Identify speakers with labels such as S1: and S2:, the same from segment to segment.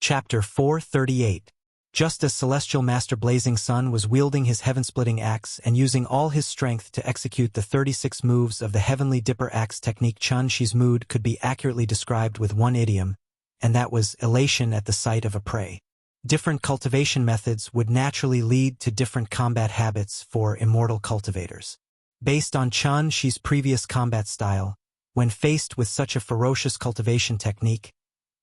S1: Chapter 438. Just as Celestial Master Blazing Sun was wielding his heaven-splitting axe and using all his strength to execute the 36 moves of the Heavenly Dipper Axe technique, Chun Shi's mood could be accurately described with one idiom, and that was elation at the sight of a prey. Different cultivation methods would naturally lead to different combat habits for immortal cultivators. Based on Chun Shi's previous combat style, when faced with such a ferocious cultivation technique,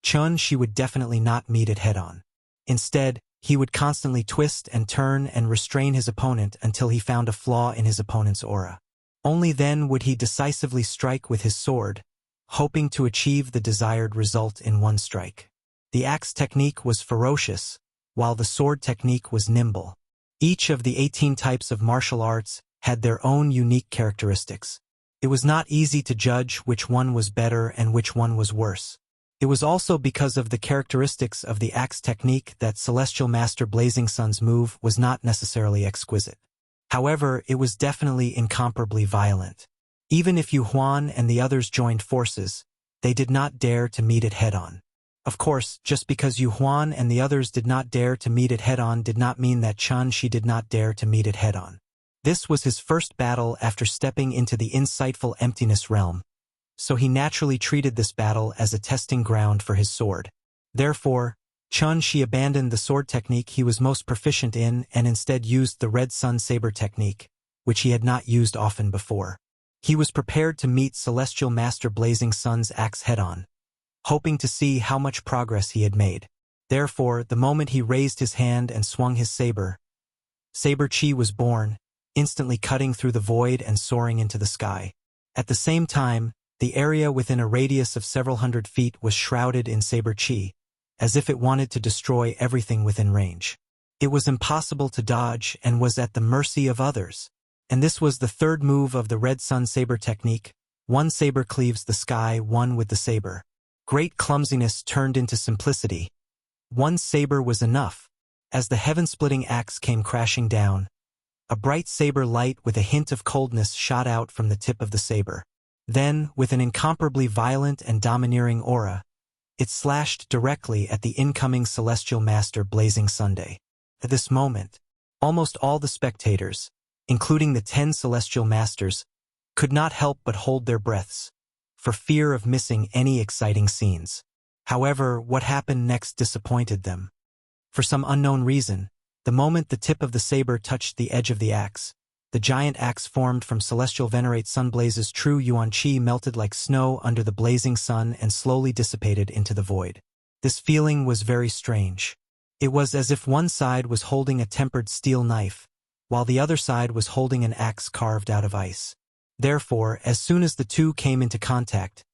S1: Chun Shi would definitely not meet it head-on. Instead, he would constantly twist and turn and restrain his opponent until he found a flaw in his opponent's aura. Only then would he decisively strike with his sword, hoping to achieve the desired result in one strike. The axe technique was ferocious, while the sword technique was nimble. Each of the 18 types of martial arts had their own unique characteristics. It was not easy to judge which one was better and which one was worse. It was also because of the characteristics of the axe technique that Celestial Master Blazing Sun's move was not necessarily exquisite. However, it was definitely incomparably violent. Even if Yu Huan and the others joined forces, they did not dare to meet it head-on. Of course, just because Yu Huan and the others did not dare to meet it head-on did not mean that Chun Shi did not dare to meet it head-on. This was his first battle after stepping into the insightful emptiness realm, so he naturally treated this battle as a testing ground for his sword. Therefore, Chun Shi abandoned the sword technique he was most proficient in and instead used the Red Sun Saber technique, which he had not used often before. He was prepared to meet Celestial Master Blazing Sun's axe head-on, hoping to see how much progress he had made. Therefore, the moment he raised his hand and swung his saber, Saber Chi was born, instantly cutting through the void and soaring into the sky. At the same time, the area within a radius of several hundred feet was shrouded in Saber Chi, as if it wanted to destroy everything within range. It was impossible to dodge and was at the mercy of others. And this was the third move of the Red Sun Saber technique. One saber cleaves the sky, one with the saber. Great clumsiness turned into simplicity. One saber was enough. As the heaven-splitting axe came crashing down, a bright saber light with a hint of coldness shot out from the tip of the saber. Then, with an incomparably violent and domineering aura, it slashed directly at the incoming Celestial Master Blazing Sunday. At this moment, almost all the spectators, including the 10 Celestial Masters, could not help but hold their breaths, for fear of missing any exciting scenes. However, what happened next disappointed them. For some unknown reason, the moment the tip of the saber touched the edge of the axe, the giant axe formed from Celestial Venerate Sunblaze's true Yuan Qi melted like snow under the blazing sun and slowly dissipated into the void. This feeling was very strange. It was as if one side was holding a tempered steel knife, while the other side was holding an axe carved out of ice. Therefore, as soon as the two came into contact,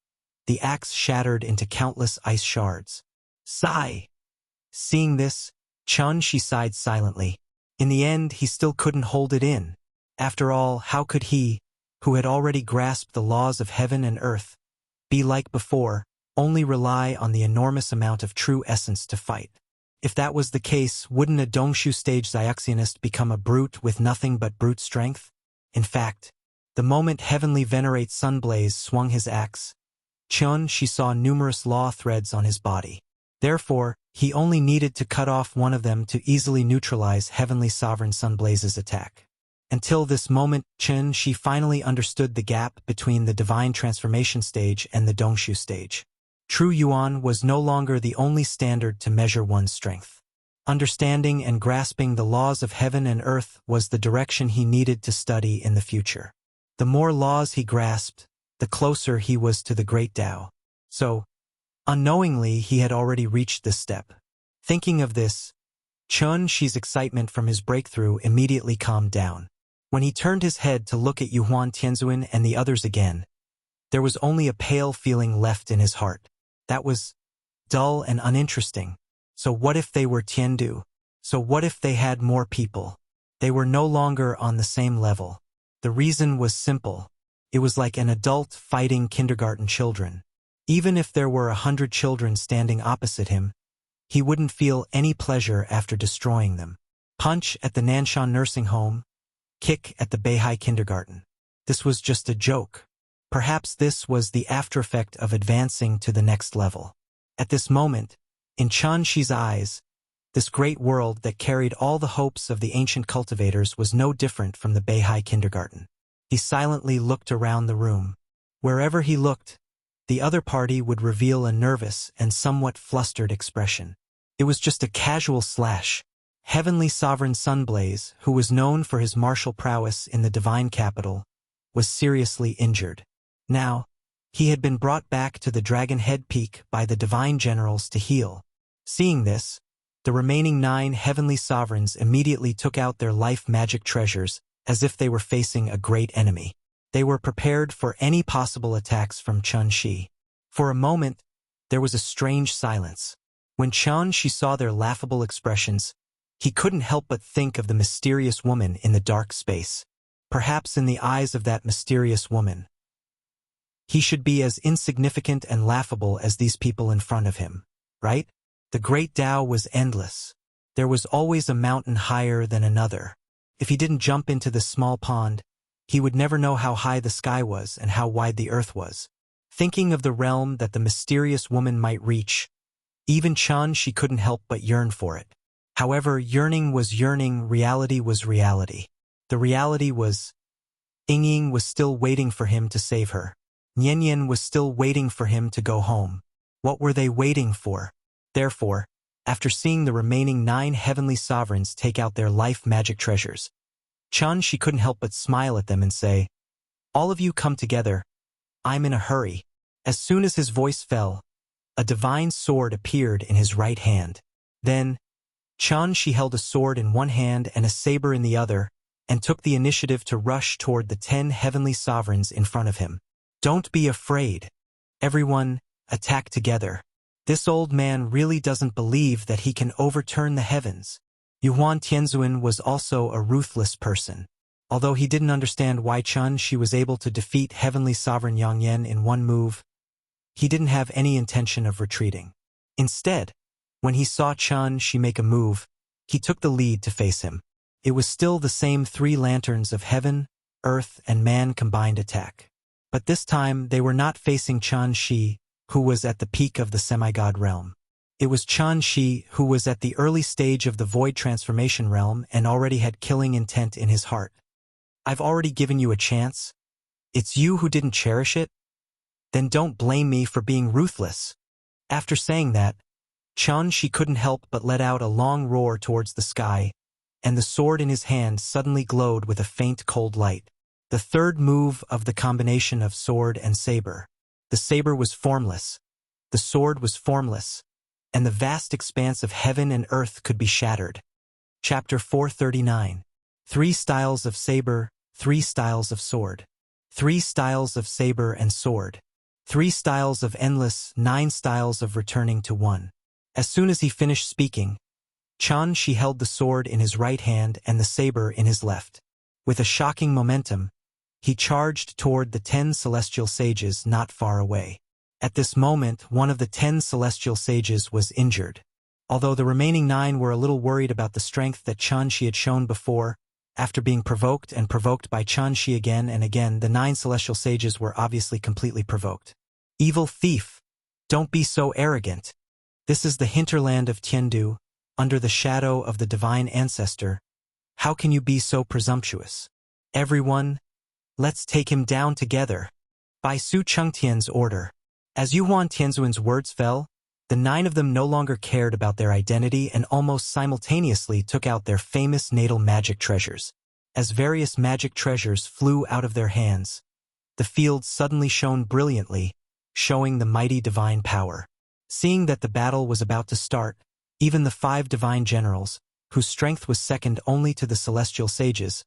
S1: the axe shattered into countless ice shards. Sigh! Seeing this, Chun Shi sighed silently. In the end, he still couldn't hold it in. After all, how could he, who had already grasped the laws of heaven and earth, be like before, only rely on the enormous amount of true essence to fight? If that was the case, wouldn't a Dongshu stage Xiaoxianist become a brute with nothing but brute strength? In fact, the moment Heavenly Venerate Sunblaze swung his axe, Chun Shi saw numerous law threads on his body. Therefore, he only needed to cut off one of them to easily neutralize Heavenly Sovereign Sunblaze's attack. Until this moment, Chun Shi finally understood the gap between the Divine Transformation stage and the Dongshu stage. True Yuan was no longer the only standard to measure one's strength. Understanding and grasping the laws of heaven and earth was the direction he needed to study in the future. The more laws he grasped, the closer he was to the Great Tao. So, unknowingly, he had already reached this step. Thinking of this, Chun Shi's excitement from his breakthrough immediately calmed down. When he turned his head to look at Yu Huan Tianzuan and the others again, there was only a pale feeling left in his heart. That was dull and uninteresting. So what if they were Tiandu? So what if they had more people? They were no longer on the same level. The reason was simple. It was like an adult fighting kindergarten children. Even if there were 100 children standing opposite him, he wouldn't feel any pleasure after destroying them. Punch at the Nanshan nursing home, kick at the Beihai kindergarten. This was just a joke. Perhaps this was the aftereffect of advancing to the next level. At this moment, In Chen Shi's eyes, this great world that carried all the hopes of the ancient cultivators was no different from the Beihai kindergarten. He silently looked around the room. Wherever he looked, the other party would reveal a nervous and somewhat flustered expression. It was just a casual slash. Heavenly Sovereign Sunblaze, who was known for his martial prowess in the divine capital, was seriously injured. Now, he had been brought back to the Dragon Head Peak by the divine generals to heal. Seeing this, the remaining 9 heavenly sovereigns immediately took out their life magic treasures as if they were facing a great enemy. They were prepared for any possible attacks from Chen Shi. For a moment, there was a strange silence. When Chen Shi saw their laughable expressions, he couldn't help but think of the mysterious woman in the dark space. Perhaps in the eyes of that mysterious woman, he should be as insignificant and laughable as these people in front of him, right? The great Tao was endless. There was always a mountain higher than another. If he didn't jump into this small pond, he would never know how high the sky was and how wide the earth was. Thinking of the realm that the mysterious woman might reach, even Chen Shi couldn't help but yearn for it. However, yearning was yearning, reality was reality. The reality was, Ying was still waiting for him to save her. Nian was still waiting for him to go home. What were they waiting for? Therefore, after seeing the remaining 9 heavenly sovereigns take out their life magic treasures, Chen Shi couldn't help but smile at them and say, "All of you come together. I'm in a hurry." As soon as his voice fell, a divine sword appeared in his right hand. Then, Chen Shi held a sword in one hand and a saber in the other, and took the initiative to rush toward the 10 heavenly sovereigns in front of him. Don't be afraid. Everyone, attack together. This old man really doesn't believe that he can overturn the heavens. Yuan Tianzuan was also a ruthless person. Although he didn't understand why Chen Shi was able to defeat heavenly sovereign Yang Yan in one move, he didn't have any intention of retreating. Instead, when he saw Chen Shi make a move, he took the lead to face him. It was still the same 3 lanterns of heaven, earth, and man combined attack. But this time they were not facing Chen Shi, who was at the peak of the semi-god realm. It was Chen Shi who was at the early stage of the void transformation realm and already had killing intent in his heart. I've already given you a chance. It's you who didn't cherish it? Then don't blame me for being ruthless. After saying that, Chen Shi couldn't help but let out a long roar towards the sky, and the sword in his hand suddenly glowed with a faint cold light. The third move of the combination of sword and saber. The saber was formless, the sword was formless, and the vast expanse of heaven and earth could be shattered. Chapter 439. 3 styles of saber, 3 styles of sword. 3 styles of saber and sword. 3 styles of endless, 9 styles of returning to one. As soon as he finished speaking, Chen Shi held the sword in his right hand and the saber in his left. With a shocking momentum, he charged toward the 10 celestial sages not far away. At this moment, one of the 10 celestial sages was injured. Although the remaining 9 were a little worried about the strength that Chen Shi had shown before, after being provoked and provoked by Chen Shi again and again, the 9 celestial sages were obviously completely provoked. Evil thief! Don't be so arrogant. This is the hinterland of Tiandu, under the shadow of the divine ancestor. How can you be so presumptuous? Everyone, let's take him down together. By Su Chengtian's order. As Yuan Tianzuan's words fell, the 9 of them no longer cared about their identity and almost simultaneously took out their famous natal magic treasures. As various magic treasures flew out of their hands, the field suddenly shone brilliantly, showing the mighty divine power. Seeing that the battle was about to start, even the 5 divine generals, whose strength was second only to the celestial sages,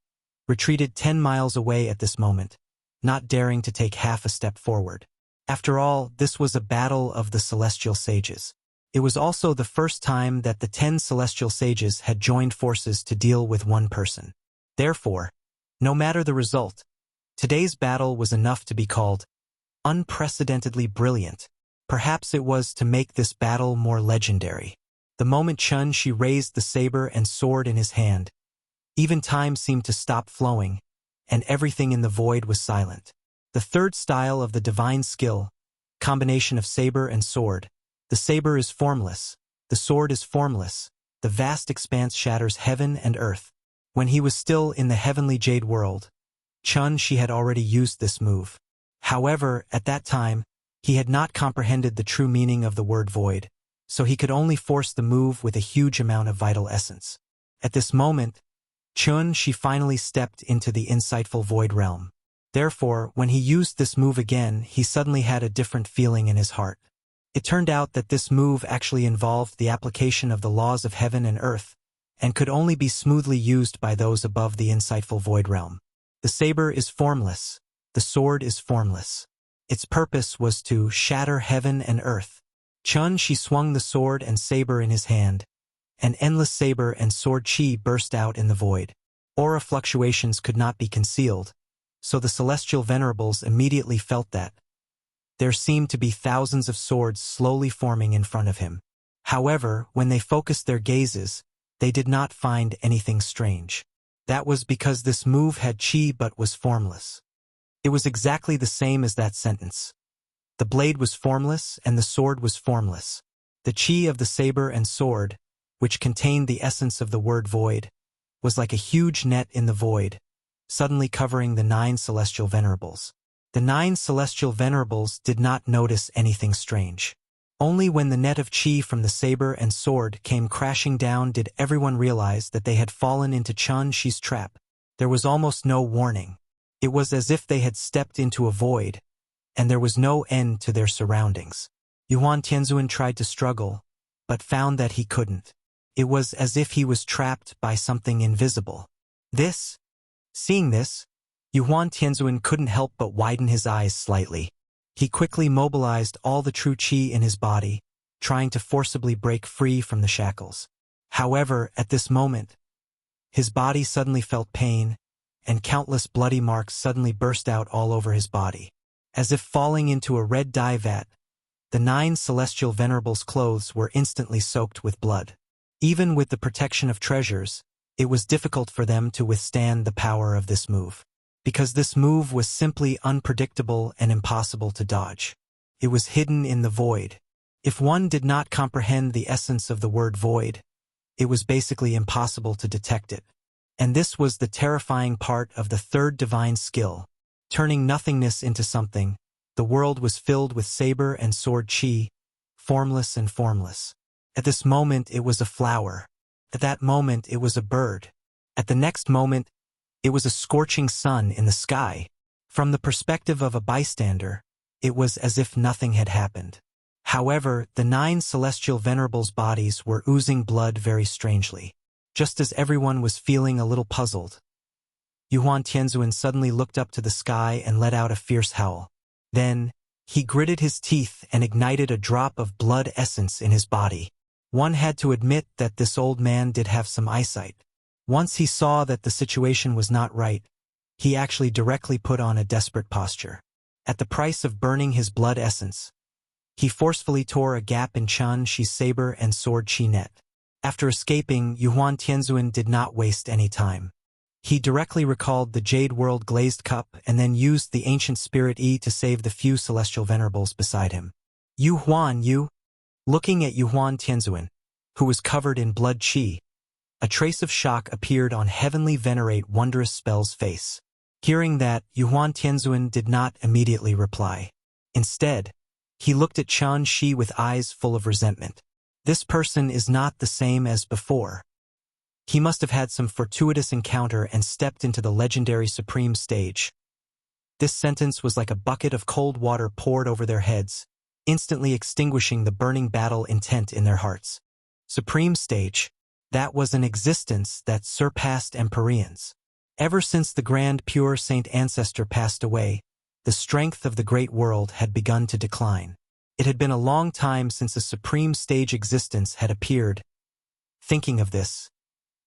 S1: retreated 10 miles away at this moment, not daring to take half a step forward. After all, this was a battle of the celestial sages. It was also the first time that the 10 celestial sages had joined forces to deal with one person. Therefore, no matter the result, today's battle was enough to be called unprecedentedly brilliant. Perhaps it was to make this battle more legendary. The moment Chen Shi raised the saber and sword in his hand, even time seemed to stop flowing, and everything in the void was silent. The third style of the divine skill, combination of saber and sword. The saber is formless, The sword is formless. The vast expanse shatters heaven and earth. When he was still in the heavenly jade world, Chun-Shi had already used this move. However, at that time, he had not comprehended the true meaning of the word void, so he could only force the move with a huge amount of vital essence. At this moment, Chun-Shi finally stepped into the insightful void realm. Therefore, when he used this move again, he suddenly had a different feeling in his heart. It turned out that this move actually involved the application of the laws of heaven and earth, and could only be smoothly used by those above the insightful void realm. The saber is formless. The sword is formless. Its purpose was to shatter heaven and earth. Chun-Shi swung the sword and saber in his hand. An endless saber and sword chi burst out in the void. Aura fluctuations could not be concealed, so the celestial venerables immediately felt that there seemed to be thousands of swords slowly forming in front of him. However, when they focused their gazes, they did not find anything strange. That was because this move had chi but was formless. It was exactly the same as that sentence. The blade was formless and the sword was formless. The chi of the saber and sword, which contained the essence of the word void, was like a huge net in the void, suddenly covering the 9 celestial venerables. The 9 celestial venerables did not notice anything strange. Only when the net of chi from the saber and sword came crashing down did everyone realize that they had fallen into Chun-Shi's trap. There was almost no warning. It was as if they had stepped into a void, and there was no end to their surroundings. Yuan Tianzuan tried to struggle, but found that he couldn't. It was as if he was trapped by something invisible. Seeing this, Yuan Tianzuan couldn't help but widen his eyes slightly. He quickly mobilized all the true chi in his body, trying to forcibly break free from the shackles. However, at this moment, his body suddenly felt pain, and countless bloody marks suddenly burst out all over his body. As if falling into a red dye vat, the 9 celestial venerables' clothes were instantly soaked with blood. Even with the protection of treasures, it was difficult for them to withstand the power of this move. Because this move was simply unpredictable and impossible to dodge. It was hidden in the void. If one did not comprehend the essence of the word void, it was basically impossible to detect it. And this was the terrifying part of the third divine skill. Turning nothingness into something, the world was filled with saber and sword chi, formless and formless. At this moment it was a flower. At that moment it was a bird. At the next moment, it was a scorching sun in the sky. From the perspective of a bystander, it was as if nothing had happened. However, the 9 celestial venerables' bodies were oozing blood very strangely. Just as everyone was feeling a little puzzled, Yuan Tianzuan suddenly looked up to the sky and let out a fierce howl. Then, he gritted his teeth and ignited a drop of blood essence in his body. One had to admit that this old man did have some eyesight. Once he saw that the situation was not right, he actually directly put on a desperate posture. At the price of burning his blood essence, he forcefully tore a gap in Chun-Shi's saber and sword chi net. After escaping, Yuan Tianzuan did not waste any time. He directly recalled the Jade World glazed cup and then used the ancient spirit Yi to save the few celestial venerables beside him. Looking at Yuan Tianzuan, who was covered in blood chi, a trace of shock appeared on Heavenly Venerate Wondrous Spell's face. Hearing that, Yuan Tianzuan did not immediately reply. Instead, he looked at Chun-Shi with eyes full of resentment. This person is not the same as before. He must have had some fortuitous encounter and stepped into the legendary Supreme Stage. This sentence was like a bucket of cold water poured over their heads, instantly extinguishing the burning battle intent in their hearts. Supreme Stage. That was an existence that surpassed Empyreans. Ever since the grand pure saint ancestor passed away, the strength of the great world had begun to decline. It had been a long time since a supreme stage existence had appeared. Thinking of this,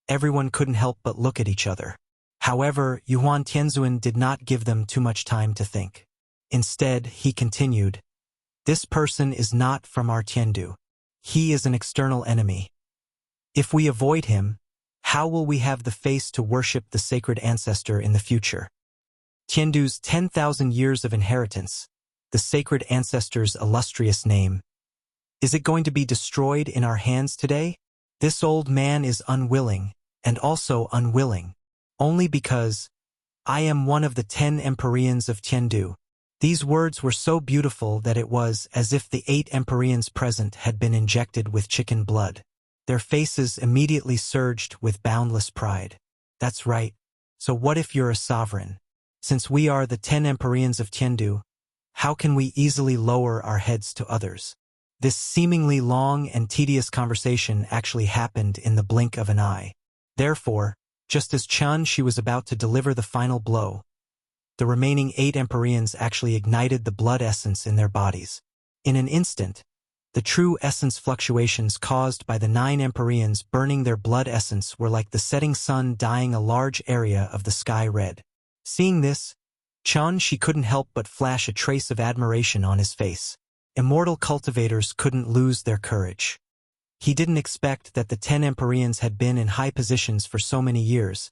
S1: everyone couldn't help but look at each other. However, Yuan Tianzuan did not give them too much time to think. Instead, he continued, "This person is not from our Tiandu. He is an external enemy. If we avoid him, how will we have the face to worship the sacred ancestor in the future? Tiandu's 10,000 years of inheritance, the sacred ancestor's illustrious name, Is it going to be destroyed in our hands today? This old man is unwilling, and also unwilling. Only because I am one of the 10 Empyreans of Tiandu. These words were so beautiful that it was as if the 8 Empyreans present had been injected with chicken blood. Their faces immediately surged with boundless pride. That's right. So what if you're a sovereign? Since we are the 10 Empyreans of Tiandu, how can we easily lower our heads to others? This seemingly long and tedious conversation actually happened in the blink of an eye. Therefore, just as Chun-Shi was about to deliver the final blow, the remaining 8 Empyreans actually ignited the blood essence in their bodies. In an instant, the true essence fluctuations caused by the 9 Empyreans burning their blood essence were like the setting sun dyeing a large area of the sky red. Seeing this, Chun-Shi couldn't help but flash a trace of admiration on his face. Immortal cultivators couldn't lose their courage. He didn't expect that the 10 Empyreans had been in high positions for so many years,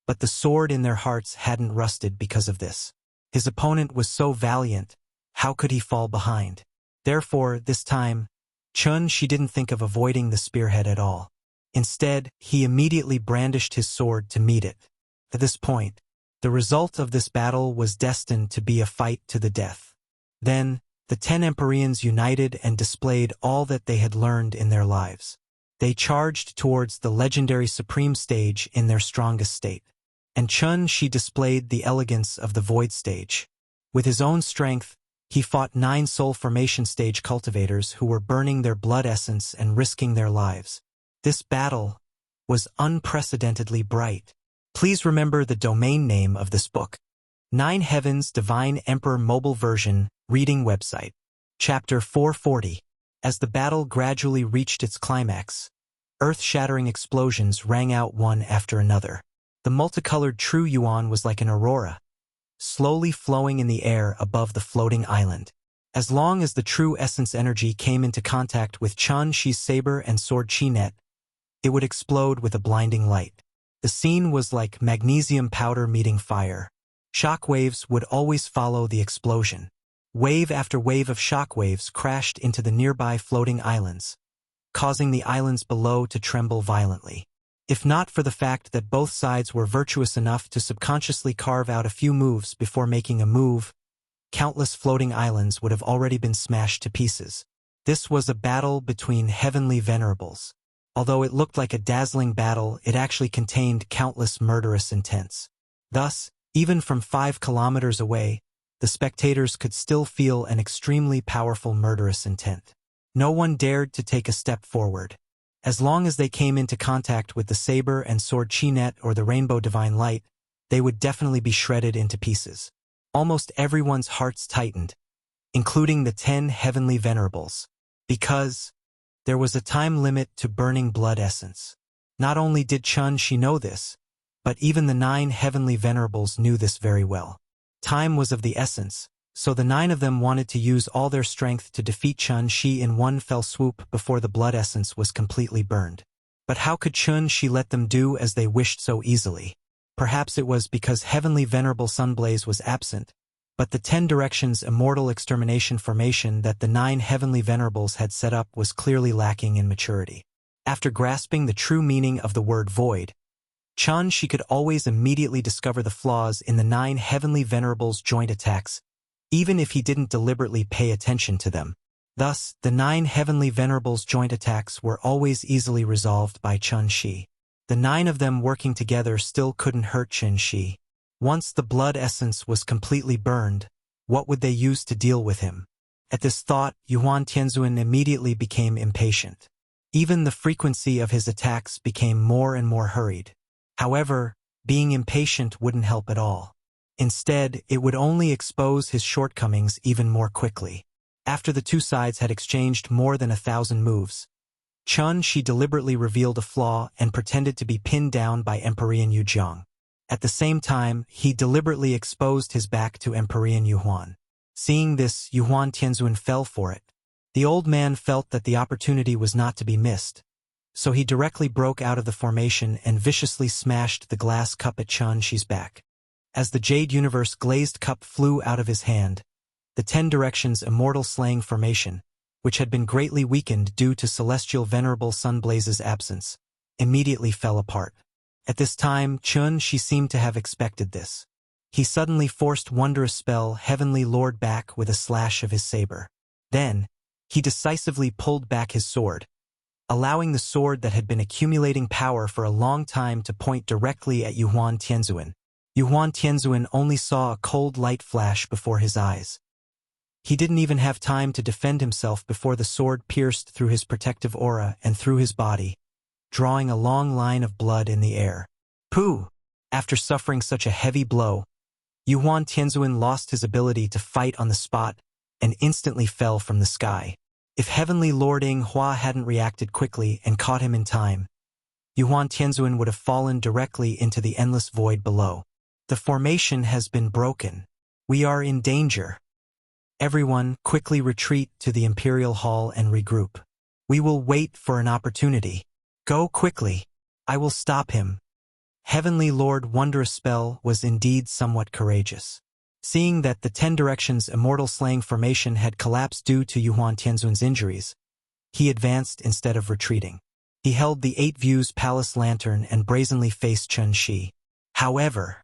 S1: but the sword in their hearts hadn't rusted because of this. His opponent was so valiant, how could he fall behind? Therefore, this time, Chun-Shi didn't think of avoiding the spearhead at all. Instead, he immediately brandished his sword to meet it. At this point, the result of this battle was destined to be a fight to the death. Then, the 10 Empyreans united and displayed all that they had learned in their lives. They charged towards the legendary Supreme Stage in their strongest state. And Chun-Shi displayed the elegance of the Void Stage. With his own strength, he fought 9 Soul Formation Stage cultivators who were burning their blood essence and risking their lives. This battle was unprecedentedly bright. Please remember the domain name of this book. 9 Heavens Divine Emperor Mobile Version Reading Website. Chapter 440. As the battle gradually reached its climax, earth-shattering explosions rang out one after another. The multicolored True Yuan was like an aurora, slowly flowing in the air above the floating island. As long as the true essence energy came into contact with Chun-Shi's saber and sword Chi-Net, it would explode with a blinding light. The scene was like magnesium powder meeting fire. Shockwaves would always follow the explosion. Wave after wave of shockwaves crashed into the nearby floating islands, causing the islands below to tremble violently. If not for the fact that both sides were virtuous enough to subconsciously carve out a few moves before making a move, countless floating islands would have already been smashed to pieces. This was a battle between heavenly venerables. Although it looked like a dazzling battle, it actually contained countless murderous intents. Thus, even from 5 kilometers away, the spectators could still feel an extremely powerful murderous intent. No one dared to take a step forward. As long as they came into contact with the saber and sword Chi-Net or the rainbow divine light, they would definitely be shredded into pieces. Almost everyone's hearts tightened, including the 10 heavenly venerables, because there was a time limit to burning blood essence. Not only did Chun-Shi know this, but even the 9 heavenly venerables knew this very well. Time was of the essence, so the 9 of them wanted to use all their strength to defeat Chun-Shi in one fell swoop before the blood essence was completely burned. But how could Chun-Shi let them do as they wished so easily? Perhaps it was because Heavenly Venerable Sunblaze was absent, but the 10 Directions Immortal Extermination formation that the 9 Heavenly Venerables had set up was clearly lacking in maturity. After grasping the true meaning of the word void, Chun-Shi could always immediately discover the flaws in the 9 Heavenly Venerables' joint attacks, even if he didn't deliberately pay attention to them. Thus, the 9 Heavenly Venerables' joint attacks were always easily resolved by Chun-Shi. The 9 of them working together still couldn't hurt Chun-Shi. Once the blood essence was completely burned, what would they use to deal with him? At this thought, Yuan Tianzuan immediately became impatient. Even the frequency of his attacks became more and more hurried. However, being impatient wouldn't help at all. Instead, it would only expose his shortcomings even more quickly. After the two sides had exchanged more than 1,000 moves, Chun-Shi deliberately revealed a flaw and pretended to be pinned down by Empyrean Yujiang. At the same time, he deliberately exposed his back to Empyrean Yuhuan. Seeing this, Yuan Tianzuan fell for it. The old man felt that the opportunity was not to be missed, so he directly broke out of the formation and viciously smashed the glass cup at Chun-Shi's back. As the Jade Universe glazed cup flew out of his hand, the 10 Directions Immortal Slaying formation, which had been greatly weakened due to celestial venerable Sun Blaze's absence, immediately fell apart. At this time, she seemed to have expected this. He suddenly forced Wondrous Spell Heavenly Lord back with a slash of his saber. Then, he decisively pulled back his sword, allowing the sword that had been accumulating power for a long time to point directly at Yuhuan Tianzuan. Yuhuan Tianzuan only saw a cold light flash before his eyes. He didn't even have time to defend himself before the sword pierced through his protective aura and through his body, drawing a long line of blood in the air. Pooh! After suffering such a heavy blow, Yuhuan Tianzuan lost his ability to fight on the spot and instantly fell from the sky. If Heavenly Lord Ing Hua hadn't reacted quickly and caught him in time, Yuhuan Tianzuan would have fallen directly into the endless void below. The formation has been broken. We are in danger. Everyone, quickly retreat to the Imperial Hall and regroup. We will wait for an opportunity. Go quickly. I will stop him. Heavenly Lord Wondrous Spell was indeed somewhat courageous. Seeing that the 10 Directions Immortal Slaying formation had collapsed due to Yuhuan Tianzuan's injuries, he advanced instead of retreating. He held the 8 Views Palace Lantern and brazenly faced Chen Shi. However,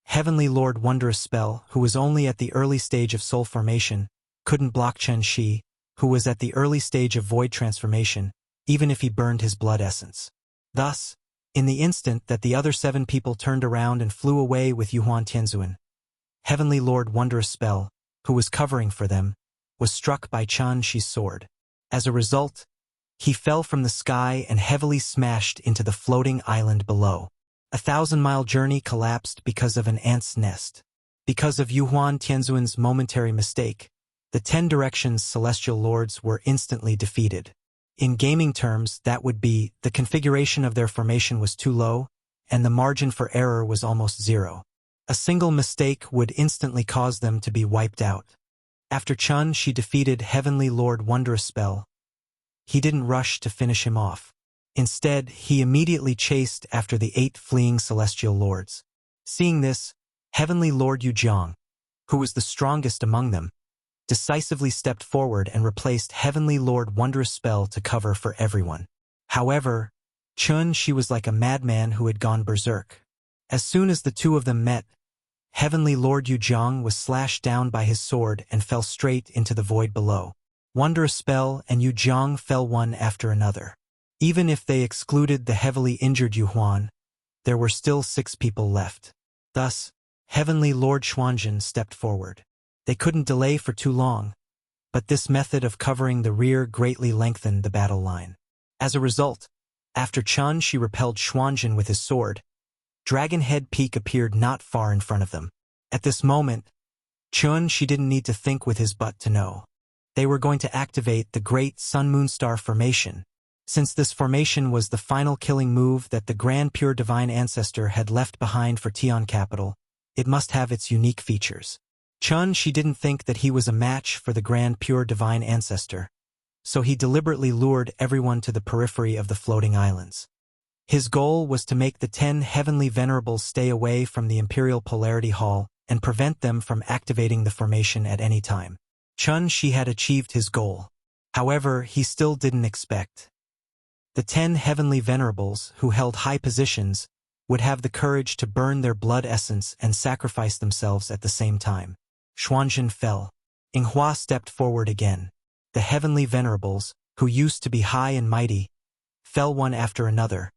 S1: Heavenly Lord Wondrous Spell, who was only at the early stage of soul formation, couldn't block Chen Shi, who was at the early stage of void transformation, even if he burned his blood essence. Thus, in the instant that the other 7 people turned around and flew away with Yuhuan Tianzuan, Heavenly Lord Wondrous Spell, who was covering for them, was struck by Chen Shi's sword. As a result, he fell from the sky and heavily smashed into the floating island below. A 1,000-mile journey collapsed because of an ant's nest. Because of Yuhuan Tianzuan's momentary mistake, the 10 Directions Celestial Lords were instantly defeated. In gaming terms, that would be, the configuration of their formation was too low, and the margin for error was almost zero. A single mistake would instantly cause them to be wiped out. After Chen Shi defeated Heavenly Lord Wondrous Spell, he didn't rush to finish him off. Instead, he immediately chased after the 8 fleeing Celestial Lords. Seeing this, Heavenly Lord Yujiang, who was the strongest among them, decisively stepped forward and replaced Heavenly Lord Wondrous Spell to cover for everyone. However, Chen Shi was like a madman who had gone berserk. As soon as the two of them met, Heavenly Lord Yujiang was slashed down by his sword and fell straight into the void below. Wondrous Spell and Yujiang fell one after another. Even if they excluded the heavily injured Yuhuan, there were still 6 people left. Thus, Heavenly Lord Xuanzhen stepped forward. They couldn't delay for too long, but this method of covering the rear greatly lengthened the battle line. As a result, after Chen Shi repelled Xuanzhen with his sword, Dragon Head Peak appeared not far in front of them. At this moment, Chen Shi didn't need to think with his butt to know. They were going to activate the Great Sun Moon Star Formation. Since this formation was the final killing move that the Grand Pure Divine Ancestor had left behind for Tian Capital, it must have its unique features. Chen Shi didn't think that he was a match for the Grand Pure Divine Ancestor, so he deliberately lured everyone to the periphery of the floating islands. His goal was to make the 10 Heavenly Venerables stay away from the Imperial Polarity Hall and prevent them from activating the formation at any time. Chen Shi had achieved his goal. However, he still didn't expect the 10 Heavenly Venerables, who held high positions, would have the courage to burn their blood essence and sacrifice themselves at the same time. Xuanzhen fell. Ing Hua stepped forward again. The Heavenly Venerables, who used to be high and mighty, fell one after another,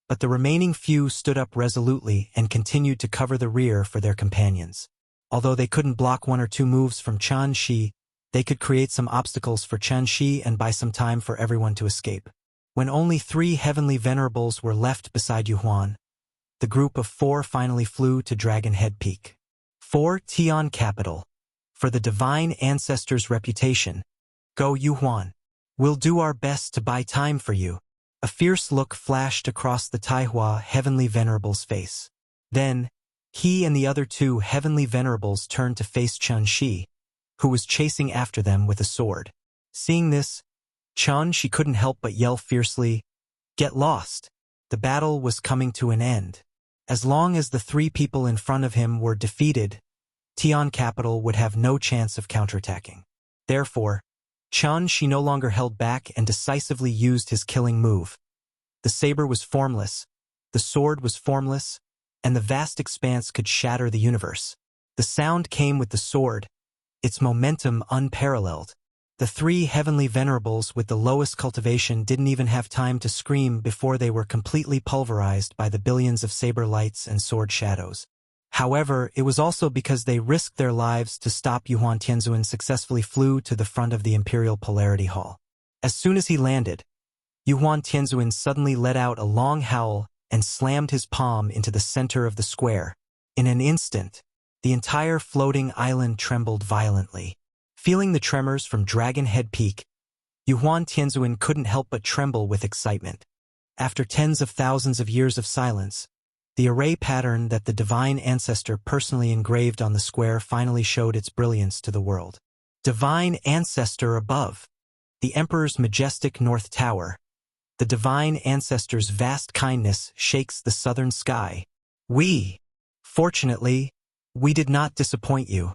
S1: but the remaining few stood up resolutely and continued to cover the rear for their companions. Although they couldn't block 1 or 2 moves from Chen Shi, they could create some obstacles for Chen Shi and buy some time for everyone to escape. When only 3 Heavenly Venerables were left beside Yuhuan, the group of 4 finally flew to Dragon Head Peak. 4 Tian Capital. For the Divine Ancestor's reputation, go Yuhuan. We'll do our best to buy time for you. A fierce look flashed across the Taihua Heavenly Venerable's face. Then, he and the other 2 Heavenly Venerables turned to face Chen Shi, who was chasing after them with a sword. Seeing this, Chen Shi couldn't help but yell fiercely, "Get lost!" The battle was coming to an end. As long as the 3 people in front of him were defeated, Tian Capital would have no chance of counterattacking. Therefore, She no longer held back and decisively used his killing move. The saber was formless, the sword was formless, and the vast expanse could shatter the universe. The sound came with the sword, its momentum unparalleled. The three heavenly venerables with the lowest cultivation didn't even have time to scream before they were completely pulverized by the billions of saber lights and sword shadows. However, it was also because they risked their lives to stop Yuan Tianzuan successfully flew to the front of the Imperial Polarity Hall. As soon as he landed, Yuan Tianzuan suddenly let out a long howl and slammed his palm into the center of the square. In an instant, the entire floating island trembled violently. Feeling the tremors from Dragon Head Peak, Yuan Tianzuan couldn't help but tremble with excitement. After tens of thousands of years of silence, the array pattern that the Divine Ancestor personally engraved on the square finally showed its brilliance to the world. Divine Ancestor above, the Emperor's majestic North Tower. The Divine Ancestor's vast kindness shakes the southern sky. Fortunately, we did not disappoint you.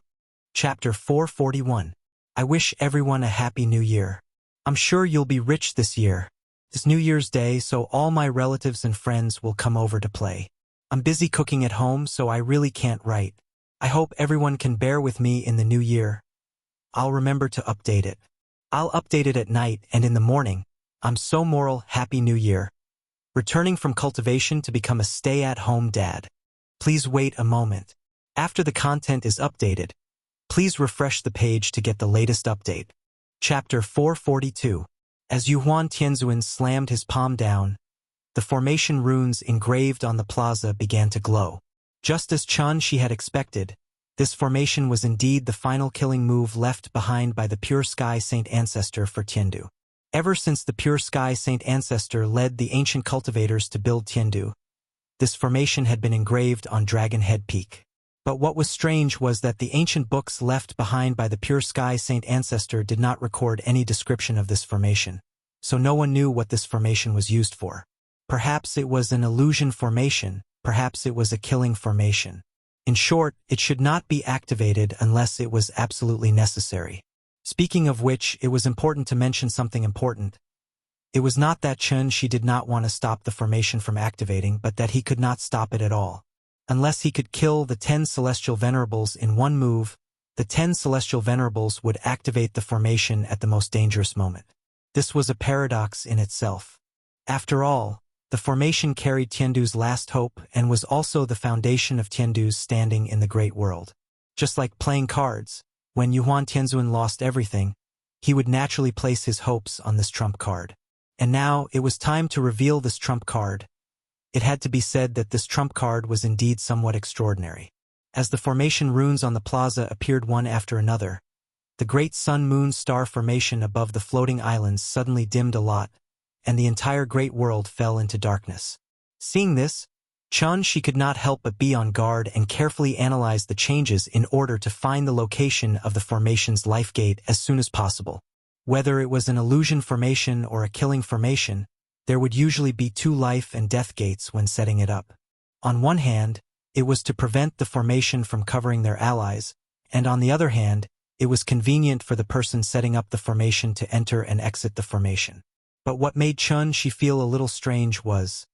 S1: Chapter 441. I wish everyone a happy new year. I'm sure you'll be rich this year. It's New Year's Day, so all my relatives and friends will come over to play. I'm busy cooking at home, so I really can't write. I hope everyone can bear with me in the new year. I'll remember to update it. I'll update it at night and in the morning. I'm so moral. Happy New Year. Returning from cultivation to become a stay-at-home dad. Please wait a moment. After the content is updated, please refresh the page to get the latest update. Chapter 442. As Yuan Tianzuan slammed his palm down, the formation runes engraved on the plaza began to glow. Just as she had expected, this formation was indeed the final killing move left behind by the Pure Sky Saint Ancestor for Tiandu. Ever since the Pure Sky Saint Ancestor led the ancient cultivators to build Tiandu, this formation had been engraved on Dragon Head Peak. But what was strange was that the ancient books left behind by the Pure Sky Saint Ancestor did not record any description of this formation, so no one knew what this formation was used for. Perhaps it was an illusion formation, perhaps it was a killing formation. In short, it should not be activated unless it was absolutely necessary. Speaking of which, it was important to mention something important. It was not that she did not want to stop the formation from activating, but that he could not stop it at all. Unless he could kill the 10 Celestial Venerables in one move, the 10 Celestial Venerables would activate the formation at the most dangerous moment. This was a paradox in itself. After all, the formation carried Tiandu's last hope and was also the foundation of Tiandu's standing in the great world. Just like playing cards, when Yuan Tianzuan lost everything, he would naturally place his hopes on this trump card. And now it was time to reveal this trump card. It had to be said that this trump card was indeed somewhat extraordinary. As the formation runes on the plaza appeared one after another, the great sun-moon star formation above the floating islands suddenly dimmed a lot, and the entire great world fell into darkness. Seeing this, she could not help but be on guard and carefully analyze the changes in order to find the location of the formation's life gate as soon as possible. Whether it was an illusion formation or a killing formation, there would usually be 2 life and death gates when setting it up. On one hand, it was to prevent the formation from covering their allies, and on the other hand, it was convenient for the person setting up the formation to enter and exit the formation. But what made she feel a little strange was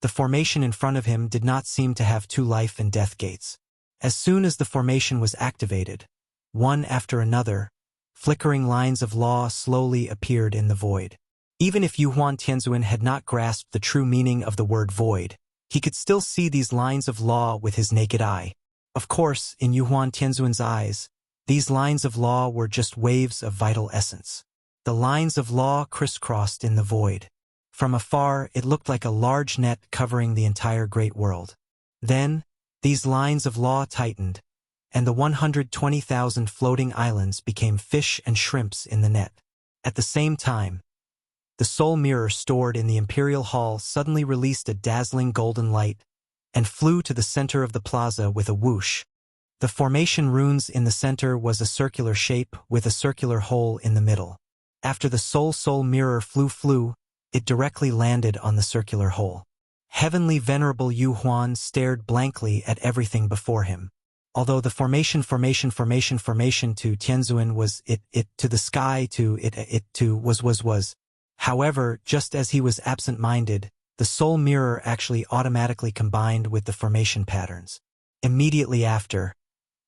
S1: the formation in front of him did not seem to have 2 life and death gates. As soon as the formation was activated, one after another, flickering lines of law slowly appeared in the void. Even if Yuan Tianzuan had not grasped the true meaning of the word void, he could still see these lines of law with his naked eye. Of course, in Yuan Tianzuan's eyes, these lines of law were just waves of vital essence. The lines of law crisscrossed in the void. From afar, it looked like a large net covering the entire great world. Then, these lines of law tightened, and the 120,000 floating islands became fish and shrimps in the net. At the same time, the soul mirror stored in the Imperial Hall suddenly released a dazzling golden light and flew to the center of the plaza with a whoosh. The formation runes in the center was a circular shape with a circular hole in the middle. After the soul mirror flew, it directly landed on the circular hole. Heavenly Venerable Yuan stared blankly at everything before him. Although the formation to Tianzuan was it to the sky to it to was. However, just as he was absent-minded, the soul mirror actually automatically combined with the formation patterns. Immediately after,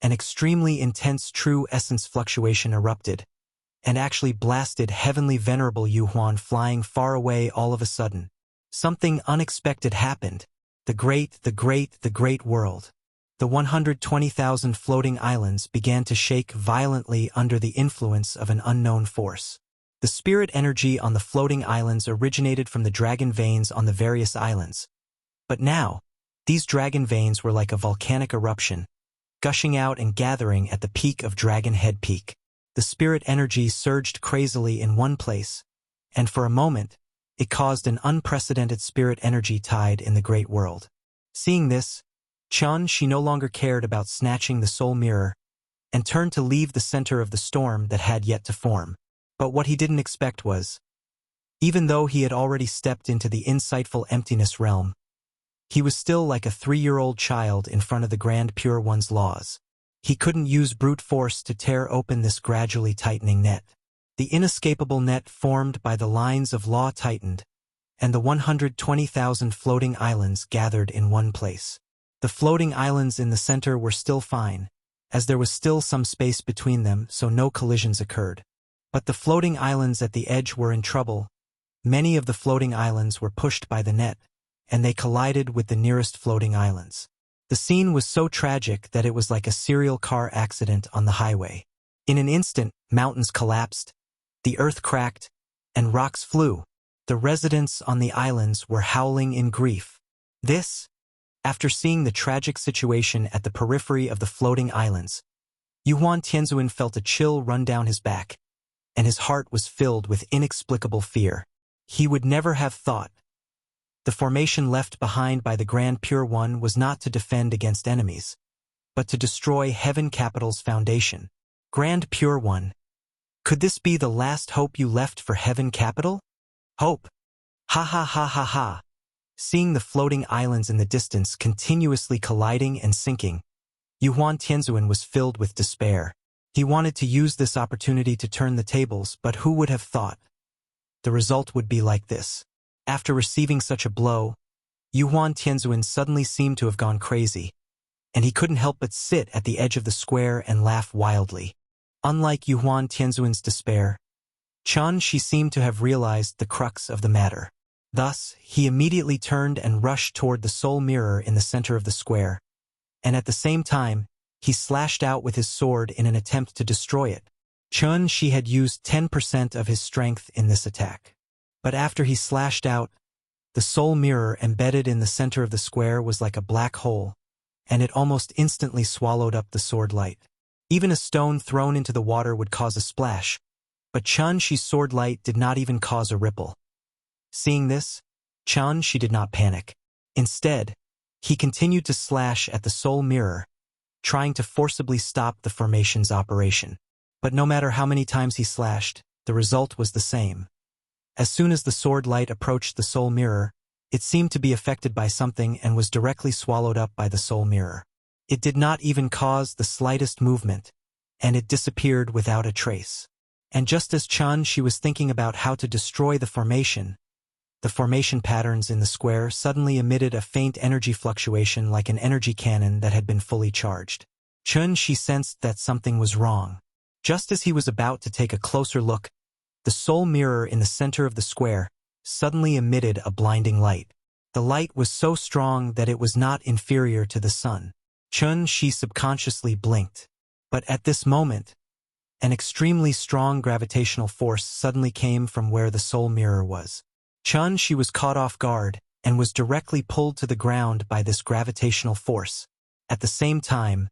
S1: an extremely intense true essence fluctuation erupted, and actually blasted heavenly venerable Yuhuan flying far away all of a sudden. Something unexpected happened. The great world. The 120,000 floating islands began to shake violently under the influence of an unknown force. The spirit energy on the floating islands originated from the dragon veins on the various islands. But now, these dragon veins were like a volcanic eruption, gushing out and gathering at the peak of Dragon Head Peak. The spirit energy surged crazily in one place, and for a moment, it caused an unprecedented spirit energy tide in the great world. Seeing this, she no longer cared about snatching the soul mirror, and turned to leave the center of the storm that had yet to form. But what he didn't expect was, even though he had already stepped into the insightful emptiness realm, he was still like a 3-year-old child in front of the Grand Pure One's laws. He couldn't use brute force to tear open this gradually tightening net. The inescapable net formed by the lines of law tightened, and the 120,000 floating islands gathered in one place. The floating islands in the center were still fine, as there was still some space between them, so no collisions occurred. But the floating islands at the edge were in trouble. Many of the floating islands were pushed by the net, and they collided with the nearest floating islands. The scene was so tragic that it was like a serial car accident on the highway. In an instant, mountains collapsed, the earth cracked, and rocks flew. The residents on the islands were howling in grief. This, after seeing the tragic situation at the periphery of the floating islands, Yuhuan Tianzuan felt a chill run down his back, and his heart was filled with inexplicable fear. He would never have thought. The formation left behind by the Grand Pure One was not to defend against enemies, but to destroy Heaven Capital's foundation. Grand Pure One, could this be the last hope you left for Heaven Capital? Hope! Ha ha ha ha ha! Seeing the floating islands in the distance continuously colliding and sinking, Yuhuan Tianzuan was filled with despair. He wanted to use this opportunity to turn the tables, but who would have thought the result would be like this? After receiving such a blow, Yuhuan Tianzuan suddenly seemed to have gone crazy, and he couldn't help but sit at the edge of the square and laugh wildly. Unlike Yuhuan Tianzuan's despair, she seemed to have realized the crux of the matter. Thus, he immediately turned and rushed toward the soul mirror in the center of the square, and at the same time, he slashed out with his sword in an attempt to destroy it. She had used 10% of his strength in this attack. But after he slashed out, the soul mirror embedded in the center of the square was like a black hole, and it almost instantly swallowed up the sword light. Even a stone thrown into the water would cause a splash, but Shi's sword light did not even cause a ripple. Seeing this, she did not panic. Instead, he continued to slash at the soul mirror, trying to forcibly stop the formation's operation. But no matter how many times he slashed, the result was the same. As soon as the sword light approached the soul mirror, it seemed to be affected by something and was directly swallowed up by the soul mirror. It did not even cause the slightest movement, and it disappeared without a trace. And just as she was thinking about how to destroy the formation patterns in the square suddenly emitted a faint energy fluctuation like an energy cannon that had been fully charged. She sensed that something was wrong. Just as he was about to take a closer look, the soul mirror in the center of the square suddenly emitted a blinding light. The light was so strong that it was not inferior to the sun. She subconsciously blinked. But at this moment, an extremely strong gravitational force suddenly came from where the soul mirror was. She was caught off guard and was directly pulled to the ground by this gravitational force. At the same time,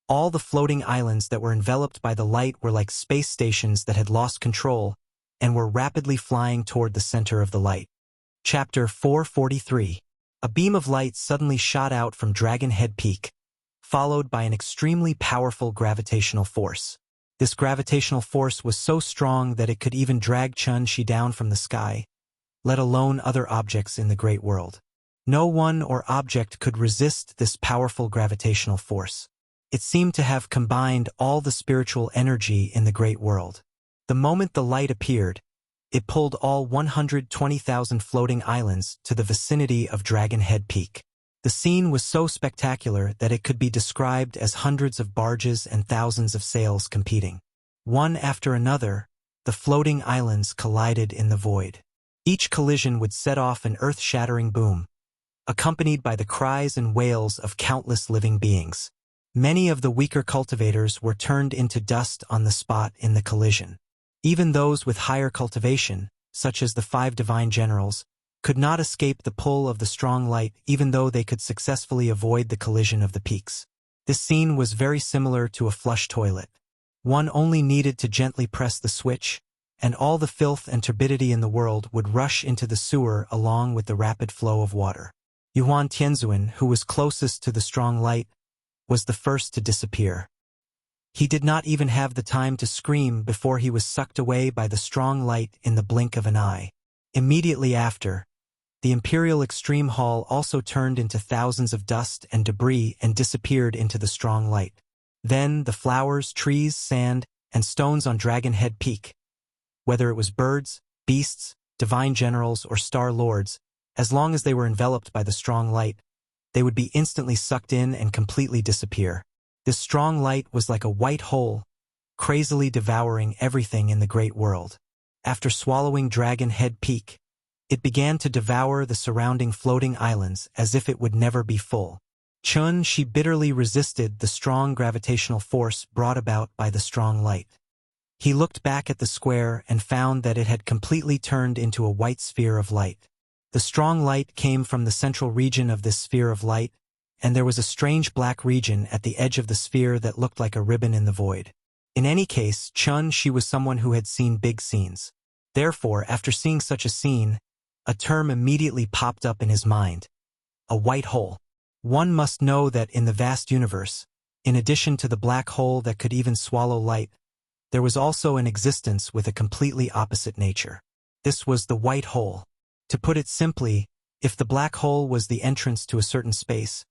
S1: all the floating islands that were enveloped by the light were like space stations that had lost control and were rapidly flying toward the center of the light. Chapter 443. A beam of light suddenly shot out from Dragon Head Peak, followed by an extremely powerful gravitational force. This gravitational force was so strong that it could even drag Shi down from the sky, let alone other objects in the great world. No one or object could resist this powerful gravitational force. It seemed to have combined all the spiritual energy in the great world. The moment the light appeared, it pulled all 120,000 floating islands to the vicinity of Dragon Head Peak. The scene was so spectacular that it could be described as hundreds of barges and thousands of sails competing. One after another, the floating islands collided in the void. Each collision would set off an earth-shattering boom, accompanied by the cries and wails of countless living beings. Many of the weaker cultivators were turned into dust on the spot in the collision. Even those with higher cultivation, such as the 5 divine generals, could not escape the pull of the strong light even though they could successfully avoid the collision of the peaks. This scene was very similar to a flush toilet. One only needed to gently press the switch, and all the filth and turbidity in the world would rush into the sewer along with the rapid flow of water. Yuan Tianzuan, who was closest to the strong light, was the first to disappear. He did not even have the time to scream before he was sucked away by the strong light in the blink of an eye. Immediately after, the Imperial Extreme Hall also turned into thousands of dust and debris and disappeared into the strong light. Then the flowers, trees, sand, and stones on Dragon Head Peak, whether it was birds, beasts, divine generals, or star lords, as long as they were enveloped by the strong light, they would be instantly sucked in and completely disappear. This strong light was like a white hole, crazily devouring everything in the great world. After swallowing Dragon Head Peak, it began to devour the surrounding floating islands as if it would never be full. She bitterly resisted the strong gravitational force brought about by the strong light. He looked back at the square and found that it had completely turned into a white sphere of light. The strong light came from the central region of this sphere of light, and there was a strange black region at the edge of the sphere that looked like a ribbon in the void. In any case, she was someone who had seen big scenes. Therefore, after seeing such a scene, a term immediately popped up in his mind: a white hole. One must know that in the vast universe, in addition to the black hole that could even swallow light, there was also an existence with a completely opposite nature. This was the white hole. To put it simply, if the black hole was the entrance to a certain space,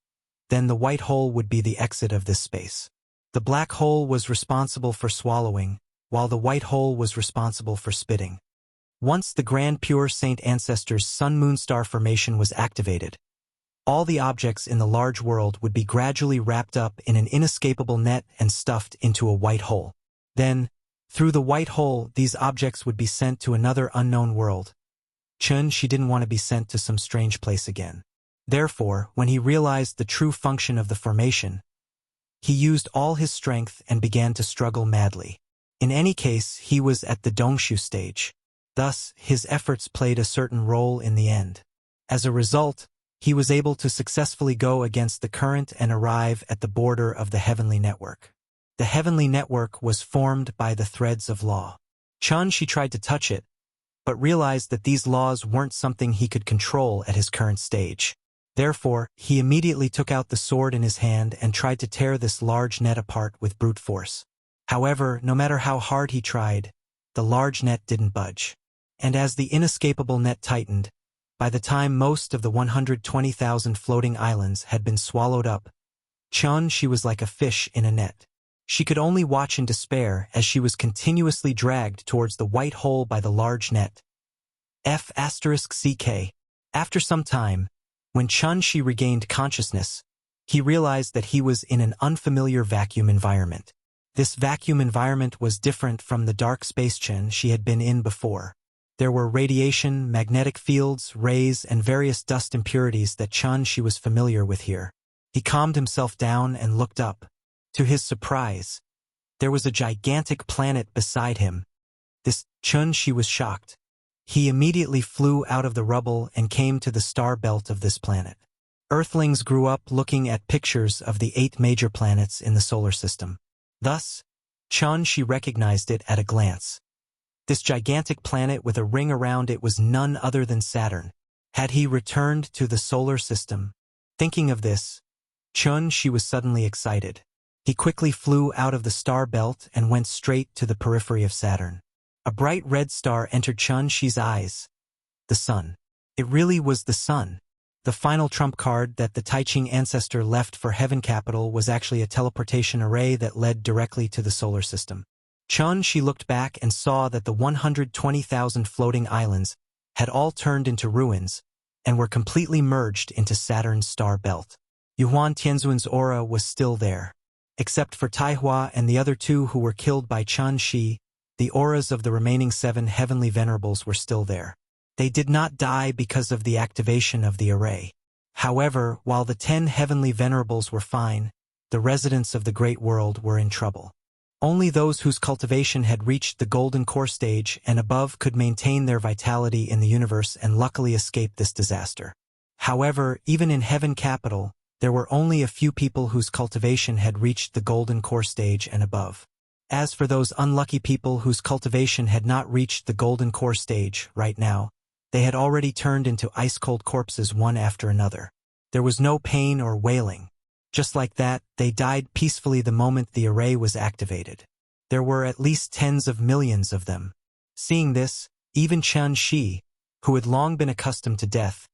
S1: then the white hole would be the exit of this space. The black hole was responsible for swallowing, while the white hole was responsible for spitting. Once the Grand Pure Saint Ancestors' Sun-Moon Star formation was activated, all the objects in the large world would be gradually wrapped up in an inescapable net and stuffed into a white hole. Then, through the white hole, these objects would be sent to another unknown world. She didn't want to be sent to some strange place again. Therefore, when he realized the true function of the formation, he used all his strength and began to struggle madly. In any case, he was at the Dongshu stage. Thus, his efforts played a certain role in the end. As a result, he was able to successfully go against the current and arrive at the border of the heavenly network. The heavenly network was formed by the threads of law. She tried to touch it, but realized that these laws weren't something he could control at his current stage. Therefore, he immediately took out the sword in his hand and tried to tear this large net apart with brute force. However, no matter how hard he tried, the large net didn't budge. And as the inescapable net tightened, by the time most of the 120,000 floating islands had been swallowed up, she was like a fish in a net. She could only watch in despair as she was continuously dragged towards the white hole by the large net. F***CK. After some time, when she regained consciousness, he realized that he was in an unfamiliar vacuum environment. This vacuum environment was different from the dark space she had been in before. There were radiation, magnetic fields, rays, and various dust impurities that she was familiar with here. He calmed himself down and looked up. To his surprise, there was a gigantic planet beside him. This she was shocked. He immediately flew out of the rubble and came to the star belt of this planet. Earthlings grew up looking at pictures of the 8 major planets in the solar system. Thus, she recognized it at a glance. This gigantic planet with a ring around it was none other than Saturn. Had he returned to the solar system? Thinking of this, she was suddenly excited. He quickly flew out of the star belt and went straight to the periphery of Saturn. A bright red star entered Chun-Shi's eyes. The sun. It really was the sun. The final trump card that the Taiching ancestor left for Heaven Capital was actually a teleportation array that led directly to the solar system. She looked back and saw that the 120,000 floating islands had all turned into ruins and were completely merged into Saturn's star belt. Yuan Tianzun's aura was still there. Except for Taihua and the other two who were killed by Shi, the auras of the remaining 7 heavenly venerables were still there. They did not die because of the activation of the array. However, while the 10 heavenly venerables were fine, the residents of the Great World were in trouble. Only those whose cultivation had reached the golden core stage and above could maintain their vitality in the universe and luckily escape this disaster. However, even in Heaven Capital, there were only a few people whose cultivation had reached the golden core stage and above. As for those unlucky people whose cultivation had not reached the golden core stage right now, they had already turned into ice-cold corpses one after another. There was no pain or wailing. Just like that, they died peacefully the moment the array was activated. There were at least tens of millions of them. Seeing this, even Shi, who had long been accustomed to death,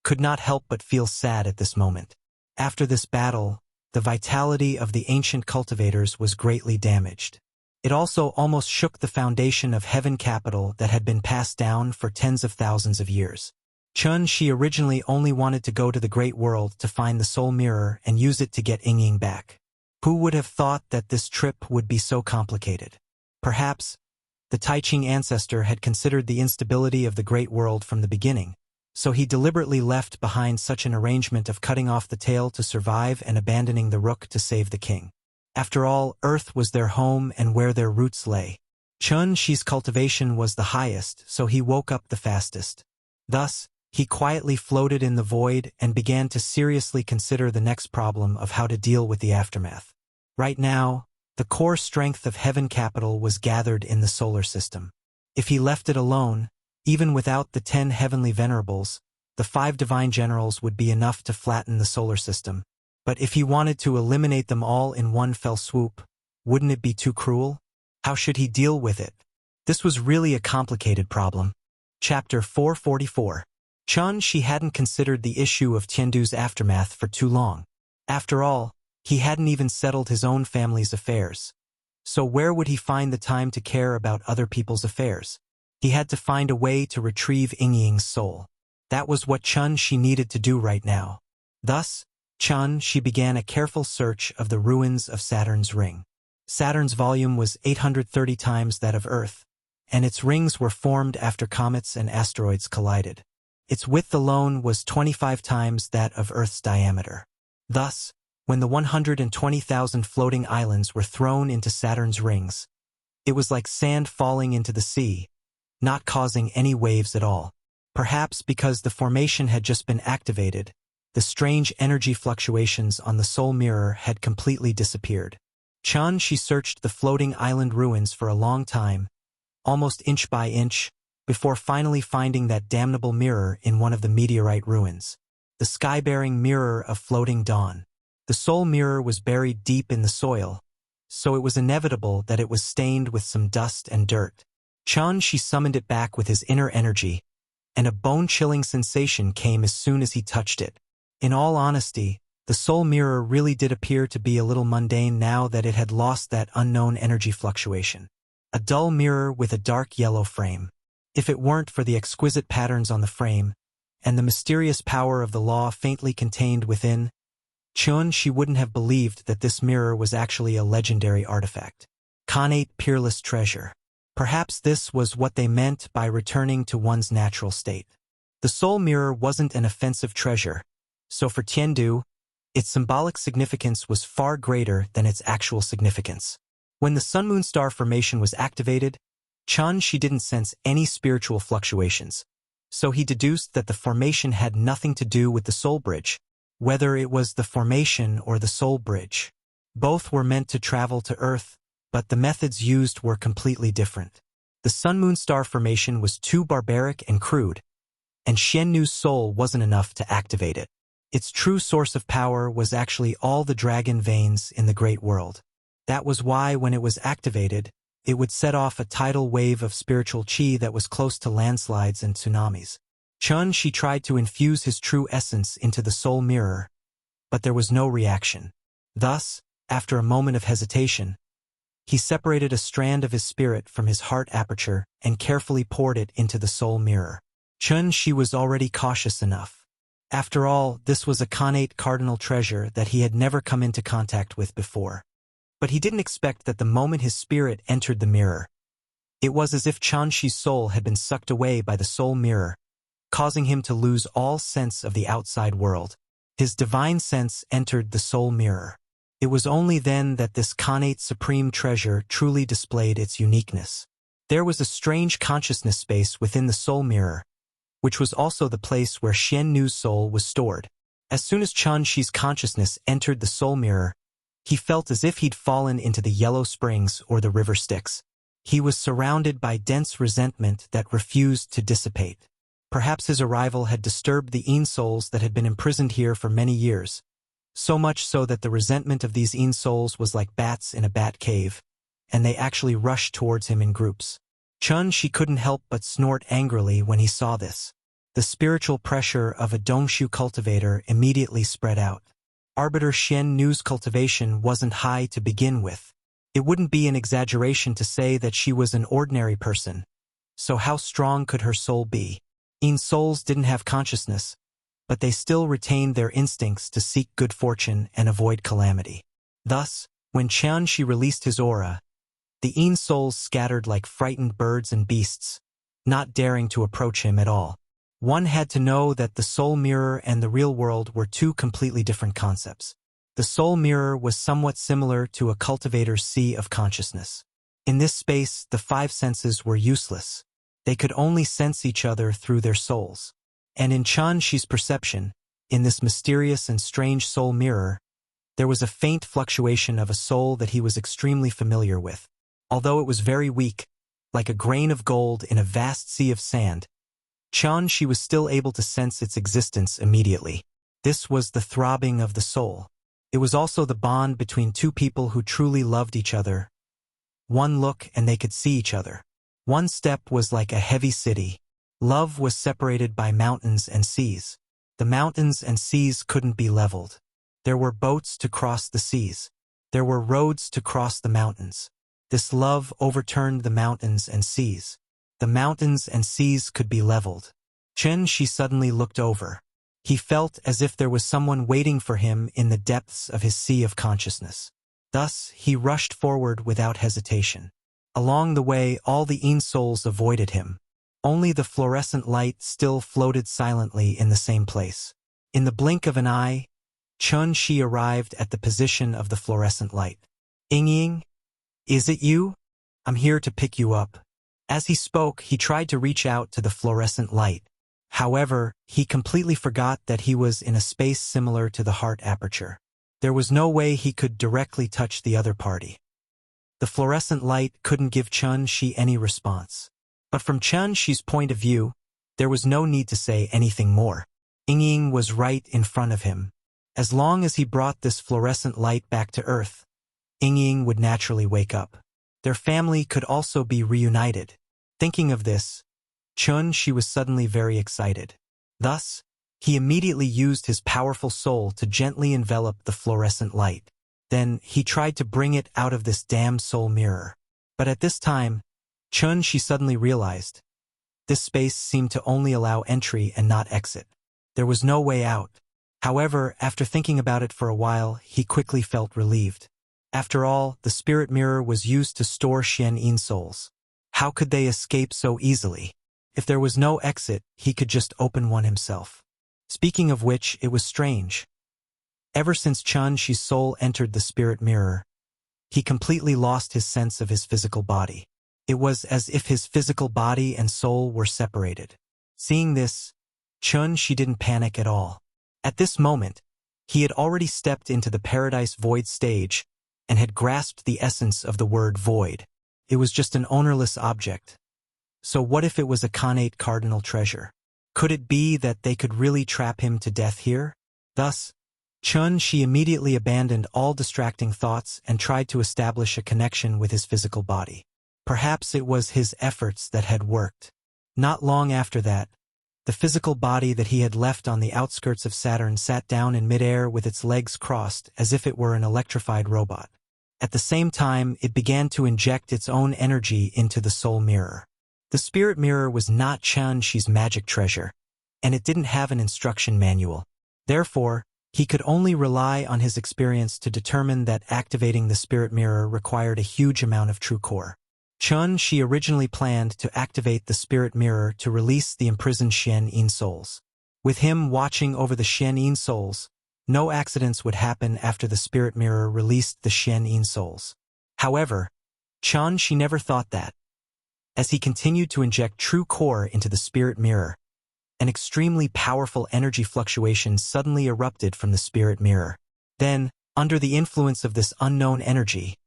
S1: could not help but feel sad at this moment. After this battle, the vitality of the ancient cultivators was greatly damaged. It also almost shook the foundation of Heaven Capital that had been passed down for tens of thousands of years. Shi originally only wanted to go to the Great World to find the Soul Mirror and use it to get Ying back. Who would have thought that this trip would be so complicated? Perhaps, the Taiching ancestor had considered the instability of the Great World from the beginning, so he deliberately left behind such an arrangement of cutting off the tail to survive and abandoning the rook to save the king. After all, Earth was their home and where their roots lay. Shi's cultivation was the highest, so he woke up the fastest. Thus, he quietly floated in the void and began to seriously consider the next problem of how to deal with the aftermath. Right now, the core strength of Heaven Capital was gathered in the solar system. If he left it alone, even without the 10 heavenly venerables, the 5 divine generals would be enough to flatten the solar system. But if he wanted to eliminate them all in one fell swoop, wouldn't it be too cruel? How should he deal with it? This was really a complicated problem. Chapter 444. Shi hadn't considered the issue of Tiandu's aftermath for too long. After all, he hadn't even settled his own family's affairs. So where would he find the time to care about other people's affairs? He had to find a way to retrieve Ying's soul. That was what Shi needed to do right now. Thus, Shi began a careful search of the ruins of Saturn's ring. Saturn's volume was 830 times that of Earth, and its rings were formed after comets and asteroids collided. Its width alone was 25 times that of Earth's diameter. Thus, when the 120,000 floating islands were thrown into Saturn's rings, it was like sand falling into the sea, not causing any waves at all. Perhaps because the formation had just been activated, the strange energy fluctuations on the Soul Mirror had completely disappeared. Shi searched the floating island ruins for a long time, almost inch by inch, before finally finding that damnable mirror in one of the meteorite ruins. The sky-bearing mirror of floating dawn. The Soul Mirror was buried deep in the soil, so it was inevitable that it was stained with some dust and dirt. Shi summoned it back with his inner energy, and a bone-chilling sensation came as soon as he touched it. In all honesty, the Soul Mirror really did appear to be a little mundane now that it had lost that unknown energy fluctuation. A dull mirror with a dark yellow frame. If it weren't for the exquisite patterns on the frame, and the mysterious power of the law faintly contained within, Shi wouldn't have believed that this mirror was actually a legendary artifact. Connate peerless treasure. Perhaps this was what they meant by returning to one's natural state. The Soul Mirror wasn't an offensive treasure, so for Tiandu, its symbolic significance was far greater than its actual significance. When the Sun-Moon Star formation was activated, Shi didn't sense any spiritual fluctuations, so he deduced that the formation had nothing to do with the Soul Bridge, whether it was the formation or the Soul Bridge. Both were meant to travel to Earth, but the methods used were completely different. The Sun-Moon Star formation was too barbaric and crude, and Xiannu's soul wasn't enough to activate it. Its true source of power was actually all the dragon veins in the Great World. That was why when it was activated, it would set off a tidal wave of spiritual qi that was close to landslides and tsunamis. She tried to infuse his true essence into the soul mirror, but there was no reaction. Thus, after a moment of hesitation, he separated a strand of his spirit from his heart aperture and carefully poured it into the soul mirror. She was already cautious enough. After all, this was a connate cardinal treasure that he had never come into contact with before. But he didn't expect that the moment his spirit entered the mirror, it was as if Shi's soul had been sucked away by the soul mirror, causing him to lose all sense of the outside world. His divine sense entered the soul mirror. It was only then that this connate supreme treasure truly displayed its uniqueness. There was a strange consciousness space within the soul mirror, which was also the place where Xian Nu's soul was stored. As soon as Shi's consciousness entered the soul mirror, he felt as if he'd fallen into the Yellow Springs or the River Styx. He was surrounded by dense resentment that refused to dissipate. Perhaps his arrival had disturbed the Yin souls that had been imprisoned here for many years, so much so that the resentment of these Yin souls was like bats in a bat cave, and they actually rushed towards him in groups. She couldn't help but snort angrily when he saw this. The spiritual pressure of a Dongshu cultivator immediately spread out. Arbiter Xian Nu's cultivation wasn't high to begin with. It wouldn't be an exaggeration to say that she was an ordinary person. So how strong could her soul be? Yin souls didn't have consciousness, but they still retained their instincts to seek good fortune and avoid calamity. Thus, when Shi released his aura, the Yin souls scattered like frightened birds and beasts, not daring to approach him at all. One had to know that the soul mirror and the real world were two completely different concepts. The soul mirror was somewhat similar to a cultivator's sea of consciousness. In this space, the five senses were useless. They could only sense each other through their souls. And in Shi's perception, in this mysterious and strange soul mirror, there was a faint fluctuation of a soul that he was extremely familiar with. Although it was very weak, like a grain of gold in a vast sea of sand, she was still able to sense its existence immediately. This was the throbbing of the soul. It was also the bond between two people who truly loved each other. One look and they could see each other. One step was like a heavy city. Love was separated by mountains and seas. The mountains and seas couldn't be leveled. There were boats to cross the seas. There were roads to cross the mountains. This love overturned the mountains and seas. The mountains and seas could be leveled. She suddenly looked over. He felt as if there was someone waiting for him in the depths of his sea of consciousness. Thus, he rushed forward without hesitation. Along the way, all the Yin souls avoided him. Only the fluorescent light still floated silently in the same place. In the blink of an eye, Shi arrived at the position of the fluorescent light. Ying, is it you? I'm here to pick you up. As he spoke, he tried to reach out to the fluorescent light. However, he completely forgot that he was in a space similar to the heart aperture. There was no way he could directly touch the other party. The fluorescent light couldn't give Shi any response. But from Shi's point of view, there was no need to say anything more. Ying was right in front of him. As long as he brought this fluorescent light back to Earth, Ying would naturally wake up. Their family could also be reunited. Thinking of this, Shi was suddenly very excited. Thus, he immediately used his powerful soul to gently envelop the fluorescent light. Then, he tried to bring it out of this damned soul mirror. But at this time, she suddenly realized, this space seemed to only allow entry and not exit. There was no way out. However, after thinking about it for a while, he quickly felt relieved. After all, the spirit mirror was used to store Xian Yin souls. How could they escape so easily? If there was no exit, he could just open one himself. Speaking of which, it was strange. Ever since Shi's soul entered the spirit mirror, he completely lost his sense of his physical body. It was as if his physical body and soul were separated. Seeing this, Shi didn't panic at all. At this moment, he had already stepped into the Paradise Void stage and had grasped the essence of the word void. It was just an ownerless object. So what if it was a connate cardinal treasure? Could it be that they could really trap him to death here? Thus, Shi immediately abandoned all distracting thoughts and tried to establish a connection with his physical body. Perhaps it was his efforts that had worked. Not long after that, The physical body that he had left on the outskirts of Saturn sat down in midair with its legs crossed as if it were an electrified robot. At the same time, it began to inject its own energy into the soul mirror. The spirit mirror was not Qianxi's magic treasure, and it didn't have an instruction manual. Therefore, he could only rely on his experience to determine that activating the spirit mirror required a huge amount of true core. Qianxi originally planned to activate the spirit mirror to release the imprisoned Xian-Yin souls. With him watching over the Xian-Yin souls, no accidents would happen after the spirit mirror released the Xian-Yin souls. However, Qianxi never thought that. As he continued to inject true core into the spirit mirror, an extremely powerful energy fluctuation suddenly erupted from the spirit mirror. Then, under the influence of this unknown energy,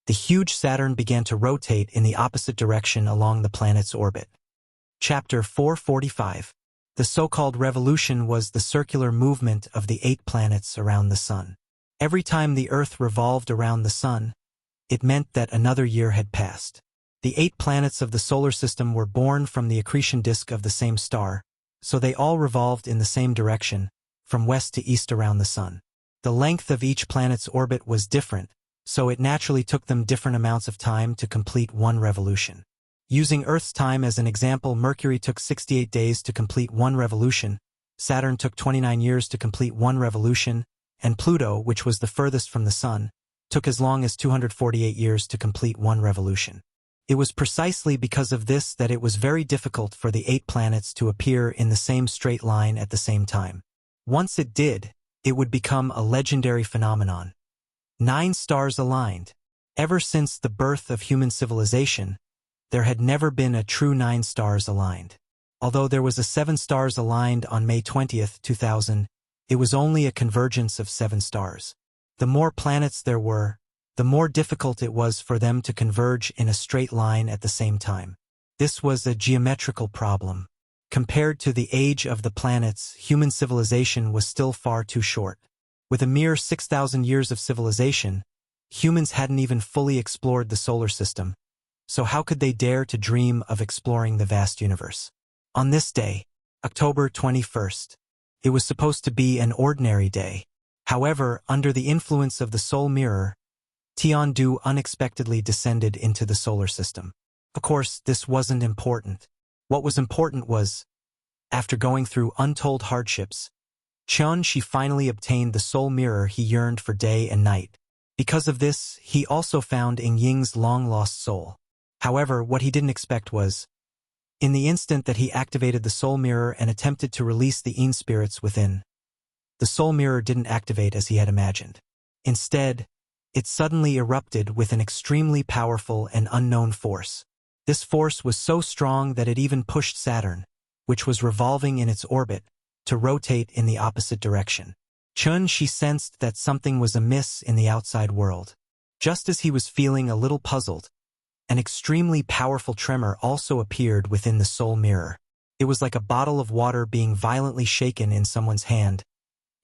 S1: the huge Saturn began to rotate in the opposite direction along the planet's orbit. Chapter 445. The so-called revolution was the circular movement of the 8 planets around the Sun. Every time the Earth revolved around the Sun, it meant that another year had passed. The 8 planets of the solar system were born from the accretion disk of the same star, so they all revolved in the same direction, from west to east around the Sun. The length of each planet's orbit was different, so it naturally took them different amounts of time to complete one revolution. Using Earth's time as an example, Mercury took 68 days to complete one revolution, Saturn took 29 years to complete one revolution, and Pluto, which was the furthest from the Sun, took as long as 248 years to complete one revolution. It was precisely because of this that it was very difficult for the 8 planets to appear in the same straight line at the same time. Once it did, it would become a legendary phenomenon. 9 stars aligned. Ever since the birth of human civilization, there had never been a true 9 stars aligned. Although there was a 7 stars aligned on May 20, 2000, it was only a convergence of 7 stars. The more planets there were, the more difficult it was for them to converge in a straight line at the same time. This was a geometrical problem. Compared to the age of the planets, human civilization was still far too short. With a mere 6,000 years of civilization, humans hadn't even fully explored the solar system, so how could they dare to dream of exploring the vast universe? On this day, October 21st, it was supposed to be an ordinary day. However, under the influence of the soul mirror, Tiandu unexpectedly descended into the solar system. Of course, this wasn't important. What was important was, after going through untold hardships, Qianxi finally obtained the soul mirror he yearned for day and night. Because of this, he also found Ing Ying's long-lost soul. However, what he didn't expect was, in the instant that he activated the soul mirror and attempted to release the Yin spirits within, the soul mirror didn't activate as he had imagined. Instead, it suddenly erupted with an extremely powerful and unknown force. This force was so strong that it even pushed Saturn, which was revolving in its orbit, to rotate in the opposite direction. Qianxi sensed that something was amiss in the outside world. Just as he was feeling a little puzzled, an extremely powerful tremor also appeared within the soul mirror. It was like a bottle of water being violently shaken in someone's hand,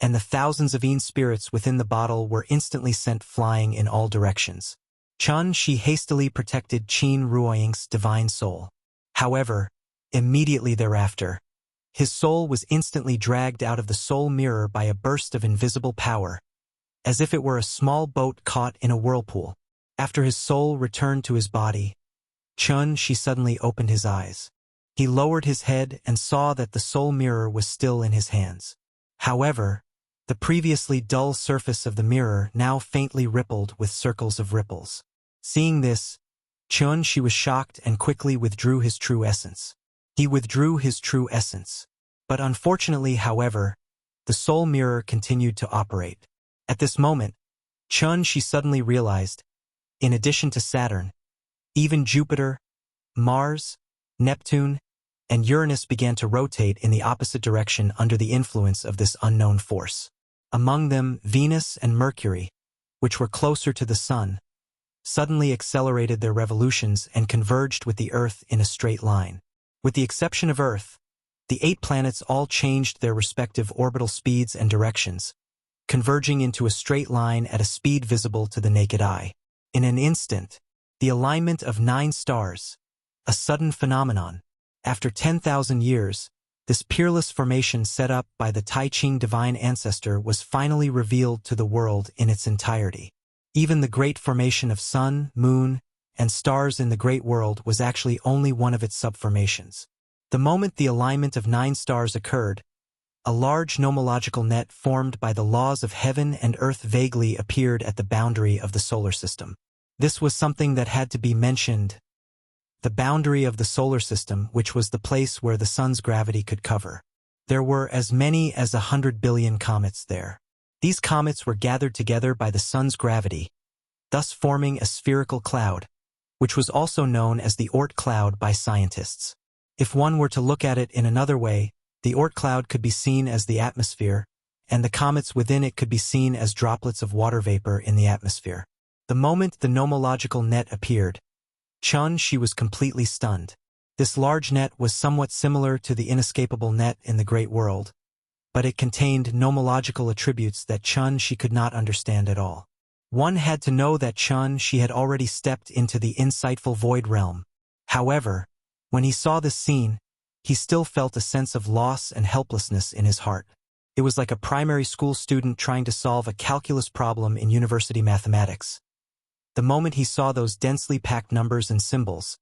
S1: and the thousands of Yin spirits within the bottle were instantly sent flying in all directions. Qianxi hastily protected Qin Ruoying's divine soul. However, immediately thereafter, his soul was instantly dragged out of the soul mirror by a burst of invisible power, as if it were a small boat caught in a whirlpool. After his soul returned to his body, Qianxi suddenly opened his eyes. He lowered his head and saw that the soul mirror was still in his hands. However, the previously dull surface of the mirror now faintly rippled with circles of ripples. Seeing this, Qianxi was shocked and quickly withdrew his true essence. He withdrew his true essence. But unfortunately, however, the soul mirror continued to operate. At this moment, Qianxi suddenly realized, in addition to Saturn, even Jupiter, Mars, Neptune, and Uranus began to rotate in the opposite direction under the influence of this unknown force. Among them, Venus and Mercury, which were closer to the Sun, suddenly accelerated their revolutions and converged with the Earth in a straight line. With the exception of Earth, the 8 planets all changed their respective orbital speeds and directions, converging into a straight line at a speed visible to the naked eye. In an instant, the alignment of 9 stars, a sudden phenomenon. After 10,000 years, This peerless formation set up by the Tai Ching divine ancestor was finally revealed to the world in its entirety. Even the great formation of sun, moon, and stars in the great world was actually only one of its subformations. The moment the alignment of 9 stars occurred, a large nomological net formed by the laws of heaven and earth vaguely appeared at the boundary of the solar system. This was something that had to be mentioned. The boundary of the solar system, which was the place where the sun's gravity could cover. There were as many as 100 billion comets there. These comets were gathered together by the sun's gravity, thus forming a spherical cloud, which was also known as the Oort cloud by scientists. If one were to look at it in another way, the Oort cloud could be seen as the atmosphere, and the comets within it could be seen as droplets of water vapor in the atmosphere. The moment the nomological net appeared, she was completely stunned. This large net was somewhat similar to the inescapable net in the great world, but it contained nomological attributes that she could not understand at all. One had to know that she had already stepped into the insightful void realm. However, when he saw this scene, he still felt a sense of loss and helplessness in his heart. It was like a primary school student trying to solve a calculus problem in university mathematics. The moment he saw those densely packed numbers and symbols,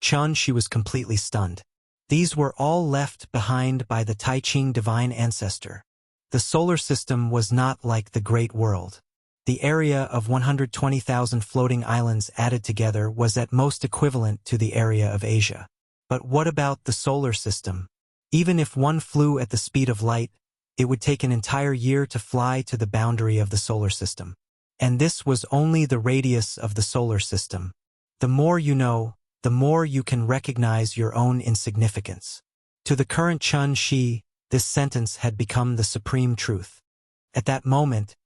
S1: she was completely stunned. These were all left behind by the Tai Ching divine ancestor. The solar system was not like the great world. The area of 120,000 floating islands added together was at most equivalent to the area of Asia. But what about the solar system? Even if one flew at the speed of light, it would take an entire year to fly to the boundary of the solar system. And this was only the radius of the solar system. The more you know, the more you can recognize your own insignificance. To the current Chun-Shi, this sentence had become the supreme truth. At that moment,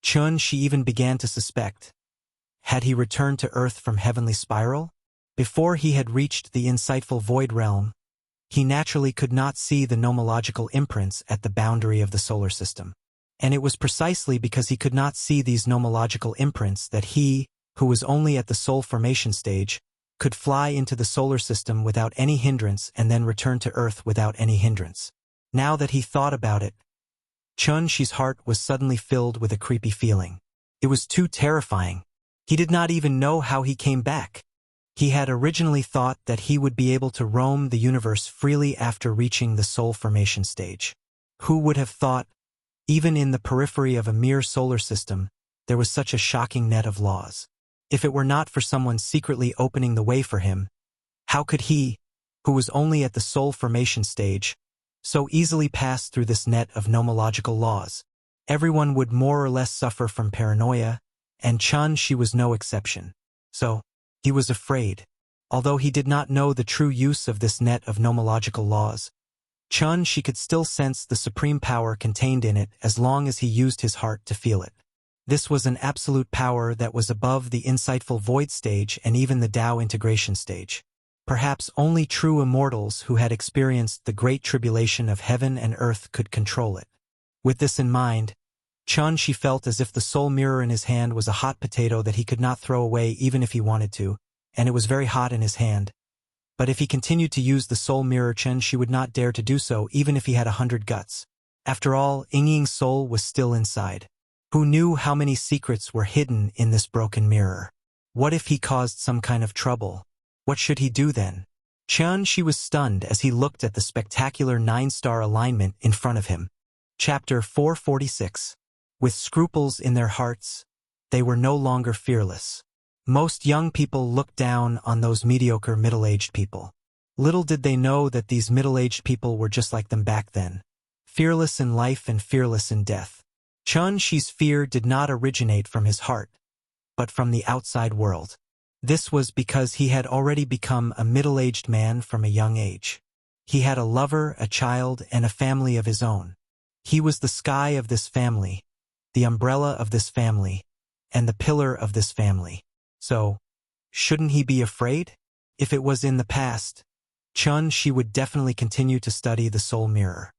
S1: Chun-Shi even began to suspect. Had he returned to Earth from heavenly spiral? Before he had reached the insightful void realm, he naturally could not see the nomological imprints at the boundary of the solar system. And it was precisely because he could not see these nomological imprints that he, who was only at the soul formation stage, could fly into the solar system without any hindrance and then return to Earth without any hindrance. Now that he thought about it, Chun-Shi's heart was suddenly filled with a creepy feeling. It was too terrifying. He did not even know how he came back. He had originally thought that he would be able to roam the universe freely after reaching the soul formation stage. Who would have thought, even in the periphery of a mere solar system, there was such a shocking net of laws? If it were not for someone secretly opening the way for him, how could he, who was only at the soul formation stage, so easily pass through this net of nomological laws? Everyone would more or less suffer from paranoia, and Chun-Shi was no exception. So, he was afraid. Although he did not know the true use of this net of nomological laws, Chun-Shi could still sense the supreme power contained in it as long as he used his heart to feel it. This was an absolute power that was above the insightful void stage and even the Tao integration stage. Perhaps only true immortals who had experienced the great tribulation of heaven and earth could control it. With this in mind, Chun-Shi felt as if the soul mirror in his hand was a hot potato that he could not throw away even if he wanted to, and it was very hot in his hand. But if he continued to use the soul mirror, Chun-Shi would not dare to do so even if he had 100 guts. After all, Yingying's soul was still inside. Who knew how many secrets were hidden in this broken mirror? What if he caused some kind of trouble? What should he do then? Chun-Shi was stunned as he looked at the spectacular 9-star alignment in front of him. Chapter 446. With scruples in their hearts, they were no longer fearless. Most young people looked down on those mediocre middle-aged people. Little did they know that these middle-aged people were just like them back then, fearless in life and fearless in death. Chun-Shi's fear did not originate from his heart, but from the outside world. This was because he had already become a middle-aged man from a young age. He had a lover, a child, and a family of his own. He was the sky of this family, the umbrella of this family, and the pillar of this family. So, shouldn't he be afraid? If it was in the past, Chun-Shi would definitely continue to study the soul mirror.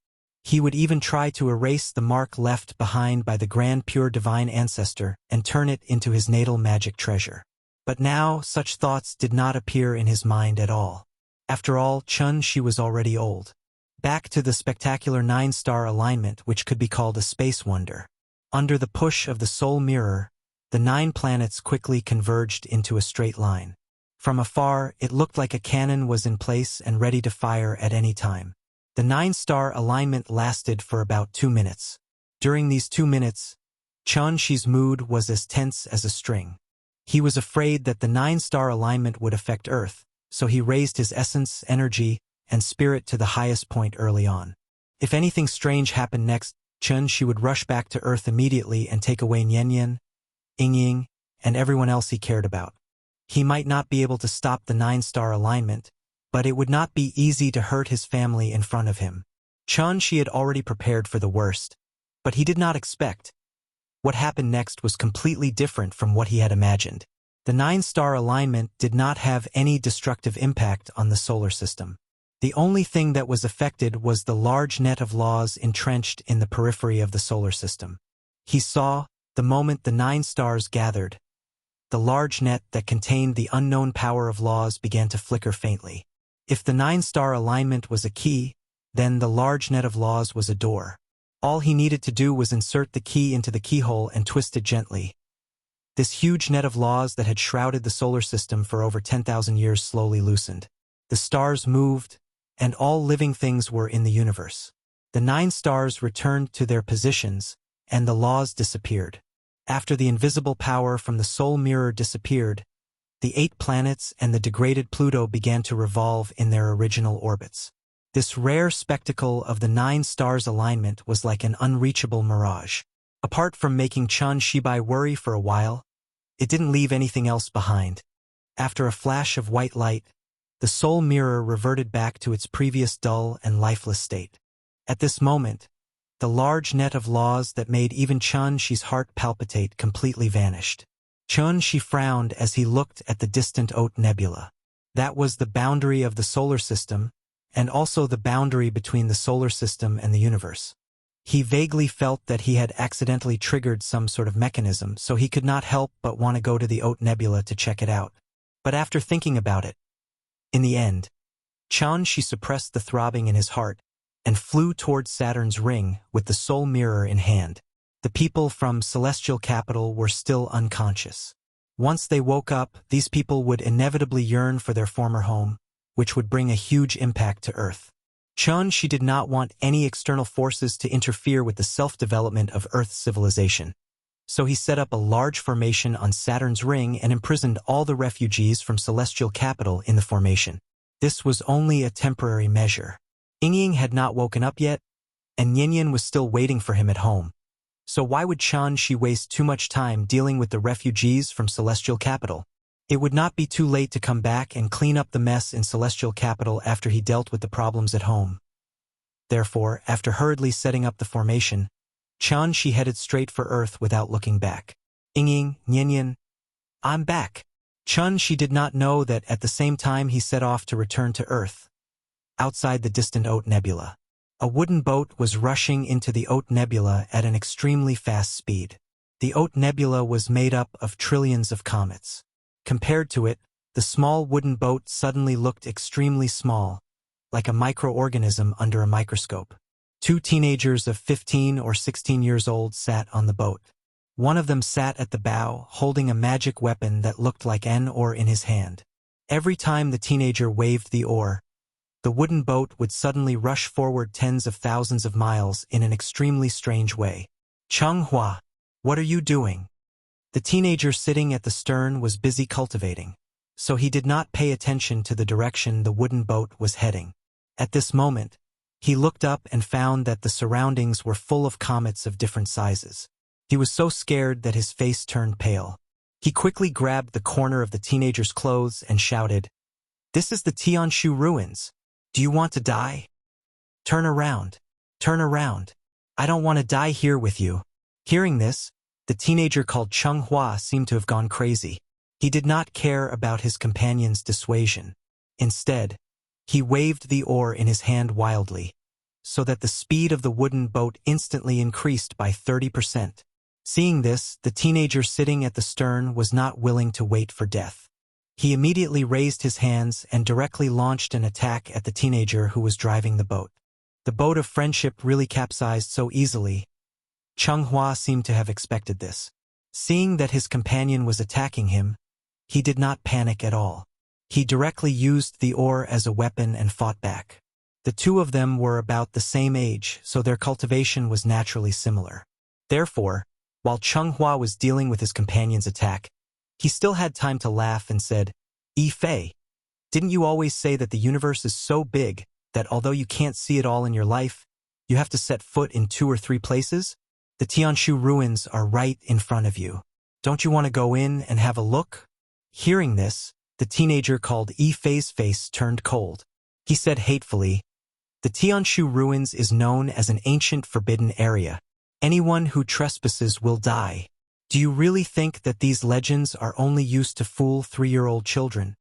S1: He would even try to erase the mark left behind by the grand pure divine ancestor and turn it into his natal magic treasure. But now, such thoughts did not appear in his mind at all. After all, Chun-Shi was already old. Back to the spectacular 9-star alignment, which could be called a space wonder. Under the push of the soul mirror, the 9 planets quickly converged into a straight line. From afar, it looked like a cannon was in place and ready to fire at any time. The 9-star alignment lasted for about 2 minutes. During these 2 minutes, Qianxi's mood was as tense as a string. He was afraid that the 9-star alignment would affect Earth, so he raised his essence, energy, and spirit to the highest point early on. If anything strange happened next, Qianxi would rush back to Earth immediately and take away Nian, Ying, and everyone else he cared about. He might not be able to stop the 9-star alignment, but it would not be easy to hurt his family in front of him. Qianxi had already prepared for the worst, but he did not expect. What happened next was completely different from what he had imagined. The 9-star alignment did not have any destructive impact on the solar system. The only thing that was affected was the large net of laws entrenched in the periphery of the solar system. He saw, the moment the 9 stars gathered, the large net that contained the unknown power of laws began to flicker faintly. If the 9-star alignment was a key, then the large net of laws was a door. All he needed to do was insert the key into the keyhole and twist it gently. This huge net of laws that had shrouded the solar system for over 10,000 years slowly loosened. The stars moved, and all living things were in the universe. The 9 stars returned to their positions, and the laws disappeared. After the invisible power from the soul mirror disappeared, the 8 planets and the degraded Pluto began to revolve in their original orbits. This rare spectacle of the 9 stars alignment was like an unreachable mirage. Apart from making Qianxi worry for a while, it didn't leave anything else behind. After a flash of white light, the soul mirror reverted back to its previous dull and lifeless state. At this moment, the large net of laws that made even Qianxi's heart palpitate completely vanished. Qianxi frowned as he looked at the distant Oat Nebula. That was the boundary of the solar system, and also the boundary between the solar system and the universe. He vaguely felt that he had accidentally triggered some sort of mechanism, so he could not help but want to go to the Oat Nebula to check it out. But after thinking about it, in the end, Qianxi suppressed the throbbing in his heart and flew towards Saturn's ring with the soul mirror in hand. The people from Celestial Capital were still unconscious. Once they woke up, these people would inevitably yearn for their former home, which would bring a huge impact to Earth. Qianxi did not want any external forces to interfere with the self-development of Earth's civilization. So he set up a large formation on Saturn's ring and imprisoned all the refugees from Celestial Capital in the formation. This was only a temporary measure. Ying had not woken up yet, and Nian was still waiting for him at home. So why would Qianxi waste too much time dealing with the refugees from Celestial Capital? It would not be too late to come back and clean up the mess in Celestial Capital after he dealt with the problems at home. Therefore, after hurriedly setting up the formation, Qianxi headed straight for Earth without looking back. Ying, Nian, I'm back. Qianxi did not know that at the same time he set off to return to Earth. Outside the distant Oat Nebula, a wooden boat was rushing into the Oat Nebula at an extremely fast speed. The Oat Nebula was made up of trillions of comets. Compared to it, the small wooden boat suddenly looked extremely small, like a microorganism under a microscope. 2 teenagers of 15 or 16 years old sat on the boat. One of them sat at the bow, holding a magic weapon that looked like an oar in his hand. Every time the teenager waved the oar, the wooden boat would suddenly rush forward tens of thousands of miles in an extremely strange way. Changhua, what are you doing? The teenager sitting at the stern was busy cultivating, so he did not pay attention to the direction the wooden boat was heading. At this moment, he looked up and found that the surroundings were full of comets of different sizes. He was so scared that his face turned pale. He quickly grabbed the corner of the teenager's clothes and shouted, "This is the Tianshu ruins. Do you want to die? Turn around. Turn around. I don't want to die here with you." Hearing this, the teenager called Changhua seemed to have gone crazy. He did not care about his companion's dissuasion. Instead, he waved the oar in his hand wildly, so that the speed of the wooden boat instantly increased by 30%. Seeing this, the teenager sitting at the stern was not willing to wait for death. He immediately raised his hands and directly launched an attack at the teenager who was driving the boat. The boat of friendship really capsized so easily. Cheng-Hua seemed to have expected this. Seeing that his companion was attacking him, he did not panic at all. He directly used the oar as a weapon and fought back. The two of them were about the same age, so their cultivation was naturally similar. Therefore, while Cheng-Hua was dealing with his companion's attack, he still had time to laugh and said, "Yi Fei, didn't you always say that the universe is so big that although you can't see it all in your life, you have to set foot in 2 or 3 places? The Tianshu ruins are right in front of you. Don't you want to go in and have a look?" Hearing this, the teenager called Yi Fei's face turned cold. He said hatefully, "The Tianshu ruins is known as an ancient forbidden area. Anyone who trespasses will die. Do you really think that these legends are only used to fool 3-year-old children?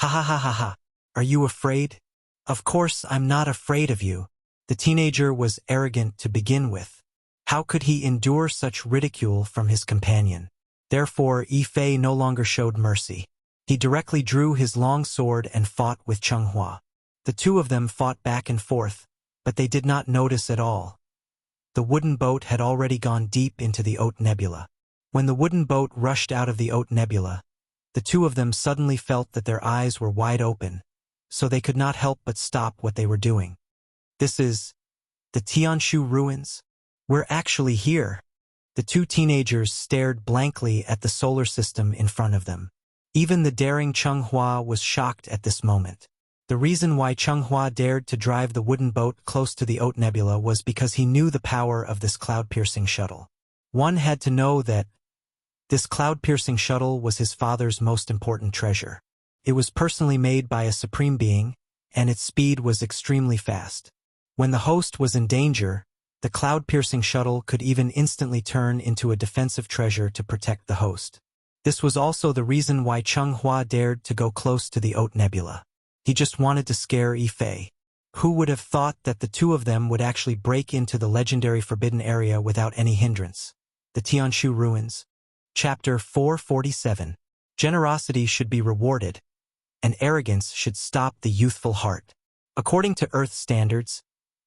S1: Ha ha ha ha ha. Are you afraid? Of course I'm not afraid of you." The teenager was arrogant to begin with. How could he endure such ridicule from his companion? Therefore, Yi Fei no longer showed mercy. He directly drew his long sword and fought with Cheng-Hua. The two of them fought back and forth, but they did not notice at all. The wooden boat had already gone deep into the Haute Nebula. When the wooden boat rushed out of the Haute Nebula, the two of them suddenly felt that their eyes were wide open, so they could not help but stop what they were doing. "This is the Tianshu ruins? We're actually here." The two teenagers stared blankly at the solar system in front of them. Even the daring Cheng-Hua was shocked at this moment. The reason why Cheng-Hua dared to drive the wooden boat close to the Haute Nebula was because he knew the power of this cloud-piercing shuttle. One had to know that this cloud-piercing shuttle was his father's most important treasure. It was personally made by a supreme being, and its speed was extremely fast. When the host was in danger, the cloud-piercing shuttle could even instantly turn into a defensive treasure to protect the host. This was also the reason why Cheng-Hua dared to go close to the Haute Nebula. He just wanted to scare Yi Fei. Who would have thought that the two of them would actually break into the legendary forbidden area without any hindrance? The Tianshu ruins. Chapter 447. Generosity should be rewarded, and arrogance should stop the youthful heart. According to Earth standards,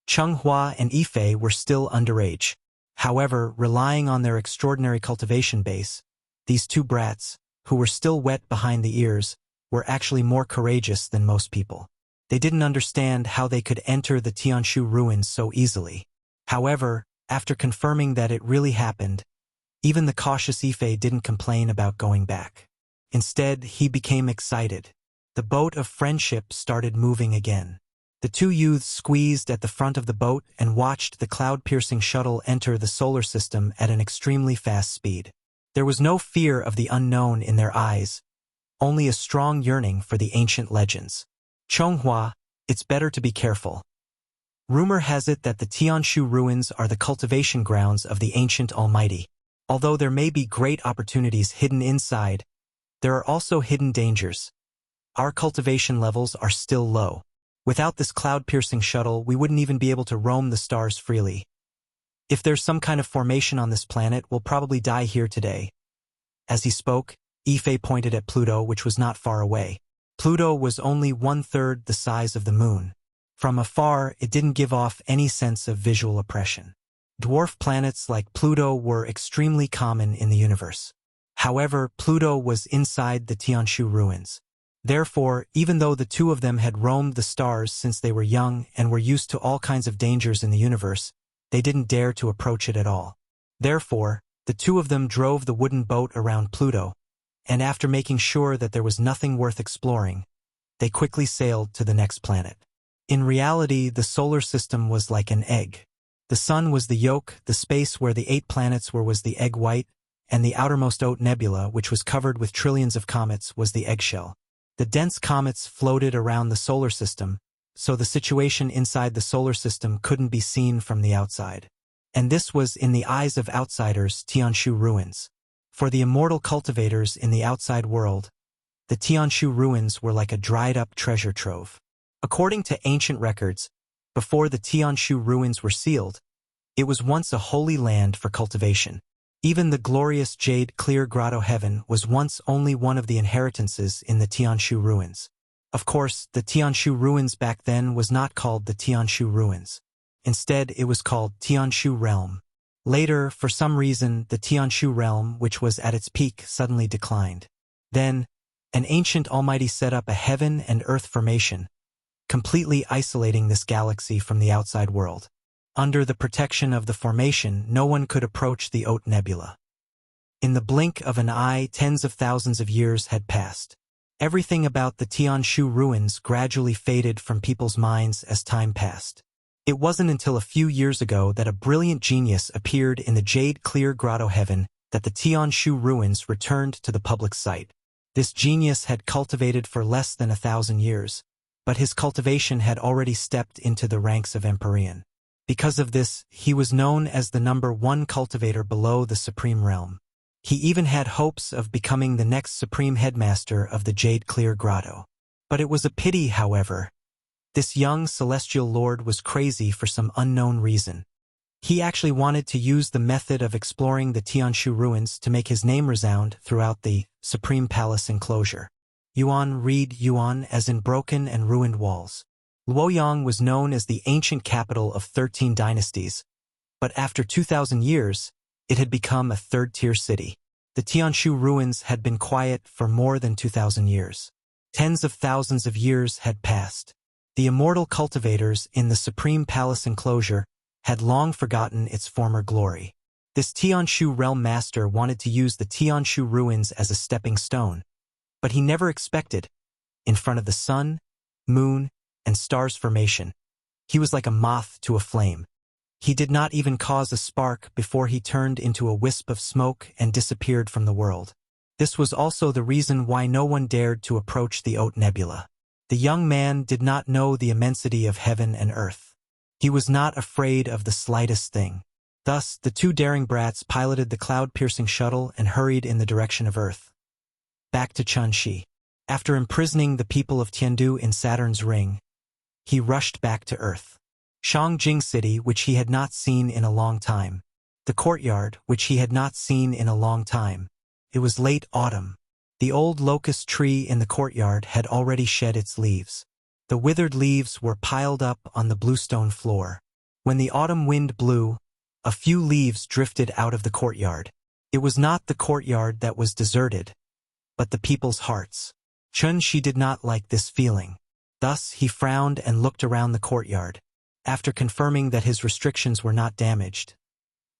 S1: Cheng-Hua and Yi Fei were still underage. However, relying on their extraordinary cultivation base, these two brats, who were still wet behind the ears, were actually more courageous than most people. They didn't understand how they could enter the Tianshu ruins so easily. However, after confirming that it really happened, even the cautious Yi Fei didn't complain about going back. Instead, he became excited. The boat of friendship started moving again. The two youths squeezed at the front of the boat and watched the cloud-piercing shuttle enter the solar system at an extremely fast speed. There was no fear of the unknown in their eyes, only a strong yearning for the ancient legends. Cheng-Hua, it's better to be careful. Rumor has it that the Tianshu ruins are the cultivation grounds of the ancient Almighty. Although there may be great opportunities hidden inside, there are also hidden dangers. Our cultivation levels are still low. Without this cloud-piercing shuttle, we wouldn't even be able to roam the stars freely. If there's some kind of formation on this planet, we'll probably die here today. As he spoke, Yi Fei pointed at Pluto, which was not far away. Pluto was only 1/3 the size of the moon. From afar, it didn't give off any sense of visual oppression. Dwarf planets like Pluto were extremely common in the universe. However, Pluto was inside the Tianshu ruins. Therefore, even though the two of them had roamed the stars since they were young and were used to all kinds of dangers in the universe, they didn't dare to approach it at all. Therefore, the two of them drove the wooden boat around Pluto, and after making sure that there was nothing worth exploring, they quickly sailed to the next planet. In reality, the solar system was like an egg. The sun was the yolk, the space where the 8 planets were was the egg white, and the outermost Haute Nebula, which was covered with trillions of comets, was the eggshell. The dense comets floated around the solar system, so the situation inside the solar system couldn't be seen from the outside. And this was, in the eyes of outsiders, Tianshu ruins. For the immortal cultivators in the outside world, the Tianshu ruins were like a dried-up treasure trove. According to ancient records, before the Tianshu ruins were sealed, it was once a holy land for cultivation. Even the glorious jade clear grotto heaven was once only one of the inheritances in the Tianshu ruins. Of course, the Tianshu ruins back then was not called the Tianshu ruins. Instead, it was called Tianshu Realm. Later, for some reason, the Tianshu Realm, which was at its peak, suddenly declined. Then, an ancient almighty set up a heaven and earth formation, completely isolating this galaxy from the outside world. Under the protection of the formation, no one could approach the Oat Nebula. In the blink of an eye, tens of thousands of years had passed. Everything about the Tianshu ruins gradually faded from people's minds as time passed. It wasn't until a few years ago that a brilliant genius appeared in the jade-clear grotto heaven that the Tianshu ruins returned to the public sight. This genius had cultivated for less than 1,000 years, but his cultivation had already stepped into the ranks of Empyrean. Because of this, he was known as the #1 cultivator below the Supreme Realm. He even had hopes of becoming the next Supreme Headmaster of the Jade-Clear Grotto. But it was a pity, however. This young celestial lord was crazy for some unknown reason. He actually wanted to use the method of exploring the Tianshu ruins to make his name resound throughout the Supreme Palace enclosure. Yuan, read Yuan as in broken and ruined walls. Luoyang was known as the ancient capital of 13 dynasties, but after 2,000 years, it had become a third-tier city. The Tianshu ruins had been quiet for more than 2,000 years. Tens of thousands of years had passed. The immortal cultivators in the Supreme Palace enclosure had long forgotten its former glory. This Tianshu realm master wanted to use the Tianshu ruins as a stepping stone, but he never expected, in front of the sun, moon, and stars formation, he was like a moth to a flame. He did not even cause a spark before he turned into a wisp of smoke and disappeared from the world. This was also the reason why no one dared to approach the Oat Nebula. The young man did not know the immensity of heaven and earth. He was not afraid of the slightest thing. Thus, the two daring brats piloted the cloud-piercing shuttle and hurried in the direction of Earth. Back to Chunxi. After imprisoning the people of Tiandu in Saturn's ring, he rushed back to Earth. Shangjing City, which he had not seen in a long time. The courtyard, which he had not seen in a long time. It was late autumn. The old locust tree in the courtyard had already shed its leaves. The withered leaves were piled up on the bluestone floor. When the autumn wind blew, a few leaves drifted out of the courtyard. It was not the courtyard that was deserted, but the people's hearts. Chunxi did not like this feeling. Thus, he frowned and looked around the courtyard. After confirming that his restrictions were not damaged,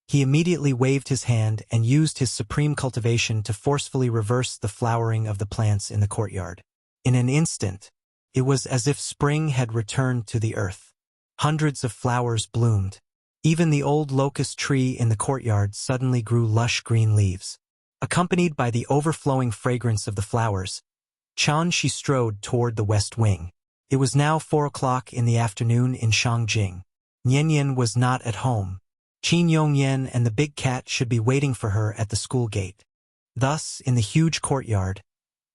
S1: he immediately waved his hand and used his supreme cultivation to forcefully reverse the flowering of the plants in the courtyard. In an instant, it was as if spring had returned to the earth. Hundreds of flowers bloomed. Even the old locust tree in the courtyard suddenly grew lush green leaves. Accompanied by the overflowing fragrance of the flowers, Chunxi strode toward the west wing. It was now 4 o'clock in the afternoon in Shangjing. Nianyan was not at home. Qin Yongyan and the big cat should be waiting for her at the school gate. Thus, in the huge courtyard,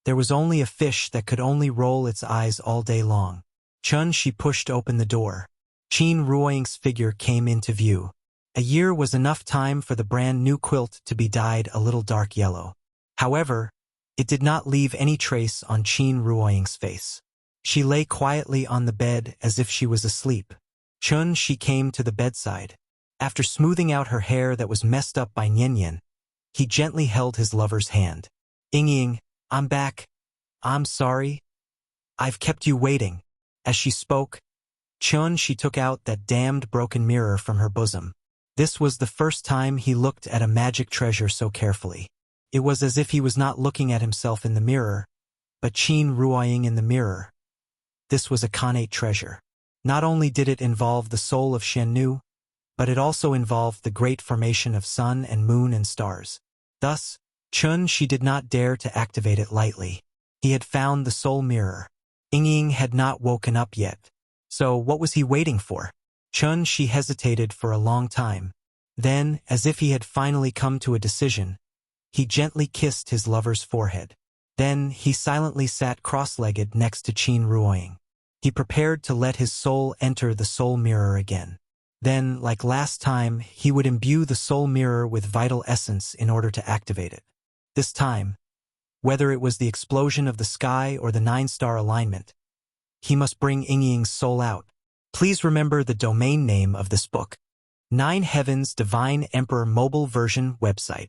S1: there was only a fish that could only roll its eyes all day long. Chunxi pushed open the door. Qin Ruoying's figure came into view. A year was enough time for the brand new quilt to be dyed a little dark yellow. However, it did not leave any trace on Qin Ruoying's face. She lay quietly on the bed as if she was asleep. Chunxi came to the bedside. After smoothing out her hair that was messed up by Nianyan, he gently held his lover's hand. "Yingying, I'm back. I'm sorry. I've kept you waiting." As she spoke, Chunxi took out that damned broken mirror from her bosom. This was the first time he looked at a magic treasure so carefully. It was as if he was not looking at himself in the mirror, but Qin Ruoying in the mirror. This was a Khanate treasure. Not only did it involve the soul of Shennu, but it also involved the great formation of sun and moon and stars. Thus, Chunxi did not dare to activate it lightly. He had found the soul mirror. Yingying had not woken up yet. So what was he waiting for? Chunxi hesitated for a long time. Then, as if he had finally come to a decision, he gently kissed his lover's forehead. Then he silently sat cross-legged next to Qin Ruoying. He prepared to let his soul enter the soul mirror again. Then, like last time, he would imbue the soul mirror with vital essence in order to activate it. This time, whether it was the explosion of the sky or the 9-star alignment, he must bring Yingying's soul out. Please remember the domain name of this book. 9 Heavens Divine Emperor Mobile Version Website.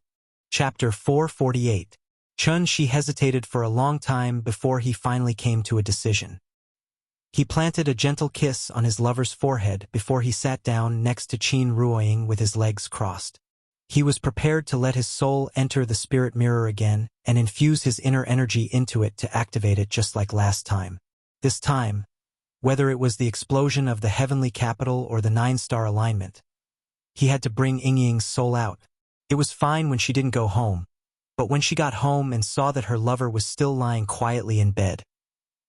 S1: Chapter 448. She hesitated for a long time before he finally came to a decision. He planted a gentle kiss on his lover's forehead before he sat down next to Qin Ruoying with his legs crossed. He was prepared to let his soul enter the spirit mirror again and infuse his inner energy into it to activate it just like last time. This time, whether it was the explosion of the heavenly capital or the 9-star alignment, he had to bring Yingying's soul out. It was fine when she didn't go home, but when she got home and saw that her lover was still lying quietly in bed,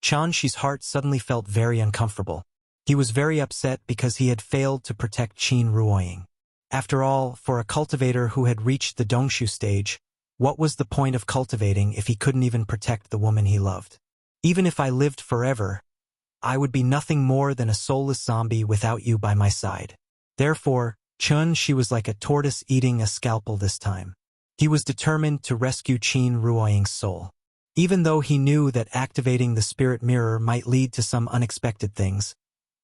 S1: Shi's heart suddenly felt very uncomfortable. He was very upset because he had failed to protect Qin Ruoying. After all, for a cultivator who had reached the Dongshu stage, what was the point of cultivating if he couldn't even protect the woman he loved? Even if I lived forever, I would be nothing more than a soulless zombie without you by my side. Therefore, she was like a tortoise eating a scalpel this time. He was determined to rescue Qin Ruoying's soul. Even though he knew that activating the spirit mirror might lead to some unexpected things,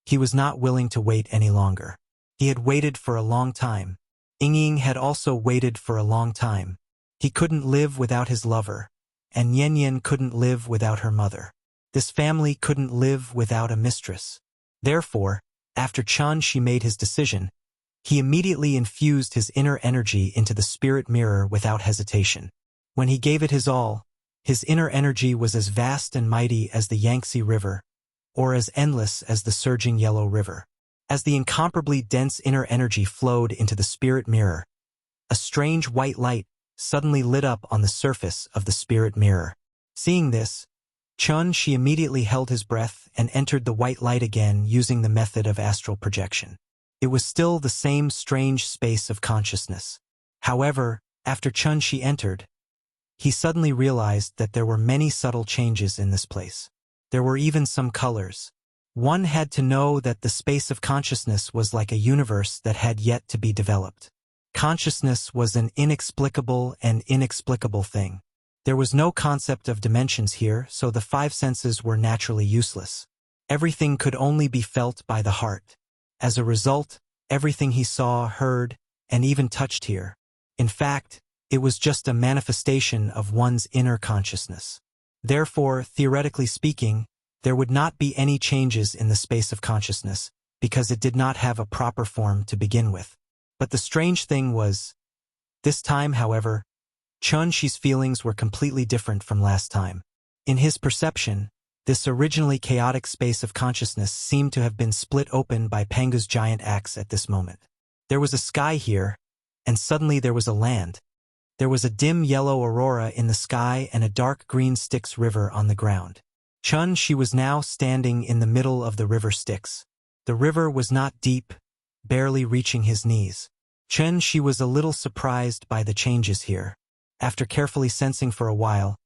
S1: he was not willing to wait any longer. He had waited for a long time. Yingying had also waited for a long time. He couldn't live without his lover, and Yanyan couldn't live without her mother. This family couldn't live without a mistress. Therefore, after Shi made his decision, he immediately infused his inner energy into the spirit mirror without hesitation. When he gave it his all, his inner energy was as vast and mighty as the Yangtze River, or as endless as the surging Yellow River. As the incomparably dense inner energy flowed into the spirit mirror, a strange white light suddenly lit up on the surface of the spirit mirror. Seeing this, Shi immediately held his breath and entered the white light again using the method of astral projection. It was still the same strange space of consciousness. However, after Shi entered, he suddenly realized that there were many subtle changes in this place. There were even some colors. One had to know that the space of consciousness was like a universe that had yet to be developed. Consciousness was an inexplicable and inexplicable thing. There was no concept of dimensions here, so the 5 senses were naturally useless. Everything could only be felt by the heart. As a result, everything he saw, heard, and even touched here, in fact, it was just a manifestation of one's inner consciousness. Therefore, theoretically speaking, there would not be any changes in the space of consciousness, because it did not have a proper form to begin with. But the strange thing was, this time, however, Shi's feelings were completely different from last time. In his perception, this originally chaotic space of consciousness seemed to have been split open by Pangu's giant axe at this moment. There was a sky here, and suddenly there was a land. There was a dim yellow aurora in the sky and a dark green Styx river on the ground. She was now standing in the middle of the river Styx. The river was not deep, barely reaching his knees. She was a little surprised by the changes here. After carefully sensing for a while,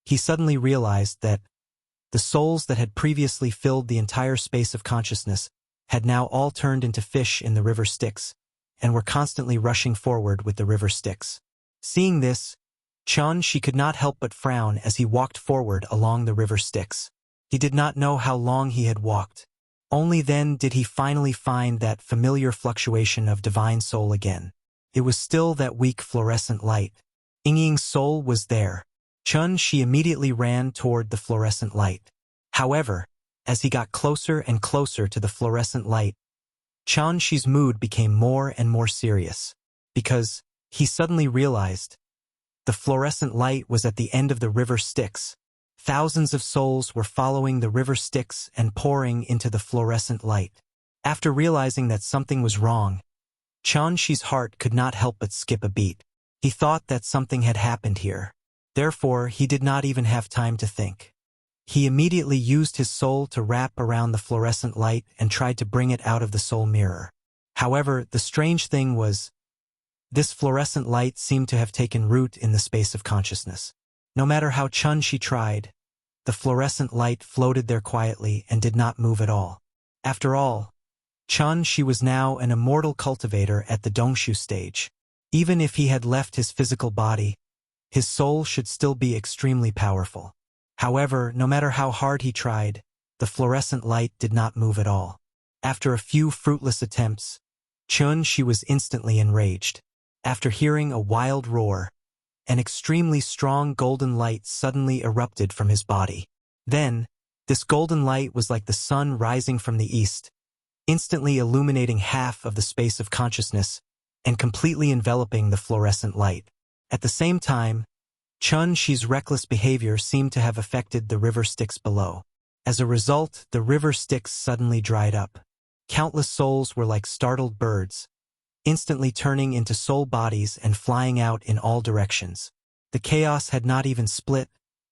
S1: he suddenly realized that the souls that had previously filled the entire space of consciousness had now all turned into fish in the river Styx and were constantly rushing forward with the river Styx. Seeing this, she could not help but frown as he walked forward along the river Styx. He did not know how long he had walked. Only then did he finally find that familiar fluctuation of divine soul again. It was still that weak fluorescent light. Yingying's soul was there. She immediately ran toward the fluorescent light. However, as he got closer and closer to the fluorescent light, Shi's mood became more and more serious, because he suddenly realized the fluorescent light was at the end of the river Styx. Thousands of souls were following the river Styx and pouring into the fluorescent light. After realizing that something was wrong, Shi's heart could not help but skip a beat. He thought that something had happened here. Therefore, he did not even have time to think. He immediately used his soul to wrap around the fluorescent light and tried to bring it out of the soul mirror. However, the strange thing was, this fluorescent light seemed to have taken root in the space of consciousness. No matter how she tried, the fluorescent light floated there quietly and did not move at all. After all, she was now an immortal cultivator at the Dongshu stage. Even if he had left his physical body, his soul should still be extremely powerful. However, no matter how hard he tried, the fluorescent light did not move at all. After a few fruitless attempts, Chun-Shi was instantly enraged. After hearing a wild roar, an extremely strong golden light suddenly erupted from his body. Then, this golden light was like the sun rising from the east, instantly illuminating half of the space of consciousness and completely enveloping the fluorescent light. At the same time, Chun-Shi's reckless behavior seemed to have affected the river Styx below. As a result, the river Styx suddenly dried up. Countless souls were like startled birds, instantly turning into soul bodies and flying out in all directions. The chaos had not even split,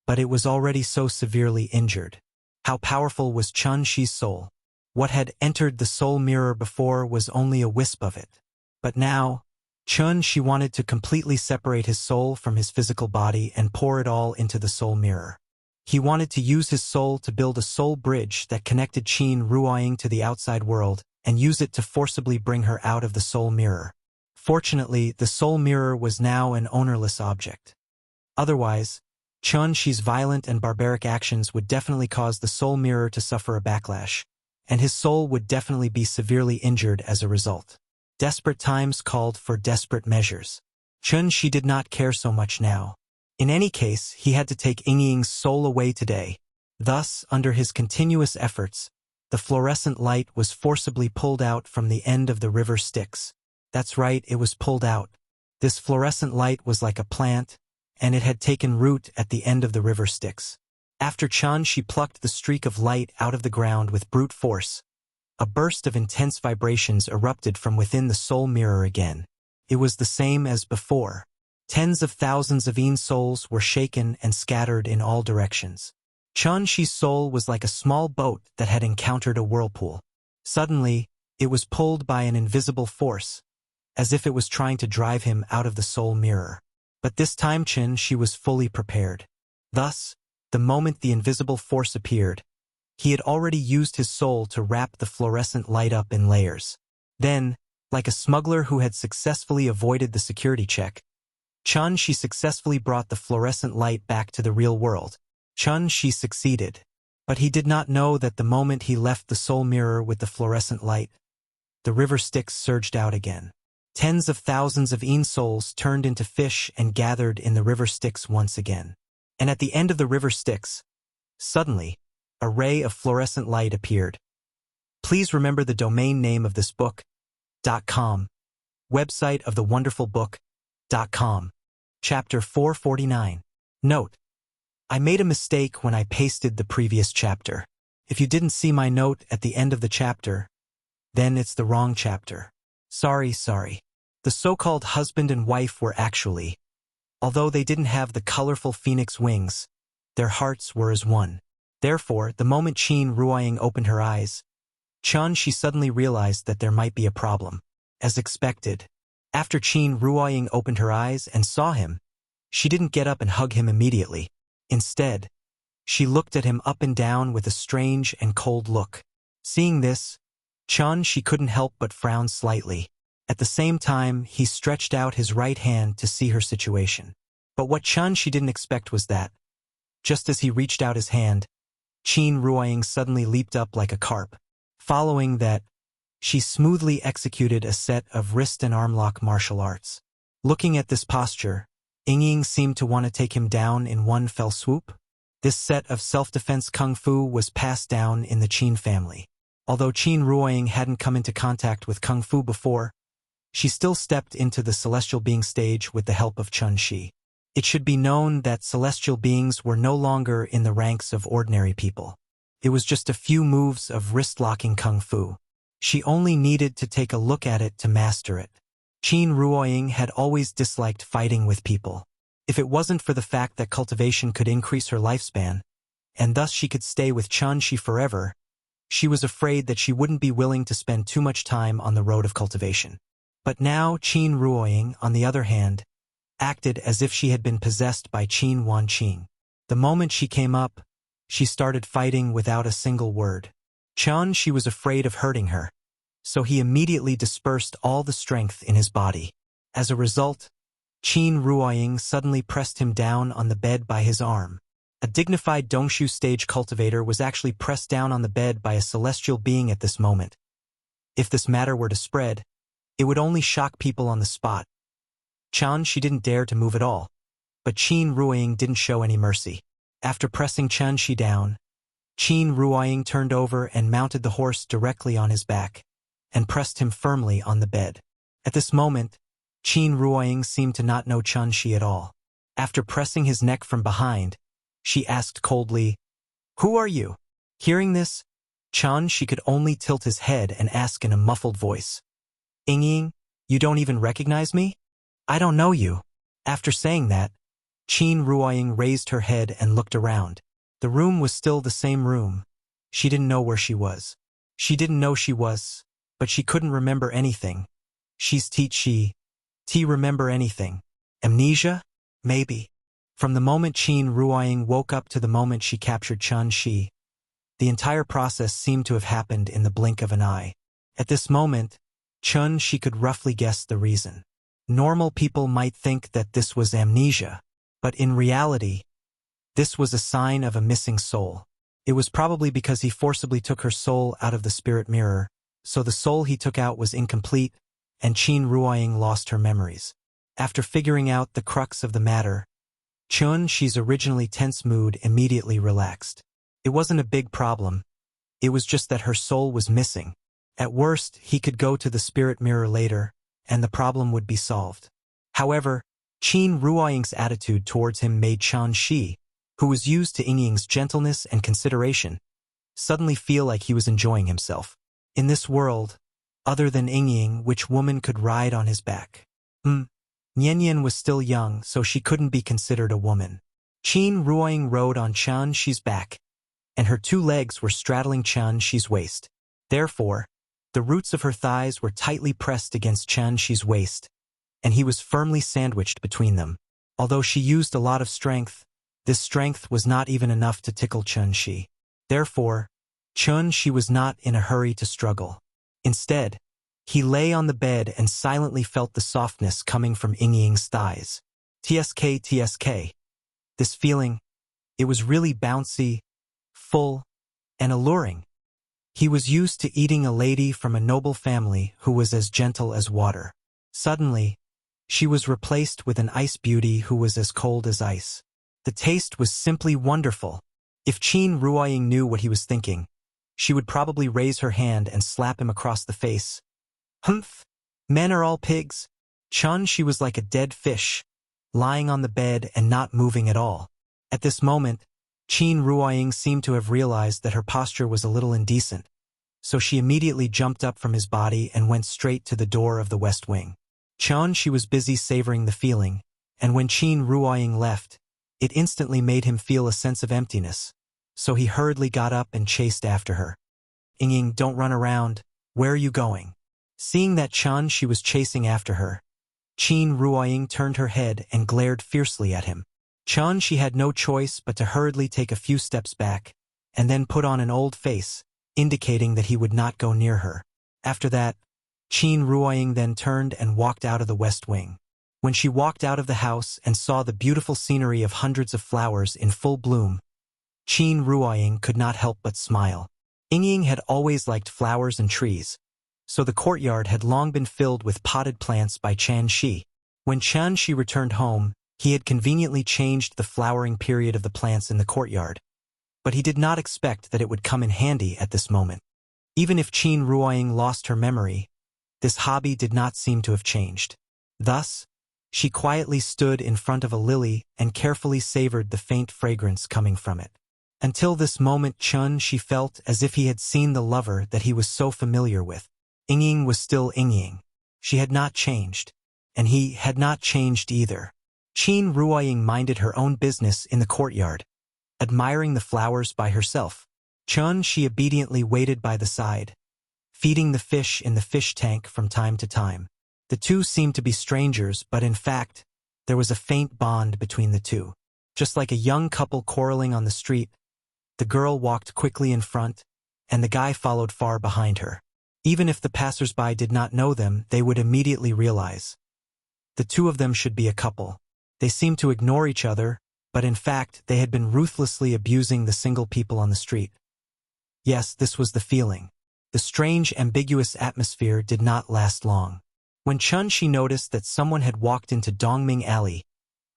S1: but it was already so severely injured. How powerful was Chun-Shi's soul? What had entered the soul mirror before was only a wisp of it. But now, Chun-Shi wanted to completely separate his soul from his physical body and pour it all into the soul mirror. He wanted to use his soul to build a soul bridge that connected Qin Ruoying to the outside world and use it to forcibly bring her out of the soul mirror. Fortunately, the soul mirror was now an ownerless object. Otherwise, Chun-Shi's violent and barbaric actions would definitely cause the soul mirror to suffer a backlash, and his soul would definitely be severely injured as a result. Desperate times called for desperate measures. Chun-Shi did not care so much now. In any case, he had to take Yingying's soul away today. Thus, under his continuous efforts, the fluorescent light was forcibly pulled out from the end of the river Styx. That's right, it was pulled out. This fluorescent light was like a plant, and it had taken root at the end of the river Styx. After Chun-Shi plucked the streak of light out of the ground with brute force, a burst of intense vibrations erupted from within the soul mirror again. It was the same as before. Tens of thousands of Yin souls were shaken and scattered in all directions. Chun-Shi's soul was like a small boat that had encountered a whirlpool. Suddenly, it was pulled by an invisible force, as if it was trying to drive him out of the soul mirror. But this time Chun-Shi was fully prepared. Thus, the moment the invisible force appeared, he had already used his soul to wrap the fluorescent light up in layers. Then, like a smuggler who had successfully avoided the security check, Chun-Shi successfully brought the fluorescent light back to the real world. Chun-Shi succeeded, but he did not know that the moment he left the soul mirror with the fluorescent light, the river Styx surged out again. Tens of thousands of Yin souls turned into fish and gathered in the river Styx once again. And at the end of the river Styx, suddenly, a ray of fluorescent light appeared. Please remember the domain name of this book, .com, website of the wonderful book.com, chapter 449. Note: I made a mistake when I pasted the previous chapter. If you didn't see my note at the end of the chapter, then it's the wrong chapter. Sorry. The so-called husband and wife were actually, although they didn't have the colorful phoenix wings, their hearts were as one. Therefore, the moment Qin Ruoying opened her eyes, Chun-Shi suddenly realized that there might be a problem. As expected, after Qin Ruoying opened her eyes and saw him, she didn't get up and hug him immediately. Instead, she looked at him up and down with a strange and cold look. Seeing this, Chun-Shi couldn't help but frown slightly. At the same time, he stretched out his right hand to see her situation. But what Chun-Shi didn't expect was that, just as he reached out his hand, Qin Ruoying suddenly leaped up like a carp. Following that, she smoothly executed a set of wrist and arm lock martial arts. Looking at this posture, Yingying seemed to want to take him down in one fell swoop. This set of self-defense kung fu was passed down in the Qin family. Although Qin Ruoying hadn't come into contact with kung fu before, she still stepped into the celestial being stage with the help of Chun-Shi. It should be known that celestial beings were no longer in the ranks of ordinary people. It was just a few moves of wrist-locking kung fu. She only needed to take a look at it to master it. Qin Ruoying had always disliked fighting with people. If it wasn't for the fact that cultivation could increase her lifespan, and thus she could stay with Chun-Shi forever, she was afraid that she wouldn't be willing to spend too much time on the road of cultivation. But now Qin Ruoying, on the other hand, acted as if she had been possessed by Qin Wanqing. The moment she came up, she started fighting without a single word. Chun-Shi was afraid of hurting her, so he immediately dispersed all the strength in his body. As a result, Qin Ruoying suddenly pressed him down on the bed by his arm. A dignified Dongshu stage cultivator was actually pressed down on the bed by a celestial being at this moment, If this matter were to spread, it would only shock people on the spot. She didn't dare to move at all, but Qin Ruoying didn't show any mercy. After pressing Shi down, Qin Ruoying turned over and mounted the horse directly on his back, and pressed him firmly on the bed. At this moment, Qin Ruoying seemed to not know Shi at all. After pressing his neck from behind, she asked coldly, "Who are you?" Hearing this, Shi could only tilt his head and ask in a muffled voice, "Ying, you don't even recognize me? I don't know you." After saying that, Qin Ruoying raised her head and looked around. The room was still the same room. She didn't know where she was. She didn't know she was, but she couldn't remember anything. She's remember anything. Amnesia? Maybe. From the moment Qin Ruoying woke up to the moment she captured Shi, the entire process seemed to have happened in the blink of an eye. At this moment, Shi could roughly guess the reason. Normal people might think that this was amnesia, but in reality, this was a sign of a missing soul. It was probably because he forcibly took her soul out of the spirit mirror, so the soul he took out was incomplete, and Qin Ruoying lost her memories. After figuring out the crux of the matter, Shi's originally tense mood immediately relaxed. It wasn't a big problem. It was just that her soul was missing. At worst, he could go to the spirit mirror later, and the problem would be solved. However, Qin Ruoying's attitude towards him made Shi, who was used to Ying's gentleness and consideration, suddenly feel like he was enjoying himself. In this world, other than Ying, which woman could ride on his back? Nian was still young, so she couldn't be considered a woman. Qin Ruoying rode on Shi's back, and her two legs were straddling Shi's waist. Therefore, the roots of her thighs were tightly pressed against Shi's waist, and he was firmly sandwiched between them. Although she used a lot of strength, this strength was not even enough to tickle Shi. Therefore, Shi was not in a hurry to struggle. Instead, he lay on the bed and silently felt the softness coming from Ying's thighs. TSK. This feeling, it was really bouncy, full, and alluring. He was used to eating a lady from a noble family who was as gentle as water. Suddenly, she was replaced with an ice beauty who was as cold as ice. The taste was simply wonderful. If Qin Ruoying knew what he was thinking, she would probably raise her hand and slap him across the face. Humph! Men are all pigs. She was like a dead fish, lying on the bed and not moving at all. At this moment, Qin Ruoying seemed to have realized that her posture was a little indecent, so she immediately jumped up from his body and went straight to the door of the west wing. She was busy savoring the feeling, and when Qin Ruoying left, it instantly made him feel a sense of emptiness, so he hurriedly got up and chased after her. Ying, don't run around. Where are you going? Seeing that she was chasing after her, Qin Ruoying turned her head and glared fiercely at him. She had no choice but to hurriedly take a few steps back, and then put on an old face, indicating that he would not go near her. After that, Qin Ruoying then turned and walked out of the west wing. When she walked out of the house and saw the beautiful scenery of hundreds of flowers in full bloom, Qin Ruoying could not help but smile. Ying had always liked flowers and trees, so the courtyard had long been filled with potted plants by Shi. When Shi returned home, he had conveniently changed the flowering period of the plants in the courtyard, but he did not expect that it would come in handy at this moment. Even if Qin Ruoying lost her memory, this hobby did not seem to have changed. Thus, she quietly stood in front of a lily and carefully savored the faint fragrance coming from it. Until this moment she felt as if he had seen the lover that he was so familiar with. Ying was still Ying. She had not changed, and he had not changed either. Qin Ruoying minded her own business in the courtyard, admiring the flowers by herself. She obediently waited by the side, feeding the fish in the fish tank from time to time. The two seemed to be strangers, but in fact, there was a faint bond between the two. Just like a young couple quarreling on the street, the girl walked quickly in front, and the guy followed far behind her. Even if the passers-by did not know them, they would immediately realize the two of them should be a couple. They seemed to ignore each other, but in fact, they had been ruthlessly abusing the single people on the street. Yes, this was the feeling. The strange, ambiguous atmosphere did not last long. When Chun-Shi noticed that someone had walked into Dongming Alley,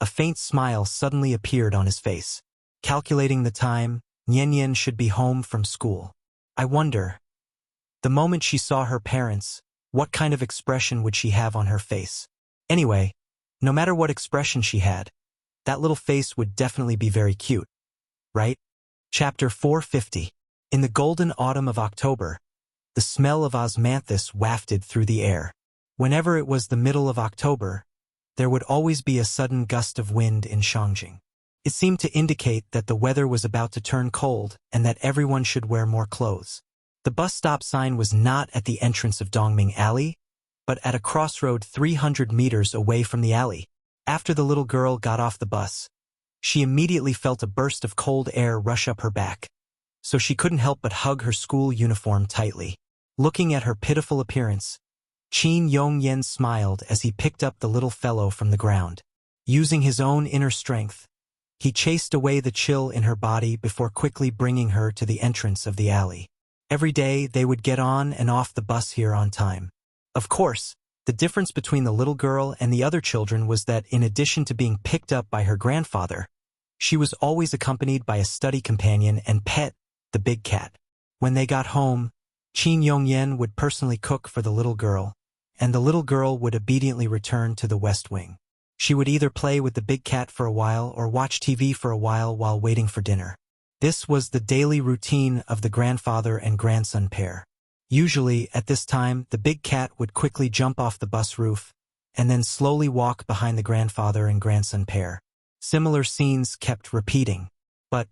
S1: a faint smile suddenly appeared on his face. Calculating the time, Nian should be home from school. I wonder. The moment she saw her parents, what kind of expression would she have on her face? Anyway, no matter what expression she had, that little face would definitely be very cute, right? Chapter 450. In the golden autumn of October, the smell of osmanthus wafted through the air. Whenever it was the middle of October, there would always be a sudden gust of wind in Shangjing. It seemed to indicate that the weather was about to turn cold and that everyone should wear more clothes. The bus stop sign was not at the entrance of Dongming Alley, but at a crossroad 300 meters away from the alley. After the little girl got off the bus, she immediately felt a burst of cold air rush up her back, so she couldn't help but hug her school uniform tightly. Looking at her pitiful appearance, Qin Yongyan smiled as he picked up the little fellow from the ground. Using his own inner strength, he chased away the chill in her body before quickly bringing her to the entrance of the alley. Every day they would get on and off the bus here on time. Of course, the difference between the little girl and the other children was that in addition to being picked up by her grandfather, she was always accompanied by a study companion and pet, the big cat. When they got home, Qin Yongyan would personally cook for the little girl, and the little girl would obediently return to the West Wing. She would either play with the big cat for a while or watch TV for a while waiting for dinner. This was the daily routine of the grandfather and grandson pair. Usually, at this time, the big cat would quickly jump off the bus roof and then slowly walk behind the grandfather and grandson pair. Similar scenes kept repeating. But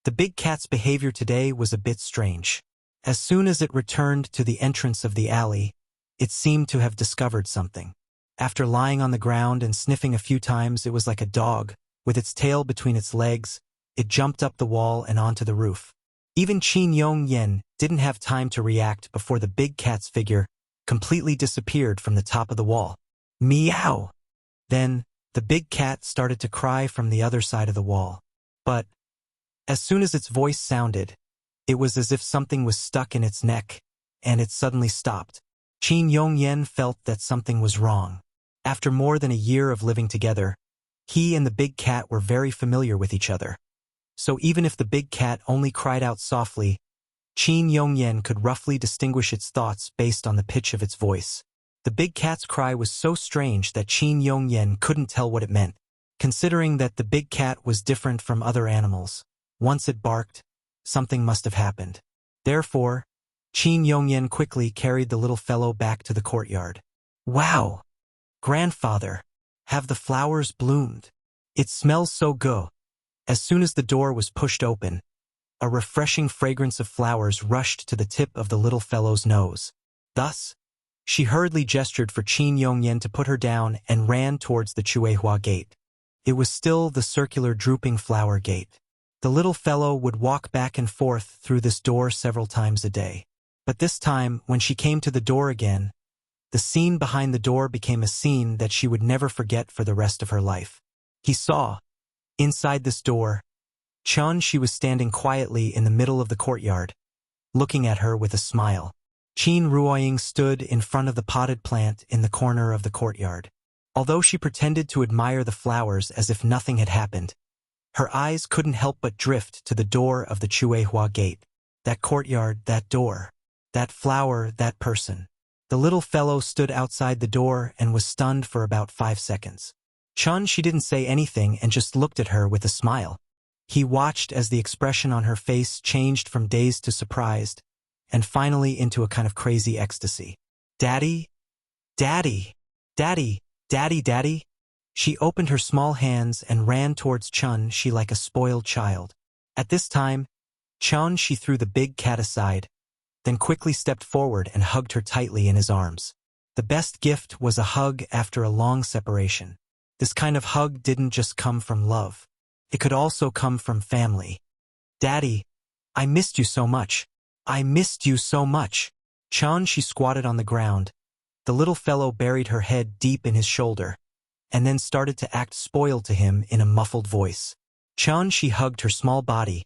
S1: the big cat's behavior today was a bit strange. As soon as it returned to the entrance of the alley, it seemed to have discovered something. After lying on the ground and sniffing a few times, it was like a dog. With its tail between its legs, it jumped up the wall and onto the roof. Even Qin Yongyan didn't have time to react before the big cat's figure completely disappeared from the top of the wall. Meow! Then, the big cat started to cry from the other side of the wall. But, as soon as its voice sounded, it was as if something was stuck in its neck, and it suddenly stopped. Qin Yongyan felt that something was wrong. After more than a year of living together, he and the big cat were very familiar with each other. So even if the big cat only cried out softly, Qin Yongyan could roughly distinguish its thoughts based on the pitch of its voice. The big cat's cry was so strange that Qin Yongyan couldn't tell what it meant. Considering that the big cat was different from other animals, once it barked, something must have happened. Therefore, Qin Yongyan quickly carried the little fellow back to the courtyard. Wow! Grandfather, have the flowers bloomed? It smells so good. As soon as the door was pushed open, a refreshing fragrance of flowers rushed to the tip of the little fellow's nose. Thus, she hurriedly gestured for Qin Yongyan to put her down and ran towards the Chuehua gate. It was still the circular drooping flower gate. The little fellow would walk back and forth through this door several times a day. But this time, when she came to the door again, the scene behind the door became a scene that she would never forget for the rest of her life. He saw, inside this door, Chun-Shi was standing quietly in the middle of the courtyard, looking at her with a smile. Qin Ruoying stood in front of the potted plant in the corner of the courtyard. Although she pretended to admire the flowers as if nothing had happened, her eyes couldn't help but drift to the door of the Chuehua gate. That courtyard, that door, that flower, that person. The little fellow stood outside the door and was stunned for about 5 seconds. She didn't say anything and just looked at her with a smile. He watched as the expression on her face changed from dazed to surprised, and finally into a kind of crazy ecstasy. Daddy? Daddy? Daddy? Daddy? Daddy? She opened her small hands and ran towards Chun-Shi like a spoiled child. At this time, Chun-Shi threw the big cat aside, then quickly stepped forward and hugged her tightly in his arms. The best gift was a hug after a long separation. This kind of hug didn't just come from love. It could also come from family. Daddy, I missed you so much. I missed you so much. Chun-Shi squatted on the ground. The little fellow buried her head deep in his shoulder, and then started to act spoiled to him in a muffled voice. Chun-Shi hugged her small body,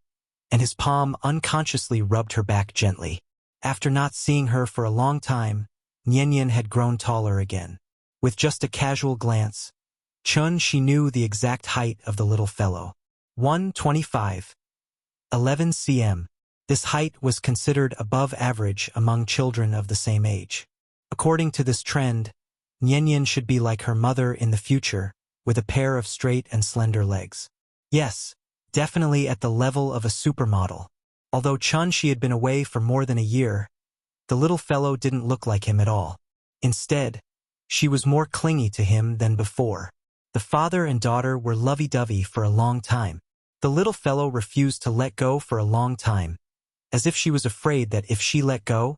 S1: and his palm unconsciously rubbed her back gently. After not seeing her for a long time, Nian had grown taller again. With just a casual glance, she knew the exact height of the little fellow. 125. 11 cm. This height was considered above average among children of the same age. According to this trend, Nian should be like her mother in the future, with a pair of straight and slender legs. Yes, definitely at the level of a supermodel. Although she had been away for more than a year, the little fellow didn't look like him at all. Instead, she was more clingy to him than before. The father and daughter were lovey-dovey for a long time. The little fellow refused to let go for a long time, as if she was afraid that if she let go,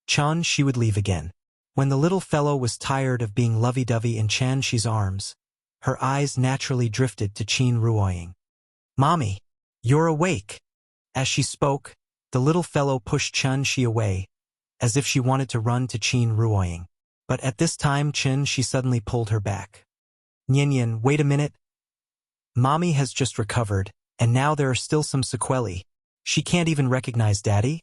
S1: she would leave again. When the little fellow was tired of being lovey-dovey in Shi's arms, her eyes naturally drifted to Qin Ruoying. "Mommy, you're awake." As she spoke, the little fellow pushed Shi away, as if she wanted to run to Qin Ruoying. But at this time she suddenly pulled her back. "Nian, wait a minute. Mommy has just recovered, and now there are still some sequelae. She can't even recognize Daddy?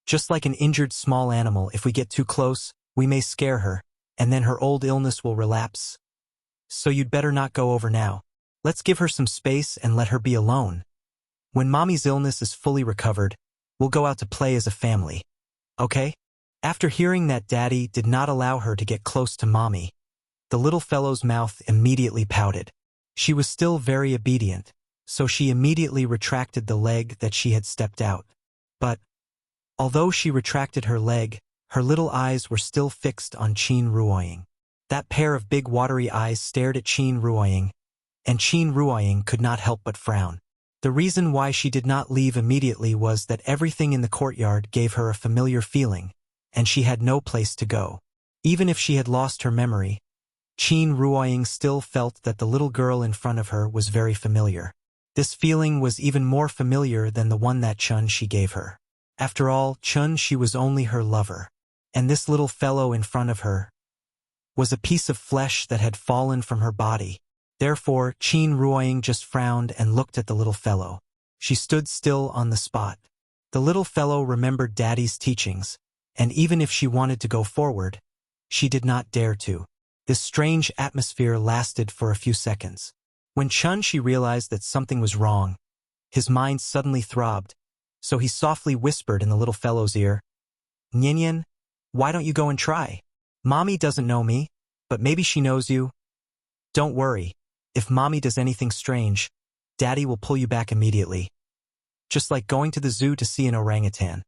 S1: Just like an injured small animal, if we get too close, we may scare her, and then her old illness will relapse. So you'd better not go over now. Let's give her some space and let her be alone. When Mommy's illness is fully recovered, we'll go out to play as a family. Okay?" After hearing that Daddy did not allow her to get close to Mommy, the little fellow's mouth immediately pouted. She was still very obedient, so she immediately retracted the leg that she had stepped out. But, although she retracted her leg, her little eyes were still fixed on Qin Ruoying. That pair of big watery eyes stared at Qin Ruoying, and Qin Ruoying could not help but frown. The reason why she did not leave immediately was that everything in the courtyard gave her a familiar feeling, and she had no place to go. Even if she had lost her memory, Qin Ruoying still felt that the little girl in front of her was very familiar. This feeling was even more familiar than the one that she gave her. After all, she was only her lover, and this little fellow in front of her was a piece of flesh that had fallen from her body. Therefore, Qin Ruoying just frowned and looked at the little fellow. She stood still on the spot. The little fellow remembered Daddy's teachings, and even if she wanted to go forward, she did not dare to. This strange atmosphere lasted for a few seconds. When she realized that something was wrong, his mind suddenly throbbed, so he softly whispered in the little fellow's ear, "Nian, why don't you go and try? Mommy doesn't know me, but maybe she knows you. Don't worry, if Mommy does anything strange, Daddy will pull you back immediately. Just like going to the zoo to see an orangutan."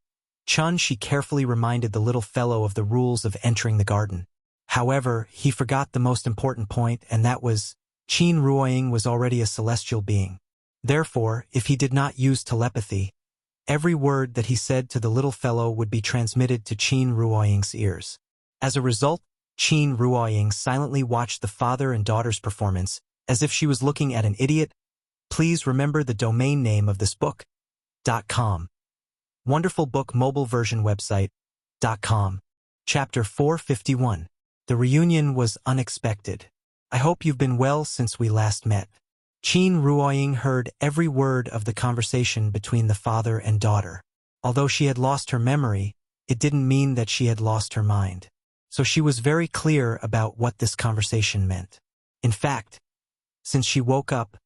S1: She carefully reminded the little fellow of the rules of entering the garden. However, he forgot the most important point, and that was, Qin Ruoying was already a celestial being. Therefore, if he did not use telepathy, every word that he said to the little fellow would be transmitted to Qin Ruoying's ears. As a result, Qin Ruoying silently watched the father and daughter's performance, as if she was looking at an idiot. Please remember the domain name of this book. .com. Wonderful Book Mobile Version Website. .com. Chapter 451. The reunion was unexpected. I hope you've been well since we last met. Qin Ruoying heard every word of the conversation between the father and daughter. Although she had lost her memory, it didn't mean that she had lost her mind. So she was very clear about what this conversation meant. In fact, since she woke up,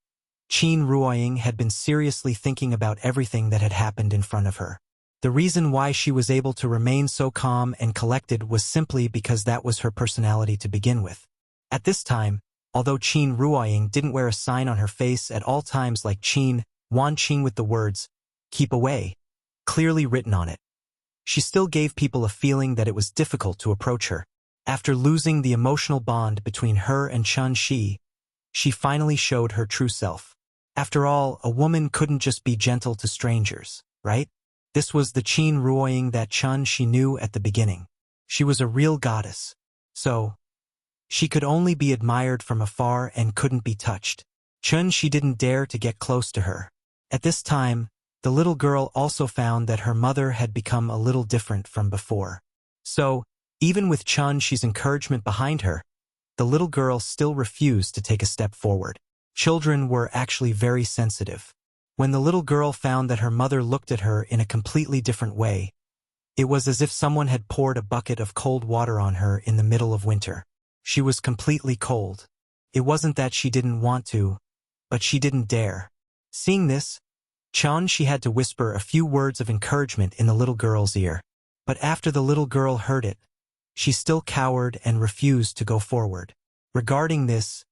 S1: Qin Ruoying had been seriously thinking about everything that had happened in front of her. The reason why she was able to remain so calm and collected was simply because that was her personality to begin with. At this time, although Qin Ruoying didn't wear a sign on her face at all times like Qin Wanqing with the words, "Keep away," clearly written on it, she still gave people a feeling that it was difficult to approach her. After losing the emotional bond between her and Shi, she finally showed her true self. After all, a woman couldn't just be gentle to strangers, right? This was the Qin Ruoying that she knew at the beginning. She was a real goddess. So, she could only be admired from afar and couldn't be touched. She didn't dare to get close to her. At this time, the little girl also found that her mother had become a little different from before. So, even with Shi's encouragement behind her, the little girl still refused to take a step forward. Children were actually very sensitive. When the little girl found that her mother looked at her in a completely different way, It was as if someone had poured a bucket of cold water on her in the middle of winter. She was completely cold. It wasn't that she didn't want to, but she didn't dare. Seeing this, she had to whisper a few words of encouragement in the little girl's ear. But after the little girl heard it, she still cowered and refused to go forward. Regarding this,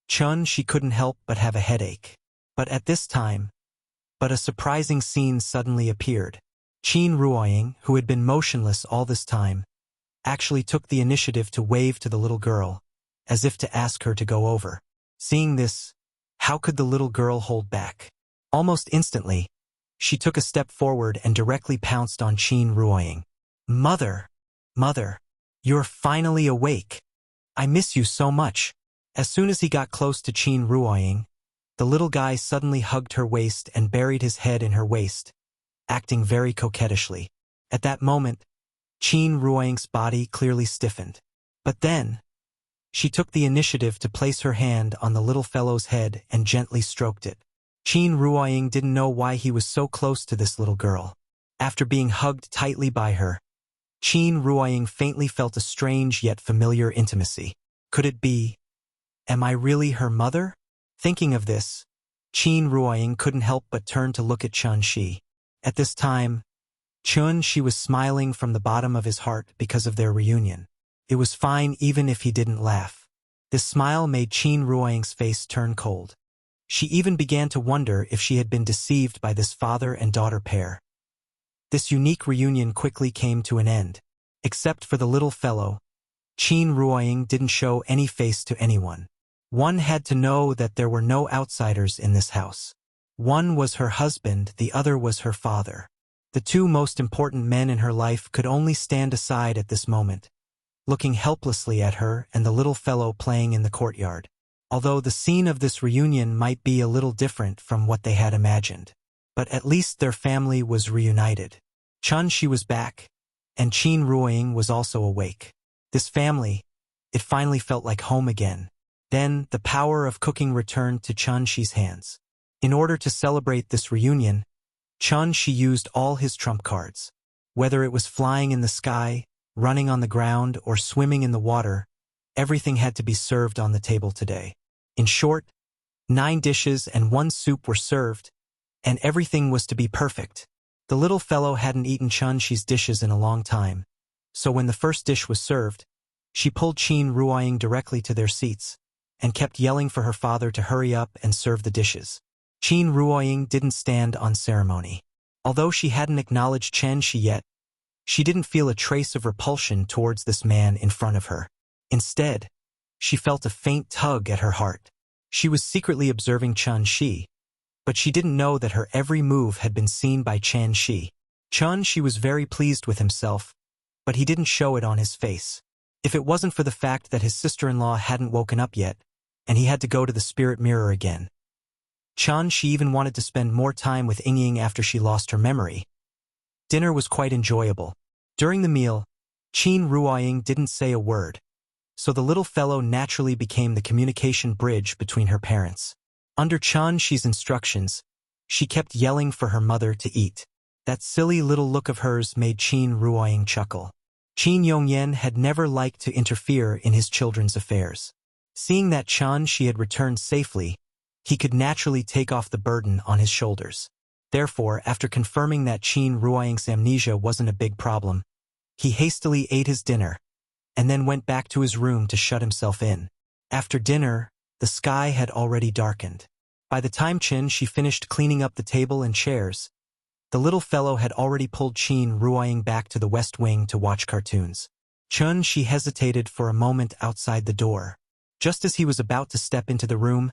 S1: she couldn't help but have a headache. But at this time, a surprising scene suddenly appeared. Qin Ruoying, who had been motionless all this time, actually took the initiative to wave to the little girl, as if to ask her to go over. Seeing this, how could the little girl hold back? Almost instantly, she took a step forward and directly pounced on Qin Ruoying. Mother! Mother! You're finally awake! I miss you so much! As soon as he got close to Qin Ruoying, the little guy suddenly hugged her waist and buried his head in her waist, acting very coquettishly. At that moment, Qin Ruoying's body clearly stiffened. But then, she took the initiative to place her hand on the little fellow's head and gently stroked it. Qin Ruoying didn't know why he was so close to this little girl. After being hugged tightly by her, Qin Ruoying faintly felt a strange yet familiar intimacy. Could it be? Am I really her mother? Thinking of this, Qin Ruoying couldn't help but turn to look at Chun-Shi. At this time, Chun-Shi was smiling from the bottom of his heart because of their reunion. It was fine even if he didn't laugh. This smile made Qin Ruoying's face turn cold. She even began to wonder if she had been deceived by this father and daughter pair. This unique reunion quickly came to an end. Except for the little fellow, Qin Ruoying didn't show any face to anyone. One had to know that there were no outsiders in this house. One was her husband, the other was her father. The two most important men in her life could only stand aside at this moment, looking helplessly at her and the little fellow playing in the courtyard. Although the scene of this reunion might be a little different from what they had imagined. But at least their family was reunited. Chun-Shi was back, and Qin Ruoying was also awake. This family, it finally felt like home again. Then, the power of cooking returned to Chun-Shi's hands. In order to celebrate this reunion, Chun-Shi used all his trump cards. Whether it was flying in the sky, running on the ground, or swimming in the water, everything had to be served on the table today. In short, 9 dishes and 1 soup were served, and everything was to be perfect. The little fellow hadn't eaten Chun-Shi's dishes in a long time, so when the first dish was served, she pulled Qin Ruoying directly to their seats, and kept yelling for her father to hurry up and serve the dishes. Qin Ruoying didn't stand on ceremony. Although she hadn't acknowledged Chun-Shi yet, she didn't feel a trace of repulsion towards this man in front of her. Instead, she felt a faint tug at her heart. She was secretly observing Chun-Shi, but she didn't know that her every move had been seen by Chun-Shi. Chun-Shi was very pleased with himself, but he didn't show it on his face. If it wasn't for the fact that his sister-in-law hadn't woken up yet, and he had to go to the spirit mirror again. Chun-Shi even wanted to spend more time with Ying after she lost her memory. Dinner was quite enjoyable. During the meal, Qin Ruoying didn't say a word, so the little fellow naturally became the communication bridge between her parents. Under Chun-Shi's instructions, she kept yelling for her mother to eat. That silly little look of hers made Qin Ruoying chuckle. Qin Yongyan had never liked to interfere in his children's affairs. Seeing that Chun-Shi had returned safely, he could naturally take off the burden on his shoulders. Therefore, after confirming that Qin Ruoying's amnesia wasn't a big problem, he hastily ate his dinner, and then went back to his room to shut himself in. After dinner, the sky had already darkened. By the time Chun-Shi finished cleaning up the table and chairs, the little fellow had already pulled Qin Ruoying back to the west wing to watch cartoons. Chun-Shi hesitated for a moment outside the door. Just as he was about to step into the room,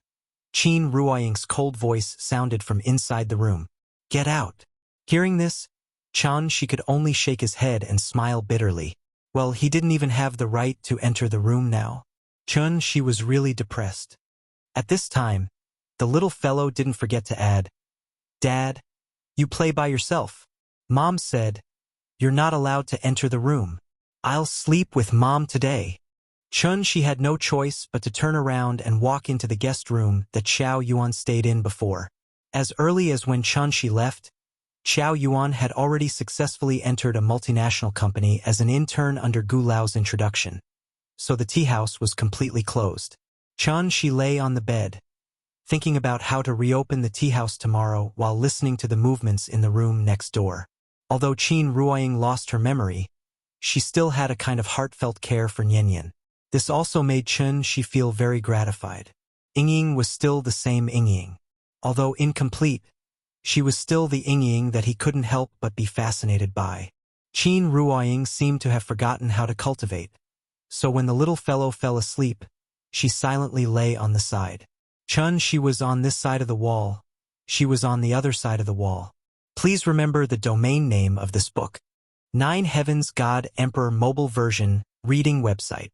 S1: Qin Ruoying's cold voice sounded from inside the room. "Get out." Hearing this, Chun-Shi could only shake his head and smile bitterly. Well, he didn't even have the right to enter the room now. Chun-Shi was really depressed. At this time, the little fellow didn't forget to add, "Dad, you play by yourself. Mom said, you're not allowed to enter the room. I'll sleep with Mom today." Chun-Shi had no choice but to turn around and walk into the guest room that Xiao Yuan stayed in before. As early as when Chun-Shi left, Xiao Yuan had already successfully entered a multinational company as an intern under Gu Lao's introduction, so the tea house was completely closed. Chen Shi lay on the bed, thinking about how to reopen the tea house tomorrow while listening to the movements in the room next door. Although Qin Ruoying lost her memory, she still had a kind of heartfelt care for Nianyan. This also made Chen Shi feel very gratified. Yingying was still the same Yingying. Although incomplete, she was still the Yingying that he couldn't help but be fascinated by. Qin Ruoying seemed to have forgotten how to cultivate, so when the little fellow fell asleep, she silently lay on the side. Chen Shi was on this side of the wall, she was on the other side of the wall. Please remember the domain name of this book. 9 Heavens God Emperor Mobile Version, Reading Website.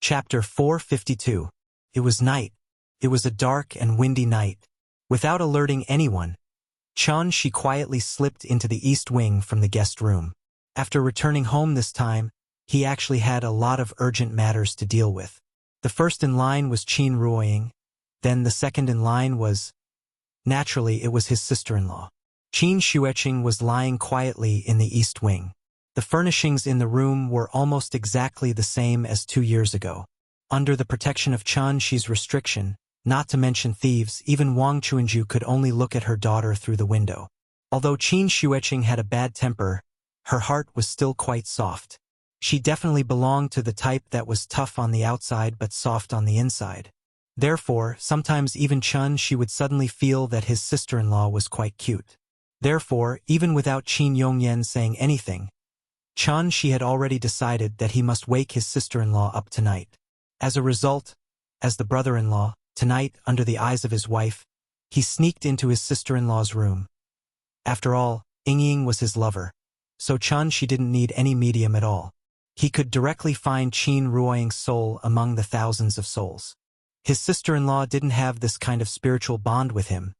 S1: Chapter 452. It was night. It was a dark and windy night. Without alerting anyone, Chen Shi quietly slipped into the east wing from the guest room. After returning home this time, he actually had a lot of urgent matters to deal with. The first in line was Qin Ruoying, then the second in line was... Naturally, it was his sister-in-law. Qin Xueqing was lying quietly in the east wing. The furnishings in the room were almost exactly the same as 2 years ago. Under the protection of Chen Shi's restriction, not to mention thieves, even Wang Chuanju could only look at her daughter through the window. Although Qin Xueqing had a bad temper, her heart was still quite soft. She definitely belonged to the type that was tough on the outside but soft on the inside. Therefore, sometimes even Chen Shi would suddenly feel that his sister-in-law was quite cute. Therefore, even without Qin Yongyan saying anything, Chen Shi had already decided that he must wake his sister-in-law up tonight. As a result, as the brother-in-law, tonight, under the eyes of his wife, he sneaked into his sister-in-law's room. After all, Yingying was his lover, so Chen Shi didn't need any medium at all. He could directly find Qin Ruoying's soul among the thousands of souls. His sister-in-law didn't have this kind of spiritual bond with him,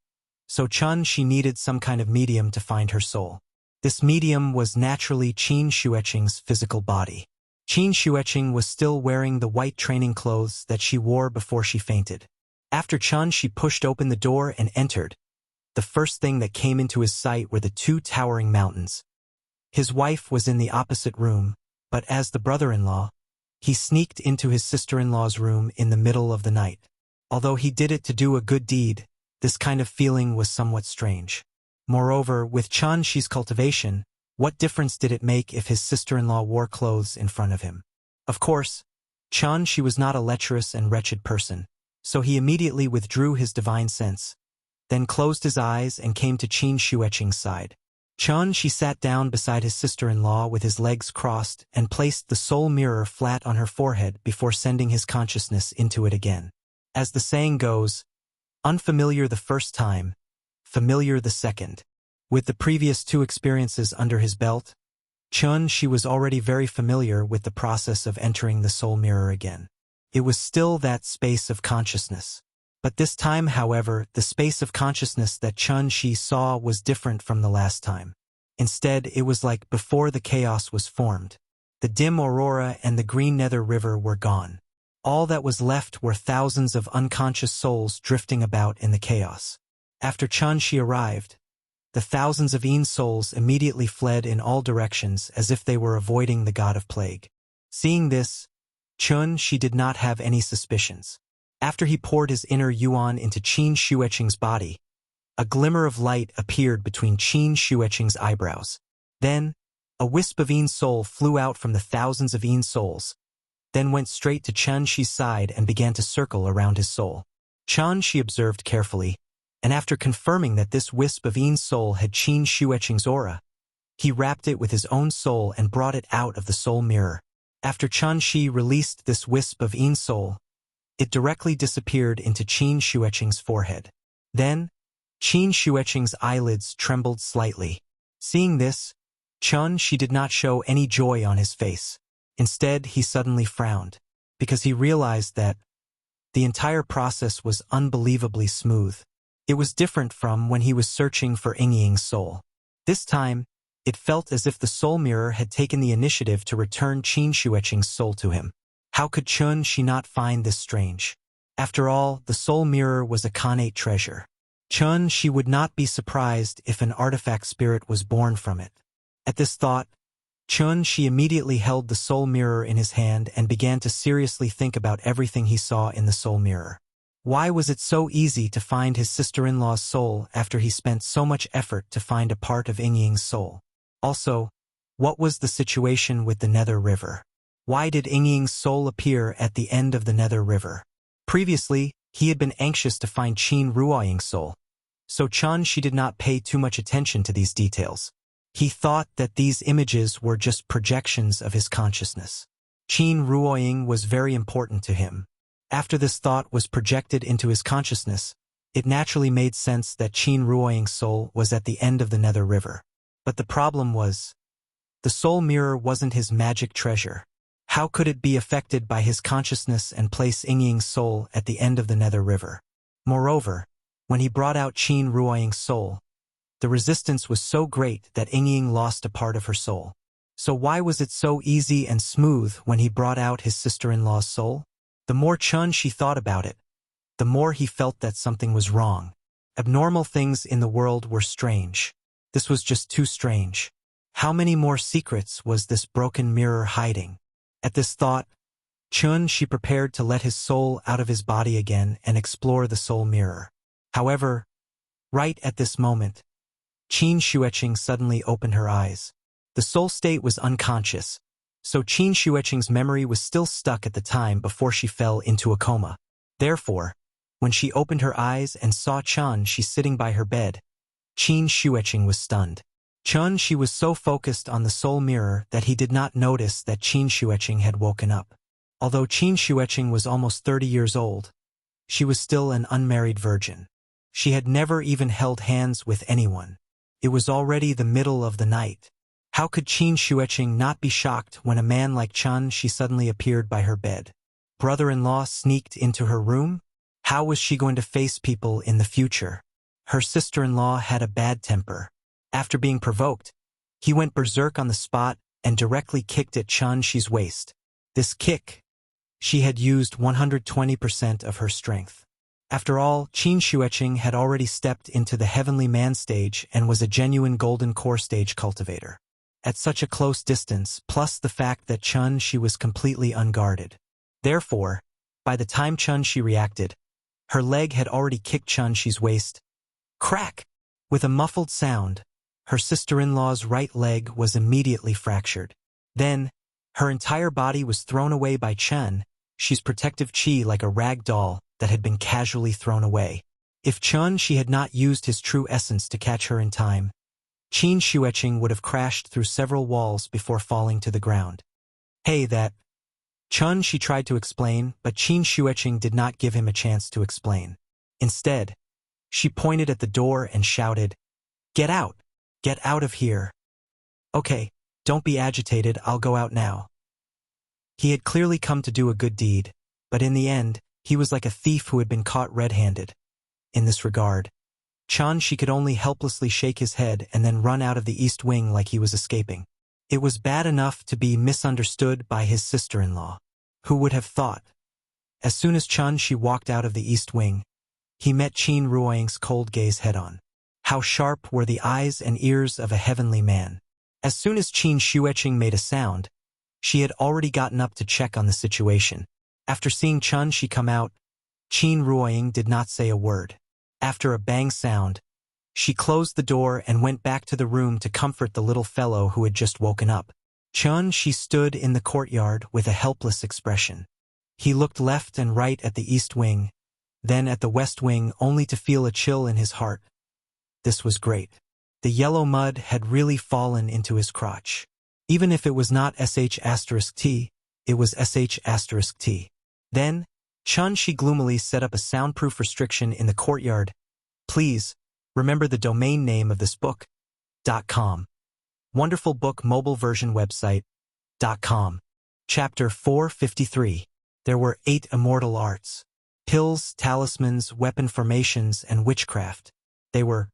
S1: so Chen Shi needed some kind of medium to find her soul. This medium was naturally Qin Xueqing's physical body. Qin Xueqing was still wearing the white training clothes that she wore before she fainted. After Chen Shi pushed open the door and entered, the first thing that came into his sight were the 2 towering mountains. His wife was in the opposite room, but as the brother-in-law, he sneaked into his sister-in-law's room in the middle of the night. Although he did it to do a good deed, this kind of feeling was somewhat strange. Moreover, with Chen Shi's cultivation, what difference did it make if his sister-in-law wore clothes in front of him? Of course, Chen Shi was not a lecherous and wretched person, so he immediately withdrew his divine sense, then closed his eyes and came to Qin Xueqing's side. Chen Shi sat down beside his sister-in-law with his legs crossed and placed the soul mirror flat on her forehead before sending his consciousness into it again. As the saying goes, unfamiliar the first time, familiar the second. With the previous 2 experiences under his belt, Chen Shi was already very familiar with the process of entering the soul mirror again. It was still that space of consciousness. But this time, however, the space of consciousness that Chen Shi saw was different from the last time. Instead, it was like before the chaos was formed. The dim aurora and the green nether river were gone. All that was left were thousands of unconscious souls drifting about in the chaos. After Chen Shi arrived, the thousands of Yin souls immediately fled in all directions as if they were avoiding the god of plague. Seeing this, Chen Shi did not have any suspicions. After he poured his inner yuan into Qin Xueqing's body, a glimmer of light appeared between Qin Xueqing's eyebrows. Then, a wisp of Yin soul flew out from the thousands of Yin souls, then went straight to Chen Shi's side and began to circle around his soul. Chen Shi observed carefully, and after confirming that this wisp of Yin soul had Qin Xueqing's aura, he wrapped it with his own soul and brought it out of the soul mirror. After Chen Shi released this wisp of Yin soul, it directly disappeared into Qin Xueqing's forehead. Then, Qin Xueqing's eyelids trembled slightly. Seeing this, Chen Shi did not show any joy on his face. Instead, he suddenly frowned, because he realized that the entire process was unbelievably smooth. It was different from when he was searching for Yingying's soul. This time, it felt as if the soul mirror had taken the initiative to return Qin Xueqing's soul to him. How could Chen Shi not find this strange? After all, the soul mirror was a connate treasure. She would not be surprised if an artifact spirit was born from it. At this thought, she immediately held the soul mirror in his hand and began to seriously think about everything he saw in the soul mirror. Why was it so easy to find his sister-in-law's soul after he spent so much effort to find a part of Yingying's soul? Also, what was the situation with the Nether River? Why did Yingying's soul appear at the end of the Nether River? Previously, he had been anxious to find Qin Ruoying's soul, so she did not pay too much attention to these details. He thought that these images were just projections of his consciousness. Qin Ruoying was very important to him. After this thought was projected into his consciousness, it naturally made sense that Qin Ruoying's soul was at the end of the Nether River. But the problem was, the soul mirror wasn't his magic treasure. How could it be affected by his consciousness and place Yingying's soul at the end of the Nether River? Moreover, when he brought out Qin Ruoying's soul, the resistance was so great that Yingying lost a part of her soul. So why was it so easy and smooth when he brought out his sister-in-law's soul? The more she thought about it, the more he felt that something was wrong. Abnormal things in the world were strange. This was just too strange. How many more secrets was this broken mirror hiding? At this thought, she prepared to let his soul out of his body again and explore the soul mirror. However, right at this moment, Qin Xueqing suddenly opened her eyes. The soul state was unconscious, so Qin Xueqing's memory was still stuck at the time before she fell into a coma. Therefore, when she opened her eyes and saw she sitting by her bed, Qin Xueqing was stunned. She was so focused on the soul mirror that he did not notice that Qin Xueqing had woken up. Although Qin Xueqing was almost 30 years old, she was still an unmarried virgin. She had never even held hands with anyone. It was already the middle of the night. How could Qin Xueqing not be shocked when a man like she suddenly appeared by her bed? Brother-in-law sneaked into her room? How was she going to face people in the future? Her sister-in-law had a bad temper. After being provoked, he went berserk on the spot and directly kicked at Qi's waist. This kick, she had used 120% of her strength. After all, Qin Xueqing had already stepped into the heavenly man stage and was a genuine golden core stage cultivator. At such a close distance, plus the fact that she was completely unguarded. Therefore, by the time she reacted, her leg had already kicked Qi's waist. Crack! With a muffled sound, her sister-in-law's right leg was immediately fractured. Then, her entire body was thrown away by she's protective chi like a rag doll that had been casually thrown away. If she had not used his true essence to catch her in time, Qin Xueqing would have crashed through several walls before falling to the ground. Hey, that... she tried to explain, but Qin Xueqing did not give him a chance to explain. Instead, she pointed at the door and shouted, "Get out! Get out of here!" "Okay, don't be agitated, I'll go out now." He had clearly come to do a good deed, but in the end, he was like a thief who had been caught red-handed. In this regard, she could only helplessly shake his head and then run out of the east wing like he was escaping. It was bad enough to be misunderstood by his sister-in-law. Who would have thought? As soon as she walked out of the east wing, he met Qin Ruoying's cold gaze head-on. How sharp were the eyes and ears of a heavenly man. As soon as Qin Xueqing made a sound, she had already gotten up to check on the situation. After seeing she come out, Qin Ruoying did not say a word. After a bang sound, she closed the door and went back to the room to comfort the little fellow who had just woken up. She stood in the courtyard with a helpless expression. He looked left and right at the east wing, then at the west wing only to feel a chill in his heart. This was great. The yellow mud had really fallen into his crotch. Even if it was not sh*t, it was sh*t. Then, she gloomily set up a soundproof restriction in the courtyard. "Please, remember the domain name of this book. .com. Wonderful book mobile version website. .com. Chapter 453. There were 8 immortal arts. Pills, talismans, weapon formations, and witchcraft. They were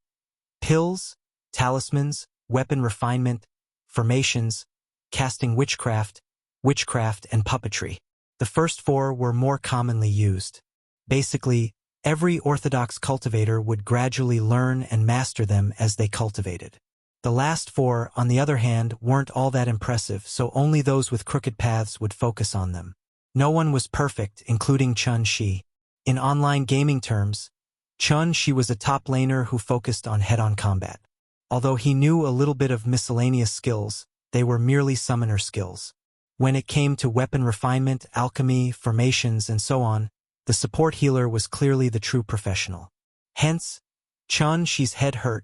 S1: pills, talismans, weapon refinement, formations, casting witchcraft, and puppetry. The first 4 were more commonly used. Basically, Every orthodox cultivator would gradually learn and master them as they cultivated. The last four, on the other hand, weren't all that impressive, so only those with crooked paths would focus on them. No one was perfect, including Chun Shi. In online gaming terms, Chun Shi was a top laner who focused on head-on combat. Although he knew a little bit of miscellaneous skills, they were merely summoner skills. When it came to weapon refinement, alchemy, formations, and so on, the support healer was clearly the true professional. Hence, Chun Shi's head hurt.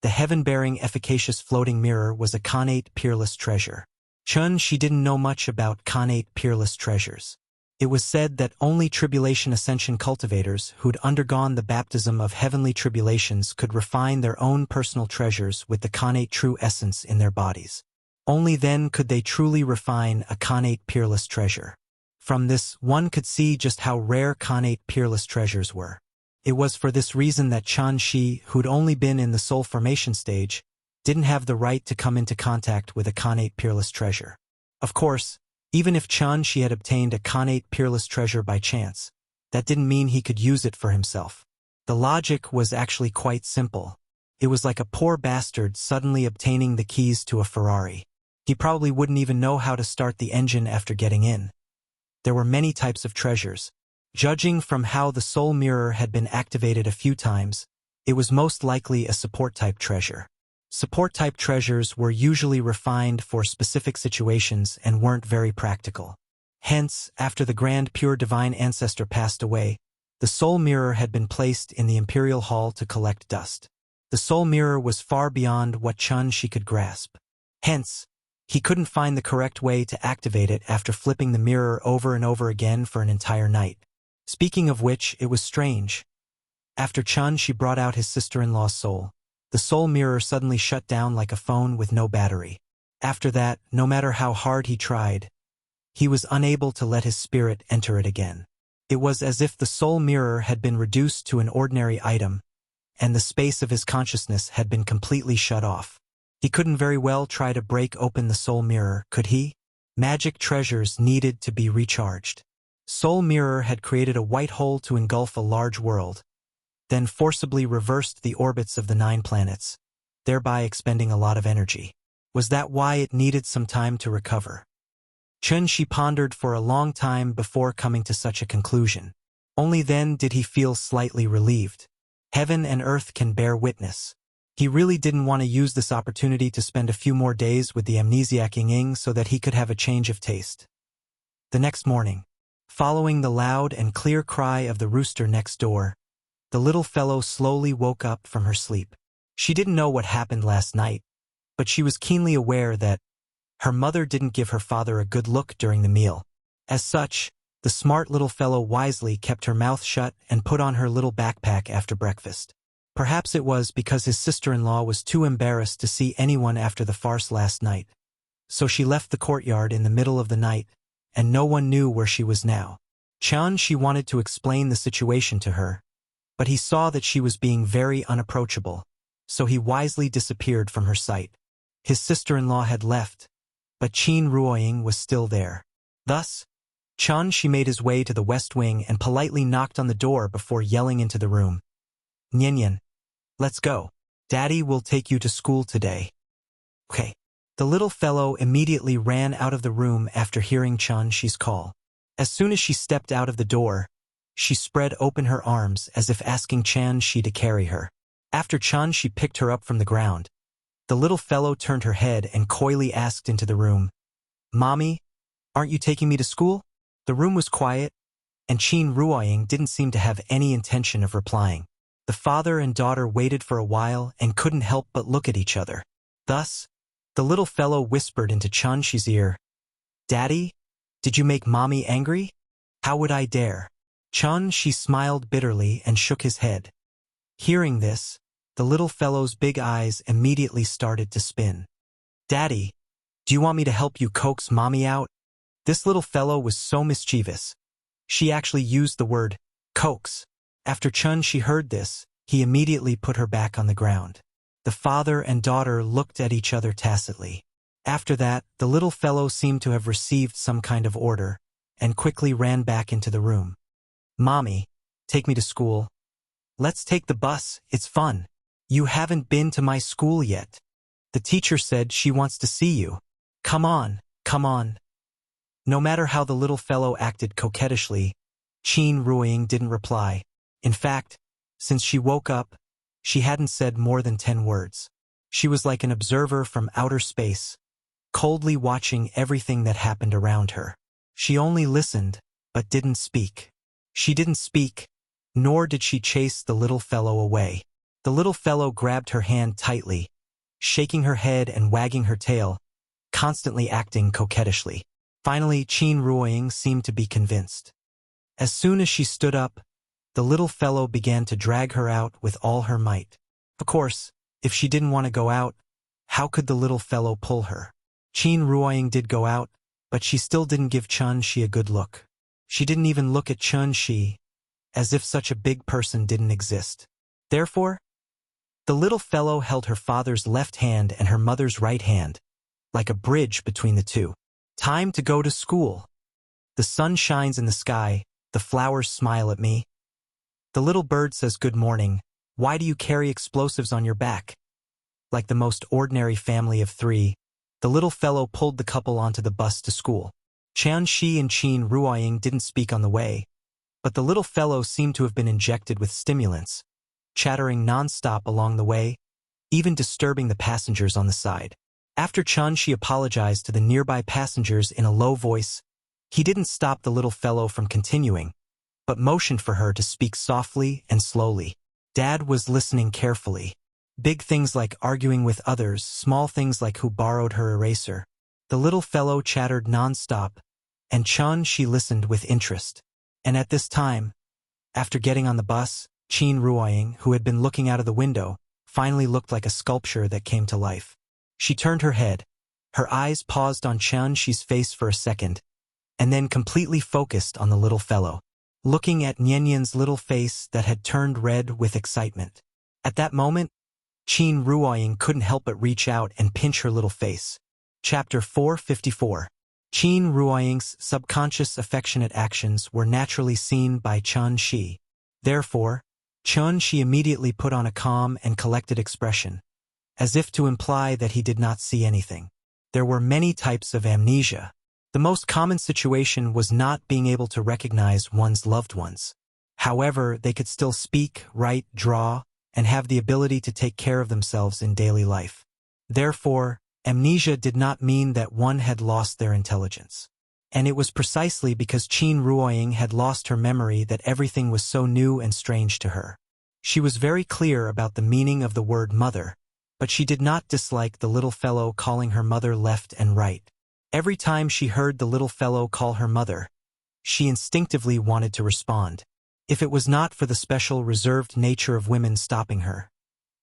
S1: The heaven-bearing efficacious floating mirror was a connate peerless treasure. Chun Shi didn't know much about connate peerless treasures. It was said that only tribulation ascension cultivators who'd undergone the baptism of heavenly tribulations could refine their own personal treasures with the connate true essence in their bodies. Only then could they truly refine a connate peerless treasure. From this, one could see just how rare connate peerless treasures were. It was for this reason that Chun Shi, who'd only been in the soul formation stage, didn't have the right to come into contact with a connate peerless treasure. Of course, even if Chun Shi had obtained a connate peerless treasure by chance, that didn't mean he could use it for himself. The logic was actually quite simple. It was like a poor bastard suddenly obtaining the keys to a Ferrari. He probably wouldn't even know how to start the engine after getting in. There were many types of treasures. Judging from how the soul mirror had been activated a few times, it was most likely a support-type treasure. Support-type treasures were usually refined for specific situations and weren't very practical. Hence, after the Grand Pure Divine Ancestor passed away, the soul mirror had been placed in the Imperial Hall to collect dust. The soul mirror was far beyond what Chun Shi could grasp. Hence, he couldn't find the correct way to activate it after flipping the mirror over and over again for an entire night. Speaking of which, it was strange. After Chun Shi brought out his sister-in-law's soul, the soul mirror suddenly shut down like a phone with no battery. After that, no matter how hard he tried, he was unable to let his spirit enter it again. It was as if the soul mirror had been reduced to an ordinary item, and the space of his consciousness had been completely shut off. He couldn't very well try to break open the soul mirror, could he? Magic treasures needed to be recharged. Soul mirror had created a white hole to engulf a large world, then forcibly reversed the orbits of the 9 planets, thereby expending a lot of energy. Was that why it needed some time to recover? Chun Shi pondered for a long time before coming to such a conclusion. Only then did he feel slightly relieved. Heaven and earth can bear witness. He really didn't want to use this opportunity to spend a few more days with the amnesiac Ying so that he could have a change of taste. The next morning, following the loud and clear cry of the rooster next door, the little fellow slowly woke up from her sleep. She didn't know what happened last night, but she was keenly aware that her mother didn't give her father a good look during the meal. As such, the smart little fellow wisely kept her mouth shut and put on her little backpack after breakfast. Perhaps it was because his sister-in-law was too embarrassed to see anyone after the farce last night. So she left the courtyard in the middle of the night, and no one knew where she was now. Chun Shi wanted to explain the situation to her, but he saw that she was being very unapproachable, so he wisely disappeared from her sight. His sister-in-law had left, but Qin Ruoying was still there. Thus, Chun Shi made his way to the west wing and politely knocked on the door before yelling into the room. "Nian, let's go. Daddy will take you to school today." Okay. The little fellow immediately ran out of the room after hearing Chun Shi's call. As soon as she stepped out of the door, she spread open her arms as if asking Chun Shi to carry her. After Chun Shi picked her up from the ground, the little fellow turned her head and coyly asked into the room, "Mommy, aren't you taking me to school?" The room was quiet, and Qin Ruoying didn't seem to have any intention of replying. The father and daughter waited for a while and couldn't help but look at each other. Thus, the little fellow whispered into Chun Shi's ear, "Daddy, did you make Mommy angry?" "How would I dare?" Chun Shi smiled bitterly and shook his head. Hearing this, the little fellow's big eyes immediately started to spin. "Daddy, do you want me to help you coax Mommy out?" This little fellow was so mischievous. She actually used the word coax. After Chun Shi heard this, he immediately put her back on the ground. The father and daughter looked at each other tacitly. After that, the little fellow seemed to have received some kind of order, and quickly ran back into the room. "Mommy, Take me to school. Let's take the bus, it's fun. You haven't been to my school yet. The teacher said she wants to see you. Come on, come on. No matter how the little fellow acted coquettishly, Qin Ruoying didn't reply. In fact, since she woke up, she hadn't said more than 10 words. She was like an observer from outer space, coldly watching everything that happened around her. She only listened, but didn't speak. She didn't speak, nor did she chase the little fellow away. The little fellow grabbed her hand tightly, shaking her head and wagging her tail, constantly acting coquettishly. Finally, Qin Ruoying seemed to be convinced. As soon as she stood up, the little fellow began to drag her out with all her might. Of course, if she didn't want to go out, how could the little fellow pull her? Qin Ruoying did go out, but she still didn't give Chun Shi a good look. She didn't even look at Chun Shi, as if such a big person didn't exist. Therefore, the little fellow held her father's left hand and her mother's right hand, like a bridge between the two. Time to go to school. The sun shines in the sky, the flowers smile at me. The little bird says good morning. Why do you carry explosives on your back? Like the most ordinary family of 3, the little fellow pulled the couple onto the bus to school. Chun Shi and Qin Ruoying didn't speak on the way, but the little fellow seemed to have been injected with stimulants, chattering non-stop along the way, even disturbing the passengers on the side. After Chun Shi apologized to the nearby passengers in a low voice, he didn't stop the little fellow from continuing, but motioned for her to speak softly and slowly. Dad was listening carefully. Big things like arguing with others, small things like who borrowed her eraser. The little fellow chattered non-stop, and Chun Shi listened with interest. And at this time, after getting on the bus, Qin Ruoying, who had been looking out of the window, finally looked like a sculpture that came to life. She turned her head. Her eyes paused on Chun Shi's face for a second, and then completely focused on the little fellow, looking at Nianyan's little face that had turned red with excitement. At that moment, Qin Ruoying couldn't help but reach out and pinch her little face. Chapter 454. Qin Ruoying's subconscious affectionate actions were naturally seen by Chun Shi. Therefore, Chun Shi immediately put on a calm and collected expression, as if to imply that he did not see anything. There were many types of amnesia. The most common situation was not being able to recognize one's loved ones. However, they could still speak, write, draw, and have the ability to take care of themselves in daily life. Therefore, amnesia did not mean that one had lost their intelligence. And it was precisely because Qin Ruoying had lost her memory that everything was so new and strange to her. She was very clear about the meaning of the word mother, but she did not dislike the little fellow calling her mother left and right. Every time she heard the little fellow call her mother, she instinctively wanted to respond. If it was not for the special reserved nature of women stopping her,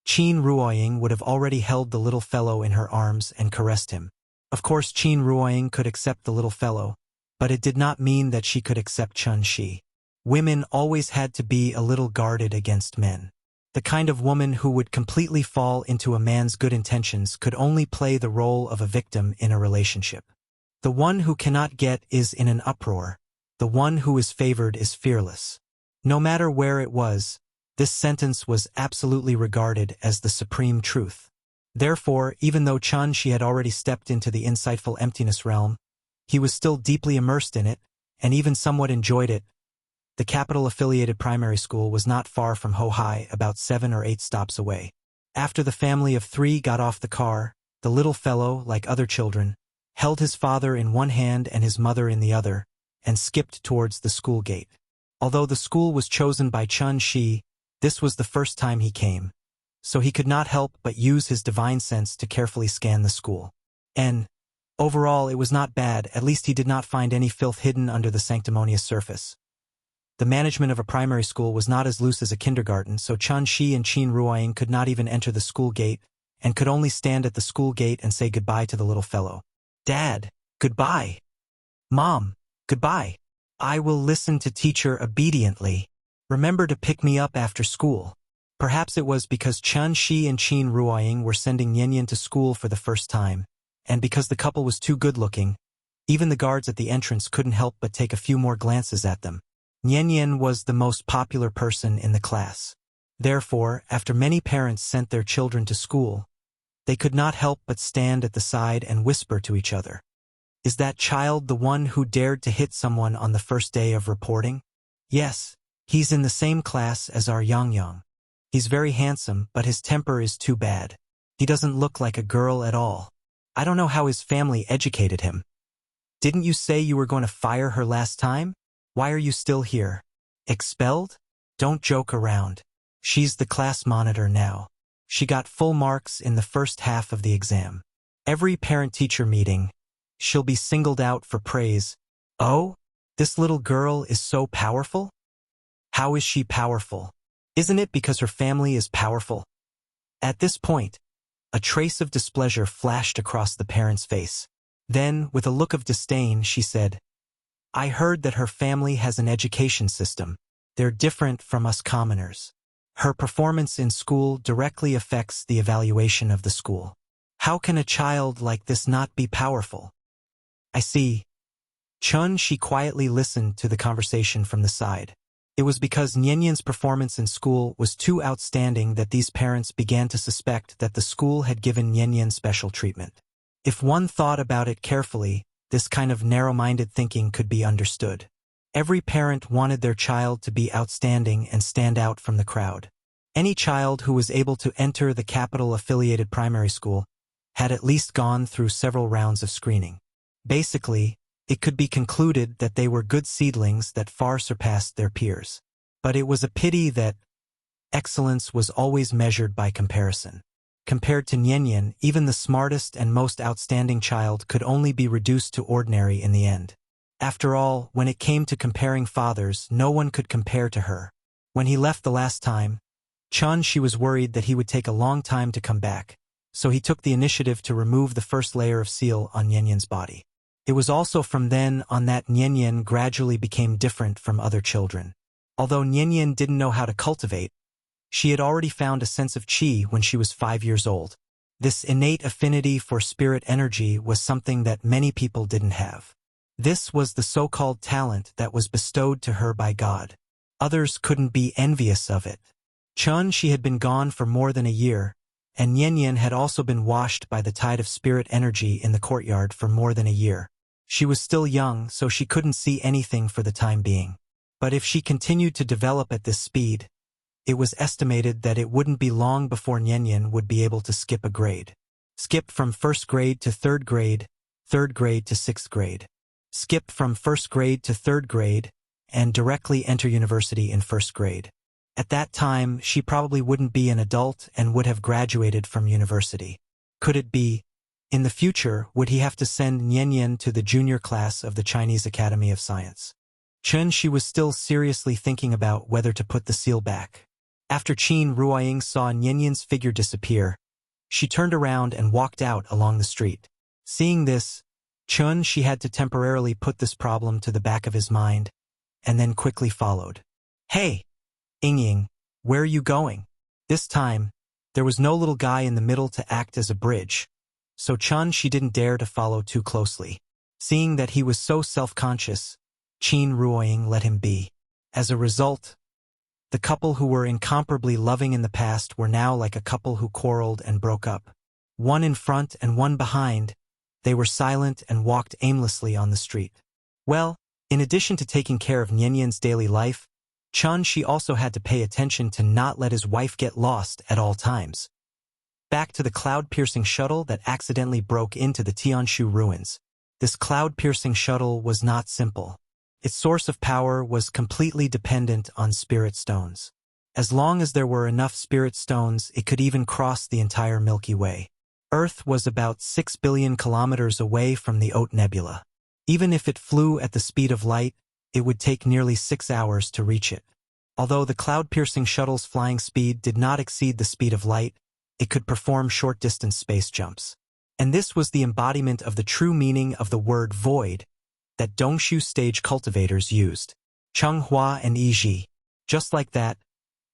S1: Qin Ruoying would have already held the little fellow in her arms and caressed him. Of course, Qin Ruoying could accept the little fellow, but it did not mean that she could accept Chun Shi. Women always had to be a little guarded against men. The kind of woman who would completely fall into a man's good intentions could only play the role of a victim in a relationship. The one who cannot get is in an uproar. The one who is favored is fearless. No matter where it was, this sentence was absolutely regarded as the supreme truth. Therefore, even though Chun Shi had already stepped into the insightful emptiness realm, he was still deeply immersed in it, and even somewhat enjoyed it. The capital-affiliated primary school was not far from Hohai, about 7 or 8 stops away. After the family of 3 got off the car, the little fellow, like other children, held his father in one hand and his mother in the other, and skipped towards the school gate. Although the school was chosen by Chun Shi, this was the first time he came, so he could not help but use his divine sense to carefully scan the school. And, overall, it was not bad. At least he did not find any filth hidden under the sanctimonious surface. The management of a primary school was not as loose as a kindergarten, so Chun Shi and Qin Ruoying could not even enter the school gate, and could only stand at the school gate and say goodbye to the little fellow. Dad, goodbye. Mom, goodbye. I will listen to teacher obediently. Remember to pick me up after school. Perhaps it was because Chun Shi and Qin Ruoying were sending Nianyan to school for the first time, and because the couple was too good-looking, even the guards at the entrance couldn't help but take a few more glances at them. Nian was the most popular person in the class. Therefore, after many parents sent their children to school, they could not help but stand at the side and whisper to each other. Is that child the one who dared to hit someone on the first day of reporting? Yes, he's in the same class as our Yang. He's very handsome, but his temper is too bad. He doesn't look like a girl at all. I don't know how his family educated him. Didn't you say you were going to fire her last time? Why are you still here? Expelled? Don't joke around. She's the class monitor now. She got full marks in the first half of the exam. Every parent-teacher meeting, she'll be singled out for praise. Oh, this little girl is so powerful? How is she powerful? Isn't it because her family is powerful? At this point, a trace of displeasure flashed across the parent's face. Then, with a look of disdain, she said, I heard that her family has an education system. They're different from us commoners. Her performance in school directly affects the evaluation of the school. How can a child like this not be powerful? I see. She quietly listened to the conversation from the side. It was because Nian's performance in school was too outstanding that these parents began to suspect that the school had given Nian special treatment. If one thought about it carefully, this kind of narrow-minded thinking could be understood. Every parent wanted their child to be outstanding and stand out from the crowd. Any child who was able to enter the capital-affiliated primary school had at least gone through several rounds of screening. Basically, it could be concluded that they were good seedlings that far surpassed their peers. But it was a pity that excellence was always measured by comparison. Compared to Nian, even the smartest and most outstanding child could only be reduced to ordinary in the end. After all, when it came to comparing fathers, no one could compare to her. When he left the last time, she was worried that he would take a long time to come back, so he took the initiative to remove the first layer of seal on Nian's body. It was also from then on that Nian gradually became different from other children. Although Nian didn't know how to cultivate, she had already found a sense of qi when she was 5 years old. This innate affinity for spirit energy was something that many people didn't have. This was the so-called talent that was bestowed to her by God. Others couldn't be envious of it. She had been gone for more than a year, and Nian had also been washed by the tide of spirit energy in the courtyard for more than a year. She was still young, so she couldn't see anything for the time being. But if she continued to develop at this speed, it was estimated that it wouldn't be long before Nian would be able to skip a grade. Skip from first grade to third grade to sixth grade. Skip from first grade to third grade, and directly enter university in first grade. At that time, she probably wouldn't be an adult and would have graduated from university. Could it be, in the future, would he have to send Nian to the junior class of the Chinese Academy of Science? She was still seriously thinking about whether to put the seal back. After Qin Ruoying saw Nian's figure disappear, she turned around and walked out along the street. Seeing this, she had to temporarily put this problem to the back of his mind, and then quickly followed. Hey, Ying, where are you going? This time, there was no little guy in the middle to act as a bridge, so she didn't dare to follow too closely. Seeing that he was so self-conscious, Qin Ruoying let him be. As a result, the couple who were incomparably loving in the past were now like a couple who quarreled and broke up. One in front and one behind, they were silent and walked aimlessly on the street. Well, in addition to taking care of Nian's daily life, she also had to pay attention to not let his wife get lost at all times. Back to the cloud-piercing shuttle that accidentally broke into the Tianshu ruins. This cloud-piercing shuttle was not simple. Its source of power was completely dependent on spirit stones. As long as there were enough spirit stones, it could even cross the entire Milky Way. Earth was about 6 billion kilometers away from the Oort Nebula. Even if it flew at the speed of light, it would take nearly 6 hours to reach it. Although the cloud-piercing shuttle's flying speed did not exceed the speed of light, it could perform short-distance space jumps. And this was the embodiment of the true meaning of the word void that Dongshu stage cultivators used. Changhua and Yiji. Just like that,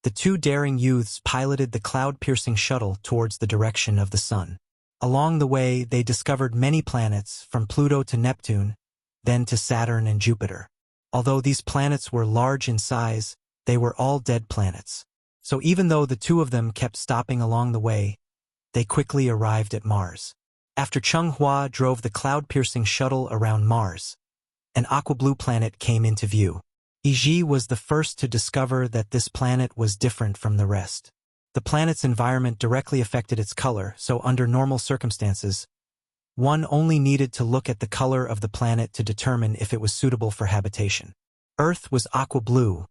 S1: the two daring youths piloted the cloud-piercing shuttle towards the direction of the sun. Along the way, they discovered many planets, from Pluto to Neptune, then to Saturn and Jupiter. Although these planets were large in size, they were all dead planets. So even though the two of them kept stopping along the way, they quickly arrived at Mars. After Cheng-Hua drove the cloud-piercing shuttle around Mars, an aqua-blue planet came into view. Yi was the first to discover that this planet was different from the rest. The planet's environment directly affected its color, so under normal circumstances, one only needed to look at the color of the planet to determine if it was suitable for habitation. Earth was aqua-blue,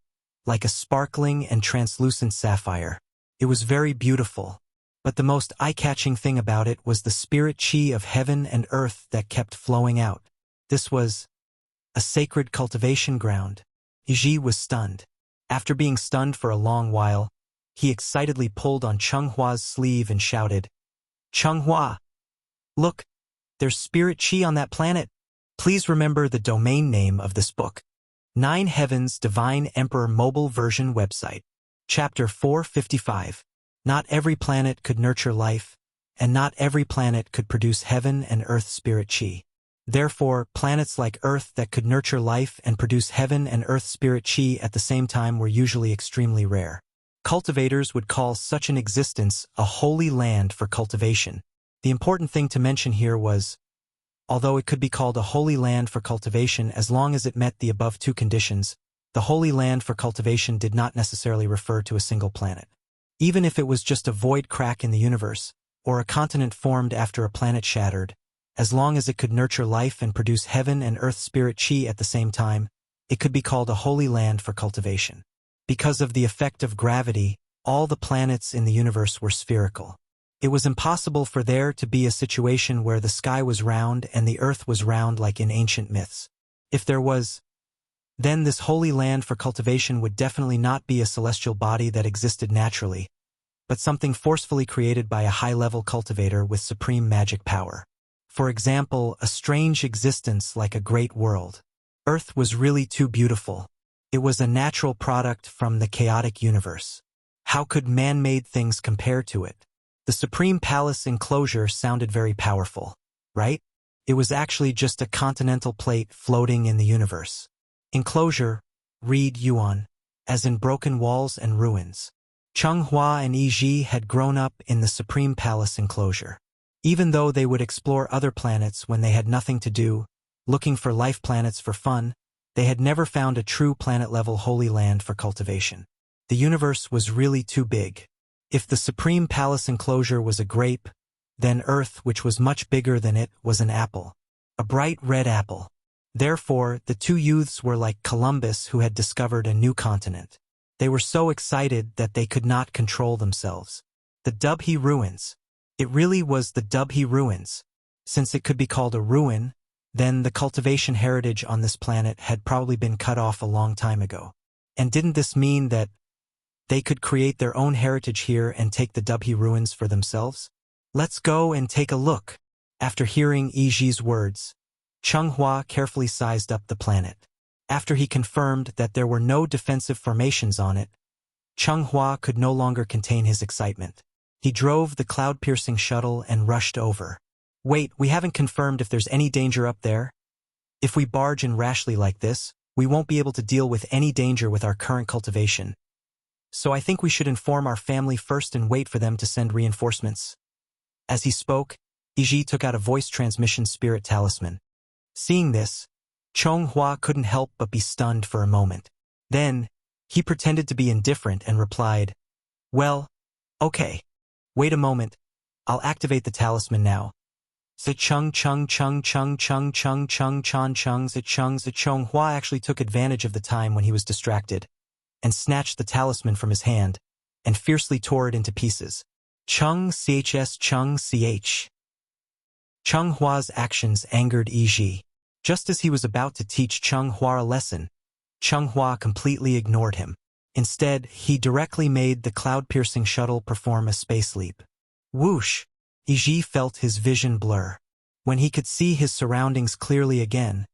S1: like a sparkling and translucent sapphire. It was very beautiful, but the most eye-catching thing about it was the spirit chi of heaven and earth that kept flowing out. This was a sacred cultivation ground. Yi was stunned. After being stunned for a long while, he excitedly pulled on Cheng-Hua's sleeve and shouted, "Cheng-Hua! Look! There's spirit chi on that planet. Please remember the domain name of this book. 9 Heavens Divine Emperor Mobile Version Website. Chapter 455. Not every planet could nurture life, and not every planet could produce heaven and earth spirit chi. Therefore, planets like Earth that could nurture life and produce heaven and earth spirit chi at the same time were usually extremely rare. Cultivators would call such an existence a holy land for cultivation. The important thing to mention here was, although it could be called a holy land for cultivation as long as it met the above two conditions, the holy land for cultivation did not necessarily refer to a single planet. Even if it was just a void crack in the universe, or a continent formed after a planet shattered, as long as it could nurture life and produce heaven and earth spirit chi at the same time, it could be called a holy land for cultivation. Because of the effect of gravity, all the planets in the universe were spherical. It was impossible for there to be a situation where the sky was round and the earth was round like in ancient myths. If there was, then this holy land for cultivation would definitely not be a celestial body that existed naturally, but something forcefully created by a high-level cultivator with supreme magic power. For example, a strange existence like a great world. Earth was really too beautiful. It was a natural product from the chaotic universe. How could man-made things compare to it? The Supreme Palace enclosure sounded very powerful, right? It was actually just a continental plate floating in the universe. Enclosure, read Yuan, as in broken walls and ruins. Cheng-Hua and Yi had grown up in the Supreme Palace enclosure. Even though they would explore other planets when they had nothing to do, looking for life planets for fun, they had never found a true planet-level holy land for cultivation. The universe was really too big. If the Supreme Palace enclosure was a grape, then Earth, which was much bigger than it, was an apple. A bright red apple. Therefore, the two youths were like Columbus who had discovered a new continent. They were so excited that they could not control themselves. The Dubhe Ruins. It really was the Dubhe Ruins. Since it could be called a ruin, then the cultivation heritage on this planet had probably been cut off a long time ago. And didn't this mean that they could create their own heritage here and take the Dubhe Ruins for themselves? Let's go and take a look. After hearing Yi's words, Cheng-Hua carefully sized up the planet. After he confirmed that there were no defensive formations on it, Cheng-Hua could no longer contain his excitement. He drove the cloud-piercing shuttle and rushed over. Wait, we haven't confirmed if there's any danger up there? If we barge in rashly like this, we won't be able to deal with any danger with our current cultivation. So I think we should inform our family first and wait for them to send reinforcements. As he spoke, Yi took out a voice transmission spirit talisman. Seeing this, Cheng-Hua couldn't help but be stunned for a moment. Then, he pretended to be indifferent and replied, "Well, okay. Wait a moment. I'll activate the talisman now." Cheng-Hua actually took advantage of the time when he was distracted, and snatched the talisman from his hand, and fiercely tore it into pieces. Cheng-Hua's actions angered Yi. Just as he was about to teach Cheng-Hua a lesson, Cheng-Hua completely ignored him. Instead, he directly made the cloud-piercing shuttle perform a space leap. Whoosh! Yi felt his vision blur. When he could see his surroundings clearly again,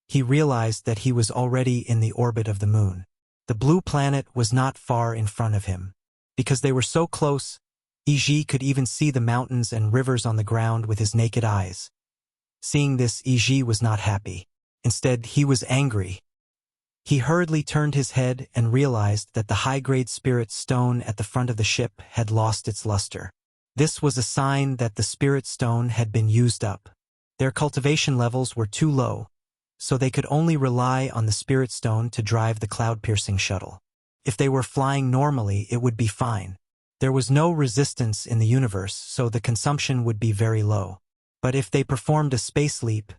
S1: he realized that he was already in the orbit of the moon. The blue planet was not far in front of him. Because they were so close, Yi could even see the mountains and rivers on the ground with his naked eyes. Seeing this, Yi was not happy. Instead, he was angry. He hurriedly turned his head and realized that the high-grade spirit stone at the front of the ship had lost its luster. This was a sign that the spirit stone had been used up. Their cultivation levels were too low, so they could only rely on the spirit stone to drive the cloud-piercing shuttle. If they were flying normally, it would be fine. There was no resistance in the universe, so the consumption would be very low. But if they performed a space leap,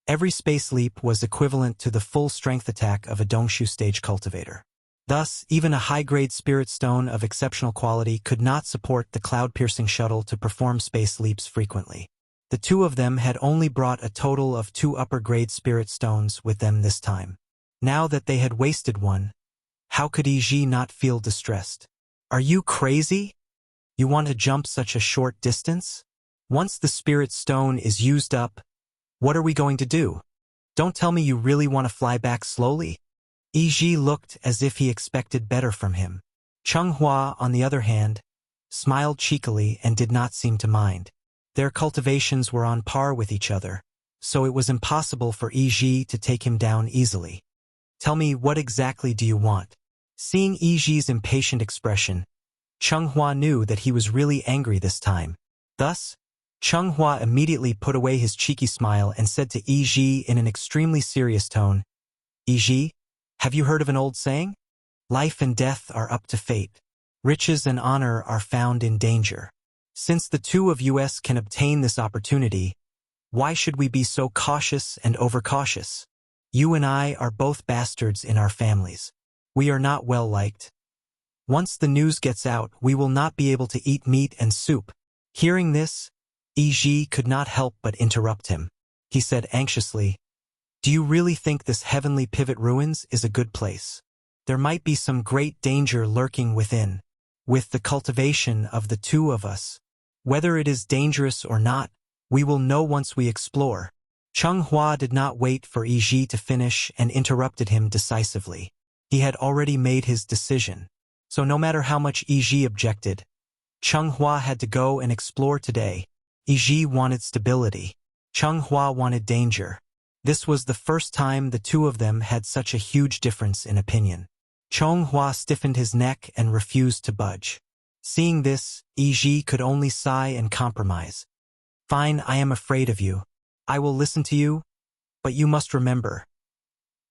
S1: every space leap was equivalent to the full strength attack of a Dongshu stage cultivator. Thus, even a high-grade spirit stone of exceptional quality could not support the cloud-piercing shuttle to perform space leaps frequently. The two of them had only brought a total of 2 upper-grade spirit stones with them this time. Now that they had wasted one, how could Yi not feel distressed? Are you crazy? You want to jump such a short distance? Once the spirit stone is used up, what are we going to do? Don't tell me you really want to fly back slowly? Yi looked as if he expected better from him. Chunghua, on the other hand, smiled cheekily and did not seem to mind. Their cultivations were on par with each other, so it was impossible for Yi to take him down easily. Tell me, what exactly do you want? Seeing Yi's impatient expression, Chunghua knew that he was really angry this time. Thus, Chunghua immediately put away his cheeky smile and said to Yi in an extremely serious tone, Yi, have you heard of an old saying? Life and death are up to fate. Riches and honor are found in danger. Since the two of us can obtain this opportunity, why should we be so cautious and overcautious? You and I are both bastards in our families. We are not well liked. Once the news gets out, we will not be able to eat meat and soup. Hearing this, Yi could not help but interrupt him. He said anxiously, do you really think this heavenly pivot ruins is a good place? There might be some great danger lurking within. With the cultivation of the two of us, whether it is dangerous or not, we will know once we explore. Chunghua did not wait for Yi to finish and interrupted him decisively. He had already made his decision. So no matter how much Yi objected, Chunghua had to go and explore today. Yi wanted stability. Chunghua wanted danger. This was the first time the two of them had such a huge difference in opinion. Chunghua stiffened his neck and refused to budge. Seeing this, Yi could only sigh and compromise. Fine, I am afraid of you. I will listen to you, but you must remember,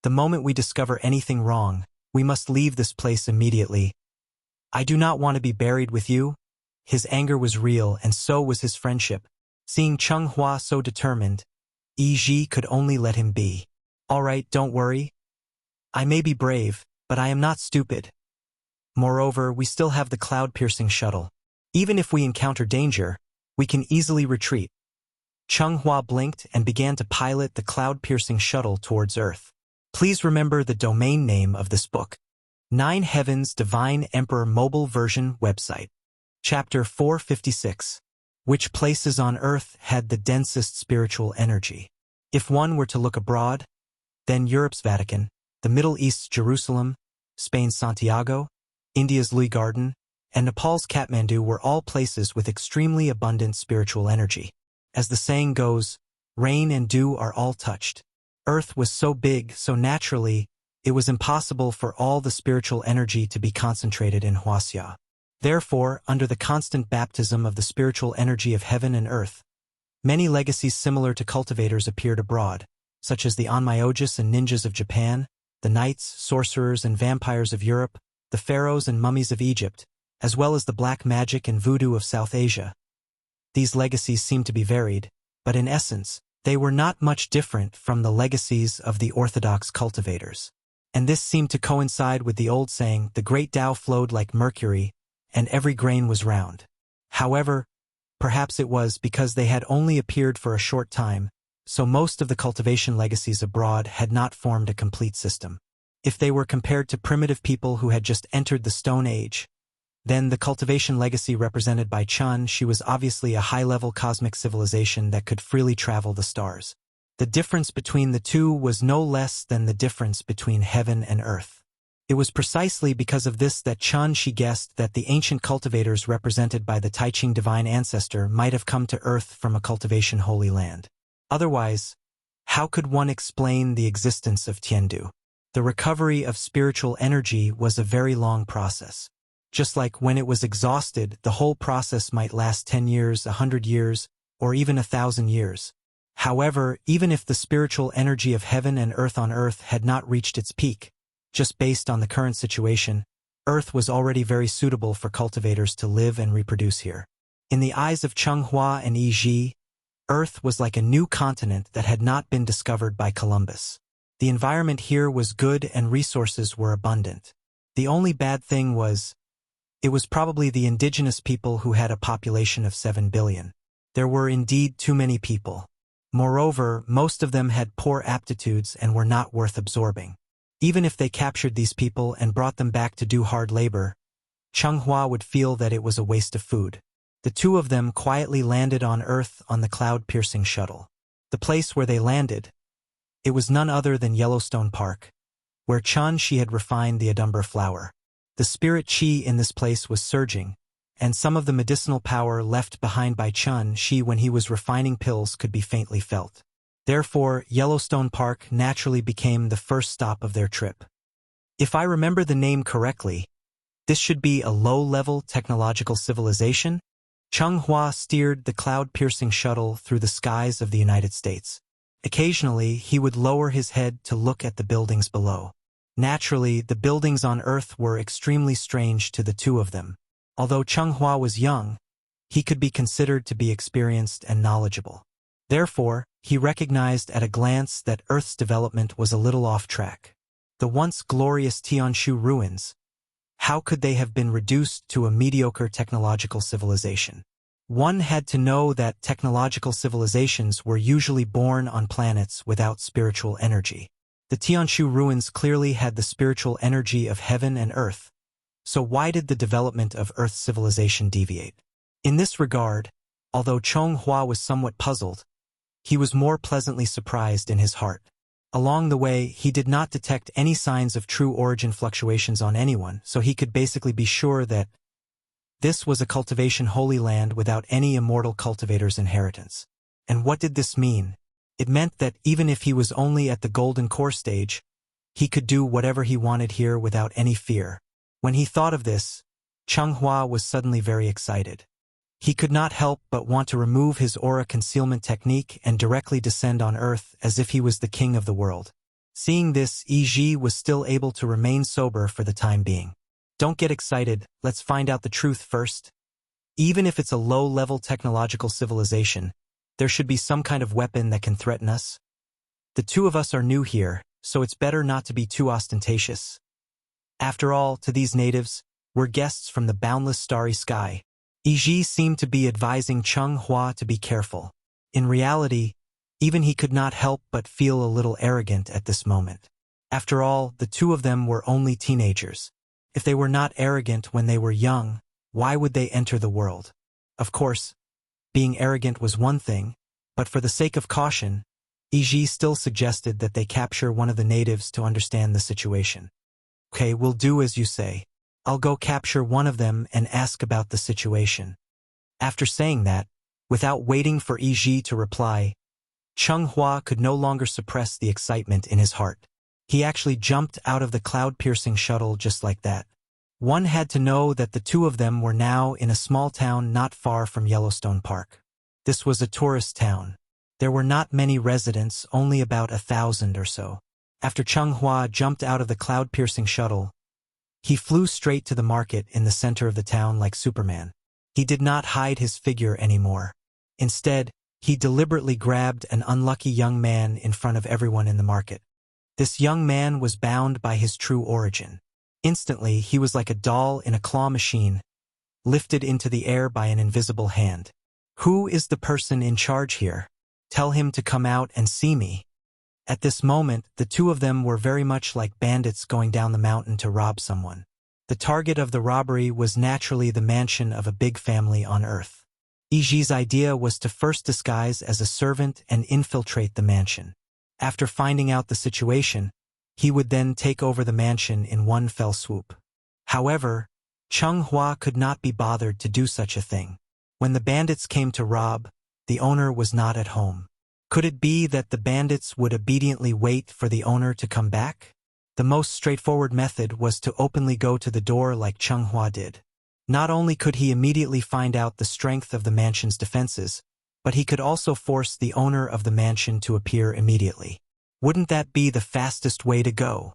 S1: the moment we discover anything wrong, we must leave this place immediately. I do not want to be buried with you. His anger was real, and so was his friendship. Seeing Chunghua so determined, Yi could only let him be. All right, don't worry. I may be brave, but I am not stupid. Moreover, we still have the cloud-piercing shuttle. Even if we encounter danger, we can easily retreat. Chunghua blinked and began to pilot the cloud-piercing shuttle towards Earth. Please remember the domain name of this book. 9 Heavens Divine Emperor Mobile Version Website. Chapter 456. Which places on Earth had the densest spiritual energy? If one were to look abroad, then Europe's Vatican, the Middle East's Jerusalem, Spain's Santiago, India's Louis Garden, and Nepal's Kathmandu were all places with extremely abundant spiritual energy. As the saying goes, rain and dew are all touched. Earth was so big, so naturally, it was impossible for all the spiritual energy to be concentrated in Wuxia. Therefore, under the constant baptism of the spiritual energy of heaven and earth, many legacies similar to cultivators appeared abroad, such as the onmyoges and ninjas of Japan, the knights, sorcerers, and vampires of Europe, the pharaohs and mummies of Egypt, as well as the black magic and voodoo of South Asia. These legacies seem to be varied, but in essence, they were not much different from the legacies of the orthodox cultivators. And this seemed to coincide with the old saying, the great Tao flowed like mercury, and every grain was round. However, perhaps it was because they had only appeared for a short time, so most of the cultivation legacies abroad had not formed a complete system. If they were compared to primitive people who had just entered the Stone Age, then the cultivation legacy represented by Chun, she was obviously a high-level cosmic civilization that could freely travel the stars. The difference between the two was no less than the difference between heaven and earth. It was precisely because of this that Chun she guessed that the ancient cultivators represented by the Taiching divine ancestor might have come to earth from a cultivation holy land. Otherwise, how could one explain the existence of Tiandu? The recovery of spiritual energy was a very long process. Just like when it was exhausted, the whole process might last 10 years, 100 years, or even 1,000 years. However, even if the spiritual energy of heaven and earth on earth had not reached its peak, just based on the current situation, earth was already very suitable for cultivators to live and reproduce here. In the eyes of Chenghua and Yizhi, earth was like a new continent that had not been discovered by Columbus. The environment here was good and resources were abundant. The only bad thing was, it was probably the indigenous people who had a population of 7 billion. There were indeed too many people. Moreover, most of them had poor aptitudes and were not worth absorbing. Even if they captured these people and brought them back to do hard labor, Chenghua would feel that it was a waste of food. The two of them quietly landed on Earth on the cloud-piercing shuttle. The place where they landed, it was none other than Yellowstone Park, where Chun-Shi had refined the Adumber flower. The spirit qi in this place was surging, and some of the medicinal power left behind by Chun-Shi when he was refining pills could be faintly felt. Therefore, Yellowstone Park naturally became the first stop of their trip. If I remember the name correctly, this should be a low-level technological civilization? Chenghua steered the cloud-piercing shuttle through the skies of the United States. Occasionally, he would lower his head to look at the buildings below. Naturally, the buildings on Earth were extremely strange to the two of them. Although Chenghua was young, he could be considered to be experienced and knowledgeable. Therefore, he recognized at a glance that Earth's development was a little off track. The once glorious Tianshu ruins, how could they have been reduced to a mediocre technological civilization? One had to know that technological civilizations were usually born on planets without spiritual energy. The Tianshu ruins clearly had the spiritual energy of heaven and earth, so why did the development of Earth's civilization deviate? In this regard, although Chenghua was somewhat puzzled, he was more pleasantly surprised in his heart. Along the way, he did not detect any signs of true origin fluctuations on anyone, so he could basically be sure that this was a cultivation holy land without any immortal cultivator's inheritance. And what did this mean? It meant that even if he was only at the golden core stage, he could do whatever he wanted here without any fear. When he thought of this, Chenghua was suddenly very excited. He could not help but want to remove his aura concealment technique and directly descend on Earth as if he was the king of the world. Seeing this, Yizhi was still able to remain sober for the time being. Don't get excited, let's find out the truth first. Even if it's a low-level technological civilization, there should be some kind of weapon that can threaten us. The two of us are new here, so it's better not to be too ostentatious. After all, to these natives, we're guests from the boundless starry sky. Yizhi seemed to be advising Chenghua to be careful. In reality, even he could not help but feel a little arrogant at this moment. After all, the two of them were only teenagers. If they were not arrogant when they were young, why would they enter the world? Of course, being arrogant was one thing, but for the sake of caution, Yizhi still suggested that they capture one of the natives to understand the situation. Okay, we'll do as you say. I'll go capture one of them and ask about the situation. After saying that, without waiting for Yizhi to reply, Chenghua could no longer suppress the excitement in his heart. He actually jumped out of the cloud-piercing shuttle just like that. One had to know that the two of them were now in a small town not far from Yellowstone Park. This was a tourist town. There were not many residents, only about 1,000 or so. After Chenghua jumped out of the cloud-piercing shuttle, he flew straight to the market in the center of the town like Superman. He did not hide his figure anymore. Instead, he deliberately grabbed an unlucky young man in front of everyone in the market. This young man was bound by his true origin. Instantly, he was like a doll in a claw machine, lifted into the air by an invisible hand. Who is the person in charge here? Tell him to come out and see me. At this moment, the two of them were very much like bandits going down the mountain to rob someone. The target of the robbery was naturally the mansion of a big family on Earth. Yizhi's idea was to first disguise as a servant and infiltrate the mansion. After finding out the situation, he would then take over the mansion in one fell swoop. However, Chenghua could not be bothered to do such a thing. When the bandits came to rob, the owner was not at home. Could it be that the bandits would obediently wait for the owner to come back? The most straightforward method was to openly go to the door like Cheng Hua did. Not only could he immediately find out the strength of the mansion's defenses, but he could also force the owner of the mansion to appear immediately. Wouldn't that be the fastest way to go?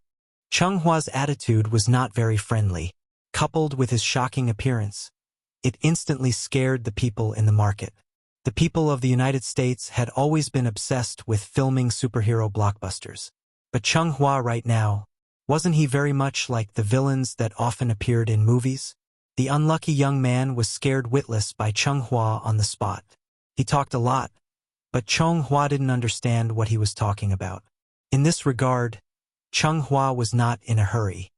S1: Cheng Hua's attitude was not very friendly. Coupled with his shocking appearance, it instantly scared the people in the market. The people of the United States had always been obsessed with filming superhero blockbusters. But Cheng Hua right now, wasn't he very much like the villains that often appeared in movies? The unlucky young man was scared witless by Cheng Hua on the spot. He talked a lot, but Cheng Hua didn't understand what he was talking about. In this regard, Cheng Hua was not in a hurry.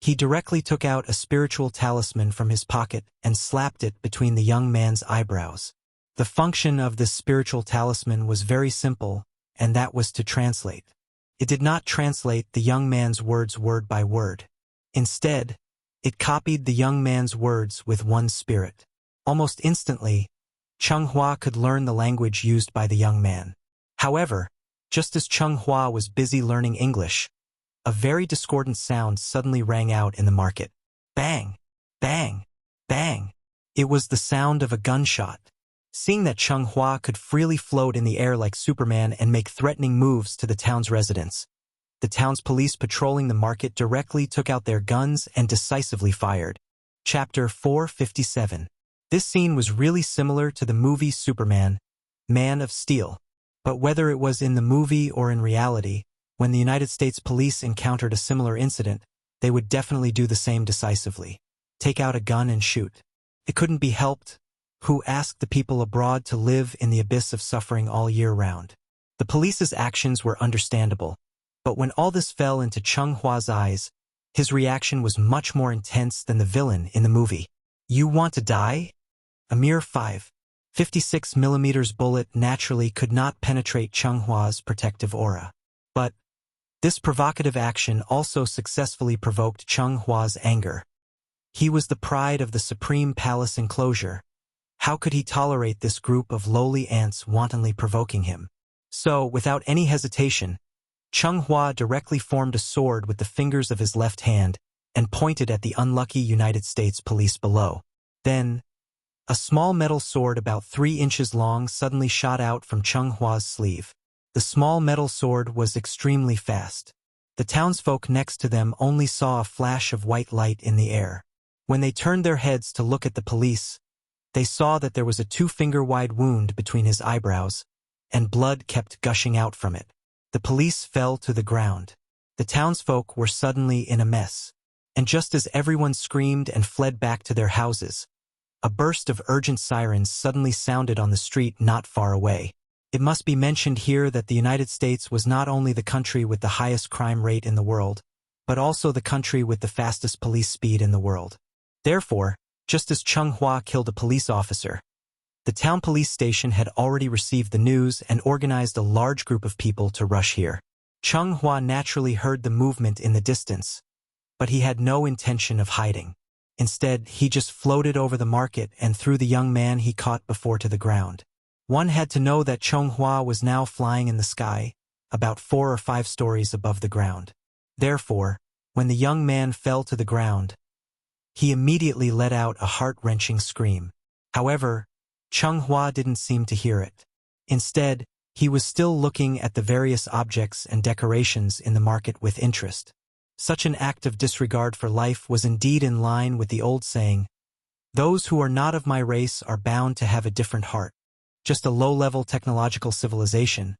S1: He directly took out a spiritual talisman from his pocket and slapped it between the young man's eyebrows. The function of this spiritual talisman was very simple, and that was to translate. It did not translate the young man's words word by word. Instead, it copied the young man's words with one spirit. Almost instantly, Cheng Hua could learn the language used by the young man. However, just as Cheng Hua was busy learning English, a very discordant sound suddenly rang out in the market. Bang! Bang! Bang! It was the sound of a gunshot. Seeing that Cheng Hua could freely float in the air like Superman and make threatening moves to the town's residents, the town's police patrolling the market directly took out their guns and decisively fired. Chapter 457. This scene was really similar to the movie Superman, Man of Steel. But whether it was in the movie or in reality, when the United States police encountered a similar incident, they would definitely do the same decisively. Take out a gun and shoot. It couldn't be helped. Who asked the people abroad to live in the abyss of suffering all year round? The police's actions were understandable, but when all this fell into Cheng Hua's eyes, his reaction was much more intense than the villain in the movie. You want to die? A mere 5.56mm bullet naturally could not penetrate Cheng Hua's protective aura. But this provocative action also successfully provoked Cheng Hua's anger. He was the pride of the Supreme Palace enclosure. How could he tolerate this group of lowly ants wantonly provoking him? So, without any hesitation, Cheng Hua directly formed a sword with the fingers of his left hand and pointed at the unlucky United States police below. Then, a small metal sword about 3 inches long suddenly shot out from Cheng Hua's sleeve. The small metal sword was extremely fast. The townsfolk next to them only saw a flash of white light in the air. When they turned their heads to look at the police, they saw that there was a 2-finger-wide wound between his eyebrows, and blood kept gushing out from it. The police fell to the ground. The townsfolk were suddenly in a mess. And just as everyone screamed and fled back to their houses, a burst of urgent sirens suddenly sounded on the street not far away. It must be mentioned here that the United States was not only the country with the highest crime rate in the world, but also the country with the fastest police speed in the world. Therefore, just as Cheng Hua killed a police officer, the town police station had already received the news and organized a large group of people to rush here. Cheng Hua naturally heard the movement in the distance, but he had no intention of hiding. Instead, he just floated over the market and threw the young man he caught before to the ground. One had to know that Cheng Hua was now flying in the sky, about 4 or 5 stories above the ground. Therefore, when the young man fell to the ground, he immediately let out a heart-wrenching scream. However, Cheng Hua didn't seem to hear it. Instead, he was still looking at the various objects and decorations in the market with interest. Such an act of disregard for life was indeed in line with the old saying, "Those who are not of my race are bound to have a different heart." Just a low-level technological civilization.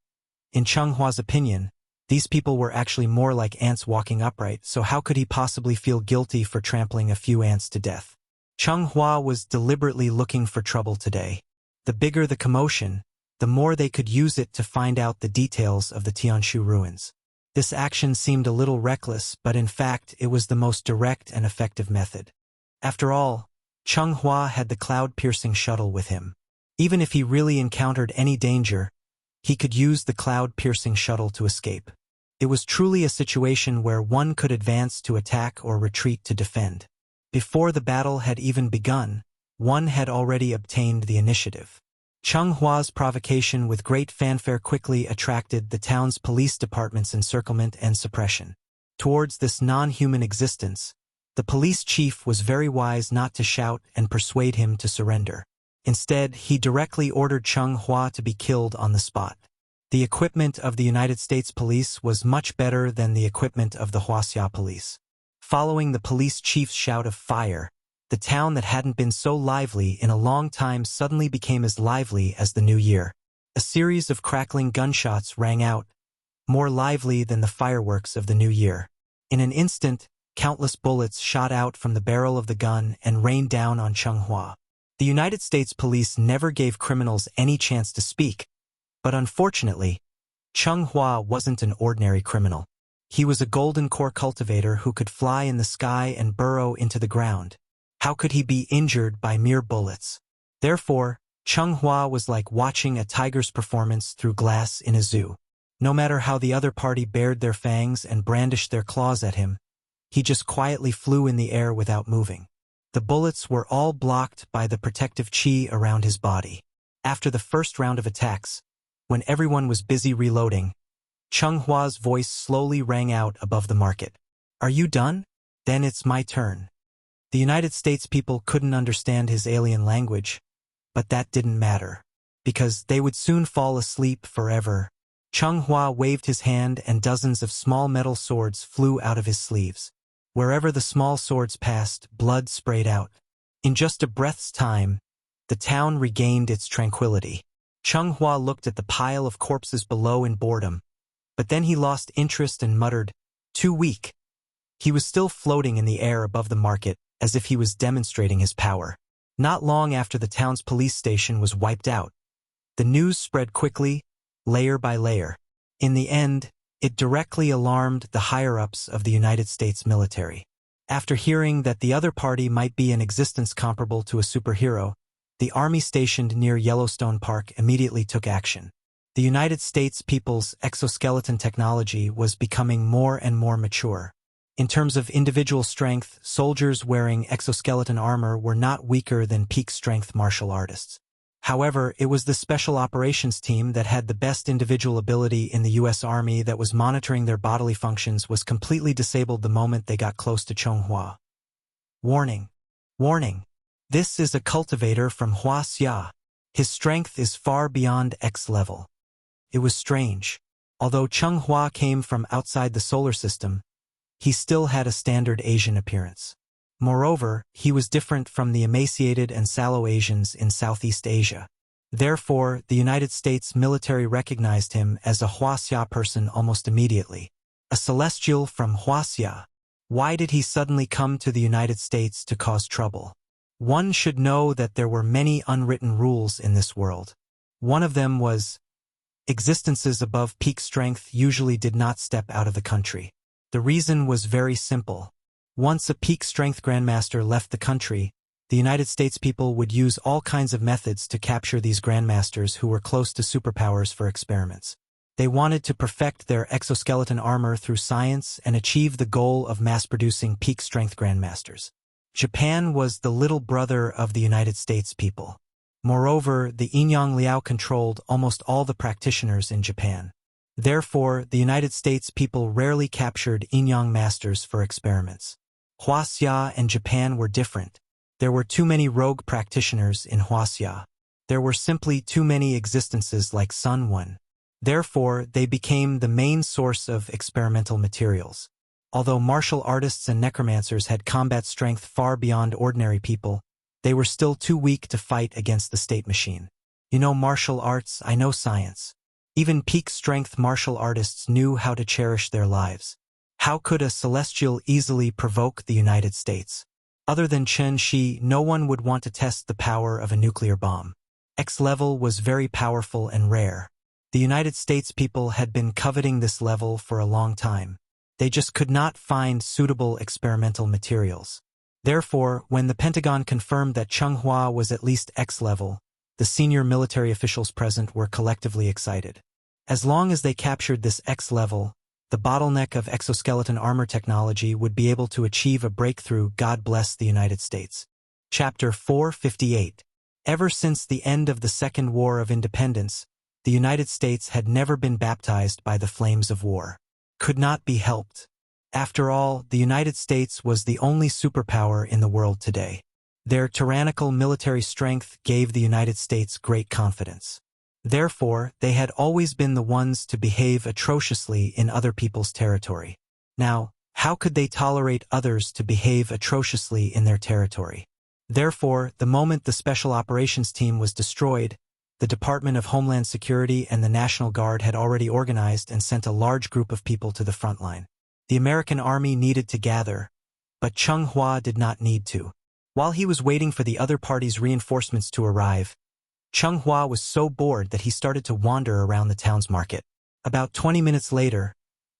S1: In Cheng Hua's opinion, these people were actually more like ants walking upright, so how could he possibly feel guilty for trampling a few ants to death? Cheng Hua was deliberately looking for trouble today. The bigger the commotion, the more they could use it to find out the details of the Tianshu ruins. This action seemed a little reckless, but in fact it was the most direct and effective method. After all, Cheng Hua had the cloud-piercing shuttle with him. Even if he really encountered any danger, he could use the cloud-piercing shuttle to escape. It was truly a situation where one could advance to attack or retreat to defend. Before the battle had even begun, one had already obtained the initiative. Cheng Hua's provocation with great fanfare quickly attracted the town's police department's encirclement and suppression. Towards this non-human existence, the police chief was very wise not to shout and persuade him to surrender. Instead, he directly ordered Cheng Hua to be killed on the spot. The equipment of the United States Police was much better than the equipment of the Wuxia police. Following the police chief's shout of fire, the town that hadn't been so lively in a long time suddenly became as lively as the new year. A series of crackling gunshots rang out, more lively than the fireworks of the new year. In an instant, countless bullets shot out from the barrel of the gun and rained down on Cheng Hua. The United States Police never gave criminals any chance to speak, but unfortunately, Cheng Hua wasn't an ordinary criminal. He was a golden core cultivator who could fly in the sky and burrow into the ground. How could he be injured by mere bullets? Therefore, Cheng Hua was like watching a tiger's performance through glass in a zoo. No matter how the other party bared their fangs and brandished their claws at him, he just quietly flew in the air without moving. The bullets were all blocked by the protective chi around his body. After the first round of attacks, when everyone was busy reloading, Cheng Hua's voice slowly rang out above the market. "Are you done? Then it's my turn." The United States people couldn't understand his alien language, but that didn't matter, because they would soon fall asleep forever. Cheng Hua waved his hand and dozens of small metal swords flew out of his sleeves. Wherever the small swords passed, blood sprayed out. In just a breath's time, the town regained its tranquility. Cheng Hua looked at the pile of corpses below in boredom, but then he lost interest and muttered, "Too weak." He was still floating in the air above the market, as if he was demonstrating his power. Not long after the town's police station was wiped out, the news spread quickly, layer by layer. In the end, it directly alarmed the higher-ups of the United States military. After hearing that the other party might be an existence comparable to a superhero, the army stationed near Yellowstone Park immediately took action. The United States people's exoskeleton technology was becoming more and more mature. In terms of individual strength, soldiers wearing exoskeleton armor were not weaker than peak-strength martial artists. However, it was the Special Operations Team that had the best individual ability in the U.S. Army that was monitoring their bodily functions was completely disabled the moment they got close to Cheng Hua. Warning! Warning! This is a cultivator from Wuxia. His strength is far beyond X level. It was strange. Although Cheng Hua came from outside the solar system, he still had a standard Asian appearance. Moreover, he was different from the emaciated and sallow Asians in Southeast Asia. Therefore, the United States military recognized him as a Wuxia person almost immediately. A celestial from Wuxia. Why did he suddenly come to the United States to cause trouble? One should know that there were many unwritten rules in this world. One of them was, existences above peak strength usually did not step out of the country. The reason was very simple. Once a peak strength grandmaster left the country, the United States people would use all kinds of methods to capture these grandmasters who were close to superpowers for experiments. They wanted to perfect their exoskeleton armor through science and achieve the goal of mass-producing peak strength grandmasters. Japan was the little brother of the United States people. Moreover, the Inyang Liao controlled almost all the practitioners in Japan. Therefore, the United States people rarely captured Inyang masters for experiments. Wuxia and Japan were different. There were too many rogue practitioners in Wuxia. There were simply too many existences like Sun One. Therefore, they became the main source of experimental materials. Although martial artists and necromancers had combat strength far beyond ordinary people, they were still too weak to fight against the state machine. You know martial arts, I know science. Even peak-strength martial artists knew how to cherish their lives. How could a celestial easily provoke the United States? Other than Chen Shi, no one would want to test the power of a nuclear bomb. X level was very powerful and rare. The United States people had been coveting this level for a long time. They just could not find suitable experimental materials. Therefore, when the Pentagon confirmed that Cheng Hua was at least X level, the senior military officials present were collectively excited. As long as they captured this X level, the bottleneck of exoskeleton armor technology would be able to achieve a breakthrough. God bless the United States. Chapter 458. Ever since the end of the Second War of Independence, the United States had never been baptized by the flames of war. Could not be helped. After all, the United States was the only superpower in the world today. Their tyrannical military strength gave the United States great confidence. Therefore, they had always been the ones to behave atrociously in other people's territory. Now, how could they tolerate others to behave atrociously in their territory? Therefore, the moment the Special Operations Team was destroyed, the Department of Homeland Security and the National Guard had already organized and sent a large group of people to the front line. The American Army needed to gather, but Cheng Hua did not need to. While he was waiting for the other party's reinforcements to arrive, Cheng Hua was so bored that he started to wander around the town's market. About 20 minutes later,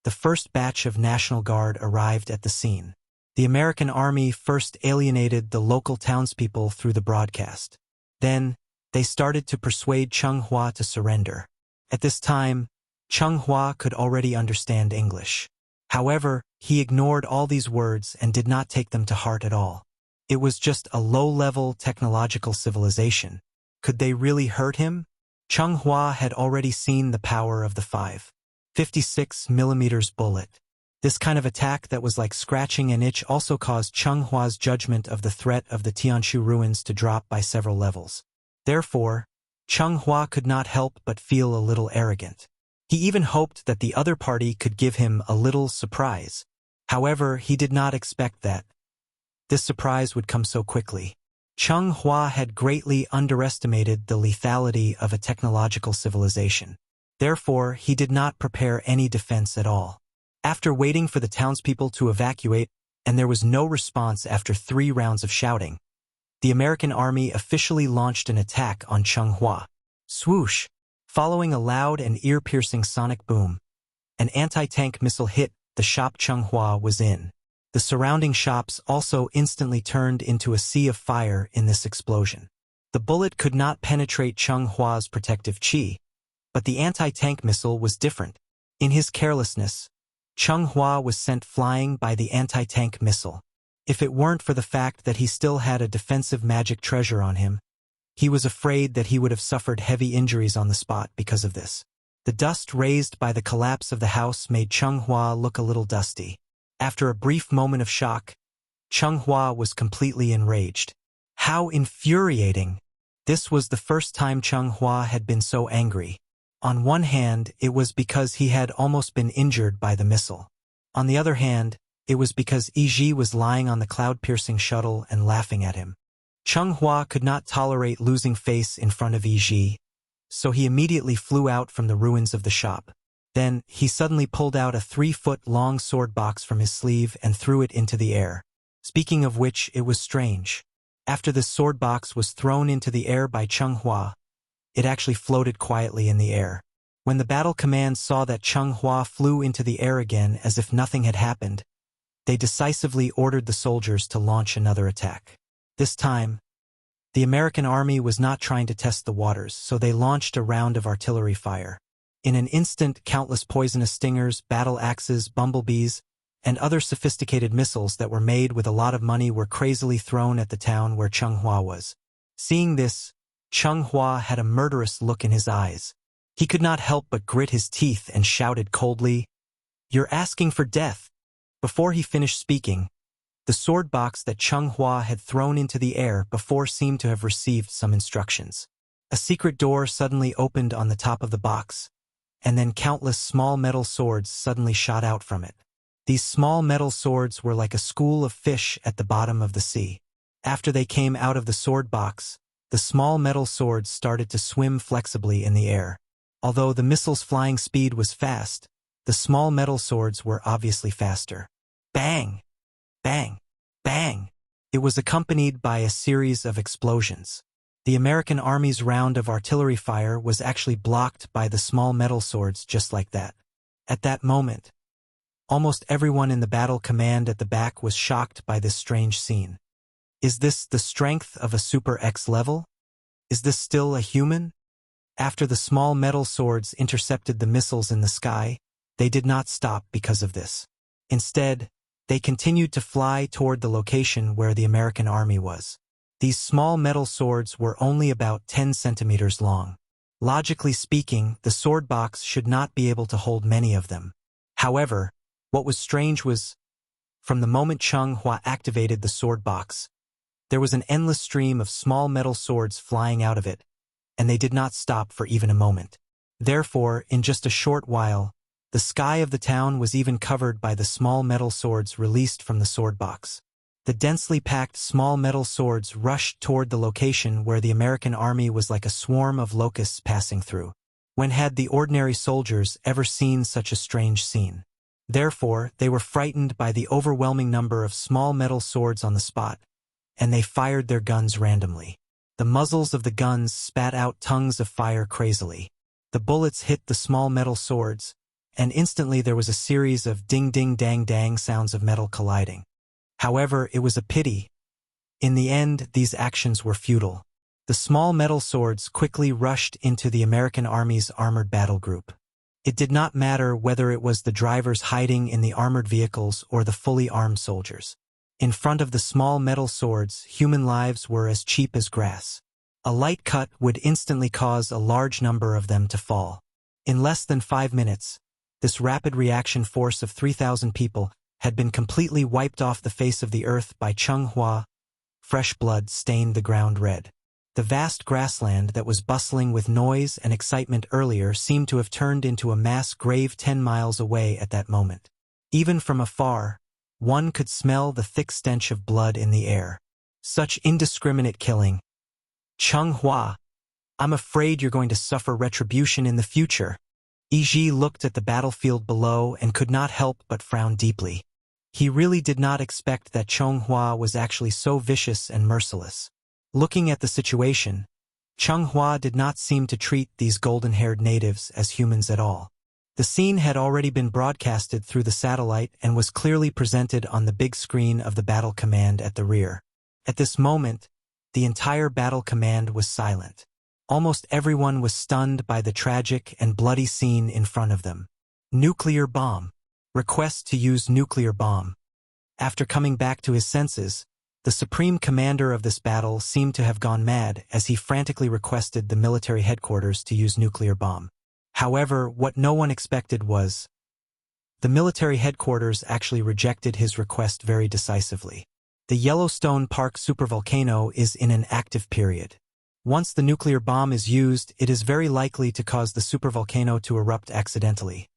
S1: the first batch of National Guard arrived at the scene. The American Army first alienated the local townspeople through the broadcast. Then, they started to persuade Cheng Hua to surrender. At this time, Cheng Hua could already understand English. However, he ignored all these words and did not take them to heart at all. It was just a low-level technological civilization. Could they really hurt him? Cheng Hua had already seen the power of the 5.56mm bullet. This kind of attack that was like scratching an itch also caused Cheng Hua's judgment of the threat of the Tianshu ruins to drop by several levels. Therefore, Cheng Hua could not help but feel a little arrogant. He even hoped that the other party could give him a little surprise. However, he did not expect that this surprise would come so quickly. Cheng Hua had greatly underestimated the lethality of a technological civilization. Therefore, he did not prepare any defense at all. After waiting for the townspeople to evacuate, and there was no response after 3 rounds of shouting, the American Army officially launched an attack on Cheng Hua. Swoosh! Following a loud and ear-piercing sonic boom, an anti-tank missile hit the shop Cheng Hua was in. The surrounding shops also instantly turned into a sea of fire in this explosion. The bullet could not penetrate Cheng Hua's protective chi, but the anti-tank missile was different. In his carelessness, Cheng Hua was sent flying by the anti-tank missile. If it weren't for the fact that he still had a defensive magic treasure on him, he was afraid that he would have suffered heavy injuries on the spot because of this. The dust raised by the collapse of the house made Cheng Hua look a little dusty. After a brief moment of shock, Cheng Hua was completely enraged. How infuriating! This was the first time Cheng Hua had been so angry. On one hand, it was because he had almost been injured by the missile. On the other hand, it was because Yi was lying on the cloud-piercing shuttle and laughing at him. Cheng Hua could not tolerate losing face in front of Yi, so he immediately flew out from the ruins of the shop. Then, he suddenly pulled out a 3-foot-long sword box from his sleeve and threw it into the air. Speaking of which, it was strange. After this sword box was thrown into the air by Cheng Hua, it actually floated quietly in the air. When the battle command saw that Cheng Hua flew into the air again as if nothing had happened, they decisively ordered the soldiers to launch another attack. This time, the American army was not trying to test the waters, so they launched a round of artillery fire. In an instant, countless poisonous stingers, battle axes, bumblebees, and other sophisticated missiles that were made with a lot of money were crazily thrown at the town where Cheng Hua was. Seeing this, Cheng Hua had a murderous look in his eyes. He could not help but grit his teeth and shouted coldly, "You're asking for death!" Before he finished speaking, the sword box that Cheng Hua had thrown into the air before seemed to have received some instructions. A secret door suddenly opened on the top of the box, and then countless small metal swords suddenly shot out from it. These small metal swords were like a school of fish at the bottom of the sea. After they came out of the sword box, the small metal swords started to swim flexibly in the air. Although the missile's flying speed was fast, the small metal swords were obviously faster. Bang! Bang! Bang! It was accompanied by a series of explosions. The American Army's round of artillery fire was actually blocked by the small metal swords just like that. At that moment, almost everyone in the battle command at the back was shocked by this strange scene. Is this the strength of a Super X level? Is this still a human? After the small metal swords intercepted the missiles in the sky, they did not stop because of this. Instead, they continued to fly toward the location where the American army was. These small metal swords were only about 10 centimeters long. Logically speaking, the sword box should not be able to hold many of them. However, What was strange was, from the moment Cheng Hua activated the sword box, there was an endless stream of small metal swords flying out of it, and they did not stop for even a moment. Therefore, in just a short while, the sky of the town was even covered by the small metal swords released from the sword box. The densely packed small metal swords rushed toward the location where the American army was like a swarm of locusts passing through. When had the ordinary soldiers ever seen such a strange scene? Therefore, they were frightened by the overwhelming number of small metal swords on the spot, and they fired their guns randomly. The muzzles of the guns spat out tongues of fire crazily. The bullets hit the small metal swords, and instantly there was a series of ding-ding-dang-dang sounds of metal colliding. However, it was a pity. In the end, these actions were futile. The small metal swords quickly rushed into the American Army's armored battle group. It did not matter whether it was the drivers hiding in the armored vehicles or the fully armed soldiers. In front of the small metal swords, human lives were as cheap as grass. A light cut would instantly cause a large number of them to fall. In less than 5 minutes, this rapid reaction force of 3,000 people had been completely wiped off the face of the earth by Cheng Hua. Fresh blood stained the ground red. The vast grassland that was bustling with noise and excitement earlier seemed to have turned into a mass grave 10 miles away at that moment. Even from afar, one could smell the thick stench of blood in the air. Such indiscriminate killing. Cheng Hua, I'm afraid you're going to suffer retribution in the future. Yi looked at the battlefield below and could not help but frown deeply. He really did not expect that Cheng Hua was actually so vicious and merciless. Looking at the situation, Cheng Hua did not seem to treat these golden-haired natives as humans at all. The scene had already been broadcasted through the satellite and was clearly presented on the big screen of the battle command at the rear. At this moment, the entire battle command was silent. Almost everyone was stunned by the tragic and bloody scene in front of them. Nuclear bomb. Request to use nuclear bomb. After coming back to his senses, the supreme commander of this battle seemed to have gone mad as he frantically requested the military headquarters to use nuclear bomb. However, what no one expected was, the military headquarters actually rejected his request very decisively. The Yellowstone Park supervolcano is in an active period. Once the nuclear bomb is used, it is very likely to cause the supervolcano to erupt accidentally.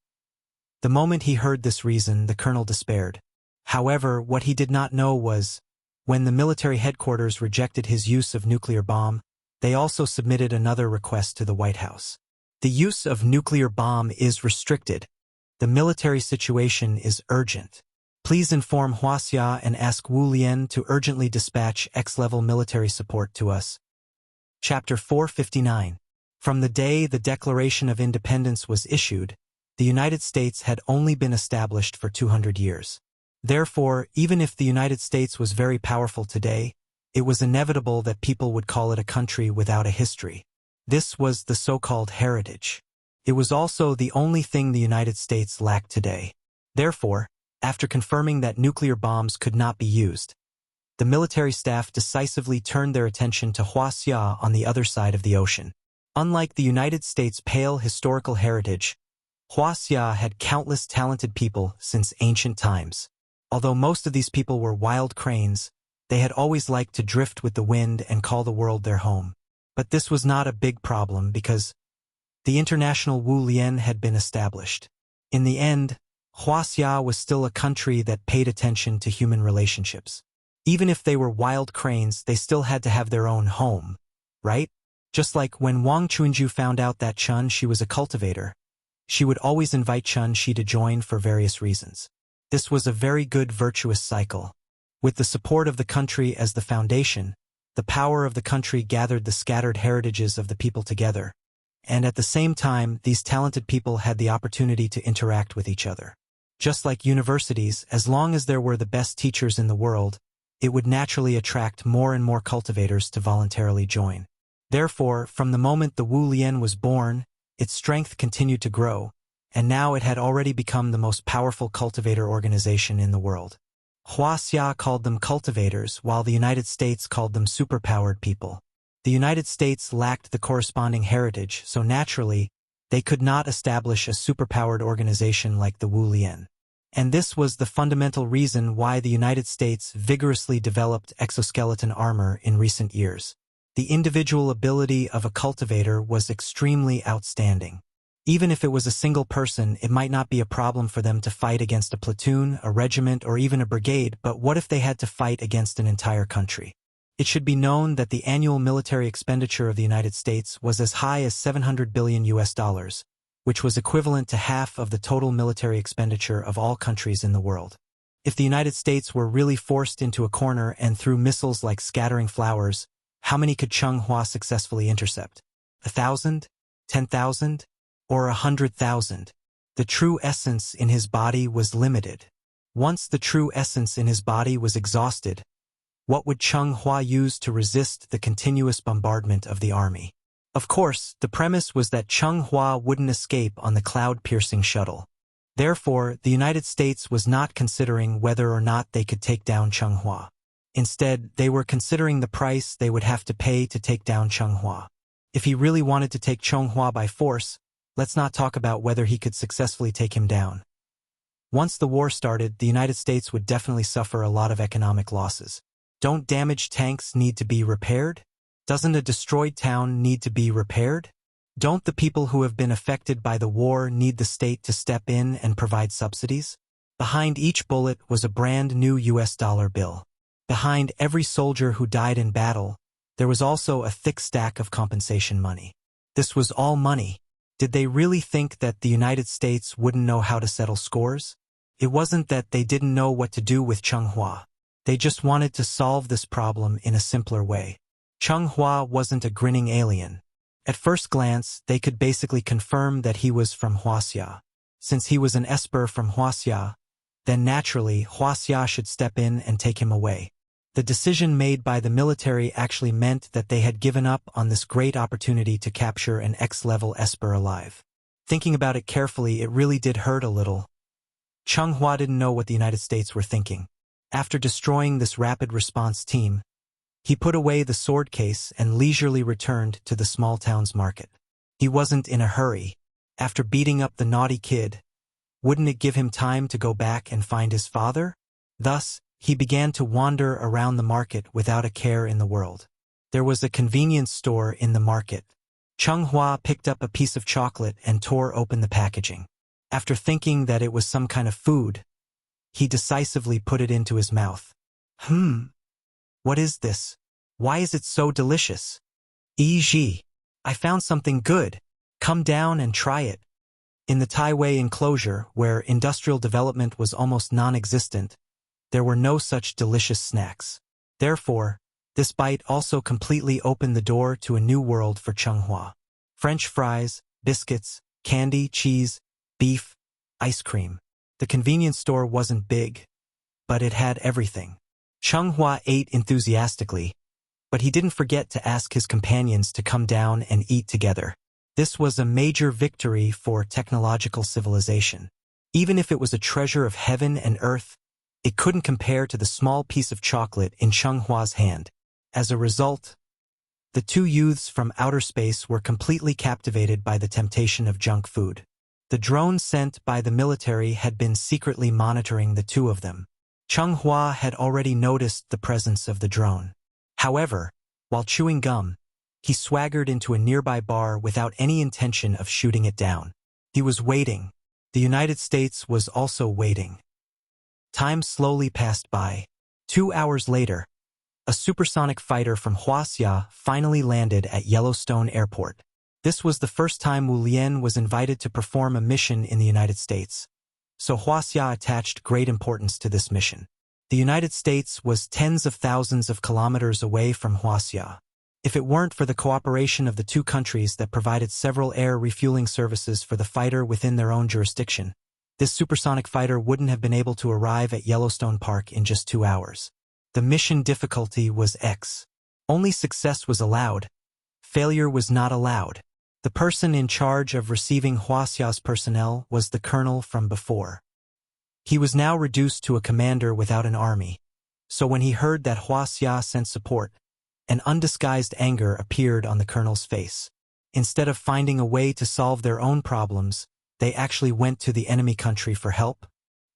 S1: The moment he heard this reason, the colonel despaired. However, what he did not know was, when the military headquarters rejected his use of nuclear bomb, they also submitted another request to the White House. The use of nuclear bomb is restricted. The military situation is urgent. Please inform Wuxia and ask Wu Lian to urgently dispatch X-level military support to us. Chapter 459. From the day the Declaration of Independence was issued, the United States had only been established for 200 years. Therefore, even if the United States was very powerful today, it was inevitable that people would call it a country without a history. This was the so-called heritage. It was also the only thing the United States lacked today. Therefore, after confirming that nuclear bombs could not be used, the military staff decisively turned their attention to Wuxia on the other side of the ocean. Unlike the United States' pale historical heritage, Wuxia had countless talented people since ancient times. Although most of these people were wild cranes, they had always liked to drift with the wind and call the world their home. But this was not a big problem because the international Wu Lian had been established. In the end, Wuxia was still a country that paid attention to human relationships. Even if they were wild cranes, they still had to have their own home, right? Just like when Wang Chunju found out that Chun Shi was a cultivator, she would always invite Chun Shi to join for various reasons. This was a very good virtuous cycle. With the support of the country as the foundation, the power of the country gathered the scattered heritages of the people together. And at the same time, these talented people had the opportunity to interact with each other. Just like universities, as long as there were the best teachers in the world, it would naturally attract more and more cultivators to voluntarily join. Therefore, from the moment the Wu Lian was born, its strength continued to grow, and now it had already become the most powerful cultivator organization in the world. Wuxia called them cultivators, while the United States called them superpowered people. The United States lacked the corresponding heritage, so naturally, they could not establish a superpowered organization like the Wu Lian. And this was the fundamental reason why the United States vigorously developed exoskeleton armor in recent years. The individual ability of a cultivator was extremely outstanding. Even if it was a single person, it might not be a problem for them to fight against a platoon, a regiment, or even a brigade, but what if they had to fight against an entire country? It should be known that the annual military expenditure of the United States was as high as $700 billion, which was equivalent to half of the total military expenditure of all countries in the world. If the United States were really forced into a corner and threw missiles like scattering flowers, how many could Cheng Hua successfully intercept? 1,000? 10,000? Or 100,000? The true essence in his body was limited. Once the true essence in his body was exhausted, what would Cheng Hua use to resist the continuous bombardment of the army? Of course, the premise was that Cheng Hua wouldn't escape on the cloud-piercing shuttle. Therefore, the United States was not considering whether or not they could take down Cheng Hua. Instead, they were considering the price they would have to pay to take down Cheng Hua. If he really wanted to take Cheng Hua by force, let's not talk about whether he could successfully take him down. Once the war started, the United States would definitely suffer a lot of economic losses. Don't damaged tanks need to be repaired? Doesn't a destroyed town need to be repaired? Don't the people who have been affected by the war need the state to step in and provide subsidies? Behind each bullet was a brand new US dollar bill. Behind every soldier who died in battle, there was also a thick stack of compensation money. This was all money. Did they really think that the United States wouldn't know how to settle scores? It wasn't that they didn't know what to do with Cheng Hua. They just wanted to solve this problem in a simpler way. Cheng Hua wasn't a grinning alien. At first glance, they could basically confirm that he was from Wuxia. Since he was an esper from Wuxia, then naturally Wuxia should step in and take him away. The decision made by the military actually meant that they had given up on this great opportunity to capture an X-level esper alive. Thinking about it carefully, it really did hurt a little. Cheng Hua didn't know what the United States were thinking. After destroying this rapid response team, he put away the sword case and leisurely returned to the small town's market. He wasn't in a hurry. After beating up the naughty kid, wouldn't it give him time to go back and find his father? Thus, he began to wander around the market without a care in the world. There was a convenience store in the market. Cheng Hua picked up a piece of chocolate and tore open the packaging. After thinking that it was some kind of food, he decisively put it into his mouth. What is this? Why is it so delicious? E.g. I found something good. Come down and try it. In the Taiwei enclosure, where industrial development was almost non-existent, there were no such delicious snacks. Therefore, this bite also completely opened the door to a new world for Cheng Hua. French fries, biscuits, candy, cheese, beef, ice cream. The convenience store wasn't big, but it had everything. Cheng Hua ate enthusiastically, but he didn't forget to ask his companions to come down and eat together. This was a major victory for technological civilization. Even if it was a treasure of heaven and earth, it couldn't compare to the small piece of chocolate in Cheng Hua's hand. As a result, the two youths from outer space were completely captivated by the temptation of junk food. The drone sent by the military had been secretly monitoring the two of them. Cheng Hua had already noticed the presence of the drone. However, while chewing gum, he swaggered into a nearby bar without any intention of shooting it down. He was waiting. The United States was also waiting. Time slowly passed by. 2 hours later, a supersonic fighter from Wuxia finally landed at Yellowstone Airport. This was the first time Wu Lian was invited to perform a mission in the United States. So Wuxia attached great importance to this mission. The United States was tens of thousands of kilometers away from Wuxia. If it weren't for the cooperation of the two countries that provided several air refueling services for the fighter within their own jurisdiction, this supersonic fighter wouldn't have been able to arrive at Yellowstone Park in just 2 hours. The mission difficulty was X. Only success was allowed. Failure was not allowed. The person in charge of receiving Wuxia's personnel was the colonel from before. He was now reduced to a commander without an army. So when he heard that Wuxia sent support, an undisguised anger appeared on the colonel's face. Instead of finding a way to solve their own problems, they actually went to the enemy country for help.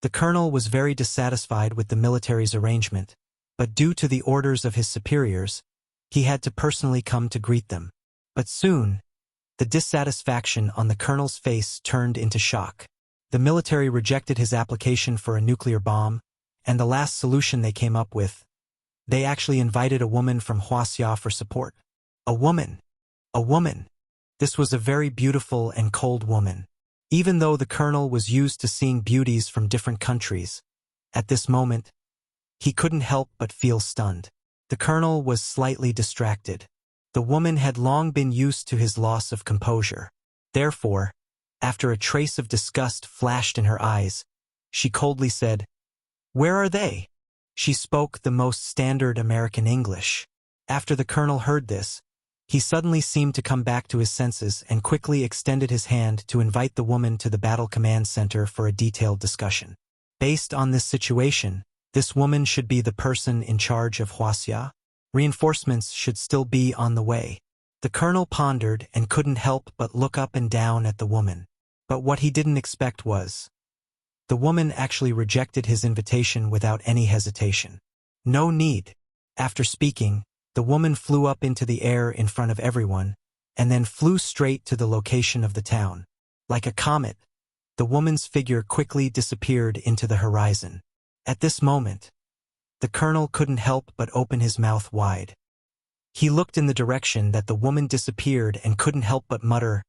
S1: The colonel was very dissatisfied with the military's arrangement, but due to the orders of his superiors, he had to personally come to greet them. But soon, the dissatisfaction on the colonel's face turned into shock. The military rejected his application for a nuclear bomb, and the last solution they came up with, they actually invited a woman from Wuxia for support. A woman! A woman! This was a very beautiful and cold woman. Even though the colonel was used to seeing beauties from different countries, at this moment, he couldn't help but feel stunned. The colonel was slightly distracted. The woman had long been used to his loss of composure. Therefore, after a trace of disgust flashed in her eyes, she coldly said, "Where are they?" She spoke the most standard American English. After the colonel heard this, he suddenly seemed to come back to his senses and quickly extended his hand to invite the woman to the battle command center for a detailed discussion. Based on this situation, this woman should be the person in charge of Wuxia. Reinforcements should still be on the way. The colonel pondered and couldn't help but look up and down at the woman. But what he didn't expect was, the woman actually rejected his invitation without any hesitation. No need. After speaking, the woman flew up into the air in front of everyone, and then flew straight to the location of the town. Like a comet, the woman's figure quickly disappeared into the horizon. At this moment, the colonel couldn't help but open his mouth wide. He looked in the direction that the woman disappeared and couldn't help but mutter,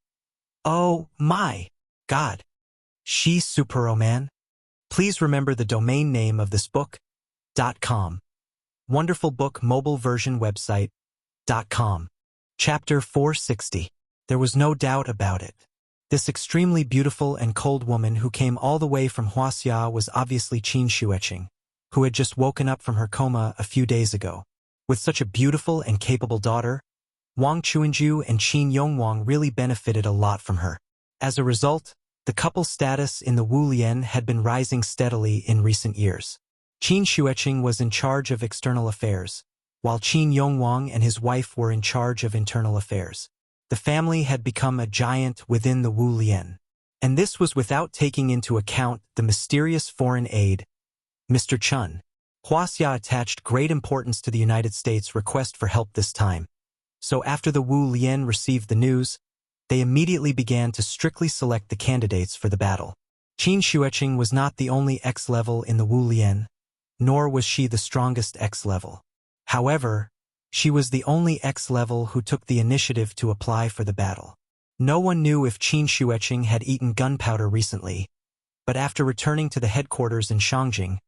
S1: "Oh, my God! She's Superman." Please remember the domain name of this book, .com. Wonderful Book Mobile Version Website, .com. Chapter 460. There was no doubt about it. This extremely beautiful and cold woman who came all the way from Wuxia was obviously Qin Shueqing, who had just woken up from her coma a few days ago. With such a beautiful and capable daughter, Wang Chuanju and Qin Yongwang really benefited a lot from her. As a result, the couple's status in the Wu Lian had been rising steadily in recent years. Qin Shueqing was in charge of external affairs, while Qin Yongwang and his wife were in charge of internal affairs. The family had become a giant within the Wu Lian. And this was without taking into account the mysterious foreign aid, Mr. Chun. Wuxia attached great importance to the United States' request for help this time. So after the Wu Lian received the news, they immediately began to strictly select the candidates for the battle. Qin Shueqing was not the only X-level in the Wu Lian, nor was she the strongest X-level. However, she was the only X-level who took the initiative to apply for the battle. No one knew if Qin Shueqing had eaten gunpowder recently, but after returning to the headquarters in Shangjing,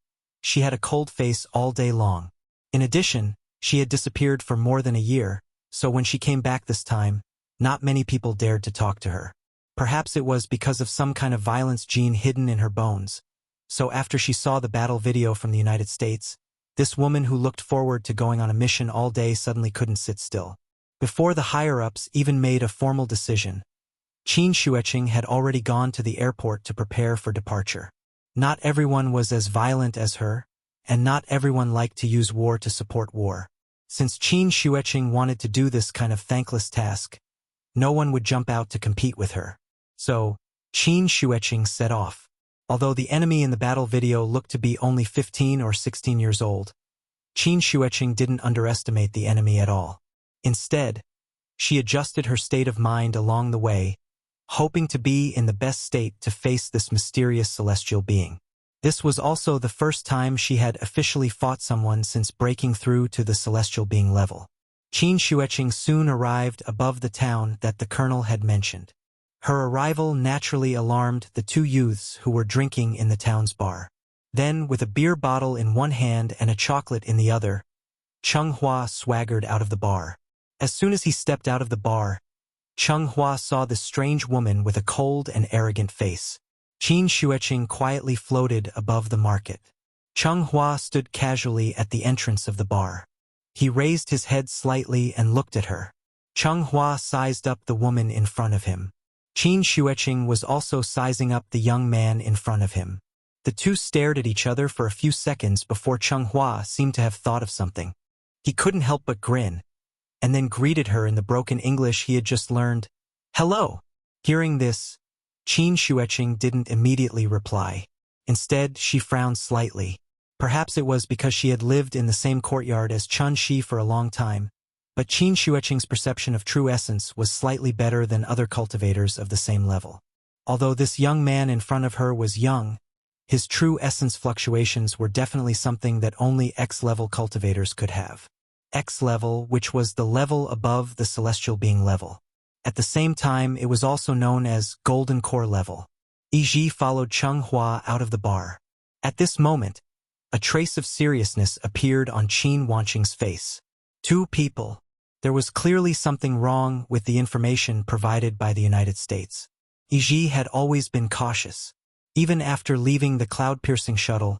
S1: she had a cold face all day long. In addition, she had disappeared for more than a year, so when she came back this time, not many people dared to talk to her. Perhaps it was because of some kind of violence gene hidden in her bones. So after she saw the battle video from the United States, this woman who looked forward to going on a mission all day suddenly couldn't sit still. Before the higher-ups even made a formal decision, Qin Shueqing had already gone to the airport to prepare for departure. Not everyone was as violent as her, and not everyone liked to use war to support war. Since Qin Shueqing wanted to do this kind of thankless task, no one would jump out to compete with her. So, Qin Shueqing set off. Although the enemy in the battle video looked to be only 15 or 16 years old, Qin Shueqing didn't underestimate the enemy at all. Instead, she adjusted her state of mind along the way, hoping to be in the best state to face this mysterious celestial being. This was also the first time she had officially fought someone since breaking through to the celestial being level. Qin Shueqing soon arrived above the town that the colonel had mentioned. Her arrival naturally alarmed the two youths who were drinking in the town's bar. Then, with a beer bottle in one hand and a chocolate in the other, Cheng Hua swaggered out of the bar. As soon as he stepped out of the bar, Cheng Hua saw this strange woman with a cold and arrogant face. Qin Shueqing quietly floated above the market. Cheng Hua stood casually at the entrance of the bar. He raised his head slightly and looked at her. Cheng Hua sized up the woman in front of him. Qin Shueqing was also sizing up the young man in front of him. The two stared at each other for a few seconds before Cheng Hua seemed to have thought of something. He couldn't help but grin, and then greeted her in the broken English he had just learned. "Hello." Hearing this, Qin Shueqing didn't immediately reply. Instead, she frowned slightly. Perhaps it was because she had lived in the same courtyard as Chun Shi for a long time, but Qin Xueqing's perception of true essence was slightly better than other cultivators of the same level. Although this young man in front of her was young, his true essence fluctuations were definitely something that only X-level cultivators could have. X-level, which was the level above the celestial being level. At the same time, it was also known as Golden Core level. Yi followed Cheng Hua out of the bar. At this moment, a trace of seriousness appeared on Qin Wanqing's face. Two people. There was clearly something wrong with the information provided by the United States. Yi had always been cautious. Even after leaving the cloud-piercing shuttle,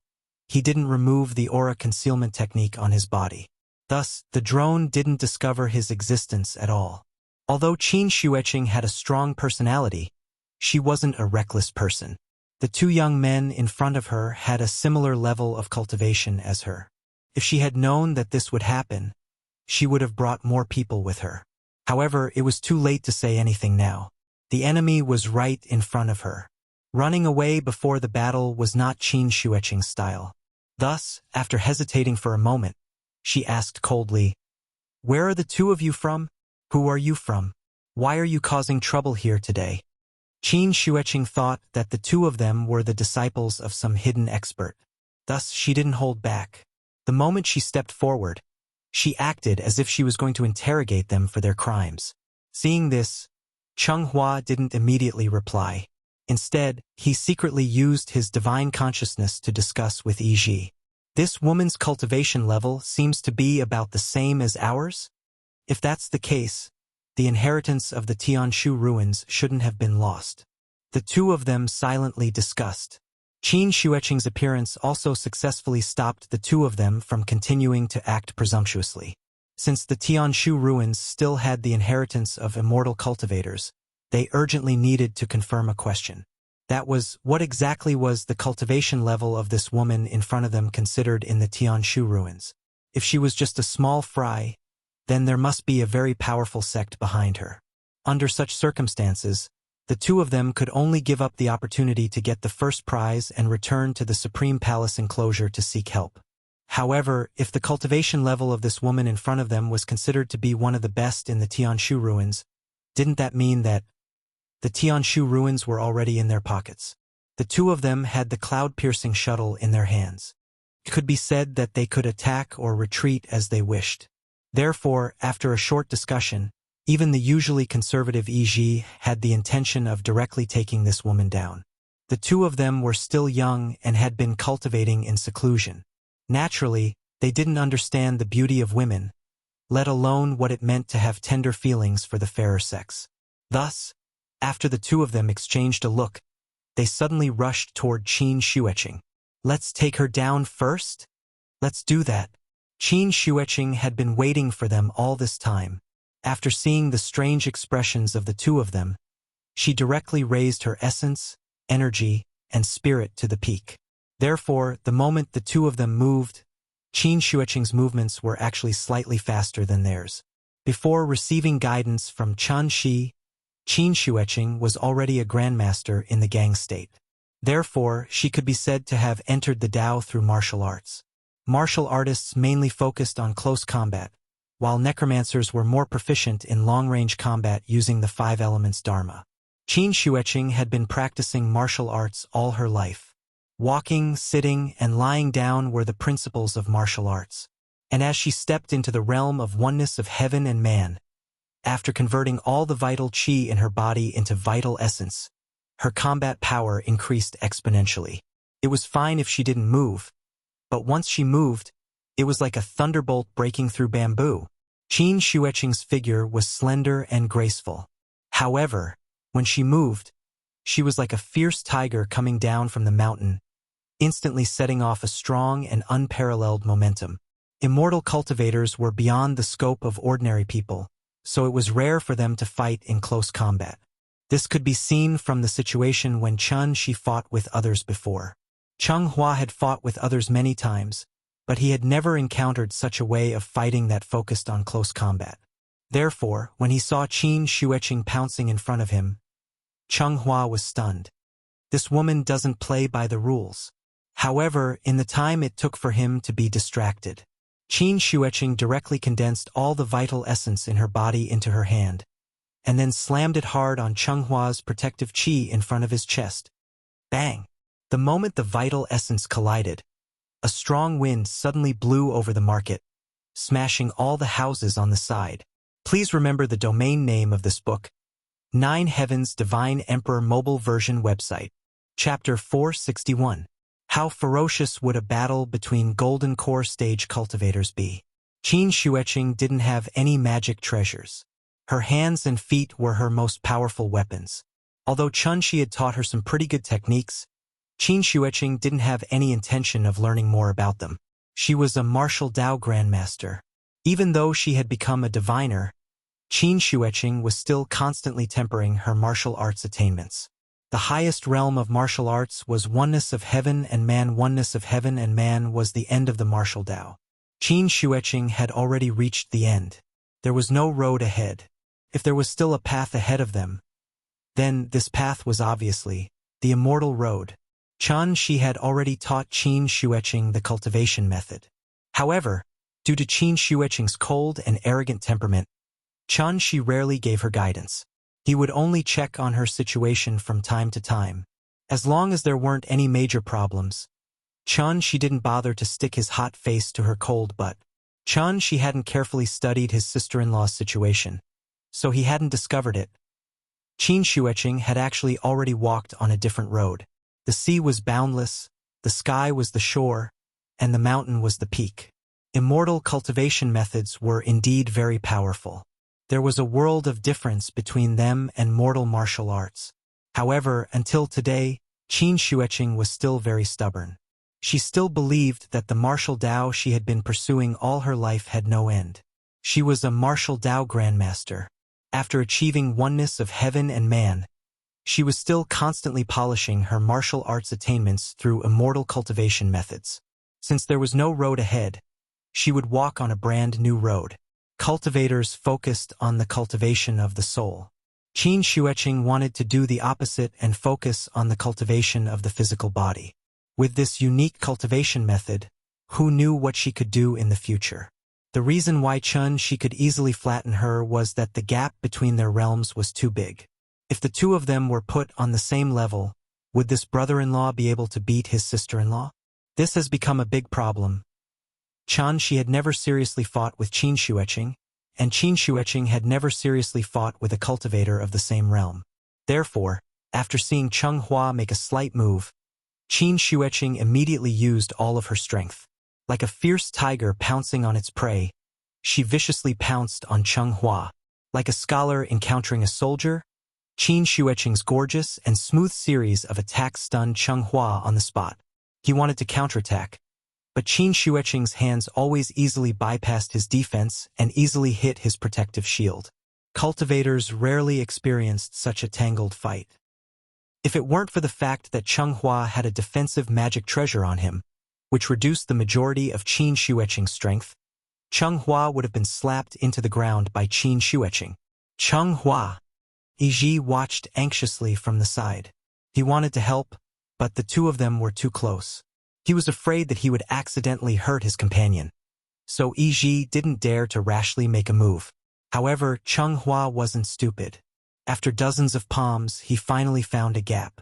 S1: he didn't remove the aura concealment technique on his body. Thus, the drone didn't discover his existence at all. Although Qin Xueqing had a strong personality, she wasn't a reckless person. The two young men in front of her had a similar level of cultivation as her. If she had known that this would happen, she would have brought more people with her. However, it was too late to say anything now. The enemy was right in front of her. Running away before the battle was not Qin Xueqing's style. Thus, after hesitating for a moment, she asked coldly, "Where are the two of you from? Who are you from? Why are you causing trouble here today?" Qin Xueqing thought that the two of them were the disciples of some hidden expert. Thus, she didn't hold back. The moment she stepped forward, she acted as if she was going to interrogate them for their crimes. Seeing this, Cheng Hua didn't immediately reply. Instead, he secretly used his divine consciousness to discuss with Yi. "This woman's cultivation level seems to be about the same as ours? If that's the case, the inheritance of the Tianshu ruins shouldn't have been lost." The two of them silently discussed. Qin Xueqing's appearance also successfully stopped the two of them from continuing to act presumptuously. Since the Tianshu ruins still had the inheritance of immortal cultivators, they urgently needed to confirm a question. That was, what exactly was the cultivation level of this woman in front of them considered in the Tianshu ruins? If she was just a small fry, then there must be a very powerful sect behind her. Under such circumstances, the two of them could only give up the opportunity to get the first prize and return to the Supreme Palace enclosure to seek help. However, if the cultivation level of this woman in front of them was considered to be one of the best in the Tianshu ruins, didn't that mean that the Tianshu ruins were already in their pockets? The two of them had the cloud-piercing shuttle in their hands. It could be said that they could attack or retreat as they wished. Therefore, after a short discussion, even the usually conservative Yi had the intention of directly taking this woman down. The two of them were still young and had been cultivating in seclusion. Naturally, they didn't understand the beauty of women, let alone what it meant to have tender feelings for the fairer sex. Thus, after the two of them exchanged a look, they suddenly rushed toward Qin Xueqing. "Let's take her down first? Let's do that." Qin Xueqing had been waiting for them all this time. After seeing the strange expressions of the two of them, she directly raised her essence, energy, and spirit to the peak. Therefore, the moment the two of them moved, Qin Xueqing's movements were actually slightly faster than theirs. Before receiving guidance from Chun Shi, Qin Xueqing was already a grandmaster in the gang state. Therefore, she could be said to have entered the Tao through martial arts. Martial artists mainly focused on close combat, while necromancers were more proficient in long-range combat using the five elements Dharma. Qin Xueqing had been practicing martial arts all her life. Walking, sitting, and lying down were the principles of martial arts. And as she stepped into the realm of oneness of heaven and man, after converting all the vital qi in her body into vital essence, her combat power increased exponentially. It was fine if she didn't move, but once she moved, it was like a thunderbolt breaking through bamboo. Qin Xueqing's figure was slender and graceful. However, when she moved, she was like a fierce tiger coming down from the mountain, instantly setting off a strong and unparalleled momentum. Immortal cultivators were beyond the scope of ordinary people, so it was rare for them to fight in close combat. This could be seen from the situation when Chun Shi fought with others before. Cheng Hua had fought with others many times, but he had never encountered such a way of fighting that focused on close combat. Therefore, when he saw Qin Xueqing pouncing in front of him, Cheng Hua was stunned. This woman doesn't play by the rules. However, in the time it took for him to be distracted, Qin Shueqing directly condensed all the vital essence in her body into her hand, and then slammed it hard on Chenghua's protective qi in front of his chest. Bang! The moment the vital essence collided, a strong wind suddenly blew over the market, smashing all the houses on the side. Please remember the domain name of this book: 9 Heavens Divine Emperor Mobile Version Website. Chapter 461. How ferocious would a battle between Golden Core stage cultivators be? Qin Shueqing didn't have any magic treasures. Her hands and feet were her most powerful weapons. Although Chunxi had taught her some pretty good techniques, Qin Shueqing didn't have any intention of learning more about them. She was a martial Dao grandmaster. Even though she had become a diviner, Qin Shueqing was still constantly tempering her martial arts attainments. The highest realm of martial arts was oneness of heaven and man. Oneness of heaven and man was the end of the martial Dao. Qin Shueqing had already reached the end. There was no road ahead. If there was still a path ahead of them, then this path was obviously the immortal road. She had already taught Qin Shueqing the cultivation method. However, due to Qin Shueqing's cold and arrogant temperament, She rarely gave her guidance. He would only check on her situation from time to time. As long as there weren't any major problems, She didn't bother to stick his hot face to her cold butt. She hadn't carefully studied his sister-in-law's situation, so he hadn't discovered it. Qin Shueqing had actually already walked on a different road. The sea was boundless, the sky was the shore, and the mountain was the peak. Immortal cultivation methods were indeed very powerful. There was a world of difference between them and mortal martial arts. However, until today, Qin Shueqing was still very stubborn. She still believed that the martial Dao she had been pursuing all her life had no end. She was a martial Dao grandmaster. After achieving oneness of heaven and man, she was still constantly polishing her martial arts attainments through immortal cultivation methods. Since there was no road ahead, she would walk on a brand new road. Cultivators focused on the cultivation of the soul. Qin Shueqing wanted to do the opposite and focus on the cultivation of the physical body. With this unique cultivation method, who knew what she could do in the future? The reason why she could easily flatten her was that the gap between their realms was too big. If the two of them were put on the same level, would this brother-in-law be able to beat his sister-in-law? This has become a big problem. She had never seriously fought with Qin Shueqing, and Qin Shueqing had never seriously fought with a cultivator of the same realm. Therefore, after seeing Cheng-Hua make a slight move, Qin Shueqing immediately used all of her strength. Like a fierce tiger pouncing on its prey, she viciously pounced on Cheng-Hua. Like a scholar encountering a soldier, Qin Shueqing's gorgeous and smooth series of attacks stunned Cheng-Hua on the spot. He wanted to counterattack, but Qin Shueqing's hands always easily bypassed his defense and easily hit his protective shield. Cultivators rarely experienced such a tangled fight. If it weren't for the fact that Cheng-Hua had a defensive magic treasure on him, which reduced the majority of Qin Shueqing's strength, Cheng-Hua would have been slapped into the ground by Qin Shueqing. Cheng-Hua! Yi watched anxiously from the side. He wanted to help, but the two of them were too close. He was afraid that he would accidentally hurt his companion, so Yi didn't dare to rashly make a move. However, Cheng-Hua wasn't stupid. After dozens of palms, he finally found a gap.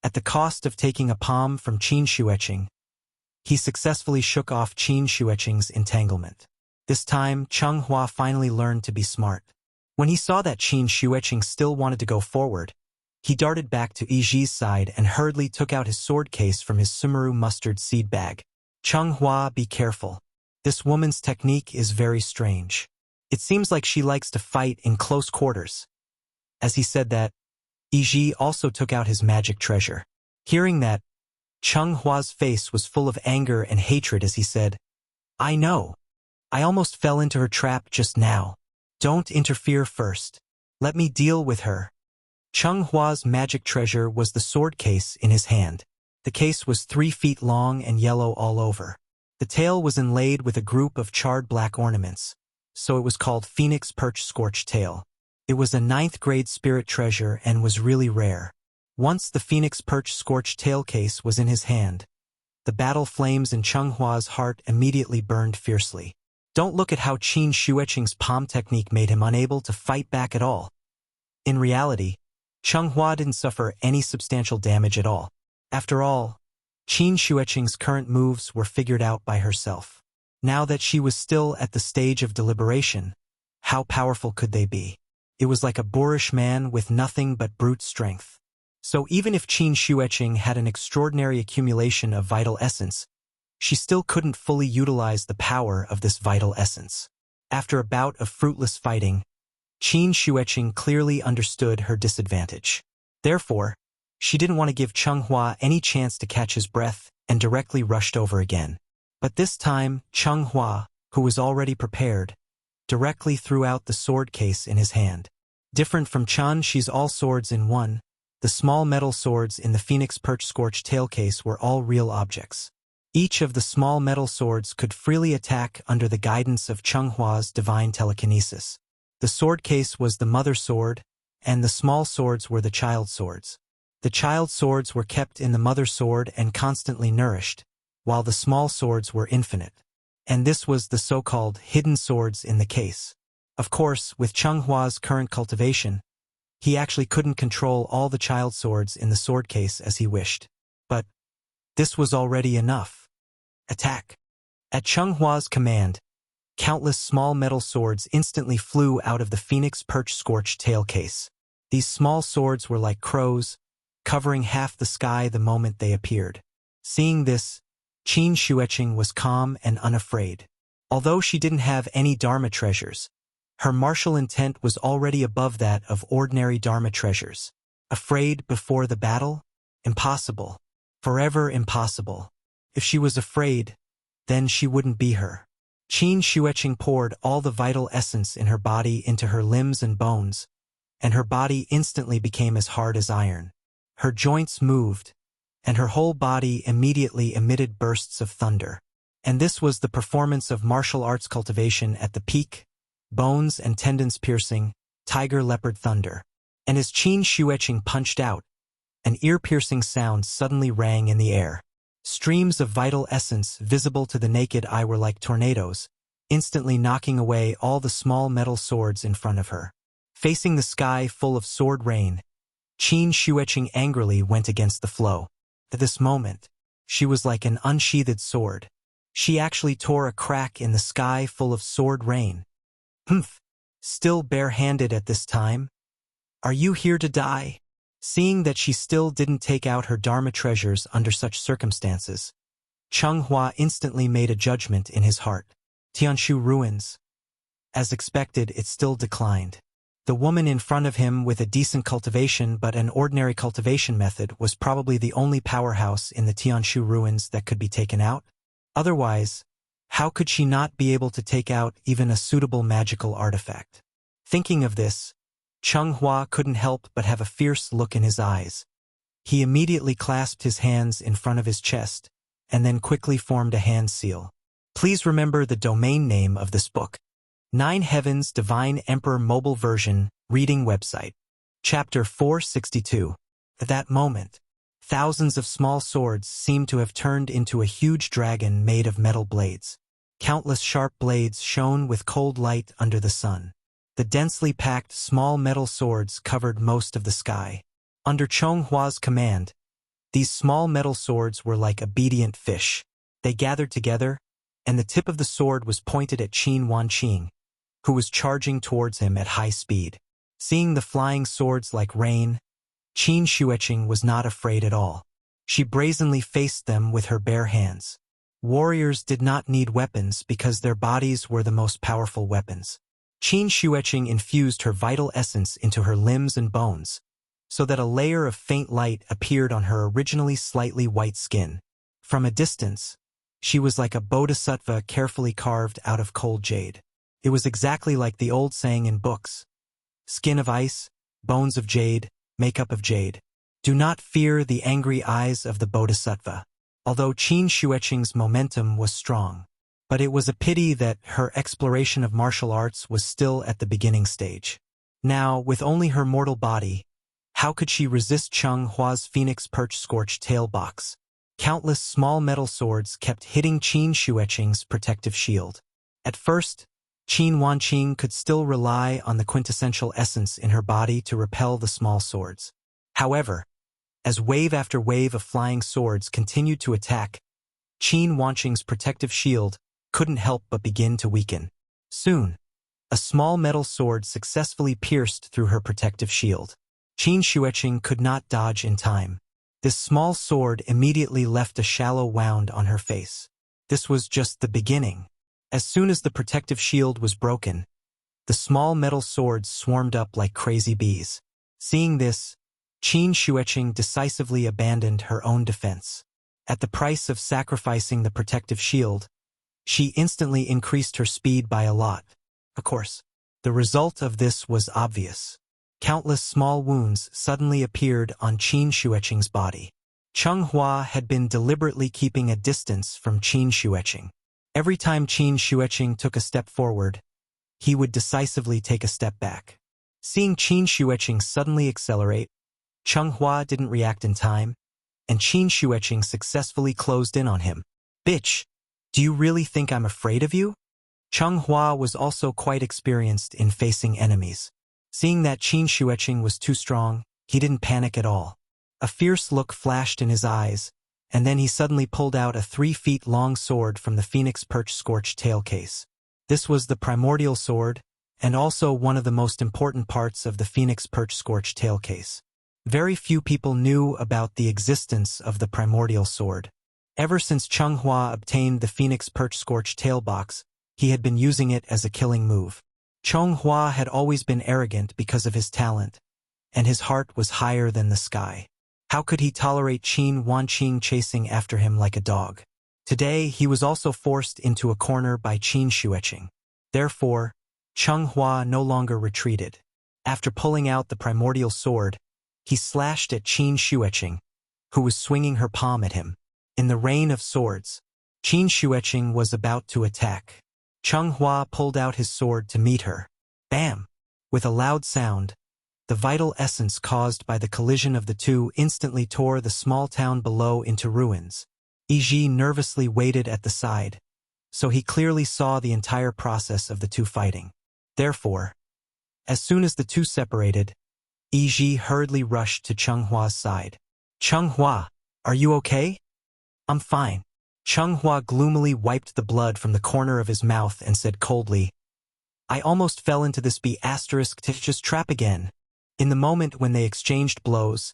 S1: At the cost of taking a palm from Qin Shueqing, he successfully shook off Qin Shueqing's entanglement. This time, Cheng-Hua finally learned to be smart. When he saw that Qin Shueqing still wanted to go forward, he darted back to Yi's side and hurriedly took out his sword case from his Sumeru mustard seed bag. Cheng-Hua, be careful. This woman's technique is very strange. It seems like she likes to fight in close quarters. As he said that, Yi also took out his magic treasure. Hearing that, Cheng-Hua's face was full of anger and hatred as he said, I know. I almost fell into her trap just now. Don't interfere first. Let me deal with her. Cheng-Hua's magic treasure was the sword case in his hand. The case was 3 feet long and yellow all over. The tail was inlaid with a group of charred black ornaments, so it was called Phoenix Perch Scorched Tail. It was a 9th grade spirit treasure and was really rare. Once the Phoenix Perch Scorched Tail case was in his hand, The battle flames in Chenghua's heart immediately burned fiercely. Don't look at how Qin Xueqing's palm technique made him unable to fight back at all. In reality, Chenghua didn't suffer any substantial damage at all. After all, Qin Xueqing's current moves were figured out by herself. Now that she was still at the stage of deliberation, how powerful could they be? It was like a boorish man with nothing but brute strength. So even if Qin Xueqing had an extraordinary accumulation of vital essence, she still couldn't fully utilize the power of this vital essence. After a bout of fruitless fighting, Qin Xueqing clearly understood her disadvantage. Therefore, she didn't want to give Chenghua any chance to catch his breath and directly rushed over again. But this time, Chenghua, who was already prepared, directly threw out the sword case in his hand. Different from Chan Shi's all swords in one, the small metal swords in the Phoenix Perch Scorched Tail case were all real objects. Each of the small metal swords could freely attack under the guidance of Chenghua's divine telekinesis. The sword case was the mother sword, and the small swords were the child swords. The child swords were kept in the mother sword and constantly nourished, while the small swords were infinite. And this was the so-called hidden swords in the case. Of course, with Chenghua's current cultivation, he actually couldn't control all the child swords in the sword case as he wished. But this was already enough. Attack! At Chenghua's command, countless small metal swords instantly flew out of the Phoenix Perch Scorched Tail case. These small swords were like crows, covering half the sky the moment they appeared. Seeing this, Qin Xueqing was calm and unafraid. Although she didn't have any Dharma treasures, her martial intent was already above that of ordinary Dharma treasures. Afraid before the battle? Impossible. Forever impossible. If she was afraid, then she wouldn't be her. Qin Xueqing poured all the vital essence in her body into her limbs and bones, and her body instantly became as hard as iron. Her joints moved, and her whole body immediately emitted bursts of thunder. And this was the performance of martial arts cultivation at the peak, bones and tendons piercing, tiger-leopard thunder. And as Qin Xueqing punched out, an ear-piercing sound suddenly rang in the air. Streams of vital essence visible to the naked eye were like tornadoes, instantly knocking away all the small metal swords in front of her. Facing the sky full of sword rain, Qin Xueqing angrily went against the flow. At this moment, she was like an unsheathed sword. She actually tore a crack in the sky full of sword rain. Humph! Still bare-handed at this time? Are you here to die? Seeing that she still didn't take out her Dharma treasures under such circumstances, Chenghua instantly made a judgment in his heart. Tianshu ruins. As expected, it still declined. The woman in front of him with a decent cultivation but an ordinary cultivation method was probably the only powerhouse in the Tianshu ruins that could be taken out. Otherwise, how could she not be able to take out even a suitable magical artifact? Thinking of this, Chenghua couldn't help but have a fierce look in his eyes. He immediately clasped his hands in front of his chest, and then quickly formed a hand seal. Please remember the domain name of this book. 9 Heavens Divine Emperor Mobile Version, Reading Website. Chapter 462. At that moment, thousands of small swords seemed to have turned into a huge dragon made of metal blades. Countless sharp blades shone with cold light under the sun. The densely packed small metal swords covered most of the sky. Under Chenghua's command, these small metal swords were like obedient fish. They gathered together, and the tip of the sword was pointed at Qin Wanqing, who was charging towards him at high speed. Seeing the flying swords like rain, Qin Xueqing was not afraid at all. She brazenly faced them with her bare hands. Warriors did not need weapons because their bodies were the most powerful weapons. Qin Xueqing infused her vital essence into her limbs and bones, so that a layer of faint light appeared on her originally slightly white skin. From a distance, she was like a bodhisattva carefully carved out of cold jade. It was exactly like the old saying in books: skin of ice, bones of jade, makeup of jade. Do not fear the angry eyes of the bodhisattva. Although Qin Xueqing's momentum was strong, but it was a pity that her exploration of martial arts was still at the beginning stage. Now, with only her mortal body, how could she resist Chenghua's Phoenix Perch Scorched Tail box? Countless small metal swords kept hitting Qin Shueqing's protective shield. At first, Qin Wanqing could still rely on the quintessential essence in her body to repel the small swords. However, as wave after wave of flying swords continued to attack, Qin Wanqing's protective shield couldn't help but begin to weaken. Soon, a small metal sword successfully pierced through her protective shield. Qin Shueqing could not dodge in time. This small sword immediately left a shallow wound on her face. This was just the beginning. As soon as the protective shield was broken, the small metal swords swarmed up like crazy bees. Seeing this, Qin Shueqing decisively abandoned her own defense. At the price of sacrificing the protective shield, she instantly increased her speed by a lot. Of course, the result of this was obvious. Countless small wounds suddenly appeared on Qin Shueqing's body. Cheng Hua had been deliberately keeping a distance from Qin Shueqing. Every time Qin Shueqing took a step forward, he would decisively take a step back. Seeing Qin Shueqing suddenly accelerate, Cheng Hua didn't react in time, and Qin Shueqing successfully closed in on him. "Bitch, do you really think I'm afraid of you?" Cheng Hua was also quite experienced in facing enemies. Seeing that Qin Shueqing was too strong, he didn't panic at all. A fierce look flashed in his eyes, and then he suddenly pulled out a 3-feet-long sword from the Phoenix Perch Scorched Tail case. This was the primordial sword, and also one of the most important parts of the Phoenix Perch Scorched Tail case. Very few people knew about the existence of the primordial sword. Ever since Cheng Hua obtained the Phoenix Perch Scorched Tail box, he had been using it as a killing move. Cheng Hua had always been arrogant because of his talent, and his heart was higher than the sky. How could he tolerate Qin Wanqing chasing after him like a dog? Today, he was also forced into a corner by Qin Shueqing. Therefore, Cheng Hua no longer retreated. After pulling out the primordial sword, he slashed at Qin Shueqing, who was swinging her palm at him. In the rain of swords, Qin Shueqing was about to attack. Cheng Hua pulled out his sword to meet her. Bam! With a loud sound, the vital essence caused by the collision of the two instantly tore the small town below into ruins. Yi nervously waited at the side, so he clearly saw the entire process of the two fighting. Therefore, as soon as the two separated, Yi hurriedly rushed to Cheng Hua's side. "Cheng Hua, are you okay?" "I'm fine." Cheng Hua gloomily wiped the blood from the corner of his mouth and said coldly, "I almost fell into this B************ trap again." In the moment when they exchanged blows,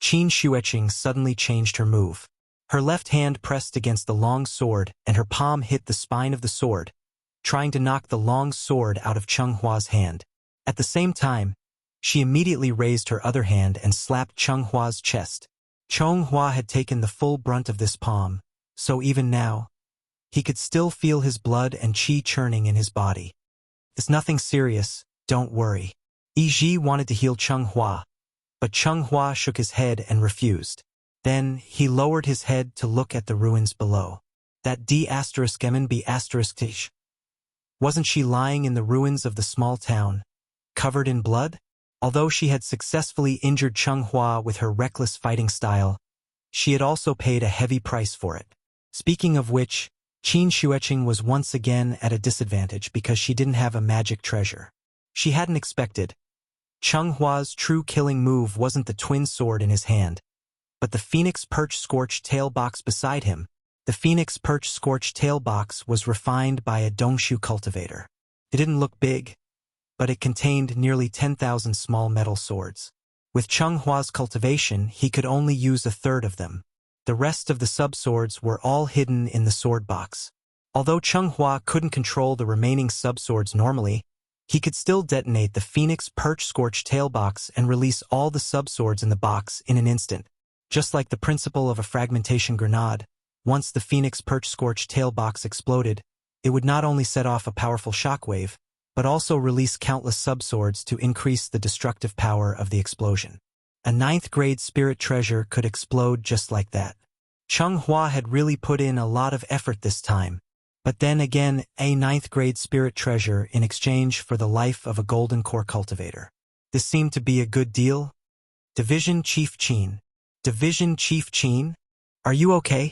S1: Qin Shueqing suddenly changed her move. Her left hand pressed against the long sword and her palm hit the spine of the sword, trying to knock the long sword out of Cheng Hua's hand. At the same time, she immediately raised her other hand and slapped Cheng Hua's chest. Cheng Hua had taken the full brunt of this palm, so even now, he could still feel his blood and qi churning in his body. "It's nothing serious, don't worry." Yi wanted to heal Cheng Hua, but Cheng Hua shook his head and refused. Then, he lowered his head to look at the ruins below. That D********. Wasn't she lying in the ruins of the small town, covered in blood? Although she had successfully injured Cheng Hua with her reckless fighting style, she had also paid a heavy price for it. Speaking of which, Qin Shueqing was once again at a disadvantage because she didn't have a magic treasure. She hadn't expected. Cheng Hua's true killing move wasn't the twin sword in his hand, but the Phoenix Perch Scorched Tail box beside him. The Phoenix Perch Scorched Tail box was refined by a Dongshu cultivator. It didn't look big, but it contained nearly 10,000 small metal swords. With Cheng Hua's cultivation, he could only use a third of them. The rest of the sub-swords were all hidden in the sword box. Although Cheng Hua couldn't control the remaining sub-swords normally, he could still detonate the Phoenix Perch Scorched Tail box and release all the sub-swords in the box in an instant. Just like the principle of a fragmentation grenade, once the Phoenix Perch Scorched Tail box exploded, it would not only set off a powerful shockwave, but also release countless sub-swords to increase the destructive power of the explosion. A 9th-grade spirit treasure could explode just like that. Cheng Hua had really put in a lot of effort this time, but then again, a 9th-grade spirit treasure in exchange for the life of a golden core cultivator. This seemed to be a good deal. Division Chief Qin. Division Chief Qin? Are you okay?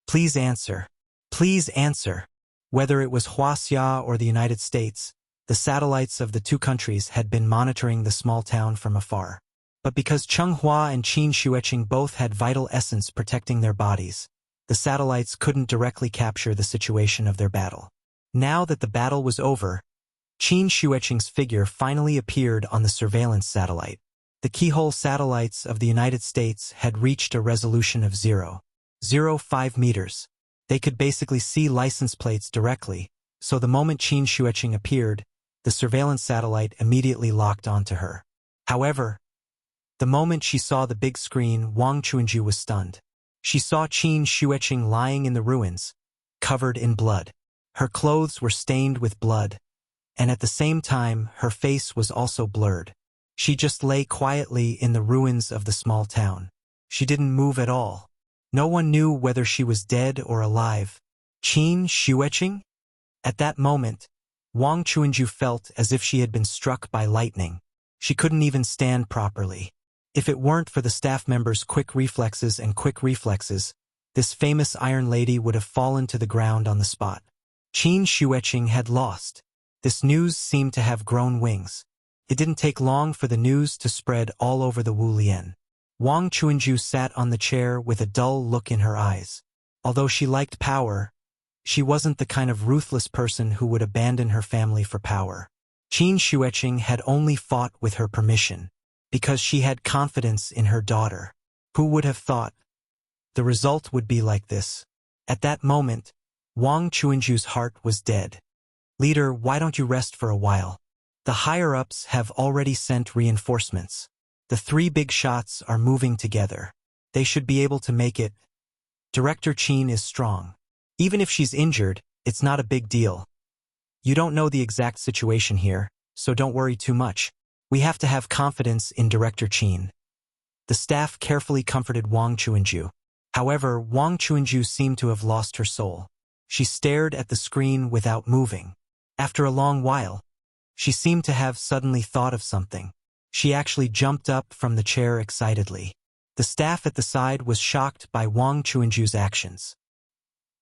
S1: Please answer. Please answer. Whether it was Wuxia or the United States, the satellites of the two countries had been monitoring the small town from afar. But because Chenghua and Qin Xueqing both had vital essence protecting their bodies, the satellites couldn't directly capture the situation of their battle. Now that the battle was over, Qin Xueqing's figure finally appeared on the surveillance satellite. The keyhole satellites of the United States had reached a resolution of 0.05 meters. They could basically see license plates directly, so the moment Qin Xueqing appeared, the surveillance satellite immediately locked onto her. However, the moment she saw the big screen, Wang Chuanju was stunned. She saw Qin Xueqing lying in the ruins, covered in blood. Her clothes were stained with blood, and at the same time her face was also blurred. She just lay quietly in the ruins of the small town. She didn't move at all. No one knew whether she was dead or alive. Qin Xueqing? At that moment, Wang Chuanju felt as if she had been struck by lightning. She couldn't even stand properly. If it weren't for the staff members' quick reflexes, this famous Iron Lady would have fallen to the ground on the spot. Qin Xueqing had lost. This news seemed to have grown wings. It didn't take long for the news to spread all over the Wulian. Wang Chuanju sat on the chair with a dull look in her eyes. Although she liked power, she wasn't the kind of ruthless person who would abandon her family for power. Qin Xueqing had only fought with her permission, because she had confidence in her daughter. Who would have thought the result would be like this? At that moment, Wang Chuanju's heart was dead. Leader, why don't you rest for a while? The higher-ups have already sent reinforcements. The three big shots are moving together. They should be able to make it. Director Qin is strong. Even if she's injured, it's not a big deal. You don't know the exact situation here, so don't worry too much. We have to have confidence in Director Qin. The staff carefully comforted Wang Chuanju. However, Wang Chuanju seemed to have lost her soul. She stared at the screen without moving. After a long while, she seemed to have suddenly thought of something. She actually jumped up from the chair excitedly. The staff at the side was shocked by Wang Chuanju's actions.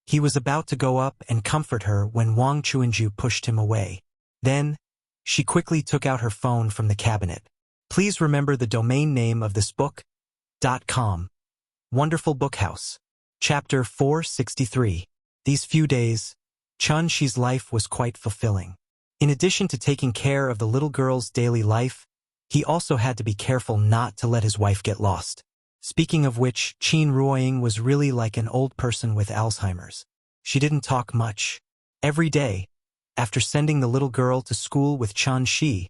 S1: He was about to go up and comfort her when Wang Chuanju pushed him away. Then, she quickly took out her phone from the cabinet. Please remember the domain name of this book. .com. Wonderful Bookhouse. Chapter 463. These few days, Chun Shi's life was quite fulfilling. In addition to taking care of the little girl's daily life, he also had to be careful not to let his wife get lost. Speaking of which, Qin Ruoying was really like an old person with Alzheimer's. She didn't talk much. Every day, after sending the little girl to school with Chun Shi,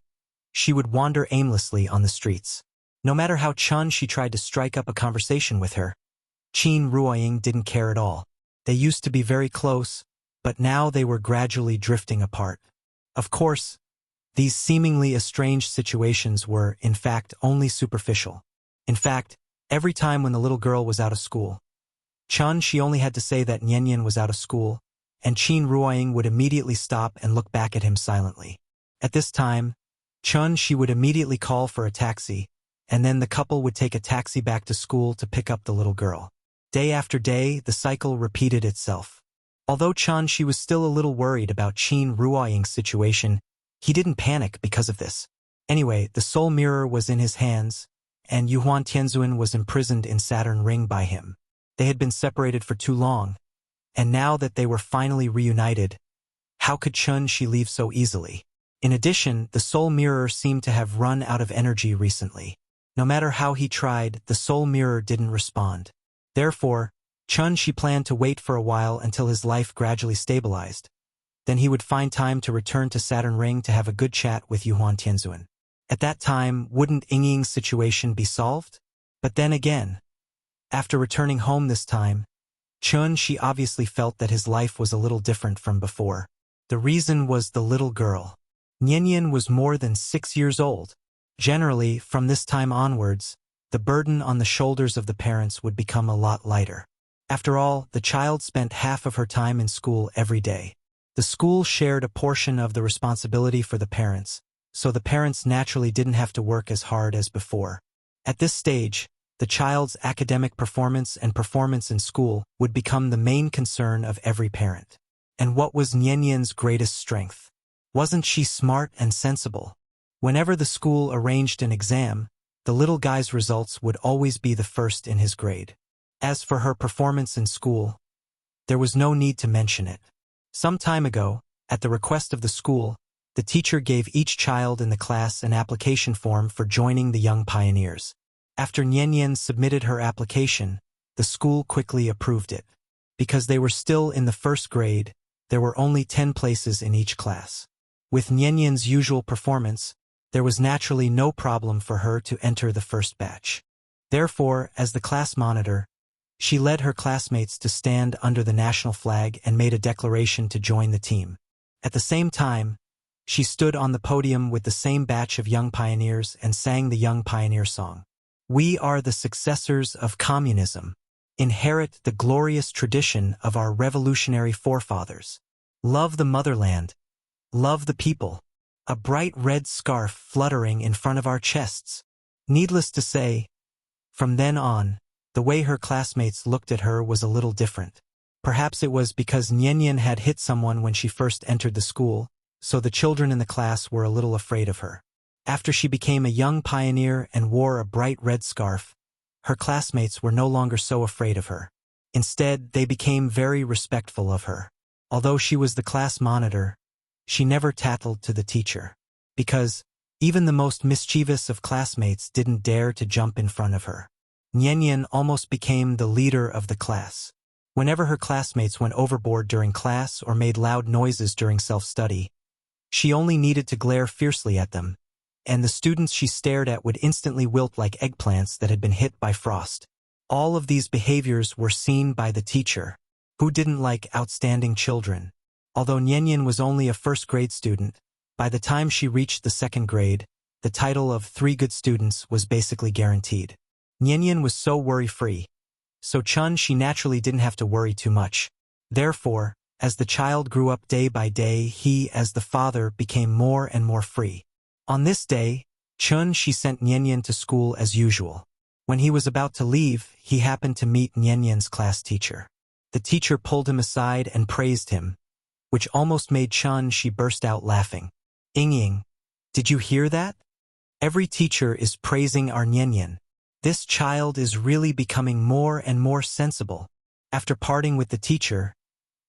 S1: she would wander aimlessly on the streets. No matter how Chun Shi tried to strike up a conversation with her, Qin Ruoying didn't care at all. They used to be very close, but now they were gradually drifting apart. Of course, these seemingly estranged situations were, in fact, only superficial. In fact, every time when the little girl was out of school, Chun Shi only had to say that Nian was out of school, and Qin Ruoying would immediately stop and look back at him silently. At this time, Chun Shi would immediately call for a taxi, and then the couple would take a taxi back to school to pick up the little girl. Day after day, the cycle repeated itself. Although Chun Shi was still a little worried about Qin Ruoying's situation, he didn't panic because of this. Anyway, the soul mirror was in his hands, and Yuhuan Tianzuan was imprisoned in Saturn Ring by him. They had been separated for too long, and now that they were finally reunited, how could Chun Shi leave so easily? In addition, the soul mirror seemed to have run out of energy recently. No matter how he tried, the soul mirror didn't respond. Therefore, Chun Shi planned to wait for a while until his life gradually stabilized. Then he would find time to return to Saturn Ring to have a good chat with Yuhuan Tianzuan. At that time, wouldn't Yingying's situation be solved? But then again, after returning home this time, Chun Shi obviously felt that his life was a little different from before. The reason was the little girl. Nian was more than 6 years old. Generally, from this time onwards, the burden on the shoulders of the parents would become a lot lighter. After all, the child spent half of her time in school every day. The school shared a portion of the responsibility for the parents, so the parents naturally didn't have to work as hard as before. At this stage, The child's academic performance and performance in school would become the main concern of every parent. And what was Nianyan's greatest strength? Wasn't she smart and sensible? Whenever the school arranged an exam, the little guy's results would always be the first in his grade. As for her performance in school, there was no need to mention it. Some time ago, at the request of the school, the teacher gave each child in the class an application form for joining the Young Pioneers. After Nianyan submitted her application, the school quickly approved it. Because they were still in the first grade, there were only 10 places in each class. With Nianyan's usual performance, there was naturally no problem for her to enter the first batch. Therefore, as the class monitor, she led her classmates to stand under the national flag and made a declaration to join the team. At the same time, she stood on the podium with the same batch of young pioneers and sang the Young Pioneer song. We are the successors of communism. Inherit the glorious tradition of our revolutionary forefathers. Love the motherland. Love the people. A bright red scarf fluttering in front of our chests. Needless to say, from then on, the way her classmates looked at her was a little different. Perhaps it was because Nianyan had hit someone when she first entered the school, so the children in the class were a little afraid of her. After she became a young pioneer and wore a bright red scarf, her classmates were no longer so afraid of her. Instead, they became very respectful of her. Although she was the class monitor, she never tattled to the teacher. Because even the most mischievous of classmates didn't dare to jump in front of her. Nianyan almost became the leader of the class. Whenever her classmates went overboard during class or made loud noises during self-study, she only needed to glare fiercely at them, and the students she stared at would instantly wilt like eggplants that had been hit by frost. All of these behaviors were seen by the teacher, who didn't like outstanding children. Although Nianyan was only a first-grade student, by the time she reached the second grade, the title of 3 good students was basically guaranteed. Nianyan was so worry-free. So she naturally didn't have to worry too much. Therefore, as the child grew up day by day, he, as the father, became more and more free. On this day, she sent Nianyan to school as usual. When he was about to leave, he happened to meet Nianyan's class teacher. The teacher pulled him aside and praised him, which almost made she burst out laughing. Ying, did you hear that? Every teacher is praising our Nianyan. This child is really becoming more and more sensible. After parting with the teacher,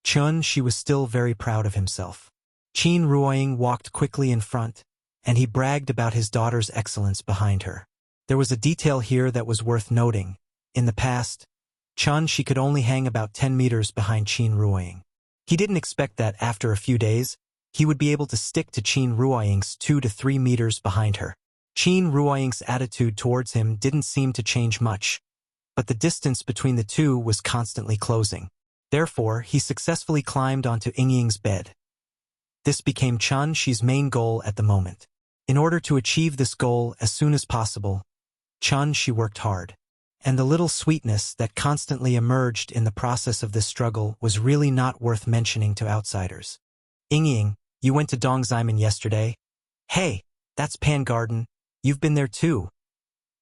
S1: she was still very proud of himself. Qin Ruoying walked quickly in front, and he bragged about his daughter's excellence behind her. There was a detail here that was worth noting. In the past, she could only hang about 10 meters behind Qin Ruoying. He didn't expect that after a few days, he would be able to stick to Qin Ruoying's 2 to 3 meters behind her. Qin Ruoying's attitude towards him didn't seem to change much, but the distance between the two was constantly closing. Therefore, he successfully climbed onto Ying's bed. This became Shi's main goal at the moment. In order to achieve this goal as soon as possible, she worked hard. And the little sweetness that constantly emerged in the process of this struggle was really not worth mentioning to outsiders. Ying, you went to Dongxiamen yesterday? Hey, that's Pan Garden. You've been there too.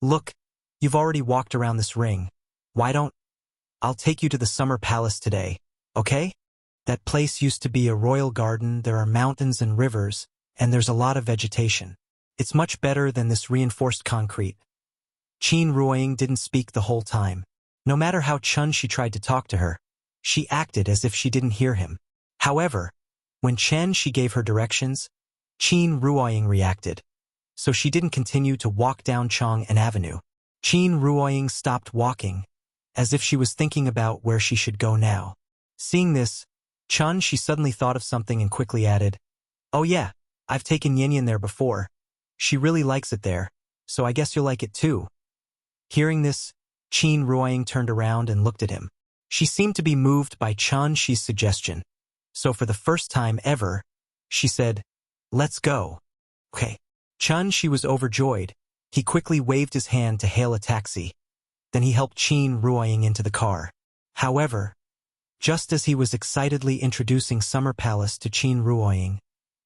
S1: Look, you've already walked around this ring. Why don't I'll take you to the Summer Palace today, okay? That place used to be a royal garden, there are mountains and rivers, and there's a lot of vegetation. It's much better than this reinforced concrete. Qin Ruoying didn't speak the whole time. No matter how she tried to talk to her, she acted as if she didn't hear him. However, when she gave her directions, Qin Ruoying reacted. So she didn't continue to walk down Chang'an Avenue. Qin Ruoying stopped walking, as if she was thinking about where she should go now. Seeing this, she suddenly thought of something and quickly added, "Oh yeah, I've taken Nianyan there before. She really likes it there, so I guess you'll like it too." Hearing this, Qin Ruoying turned around and looked at him. She seemed to be moved by Shi's suggestion. So for the first time ever, she said, "Let's go." Okay. Shi was overjoyed. He quickly waved his hand to hail a taxi. Then he helped Qin Ruoying into the car. However, just as he was excitedly introducing Summer Palace to Qin Ruoying,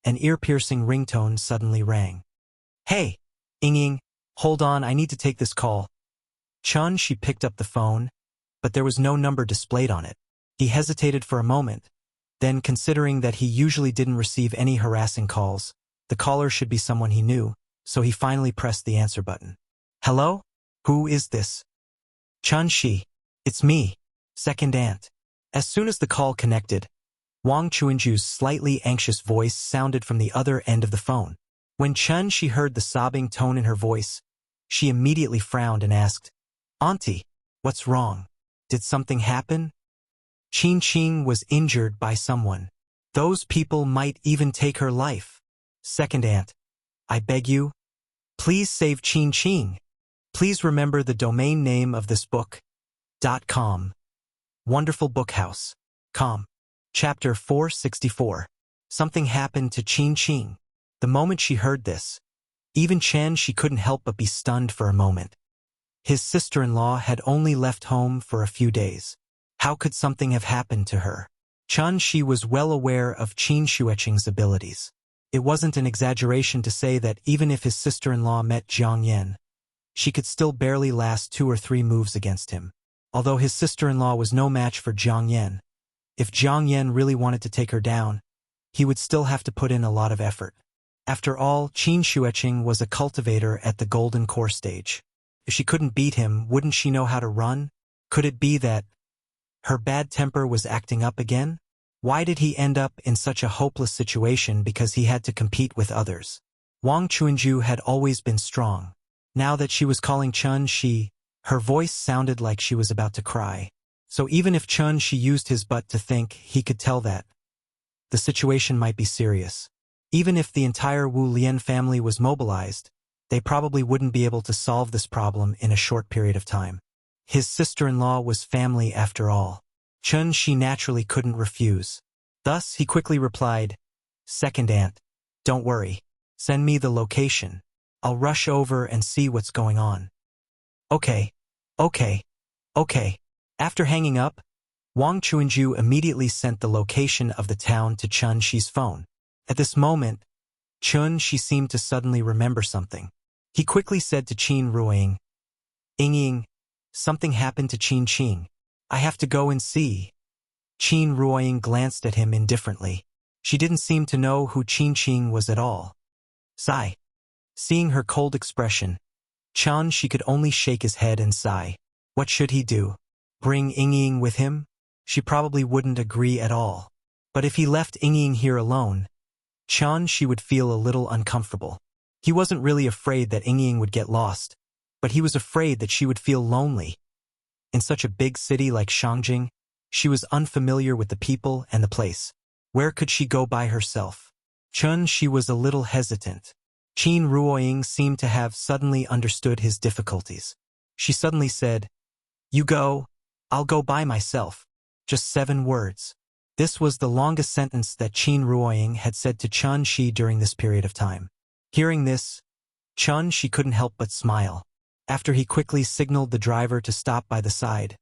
S1: an ear-piercing ringtone suddenly rang. "Hey, Ying, hold on, I need to take this call." She picked up the phone, but there was no number displayed on it. He hesitated for a moment. Then, considering that he usually didn't receive any harassing calls, the caller should be someone he knew, so he finally pressed the answer button. Hello? Who is this? Shi. It's me, second aunt. As soon as the call connected, Wang Chuanju's slightly anxious voice sounded from the other end of the phone. When Shi heard the sobbing tone in her voice, she immediately frowned and asked, Auntie, what's wrong? Did something happen? Qing was injured by someone. Those people might even take her life. Second aunt, I beg you, please save Qing. Please remember the domain name of this book. .com. Wonderful Bookhouse. Com. Chapter 464. Something happened to Qing. The moment she heard this, even she couldn't help but be stunned for a moment. His sister-in-law had only left home for a few days. How could something have happened to her? Shi was well aware of Qin Xueqing's abilities. It wasn't an exaggeration to say that even if his sister-in-law met Jiang Yan, she could still barely last 2 or 3 moves against him. Although his sister-in-law was no match for Jiang Yan, if Jiang Yan really wanted to take her down, he would still have to put in a lot of effort. After all, Qin Xueqing was a cultivator at the Golden Core stage. If she couldn't beat him, wouldn't she know how to run? Could it be that her bad temper was acting up again? Why did he end up in such a hopeless situation because he had to compete with others? Wang Chuanju had always been strong. Now that she was calling Shi, her voice sounded like she was about to cry. So even if Shi used his butt to think, he could tell that the situation might be serious. Even if the entire Wu Lian family was mobilized, they probably wouldn't be able to solve this problem in a short period of time. His sister-in-law was family after all. Shi naturally couldn't refuse. Thus, he quickly replied, Second aunt, don't worry. Send me the location. I'll rush over and see what's going on. Okay. After hanging up, Wang Chuanju immediately sent the location of the town to Shi's phone. At this moment, Shi seemed to suddenly remember something. He quickly said to Qin Ruoying, Ying, something happened to Qing. I have to go and see. Qin Ruoying glanced at him indifferently. She didn't seem to know who Qing was at all. Sigh. Seeing her cold expression, she could only shake his head and sigh. What should he do? Bring Ying with him? She probably wouldn't agree at all. But if he left Ying here alone, she would feel a little uncomfortable. He wasn't really afraid that Ying would get lost, but he was afraid that she would feel lonely. In such a big city like Shangjing, she was unfamiliar with the people and the place. Where could she go by herself? She was a little hesitant. Qin Ruoying seemed to have suddenly understood his difficulties. She suddenly said, You go, I'll go by myself. Just 7 words. This was the longest sentence that Qin Ruoying had said to Shi during this period of time. Hearing this, Shi couldn't help but smile. After he quickly signaled the driver to stop by the side,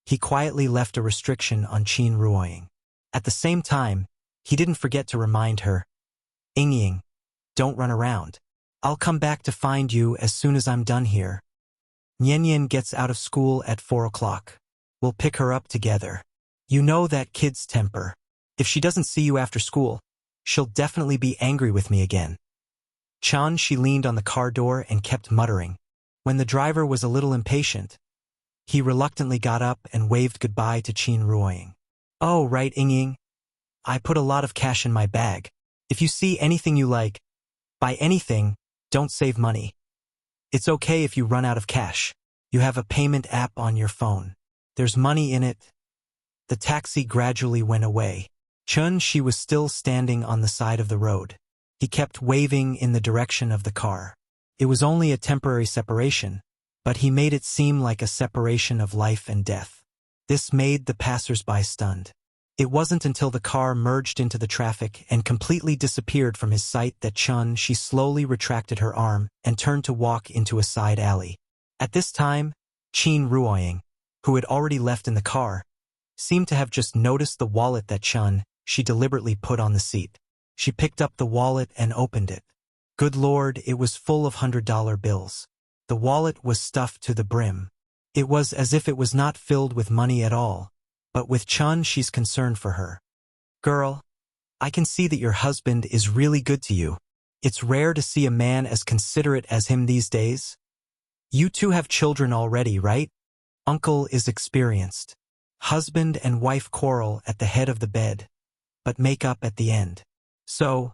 S1: he quietly left a restriction on Qin Ruoying. At the same time, he didn't forget to remind her, Ying, don't run around. I'll come back to find you as soon as I'm done here. Nian gets out of school at 4 o'clock. We'll pick her up together. You know that kid's temper. If she doesn't see you after school, she'll definitely be angry with me again. She leaned on the car door and kept muttering. When the driver was a little impatient, he reluctantly got up and waved goodbye to Qin Ruoying. Oh, right, Ying. I put a lot of cash in my bag. If you see anything you like, buy anything, don't save money. It's okay if you run out of cash. You have a payment app on your phone. There's money in it. The taxi gradually went away. She was still standing on the side of the road. He kept waving in the direction of the car. It was only a temporary separation, but he made it seem like a separation of life and death. This made the passers-by stunned. It wasn't until the car merged into the traffic and completely disappeared from his sight that she slowly retracted her arm and turned to walk into a side alley. At this time, Qin Ruoying, who had already left in the car, seemed to have just noticed the wallet that she deliberately put on the seat. She picked up the wallet and opened it. Good Lord, it was full of $100 bills. The wallet was stuffed to the brim. It was as if it was not filled with money at all, but with Chun she's concerned for her. Girl, I can see that your husband is really good to you. It's rare to see a man as considerate as him these days. You two have children already, right? Uncle is experienced. Husband and wife quarrel at the head of the bed, but make up at the end. So,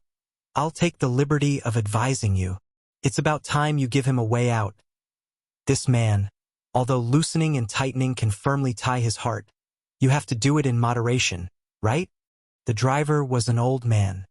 S1: I'll take the liberty of advising you. It's about time you give him a way out. This man, although loosening and tightening can firmly tie his heart, you have to do it in moderation, right? The driver was an old man.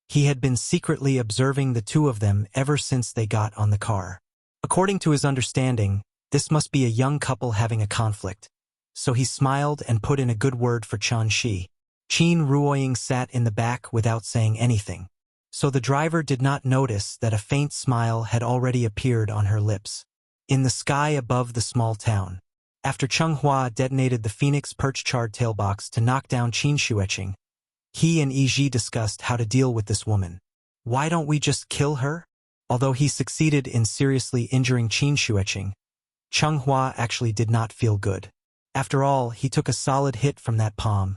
S1: He had been secretly observing the two of them ever since they got on the car. According to his understanding, this must be a young couple having a conflict. So he smiled and put in a good word for Chan Shi. Qin Ruoying sat in the back without saying anything. So the driver did not notice that a faint smile had already appeared on her lips. In the sky above the small town, after Cheng Hua detonated the Phoenix perch-charred tailbox to knock down Qin Xueqing, he and Yi Ji discussed how to deal with this woman. Why don't we just kill her? Although he succeeded in seriously injuring Qin Xueqing, Cheng Hua actually did not feel good. After all, he took a solid hit from that palm.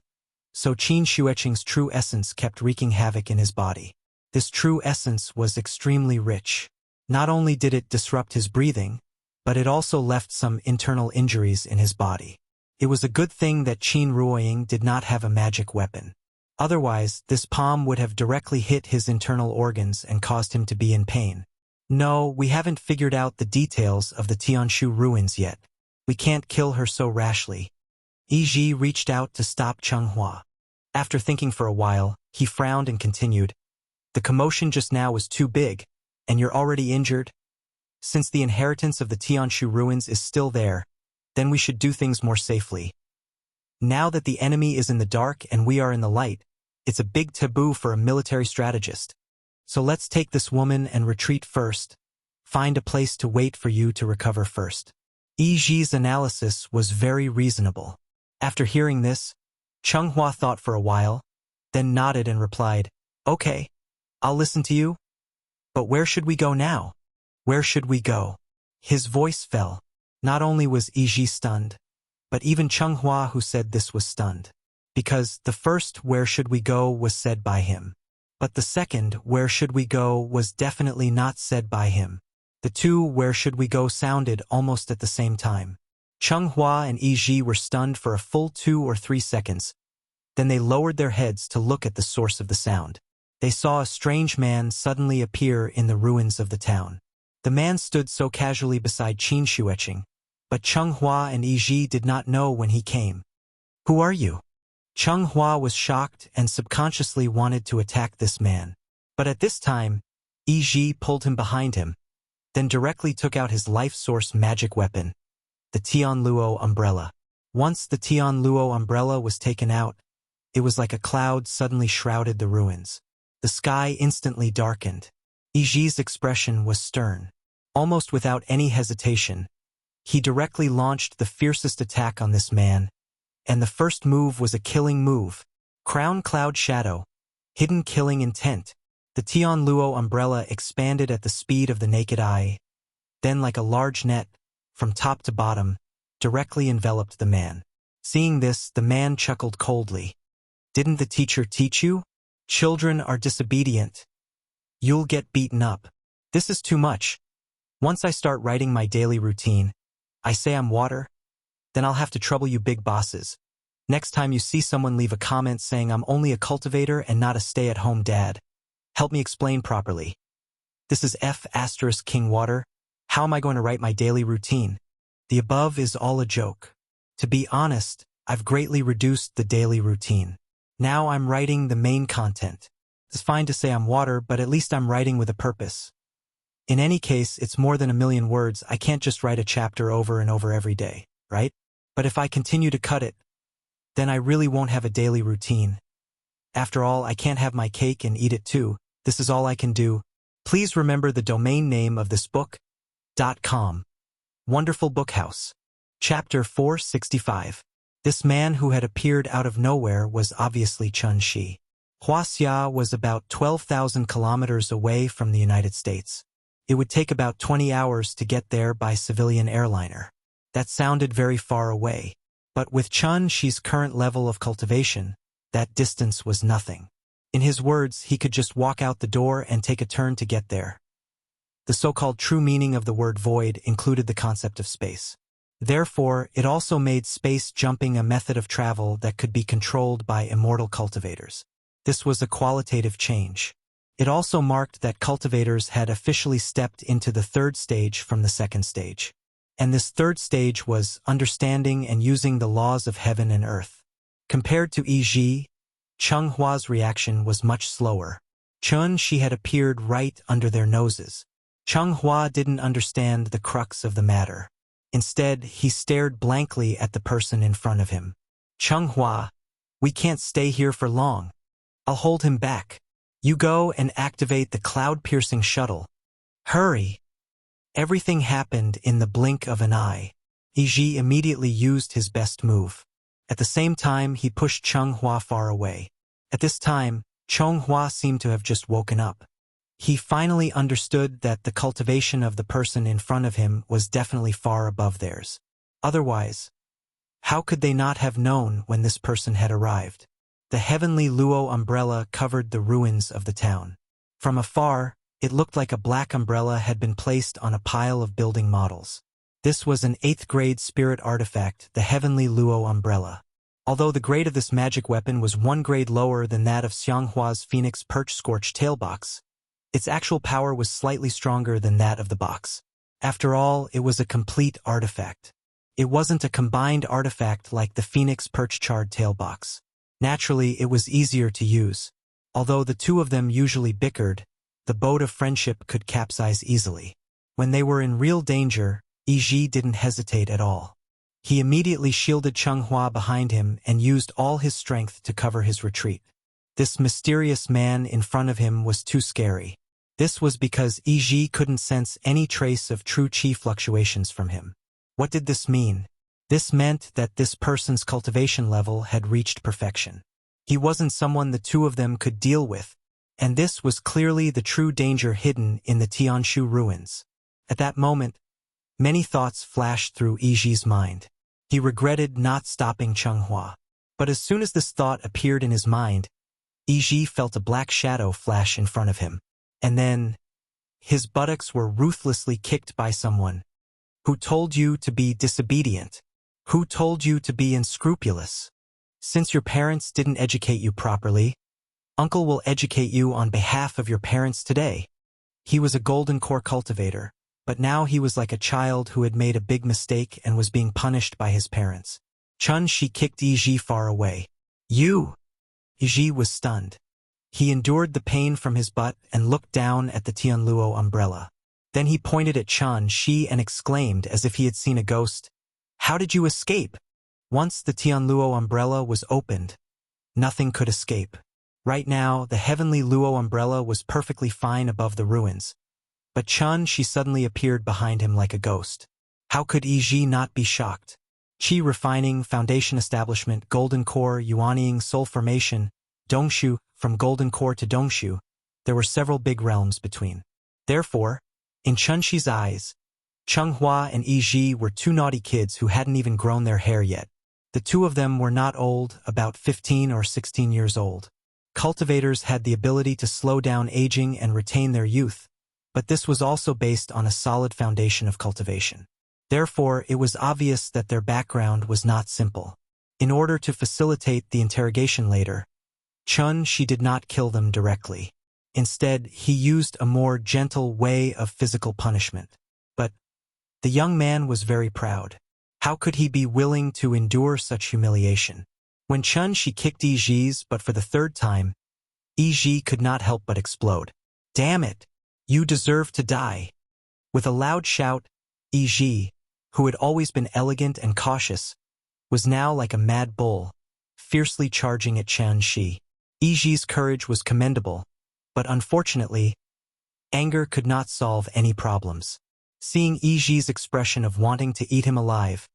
S1: So Qin Xueqing's true essence kept wreaking havoc in his body. This true essence was extremely rich. Not only did it disrupt his breathing, but it also left some internal injuries in his body. It was a good thing that Qin Ruoying did not have a magic weapon. Otherwise, this palm would have directly hit his internal organs and caused him to be in pain. No, we haven't figured out the details of the Tianshu ruins yet. We can't kill her so rashly. Yi Ji reached out to stop Cheng Hua. After thinking for a while, he frowned and continued, "The commotion just now was too big, and you're already injured? Since the inheritance of the Tianshu ruins is still there, then we should do things more safely. Now that the enemy is in the dark and we are in the light, it's a big taboo for a military strategist. So let's take this woman and retreat first. Find a place to wait for you to recover first." Yi Ji's analysis was very reasonable. After hearing this, Cheng Hua thought for a while, then nodded and replied, "Okay, I'll listen to you. But where should we go now? Where should we go?" His voice fell. Not only was Yi Ji stunned, but even Cheng Hua, who said this, was stunned. Because the first "where should we go" was said by him. But the second "where should we go" was definitely not said by him. The two "where should we go" sounded almost at the same time. Cheng Hua and Yi Ji were stunned for a full 2 or 3 seconds. Then they lowered their heads to look at the source of the sound. They saw a strange man suddenly appear in the ruins of the town. The man stood so casually beside Qin Xueqing, but Cheng Hua and Yi Ji did not know when he came. "Who are you?" Cheng Hua was shocked and subconsciously wanted to attack this man. But at this time, Yi Ji pulled him behind him, then directly took out his life source magic weapon, the Tian Luo umbrella. Once the Tian Luo umbrella was taken out, it was like a cloud suddenly shrouded the ruins. The sky instantly darkened. Yi Ji's expression was stern. Almost without any hesitation, he directly launched the fiercest attack on this man, and the first move was a killing move. Crown Cloud Shadow, hidden killing intent. The Tian Luo umbrella expanded at the speed of the naked eye, then like a large net, from top to bottom, directly enveloped the man. Seeing this, the man chuckled coldly. "Didn't the teacher teach you? Children are disobedient. You'll get beaten up. This is too much. Once I start writing my daily routine, I say I'm water, then I'll have to trouble you big bosses. Next time you see someone leave a comment saying I'm only a cultivator and not a stay-at-home dad, help me explain properly. This is King Water. How am I going to write my daily routine? The above is all a joke. To be honest, I've greatly reduced the daily routine. Now I'm writing the main content. It's fine to say I'm water, but at least I'm writing with a purpose. In any case, it's more than 1,000,000 words. I can't just write a chapter over and over every day, right? But if I continue to cut it, then I really won't have a daily routine. After all, I can't have my cake and eat it too. This is all I can do. Please remember the domain name of this book, .com. Wonderful Bookhouse. Chapter 465. This man who had appeared out of nowhere was obviously Chun Shi. Wuxia was about 12,000 kilometers away from the United States. It would take about 20 hours to get there by civilian airliner. That sounded very far away. But with Chun Shi's current level of cultivation, that distance was nothing. In his words, he could just walk out the door and take a turn to get there. The so-called true meaning of the word void included the concept of space. Therefore, it also made space jumping a method of travel that could be controlled by immortal cultivators. This was a qualitative change. It also marked that cultivators had officially stepped into the third stage from the second stage. And this third stage was understanding and using the laws of heaven and earth. Compared to Yi Ji, Cheng Hua's reaction was much slower. Chun Shi had appeared right under their noses. Cheng Hua didn't understand the crux of the matter. Instead, he stared blankly at the person in front of him. Cheng Hua, we can't stay here for long. I'll hold him back. You go and activate the cloud-piercing shuttle. Hurry! Everything happened in the blink of an eye. Yi Ji immediately used his best move. At the same time, he pushed Cheng Hua far away. At this time, Cheng Hua seemed to have just woken up. He finally understood that the cultivation of the person in front of him was definitely far above theirs. Otherwise, how could they not have known when this person had arrived? The heavenly Luo umbrella covered the ruins of the town. From afar, it looked like a black umbrella had been placed on a pile of building models. This was an 8th grade spirit artifact, the heavenly Luo umbrella. Although the grade of this magic weapon was 1 grade lower than that of Xianghua's Phoenix Perch Scorched Tail box, its actual power was slightly stronger than that of the box. After all, it was a complete artifact. It wasn't a combined artifact like the Phoenix Perch Charred Tail box. Naturally, it was easier to use. Although the two of them usually bickered, the boat of friendship could capsize easily. When they were in real danger, Yi Ji didn't hesitate at all. He immediately shielded Cheng Hua behind him and used all his strength to cover his retreat. This mysterious man in front of him was too scary. This was because Yi Ji couldn't sense any trace of true chi fluctuations from him. What did this mean? This meant that this person's cultivation level had reached perfection. He wasn't someone the two of them could deal with, and this was clearly the true danger hidden in the Tianshu ruins. At that moment, many thoughts flashed through Yi Ji's mind. He regretted not stopping Cheng Hua. But as soon as this thought appeared in his mind, Yi Ji felt a black shadow flash in front of him. And then, his buttocks were ruthlessly kicked by someone. Who told you to be disobedient? Who told you to be unscrupulous? Since your parents didn't educate you properly, Uncle will educate you on behalf of your parents today. He was a golden core cultivator, but now he was like a child who had made a big mistake and was being punished by his parents. Chun Shi kicked Yi Ji far away. You! Yi Ji was stunned. He endured the pain from his butt and looked down at the Tianluo umbrella. Then he pointed at Chun Shi and exclaimed as if he had seen a ghost, "How did you escape?" Once the Tianluo umbrella was opened, nothing could escape. Right now, the heavenly Luo umbrella was perfectly fine above the ruins. But Chun Shi suddenly appeared behind him like a ghost. How could Yi Ji not be shocked? Qi refining, foundation establishment, golden core, yuanying, soul formation, dongshu, from golden core to dongshu, there were several big realms between. Therefore, in Chun Shi's eyes, Cheng Hua and Yi Ji were two naughty kids who hadn't even grown their hair yet. The two of them were not old, about 15 or 16 years old. Cultivators had the ability to slow down aging and retain their youth, but this was also based on a solid foundation of cultivation. Therefore, it was obvious that their background was not simple. In order to facilitate the interrogation later, Chun Shi did not kill them directly. Instead, he used a more gentle way of physical punishment. But the young man was very proud. How could he be willing to endure such humiliation? When Chun Shi kicked Yi Ji's, but for the third time, Yi Ji could not help but explode. "Damn it! You deserve to die!" With a loud shout, Yi Ji, who had always been elegant and cautious, was now like a mad bull, fiercely charging at Chun Shi. Yi Ji's courage was commendable, but unfortunately, anger could not solve any problems. Seeing Yi Ji's expression of wanting to eat him alive,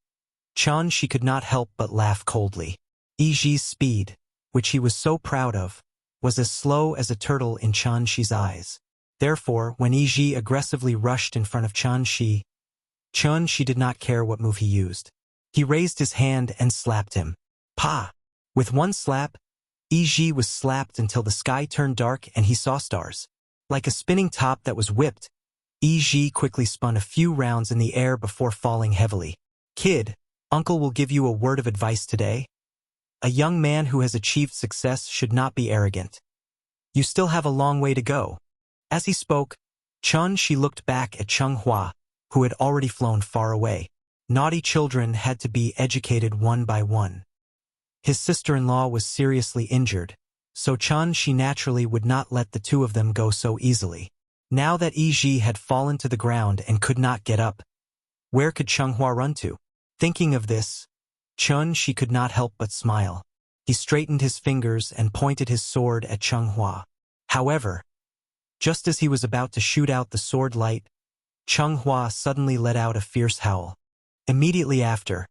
S1: Chun Shi could not help but laugh coldly. Yi Ji's speed, which he was so proud of, was as slow as a turtle in Chun Shi's eyes. Therefore, when Yi Ji aggressively rushed in front of Chun Shi, She did not care what move he used. He raised his hand and slapped him. Pa! With one slap, Yi was slapped until the sky turned dark and he saw stars. Like a spinning top that was whipped, Yi quickly spun a few rounds in the air before falling heavily. Kid, Uncle will give you a word of advice today. A young man who has achieved success should not be arrogant. You still have a long way to go. As he spoke, she looked back at Hua, who had already flown far away. Naughty children had to be educated one by one. His sister-in-law was seriously injured, so she naturally would not let the two of them go so easily. Now that Yi had fallen to the ground and could not get up, where could Hua run to? Thinking of this, she could not help but smile. He straightened his fingers and pointed his sword at Hua. However, just as he was about to shoot out the sword light, Hua suddenly let out a fierce howl. Immediately after,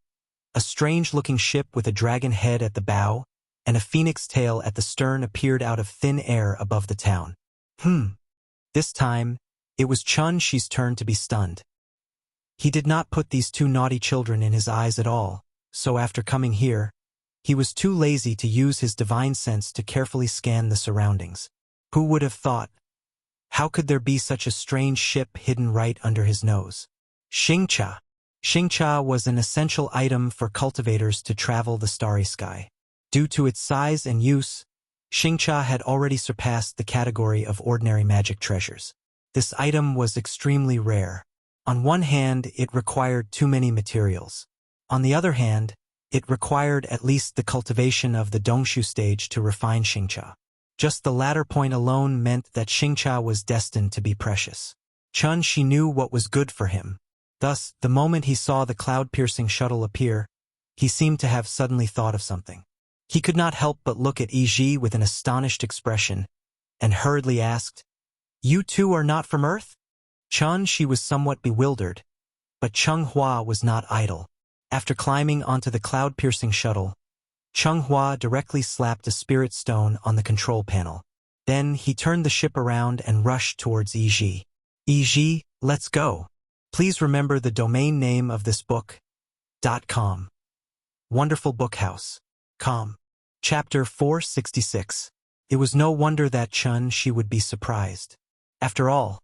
S1: a strange-looking ship with a dragon head at the bow and a phoenix tail at the stern appeared out of thin air above the town. This time, it was Shi's turn to be stunned. He did not put these two naughty children in his eyes at all, so after coming here, he was too lazy to use his divine sense to carefully scan the surroundings. Who would have thought? How could there be such a strange ship hidden right under his nose? Xingcha. Xingcha was an essential item for cultivators to travel the starry sky. Due to its size and use, Xingcha had already surpassed the category of ordinary magic treasures. This item was extremely rare. On one hand, it required too many materials. On the other hand, it required at least the cultivation of the Dongshu stage to refine Xingcha. Just the latter point alone meant that Xingcha was destined to be precious. She knew what was good for him. Thus, the moment he saw the cloud-piercing shuttle appear, he seemed to have suddenly thought of something. He could not help but look at Yi with an astonished expression, and hurriedly asked, "You two are not from Earth?" She was somewhat bewildered, but Hua was not idle. After climbing onto the cloud-piercing shuttle, Hua directly slapped a spirit stone on the control panel. Then he turned the ship around and rushed towards Yi. Yi, let's go. Please remember the domain name of this book. .com. Wonderful Bookhouse. Com. Chapter 466. It was no wonder that She would be surprised. After all,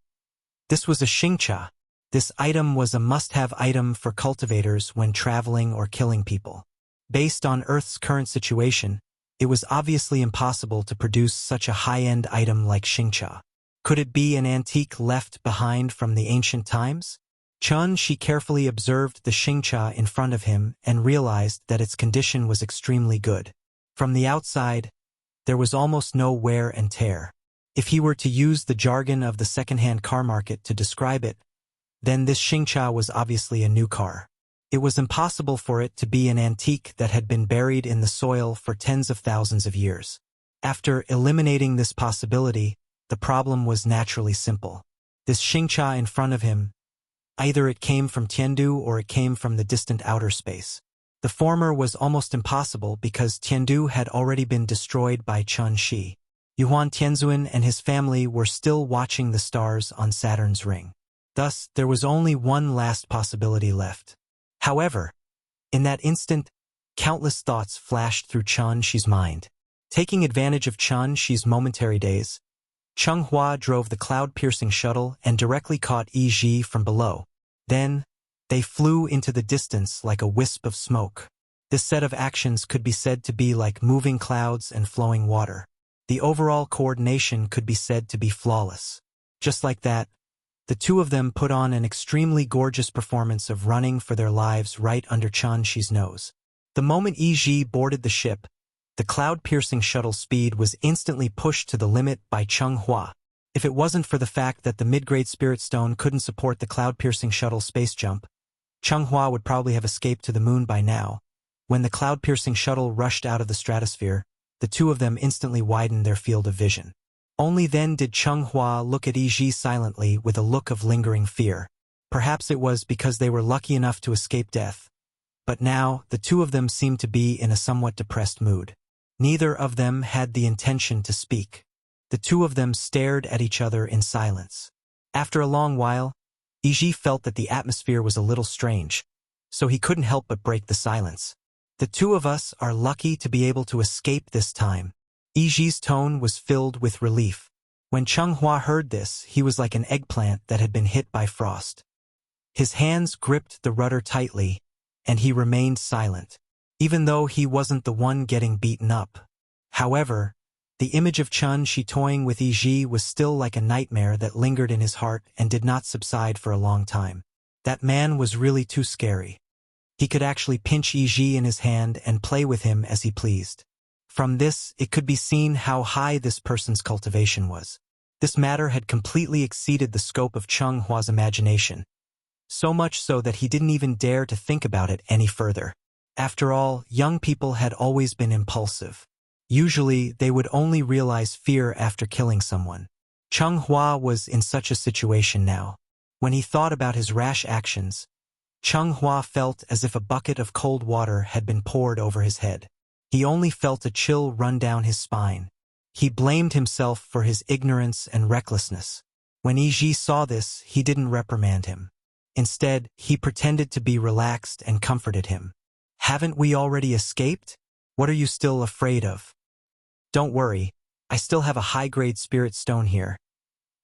S1: this was a Xingcha. This item was a must-have item for cultivators when traveling or killing people. Based on Earth's current situation, it was obviously impossible to produce such a high-end item like Xingcha. Could it be an antique left behind from the ancient times? She carefully observed the Xingcha in front of him and realized that its condition was extremely good. From the outside, there was almost no wear and tear. If he were to use the jargon of the second-hand car market to describe it, then this Xingcha was obviously a new car. It was impossible for it to be an antique that had been buried in the soil for tens of thousands of years. After eliminating this possibility, the problem was naturally simple. This Xingcha in front of him, either it came from Tiandu or it came from the distant outer space. The former was almost impossible because Tiandu had already been destroyed by Shi. Yuan Tianzuan and his family were still watching the stars on Saturn's ring. Thus, there was only one last possibility left. However, in that instant, countless thoughts flashed through Shi's mind. Taking advantage of Shi's momentary daze, Hua drove the cloud-piercing shuttle and directly caught Yi from below. Then, they flew into the distance like a wisp of smoke. This set of actions could be said to be like moving clouds and flowing water. The overall coordination could be said to be flawless. Just like that, the two of them put on an extremely gorgeous performance of running for their lives right under Shi's nose. The moment Yi boarded the ship, the cloud-piercing shuttle speed was instantly pushed to the limit by Hua. If it wasn't for the fact that the mid-grade spirit stone couldn't support the cloud-piercing shuttle space jump, Hua would probably have escaped to the moon by now. When the cloud-piercing shuttle rushed out of the stratosphere, the two of them instantly widened their field of vision. Only then did Hua look at Yi silently with a look of lingering fear. Perhaps it was because they were lucky enough to escape death. But now, the two of them seemed to be in a somewhat depressed mood. Neither of them had the intention to speak. The two of them stared at each other in silence. After a long while, Iji felt that the atmosphere was a little strange, so he couldn't help but break the silence. The two of us are lucky to be able to escape this time. Iji's tone was filled with relief. When Changhua heard this, he was like an eggplant that had been hit by frost. His hands gripped the rudder tightly, and he remained silent, even though he wasn't the one getting beaten up. However, the image of Chun Shi toying with Iji was still like a nightmare that lingered in his heart and did not subside for a long time. That man was really too scary. He could actually pinch Iji in his hand and play with him as he pleased. From this, it could be seen how high this person's cultivation was. This matter had completely exceeded the scope of Chenghua's imagination, so much so that he didn't even dare to think about it any further. After all, young people had always been impulsive. Usually, they would only realize fear after killing someone. Changhua was in such a situation now. When he thought about his rash actions, Changhua felt as if a bucket of cold water had been poured over his head. He only felt a chill run down his spine. He blamed himself for his ignorance and recklessness. When Iji saw this, he didn't reprimand him. Instead, he pretended to be relaxed and comforted him. "Haven't we already escaped? What are you still afraid of? Don't worry, I still have a high-grade spirit stone here.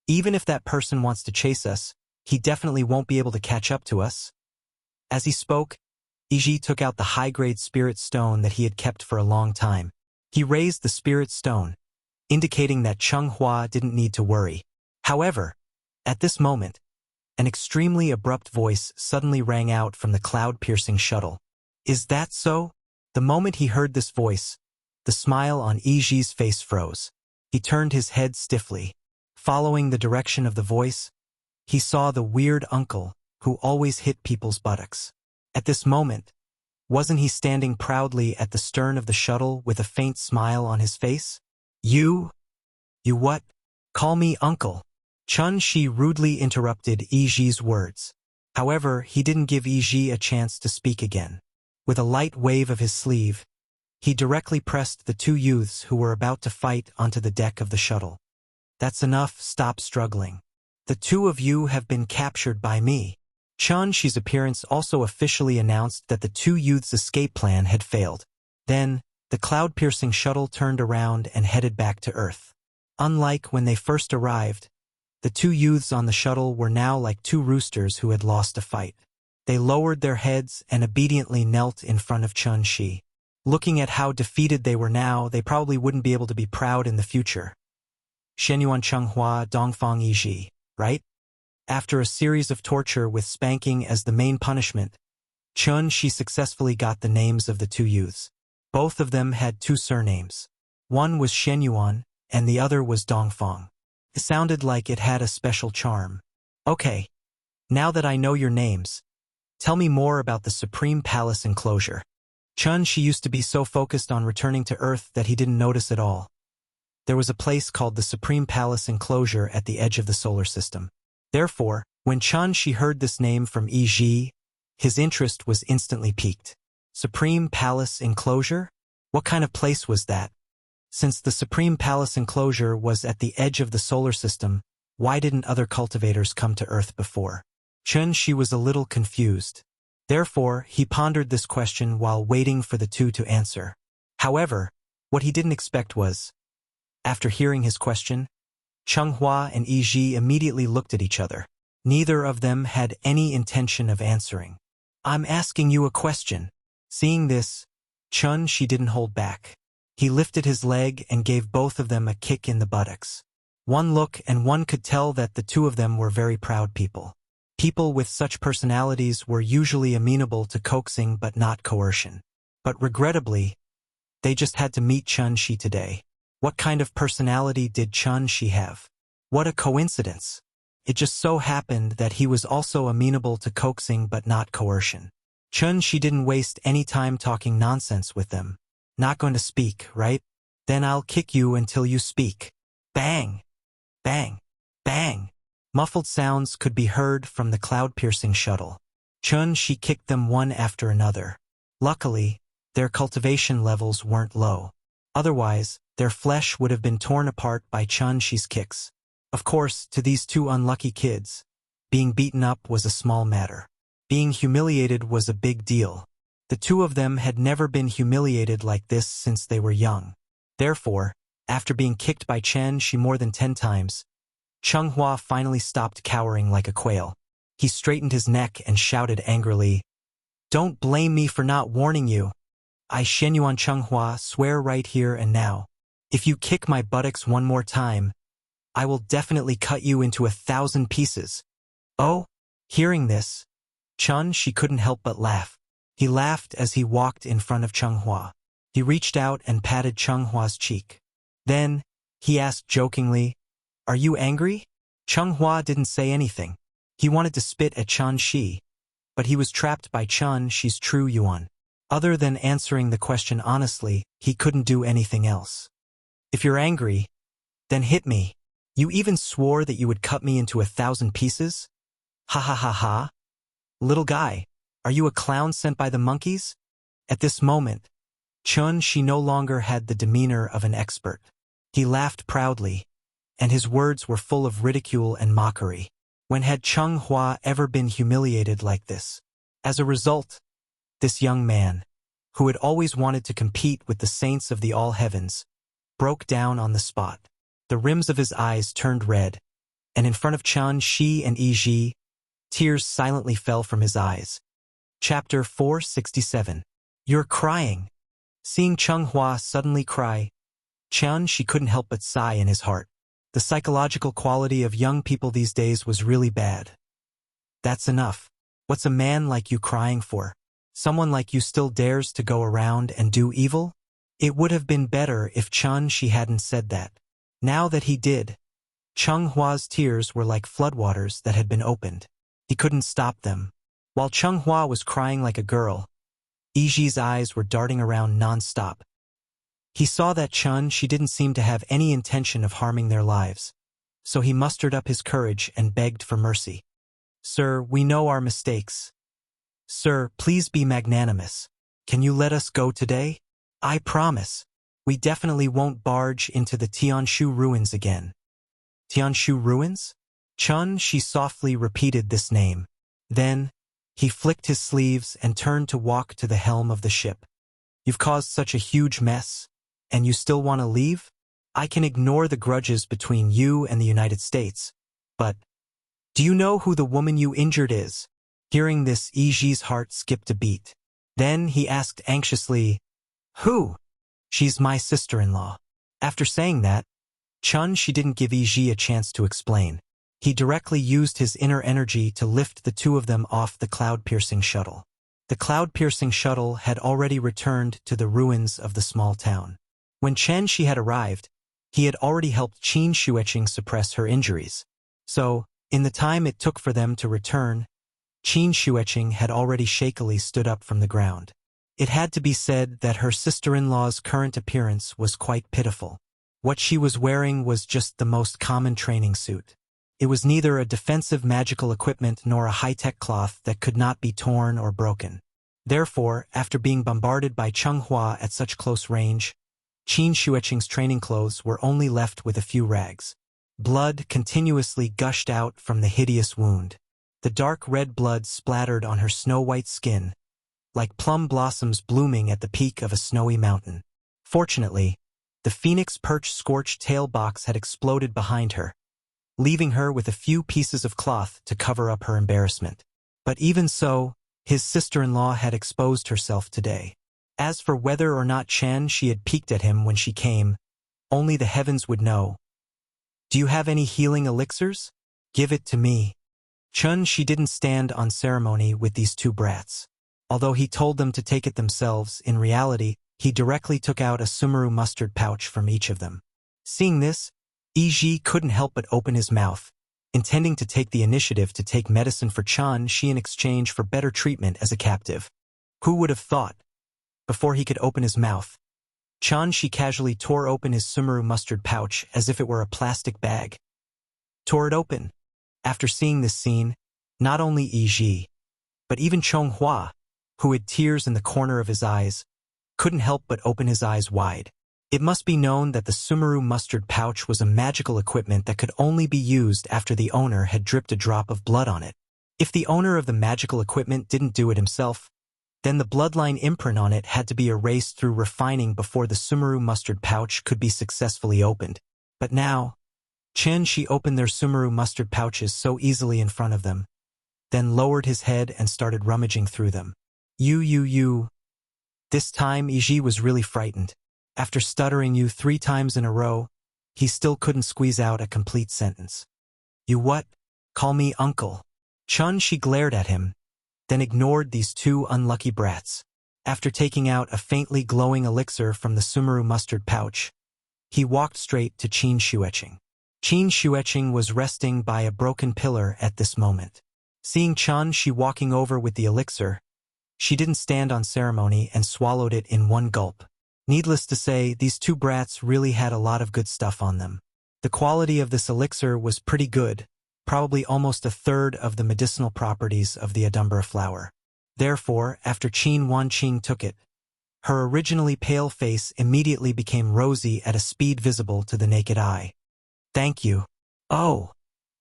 S1: Even if that person wants to chase us, he definitely won't be able to catch up to us." As he spoke, Iji took out the high-grade spirit stone that he had kept for a long time. He raised the spirit stone, indicating that Changhua didn't need to worry. However, at this moment, an extremely abrupt voice suddenly rang out from the cloud-piercing shuttle. "Is that so?" The moment he heard this voice, the smile on Iji's face froze. He turned his head stiffly. Following the direction of the voice, he saw the weird uncle who always hit people's buttocks. At this moment, wasn't he standing proudly at the stern of the shuttle with a faint smile on his face? You what? Call me uncle." Chun Shi rudely interrupted Iji's words. However, he didn't give Iji a chance to speak again. With a light wave of his sleeve, he directly pressed the two youths who were about to fight onto the deck of the shuttle. "That's enough, stop struggling. The two of you have been captured by me." Chun Shi's appearance also officially announced that the two youths' escape plan had failed. Then, the cloud-piercing shuttle turned around and headed back to Earth. Unlike when they first arrived, the two youths on the shuttle were now like two roosters who had lost a fight. They lowered their heads and obediently knelt in front of Chun Shi. Looking at how defeated they were now, they probably wouldn't be able to be proud in the future. Shenyuan Changhua Dongfang Yiji, right? After a series of torture with spanking as the main punishment, Chun Shi successfully got the names of the two youths. Both of them had two surnames. One was Shenyuan, and the other was Dongfang. It sounded like it had a special charm. "Okay, now that I know your names, tell me more about the Supreme Palace enclosure." Chun Shi used to be so focused on returning to Earth that he didn't notice at all. There was a place called the Supreme Palace enclosure at the edge of the solar system. Therefore, when Chun Shi heard this name from Iji, his interest was instantly piqued. Supreme Palace enclosure? What kind of place was that? Since the Supreme Palace enclosure was at the edge of the solar system, why didn't other cultivators come to Earth before? Chun Shi was a little confused. Therefore, he pondered this question while waiting for the two to answer. However, what he didn't expect was, after hearing his question, Changhua and Iji immediately looked at each other. Neither of them had any intention of answering. "I'm asking you a question." Seeing this, Chun Shi didn't hold back. He lifted his leg and gave both of them a kick in the buttocks. One look and one could tell that the two of them were very proud people. People with such personalities were usually amenable to coaxing but not coercion. But regrettably, they just had to meet Chun Shi today. What kind of personality did Chun Shi have? What a coincidence. It just so happened that he was also amenable to coaxing but not coercion. Chun Shi didn't waste any time talking nonsense with them. "Not going to speak, right? Then I'll kick you until you speak." Bang! Bang! Bang! Muffled sounds could be heard from the cloud-piercing shuttle. Chun Shi kicked them one after another. Luckily, their cultivation levels weren't low. Otherwise, their flesh would have been torn apart by Chun Shi's kicks. Of course, to these two unlucky kids, Being beaten up was a small matter. Being humiliated was a big deal. The two of them had never been humiliated like this since they were young. Therefore, after being kicked by Chen Shi more than 10 times, Chunghua finally stopped cowering like a quail. He straightened his neck and shouted angrily, "Don't blame me for not warning you. I Shenyuan Chunghua swear right here and now. If you kick my buttocks one more time, I will definitely cut you into 1,000 pieces." Oh, hearing this, Chen Shi couldn't help but laugh. He laughed as he walked in front of Chunghua. He reached out and patted Chunghua's cheek. Then, he asked jokingly, "Are you angry?" Chunghua didn't say anything. He wanted to spit at Chen Shi, but he was trapped by Chen Shi's true yuan. Other than answering the question honestly, he couldn't do anything else. "If you're angry, then hit me. You even swore that you would cut me into 1,000 pieces? Ha ha ha ha. Little guy, are you a clown sent by the monkeys?" At this moment, Chen Shi no longer had the demeanor of an expert. He laughed proudly, and his words were full of ridicule and mockery. When had Chunghua ever been humiliated like this? As a result, this young man, who had always wanted to compete with the saints of the all heavens, broke down on the spot. The rims of his eyes turned red, and in front of Chen Shi and Yi Ji, tears silently fell from his eyes. Chapter 467. You're crying. Seeing Chunghua suddenly cry, Chen Shi couldn't help but sigh in his heart. The psychological quality of young people these days was really bad. That's enough. What's a man like you crying for? Someone like you still dares to go around and do evil? It would have been better if Chen Shi hadn't said that. Now that he did, Chunghua's tears were like floodwaters that had been opened. He couldn't stop them. While Chunghua was crying like a girl, Yiji's eyes were darting around non-stop. He saw that Chen Shi didn't seem to have any intention of harming their lives, so he mustered up his courage and begged for mercy. "Sir, we know our mistakes. Sir, please be magnanimous. Can you let us go today? I promise. We definitely won't barge into the Tianshu ruins again." Tianshu ruins? Chen Shi softly repeated this name. Then, he flicked his sleeves and turned to walk to the helm of the ship. "You've caused such a huge mess, and you still want to leave? I can ignore the grudges between you and the United States, but do you know who the woman you injured is?" Hearing this, Yiji's heart skipped a beat. Then he asked anxiously, "Who?" "She's my sister-in-law." After saying that, Chen Shi didn't give Yiji a chance to explain. He directly used his inner energy to lift the two of them off the cloud-piercing shuttle. The cloud-piercing shuttle had already returned to the ruins of the small town. When Chen Shi had arrived, he had already helped Qin Xueqing suppress her injuries. So, in the time it took for them to return, Qin Xueqing had already shakily stood up from the ground. It had to be said that her sister-in-law's current appearance was quite pitiful. What she was wearing was just the most common training suit. It was neither a defensive magical equipment nor a high-tech cloth that could not be torn or broken. Therefore, after being bombarded by Chunghua at such close range, Qin Xueqing's training clothes were only left with a few rags. Blood continuously gushed out from the hideous wound. The dark red blood splattered on her snow-white skin, like plum blossoms blooming at the peak of a snowy mountain. Fortunately, the phoenix perch scorched tail box had exploded behind her, leaving her with a few pieces of cloth to cover up her embarrassment. But even so, his sister-in-law had exposed herself today. As for whether or not Chen Shi had peeked at him when she came, only the heavens would know. "Do you have any healing elixirs? Give it to me." Chen Shi didn't stand on ceremony with these two brats. Although he told them to take it themselves, in reality, he directly took out a Sumeru mustard pouch from each of them. Seeing this, Yiji couldn't help but open his mouth, intending to take the initiative to take medicine for Chen Shi in exchange for better treatment as a captive. Who would have thought? Before he could open his mouth, Chen Shi casually tore open his Sumeru mustard pouch as if it were a plastic bag. Tore it open. After seeing this scene, not only Yiji, but even Chunghua, who had tears in the corner of his eyes, couldn't help but open his eyes wide. It must be known that the Sumeru mustard pouch was a magical equipment that could only be used after the owner had dripped a drop of blood on it. If the owner of the magical equipment didn't do it himself, then the bloodline imprint on it had to be erased through refining before the Sumeru mustard pouch could be successfully opened. But now, Chen-shi opened their Sumeru mustard pouches so easily in front of them, then lowered his head and started rummaging through them. You. This time Iji was really frightened. After stuttering you 3 times in a row, he still couldn't squeeze out a complete sentence. You what? Call me uncle. Chen-shi glared at him, then ignored these 2 unlucky brats. After taking out a faintly glowing elixir from the Sumeru mustard pouch, he walked straight to Qin Shueching. Qin Shueching was resting by a broken pillar at this moment. Seeing Chen-shi walking over with the elixir, she didn't stand on ceremony and swallowed it in one gulp. Needless to say, these 2 brats really had a lot of good stuff on them. The quality of this elixir was pretty good, probably almost a third of the medicinal properties of the Adumbra flower. Therefore, after Qin Wanqing took it, her originally pale face immediately became rosy at a speed visible to the naked eye. Thank you. Oh,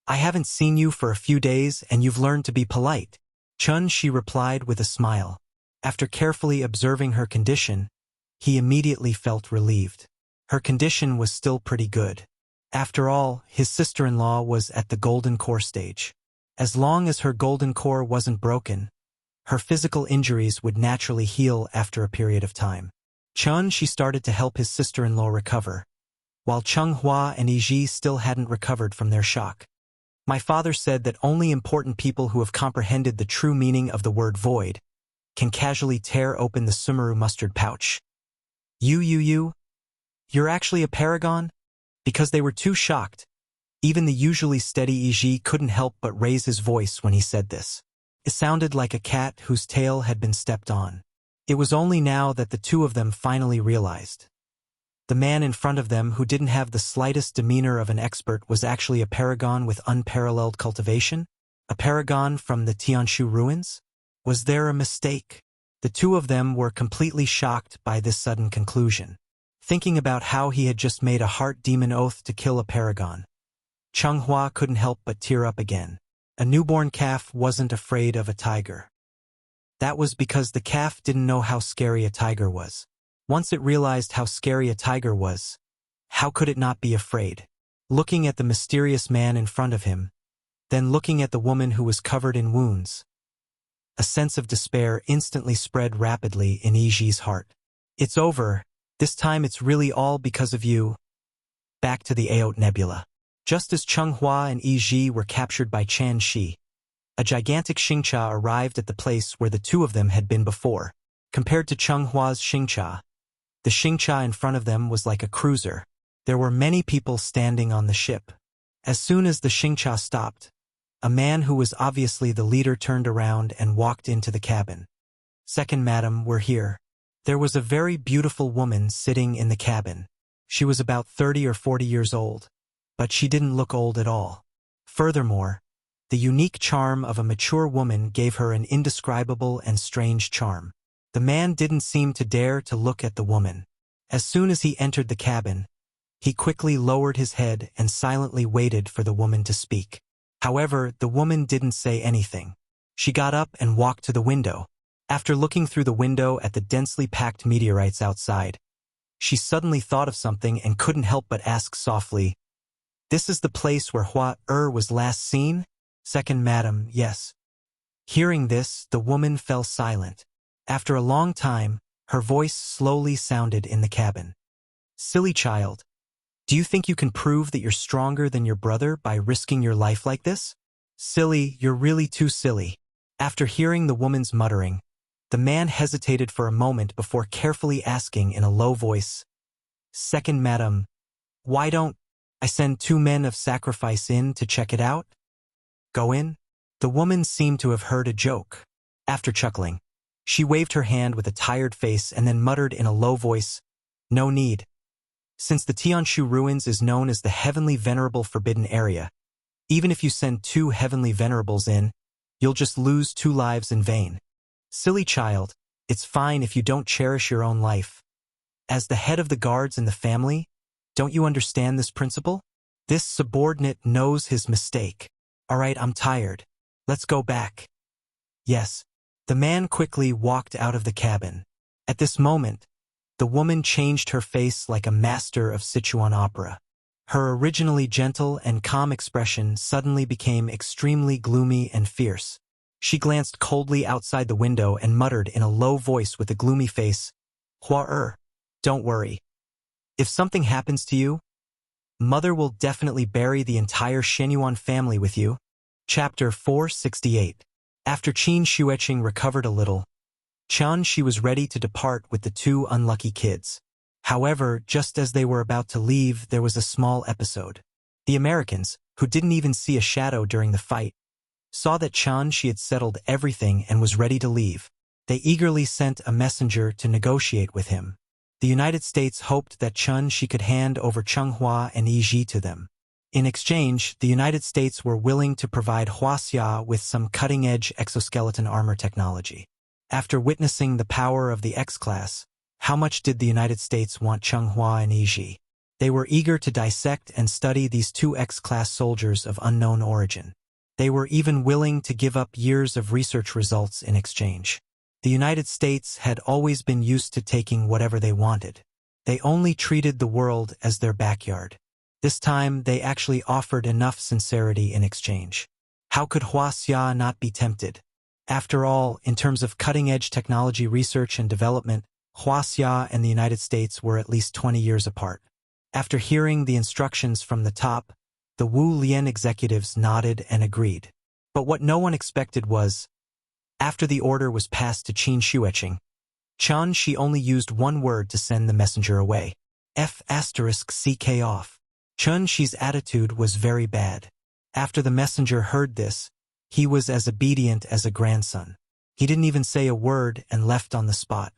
S1: I haven't seen you for a few days and you've learned to be polite. Chen-shi replied with a smile. After carefully observing her condition, he immediately felt relieved. Her condition was still pretty good. After all, his sister-in-law was at the golden core stage. As long as her golden core wasn't broken, her physical injuries would naturally heal after a period of time. Chen-shi started to help his sister-in-law recover, while Cheng-hua and Iji still hadn't recovered from their shock. My father said that only important people who have comprehended the true meaning of the word void can casually tear open the Sumeru mustard pouch. You're actually a paragon? Because they were too shocked. Even the usually steady Iji couldn't help but raise his voice when he said this. It sounded like a cat whose tail had been stepped on. It was only now that the 2 of them finally realized. The man in front of them who didn't have the slightest demeanor of an expert was actually a paragon with unparalleled cultivation? A paragon from the Tianshu ruins? Was there a mistake? The 2 of them were completely shocked by this sudden conclusion. Thinking about how he had just made a heart demon oath to kill a paragon, Cheng-hua couldn't help but tear up again. A newborn calf wasn't afraid of a tiger. That was because the calf didn't know how scary a tiger was. Once it realized how scary a tiger was, how could it not be afraid? Looking at the mysterious man in front of him, then looking at the woman who was covered in wounds, a sense of despair instantly spread rapidly in Iji's heart. It's over. This time it's really all because of you. Back to the Aote Nebula. Just as Cheng-hua and Iji were captured by Chen-shi, a gigantic Xingcha arrived at the place where the 2 of them had been before. Compared to Cheng-hua's Xingcha, the Xingcha in front of them was like a cruiser. There were many people standing on the ship. As soon as the Xingcha stopped, a man who was obviously the leader turned around and walked into the cabin. Second madam, we're here. There was a very beautiful woman sitting in the cabin. She was about 30 or 40 years old, but she didn't look old at all. Furthermore, the unique charm of a mature woman gave her an indescribable and strange charm. The man didn't seem to dare to look at the woman. As soon as he entered the cabin, he quickly lowered his head and silently waited for the woman to speak. However, the woman didn't say anything. She got up and walked to the window. After looking through the window at the densely packed meteorites outside, she suddenly thought of something and couldn't help but ask softly, "This is the place where Hua was last seen?" Second madam, yes. Hearing this, the woman fell silent. After a long time, her voice slowly sounded in the cabin. "Silly child. Do you think you can prove that you're stronger than your brother by risking your life like this? Silly, you're really too silly." After hearing the woman's muttering, the man hesitated for a moment before carefully asking in a low voice, "Second madam, why don't I send 2 men of sacrifice in to check it out?" "Go in?" The woman seemed to have heard a joke. After chuckling, she waved her hand with a tired face and then muttered in a low voice, "No need. Since the Tianshu ruins is known as the Heavenly Venerable Forbidden Area, even if you send 2 Heavenly Venerables in, you'll just lose 2 lives in vain. Silly child, it's fine if you don't cherish your own life. As the head of the guards in the family, don't you understand this principle? This subordinate knows his mistake. All right, I'm tired. Let's go back. Yes. The man quickly walked out of the cabin. At this moment, the woman changed her face like a master of Sichuan opera. Her originally gentle and calm expression suddenly became extremely gloomy and fierce. She glanced coldly outside the window and muttered in a low voice with a gloomy face, "Hua-er, don't worry. If something happens to you, Mother will definitely bury the entire Shenyuan family with you." Chapter 468. After Qin Xueqing recovered a little, Shi was ready to depart with the two unlucky kids. However, just as they were about to leave, there was a small episode. The Americans, who didn't even see a shadow during the fight, saw that Shi had settled everything and was ready to leave. They eagerly sent a messenger to negotiate with him. The United States hoped that Shi could hand over Chenghua and Yiji to them. In exchange, the United States were willing to provide Wuxia with some cutting-edge exoskeleton armor technology. After witnessing the power of the X-Class, how much did the United States want Chenghua and Yiji? They were eager to dissect and study these two X-Class soldiers of unknown origin. They were even willing to give up years of research results in exchange. The United States had always been used to taking whatever they wanted. They only treated the world as their backyard. This time, they actually offered enough sincerity in exchange. How could Wuxia not be tempted? After all, in terms of cutting-edge technology research and development, Wuxia and the United States were at least 20 years apart. After hearing the instructions from the top, the Wu Lian executives nodded and agreed. But what no one expected was, after the order was passed to Qin Xueqing, Shi only used one word to send the messenger away. F***ck off. Shi's attitude was very bad. After the messenger heard this, he was as obedient as a grandson. He didn't even say a word and left on the spot.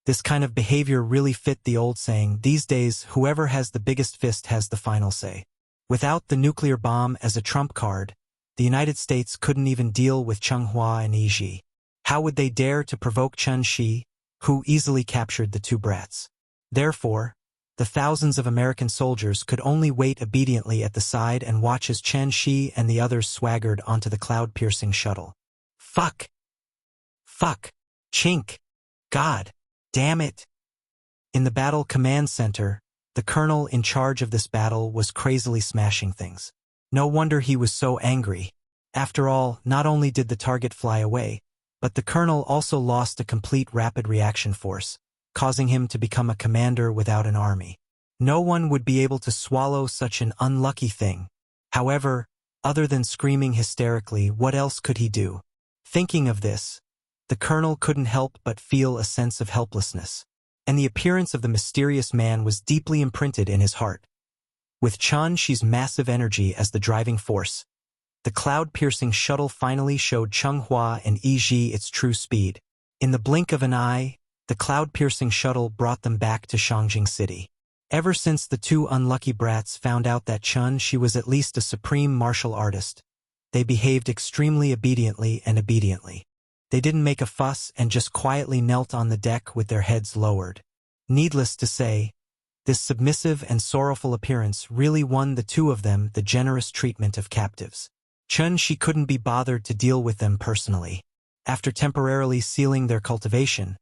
S1: This kind of behavior really fit the old saying, these days whoever has the biggest fist has the final say. Without the nuclear bomb as a trump card, the United States couldn't even deal with Chenghua and Yiji. How would they dare to provoke Shi, who easily captured the two brats? Therefore, the thousands of American soldiers could only wait obediently at the side and watch as Shi and the others swaggered onto the cloud-piercing shuttle. Fuck! Fuck! Chink! God! Damn it! In the battle command center, the colonel in charge of this battle was crazily smashing things. No wonder he was so angry. After all, not only did the target fly away, but the colonel also lost a complete rapid reaction force, causing him to become a commander without an army. No one would be able to swallow such an unlucky thing. However, other than screaming hysterically, what else could he do? Thinking of this, the colonel couldn't help but feel a sense of helplessness, and the appearance of the mysterious man was deeply imprinted in his heart. With Shi's massive energy as the driving force, the cloud-piercing shuttle finally showed Chenghua and Yiji its true speed. In the blink of an eye, the cloud-piercing shuttle brought them back to Shangjing City. Ever since the two unlucky brats found out that Shi was at least a supreme martial artist, they behaved extremely obediently. They didn't make a fuss and just quietly knelt on the deck with their heads lowered. Needless to say, this submissive and sorrowful appearance really won the two of them the generous treatment of captives. Shi couldn't be bothered to deal with them personally. After temporarily sealing their cultivation,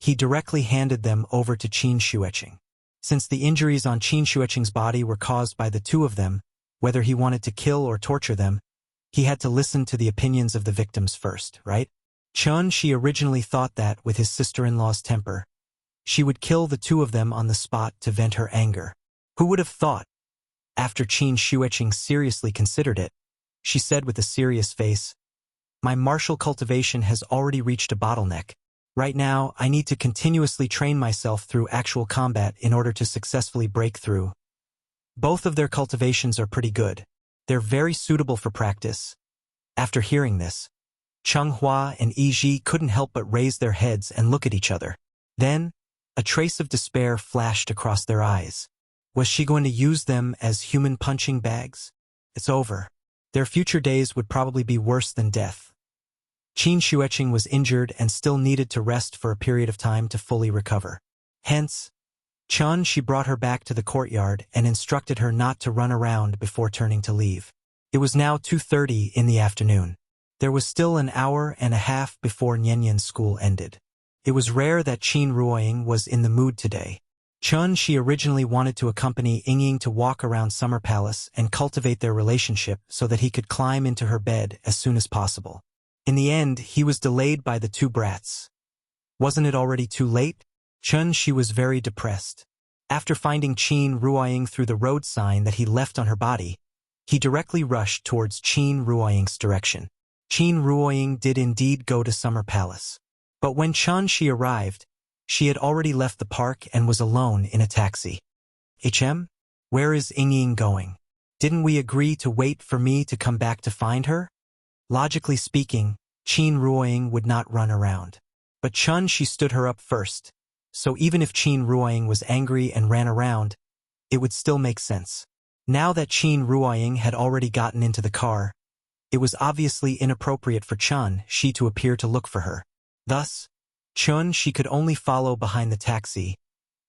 S1: he directly handed them over to Qin Xueqing. Since the injuries on Qin Xueqing's body were caused by the two of them, whether he wanted to kill or torture them, he had to listen to the opinions of the victims first, right? Shi originally thought that, with his sister-in-law's temper, she would kill the two of them on the spot to vent her anger. Who would have thought? After Qin Xueqing seriously considered it, she said with a serious face, "My martial cultivation has already reached a bottleneck. Right now, I need to continuously train myself through actual combat in order to successfully break through. Both of their cultivations are pretty good. They're very suitable for practice." After hearing this, Chenghua and Yiji couldn't help but raise their heads and look at each other. Then, a trace of despair flashed across their eyes. Was she going to use them as human punching bags? It's over. Their future days would probably be worse than death. Qin Xueqing was injured and still needed to rest for a period of time to fully recover. Hence, Chun she brought her back to the courtyard and instructed her not to run around before turning to leave. It was now 2:30 in the afternoon. There was still an hour and a half before Nyenyen's school ended. It was rare that Qin Ruoying was in the mood today. Chun she originally wanted to accompany Yingying to walk around Summer Palace and cultivate their relationship so that he could climb into her bed as soon as possible. In the end, he was delayed by the two brats. Wasn't it already too late? Chun she was very depressed. After finding Qin Ruoying through the road sign that he left on her body, he directly rushed towards Qin Ruoying's direction. Qin Ruoying did indeed go to Summer Palace. But when Chun she arrived, she had already left the park and was alone in a taxi. Where is Yingying going? Didn't we agree to wait for me to come back to find her? Logically speaking, Qin Ruoying would not run around. But Chun she stood her up first, so even if Qin Ruoying was angry and ran around, it would still make sense. Now that Qin Ruoying had already gotten into the car, it was obviously inappropriate for Chun she to appear to look for her. Thus, Chun she could only follow behind the taxi,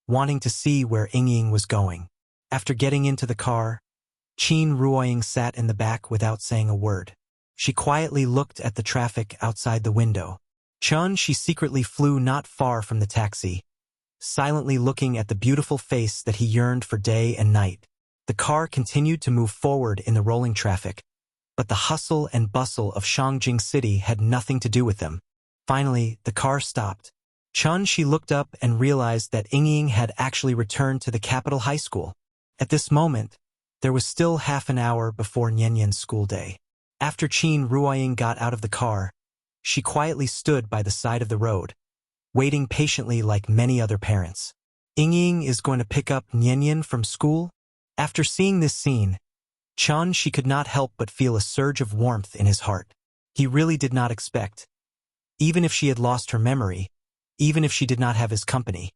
S1: wanting to see where Yingying was going. After getting into the car, Qin Ruoying sat in the back without saying a word. She quietly looked at the traffic outside the window. Chun she secretly flew not far from the taxi, silently looking at the beautiful face that he yearned for day and night. The car continued to move forward in the rolling traffic, but the hustle and bustle of Shangjing City had nothing to do with them. Finally, the car stopped. Chun she looked up and realized that Yingying had actually returned to the capital high school. At this moment, there was still half an hour before Nyenyen's school day. After Qin Ruoying got out of the car, she quietly stood by the side of the road, waiting patiently like many other parents. Yingying is going to pick up Nyenyen from school? After seeing this scene, Chun she could not help but feel a surge of warmth in his heart. He really did not expect. Even if she had lost her memory, even if she did not have his company,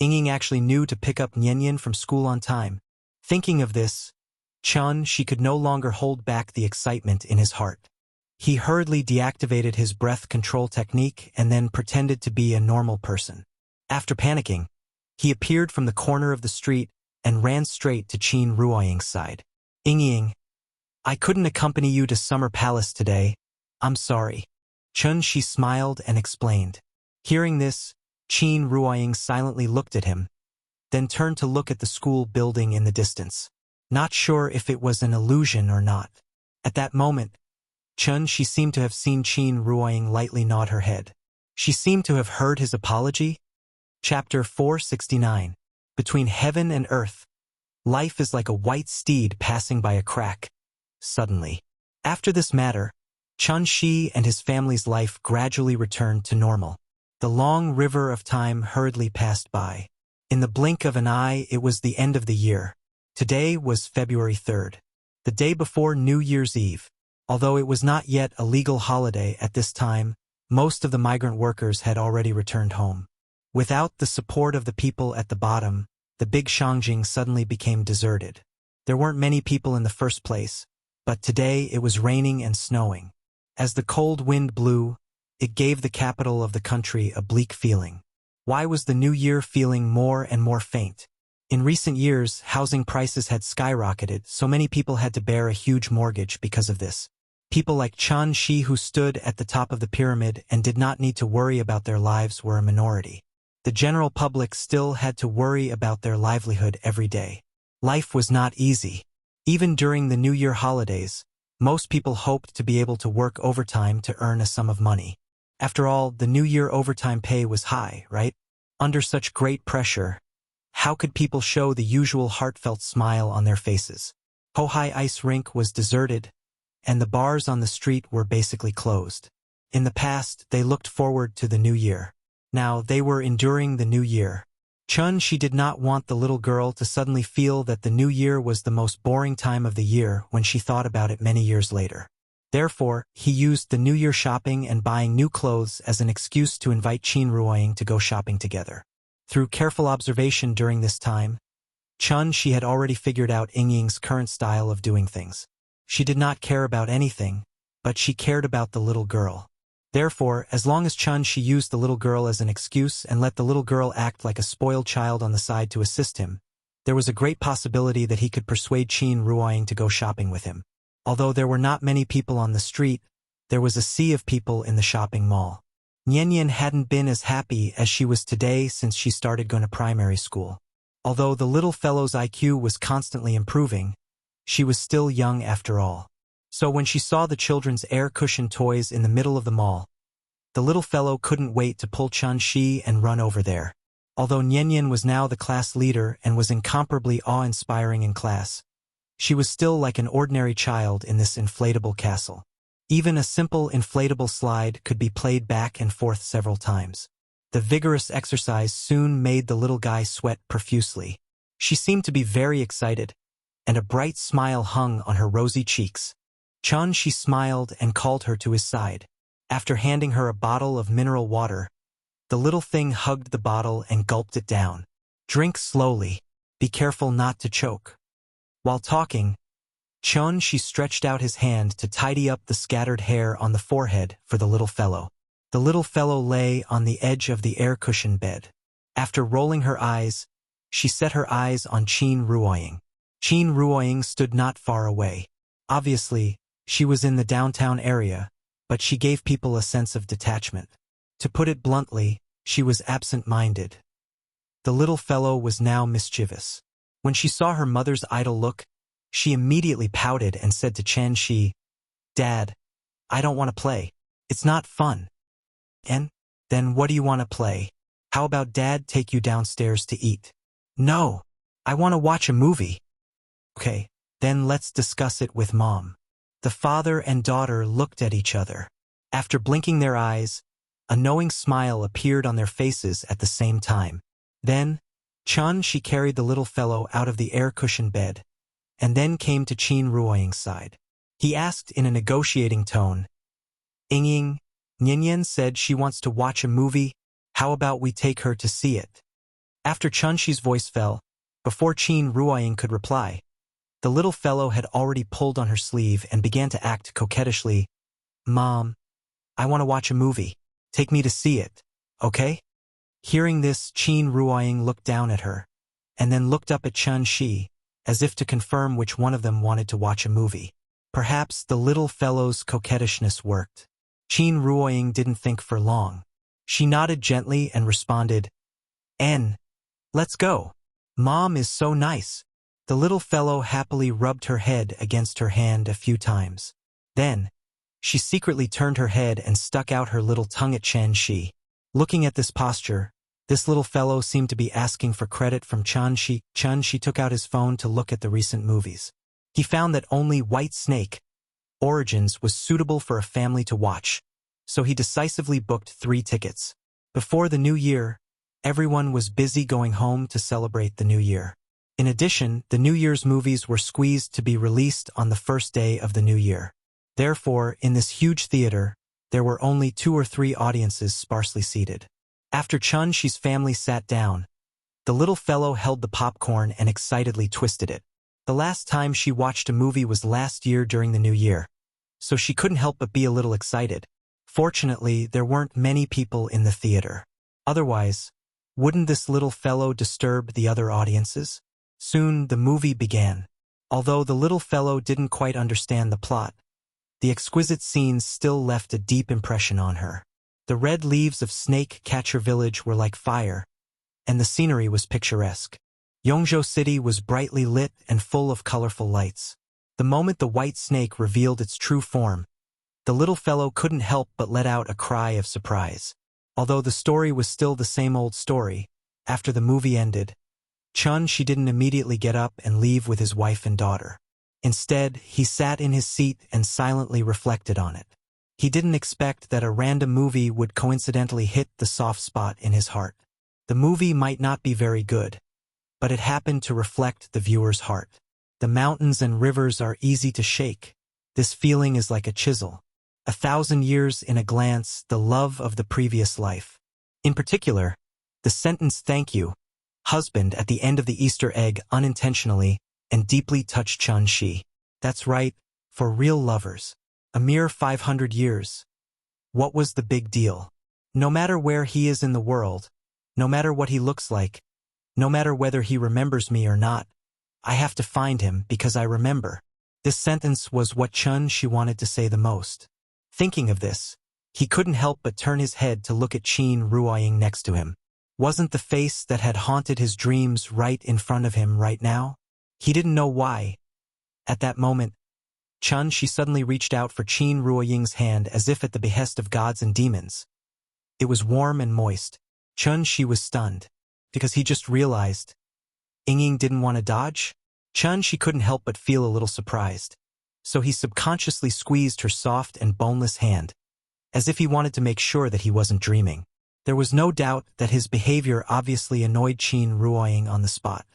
S1: Yingying actually knew to pick up Nyenyen from school on time. Thinking of this, Chun she could no longer hold back the excitement in his heart. He hurriedly deactivated his breath control technique and then pretended to be a normal person. After panicking, he appeared from the corner of the street and ran straight to Qin Ruoying's side. Yingying, I couldn't accompany you to Summer Palace today. I'm sorry. Chun she smiled and explained. Hearing this, Qin Ruoying silently looked at him, then turned to look at the school building in the distance, not sure if it was an illusion or not. At that moment, Chun she seemed to have seen Qin Ruoying lightly nod her head. She seemed to have heard his apology. Chapter 469. Between heaven and earth, life is like a white steed passing by a crack. Suddenly. After this matter, Chun Shi and his family's life gradually returned to normal. The long river of time hurriedly passed by. In the blink of an eye, it was the end of the year. Today was February 3rd, the day before New Year's Eve. Although it was not yet a legal holiday at this time, most of the migrant workers had already returned home. Without the support of the people at the bottom, the big Shangjing suddenly became deserted. There weren't many people in the first place, but today it was raining and snowing. As the cold wind blew, it gave the capital of the country a bleak feeling. Why was the new year feeling more and more faint? In recent years, housing prices had skyrocketed, so many people had to bear a huge mortgage because of this. People like Chun Shi who stood at the top of the pyramid and did not need to worry about their lives were a minority. The general public still had to worry about their livelihood every day. Life was not easy. Even during the New Year holidays, most people hoped to be able to work overtime to earn a sum of money. After all, the New Year overtime pay was high, right? Under such great pressure, how could people show the usual heartfelt smile on their faces? Hohai Ice Rink was deserted, and the bars on the street were basically closed. In the past, they looked forward to the new year. Now, they were enduring the new year. Chun she did not want the little girl to suddenly feel that the new year was the most boring time of the year when she thought about it many years later. Therefore, he used the new year shopping and buying new clothes as an excuse to invite Qin Ruoying to go shopping together. Through careful observation during this time, Chun she had already figured out Yingying's current style of doing things. She did not care about anything, but she cared about the little girl. Therefore, as long as Chun-Shi used the little girl as an excuse and let the little girl act like a spoiled child on the side to assist him, there was a great possibility that he could persuade Qin Ruoying to go shopping with him. Although there were not many people on the street, there was a sea of people in the shopping mall. Nian hadn't been as happy as she was today since she started going to primary school. Although the little fellow's IQ was constantly improving, she was still young after all. So when she saw the children's air cushion toys in the middle of the mall, the little fellow couldn't wait to pull Chun-Shi and run over there. Although Nian was now the class leader and was incomparably awe-inspiring in class, she was still like an ordinary child in this inflatable castle. Even a simple inflatable slide could be played back and forth several times. The vigorous exercise soon made the little guy sweat profusely. She seemed to be very excited, and a bright smile hung on her rosy cheeks. Chun-Shi smiled and called her to his side. After handing her a bottle of mineral water, the little thing hugged the bottle and gulped it down. "Drink slowly. Be careful not to choke." While talking, Chun-Shi stretched out his hand to tidy up the scattered hair on the forehead for the little fellow. The little fellow lay on the edge of the air cushion bed. After rolling her eyes, she set her eyes on Qin Ruoying. Qin Ruoying stood not far away. Obviously, she was in the downtown area, but she gave people a sense of detachment. To put it bluntly, she was absent-minded. The little fellow was now mischievous. When she saw her mother's idle look, she immediately pouted and said to Chun-Shi, "Dad, I don't want to play. It's not fun." "And? Then what do you want to play? How about Dad take you downstairs to eat?" "No, I want to watch a movie." "Okay, then let's discuss it with Mom." The father and daughter looked at each other. After blinking their eyes, a knowing smile appeared on their faces at the same time. Then, Chun-Shi carried the little fellow out of the air cushion bed, and then came to Qin Ruoying's side. He asked in a negotiating tone, "Ying, Nian said she wants to watch a movie. How about we take her to see it?" After Chun-Shi's voice fell, before Qin Ruoying could reply, the little fellow had already pulled on her sleeve and began to act coquettishly. "Mom, I want to watch a movie. Take me to see it, okay?" Hearing this, Qin Ruoying looked down at her, and then looked up at Chun-Shi, as if to confirm which one of them wanted to watch a movie. Perhaps the little fellow's coquettishness worked. Qin Ruoying didn't think for long. She nodded gently and responded, "N, let's go. Mom is so nice." The little fellow happily rubbed her head against her hand a few times. Then, she secretly turned her head and stuck out her little tongue at Chun-Shi. Looking at this posture, this little fellow seemed to be asking for credit from Chun-Shi. Chun-Shi took out his phone to look at the recent movies. He found that only White Snake Origins was suitable for a family to watch, so he decisively booked 3 tickets. Before the new year, everyone was busy going home to celebrate the new year. In addition, the New Year's movies were squeezed to be released on the first day of the new year. Therefore, in this huge theater, there were only 2 or 3 audiences sparsely seated. After Chun-Shi's family sat down, the little fellow held the popcorn and excitedly twisted it. The last time she watched a movie was last year during the new year, so she couldn't help but be a little excited. Fortunately, there weren't many people in the theater. Otherwise, wouldn't this little fellow disturb the other audiences? Soon the movie began. Although the little fellow didn't quite understand the plot, the exquisite scenes still left a deep impression on her. The red leaves of Snake Catcher Village were like fire, and the scenery was picturesque. Yongzhou City was brightly lit and full of colorful lights. The moment the white snake revealed its true form, the little fellow couldn't help but let out a cry of surprise. Although the story was still the same old story, after the movie ended, Chun-Shi didn't immediately get up and leave with his wife and daughter. Instead, he sat in his seat and silently reflected on it. He didn't expect that a random movie would coincidentally hit the soft spot in his heart. The movie might not be very good, but it happened to reflect the viewer's heart. The mountains and rivers are easy to shake. This feeling is like a chisel. 1,000 years in a glance, the love of the previous life. In particular, the sentence "thank you, husband" at the end of the Easter egg unintentionally and deeply touched Chun-Shi. That's right, for real lovers. A mere 500 years. What was the big deal? No matter where he is in the world, no matter what he looks like, no matter whether he remembers me or not, I have to find him because I remember. This sentence was what she wanted to say the most. Thinking of this, he couldn't help but turn his head to look at Qin Ruoying next to him. Wasn't the face that had haunted his dreams right in front of him right now? He didn't know why. At that moment, she suddenly reached out for Qin Ruoying's hand as if at the behest of gods and demons. It was warm and moist. She was stunned, because he just realized. Ying didn't want to dodge? She couldn't help but feel a little surprised. So he subconsciously squeezed her soft and boneless hand, as if he wanted to make sure that he wasn't dreaming. There was no doubt that his behavior obviously annoyed Qin Ruoying on the spot.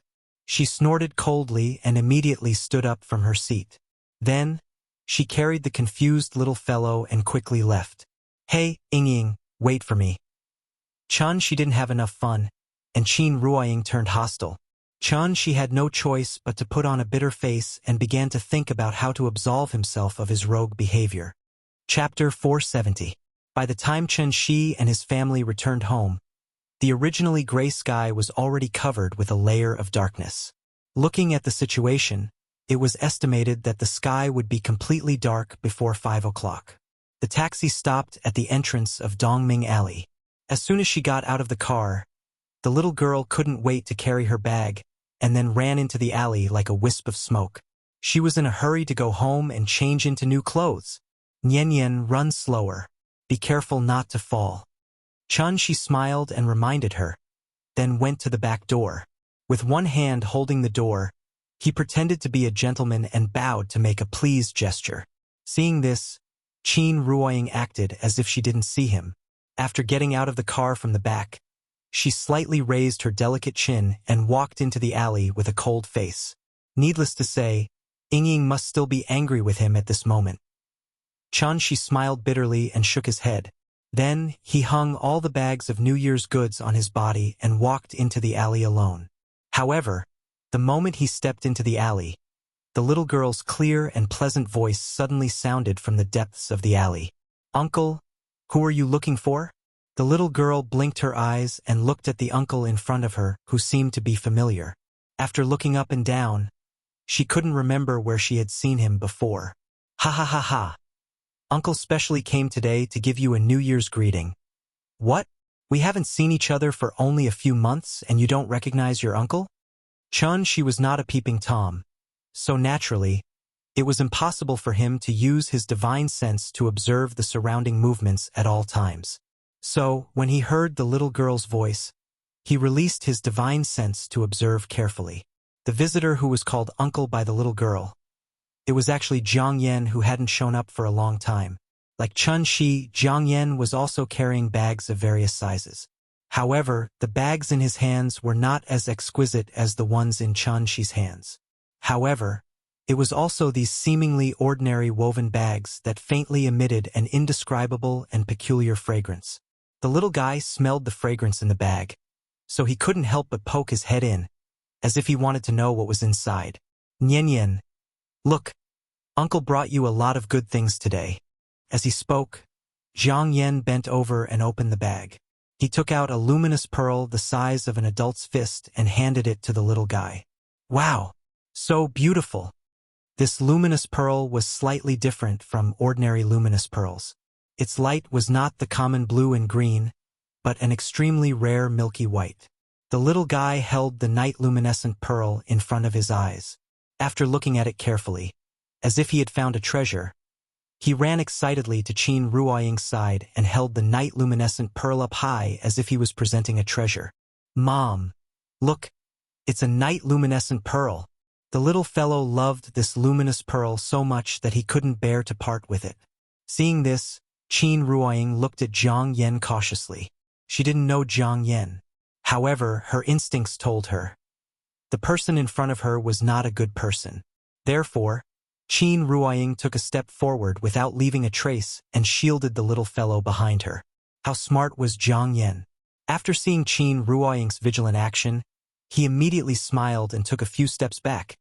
S1: She snorted coldly and immediately stood up from her seat. Then, she carried the confused little fellow and quickly left. Hey, Ying, wait for me. She didn't have enough fun, and Qin Ruoying turned hostile. She had no choice but to put on a bitter face and began to think about how to absolve himself of his rogue behavior. Chapter 470. By the time Shi and his family returned home, the originally gray sky was already covered with a layer of darkness. Looking at the situation, it was estimated that the sky would be completely dark before 5 o'clock. The taxi stopped at the entrance of Dongming Alley. As soon as she got out of the car, the little girl couldn't wait to carry her bag, and then ran into the alley like a wisp of smoke. She was in a hurry to go home and change into new clothes. Nian, run slower. Be careful not to fall. She smiled and reminded her, then went to the back door. With one hand holding the door, he pretended to be a gentleman and bowed to make a pleased gesture. Seeing this, Qin Ruoying acted as if she didn't see him. After getting out of the car from the back, she slightly raised her delicate chin and walked into the alley with a cold face. Needless to say, Ying must still be angry with him at this moment. She smiled bitterly and shook his head. Then, he hung all the bags of New Year's goods on his body and walked into the alley alone. However, the moment he stepped into the alley, the little girl's clear and pleasant voice suddenly sounded from the depths of the alley. Uncle, who are you looking for? The little girl blinked her eyes and looked at the uncle in front of her, who seemed to be familiar. After looking up and down, she couldn't remember where she had seen him before. Ha ha ha ha. Uncle specially came today to give you a New Year's greeting. What? We haven't seen each other for only a few months and you don't recognize your uncle? She was not a peeping Tom. So naturally, it was impossible for him to use his divine sense to observe the surrounding movements at all times. So, when he heard the little girl's voice, he released his divine sense to observe carefully. The visitor who was called uncle by the little girl. It was actually Jiang Yan, who hadn't shown up for a long time. Like Shi, Jiang Yan was also carrying bags of various sizes. However, the bags in his hands were not as exquisite as the ones in Shi's hands. However, it was also these seemingly ordinary woven bags that faintly emitted an indescribable and peculiar fragrance. The little guy smelled the fragrance in the bag, so he couldn't help but poke his head in, as if he wanted to know what was inside. Nian, look, Uncle brought you a lot of good things today. As he spoke, Jiang Yan bent over and opened the bag. He took out a luminous pearl the size of an adult's fist and handed it to the little guy. Wow, so beautiful. This luminous pearl was slightly different from ordinary luminous pearls. Its light was not the common blue and green, but an extremely rare milky white. The little guy held the night-luminescent pearl in front of his eyes. After looking at it carefully, as if he had found a treasure, he ran excitedly to Qin Ruoying's side and held the night-luminescent pearl up high as if he was presenting a treasure. Mom, look, it's a night-luminescent pearl. The little fellow loved this luminous pearl so much that he couldn't bear to part with it. Seeing this, Qin Ruoying looked at Jiang Yan cautiously. She didn't know Jiang Yan. However, her instincts told her. The person in front of her was not a good person. Therefore, Qin Ruoying took a step forward without leaving a trace and shielded the little fellow behind her. How smart was Jiang Yan? After seeing Qin Ruoying's vigilant action, he immediately smiled and took a few steps back,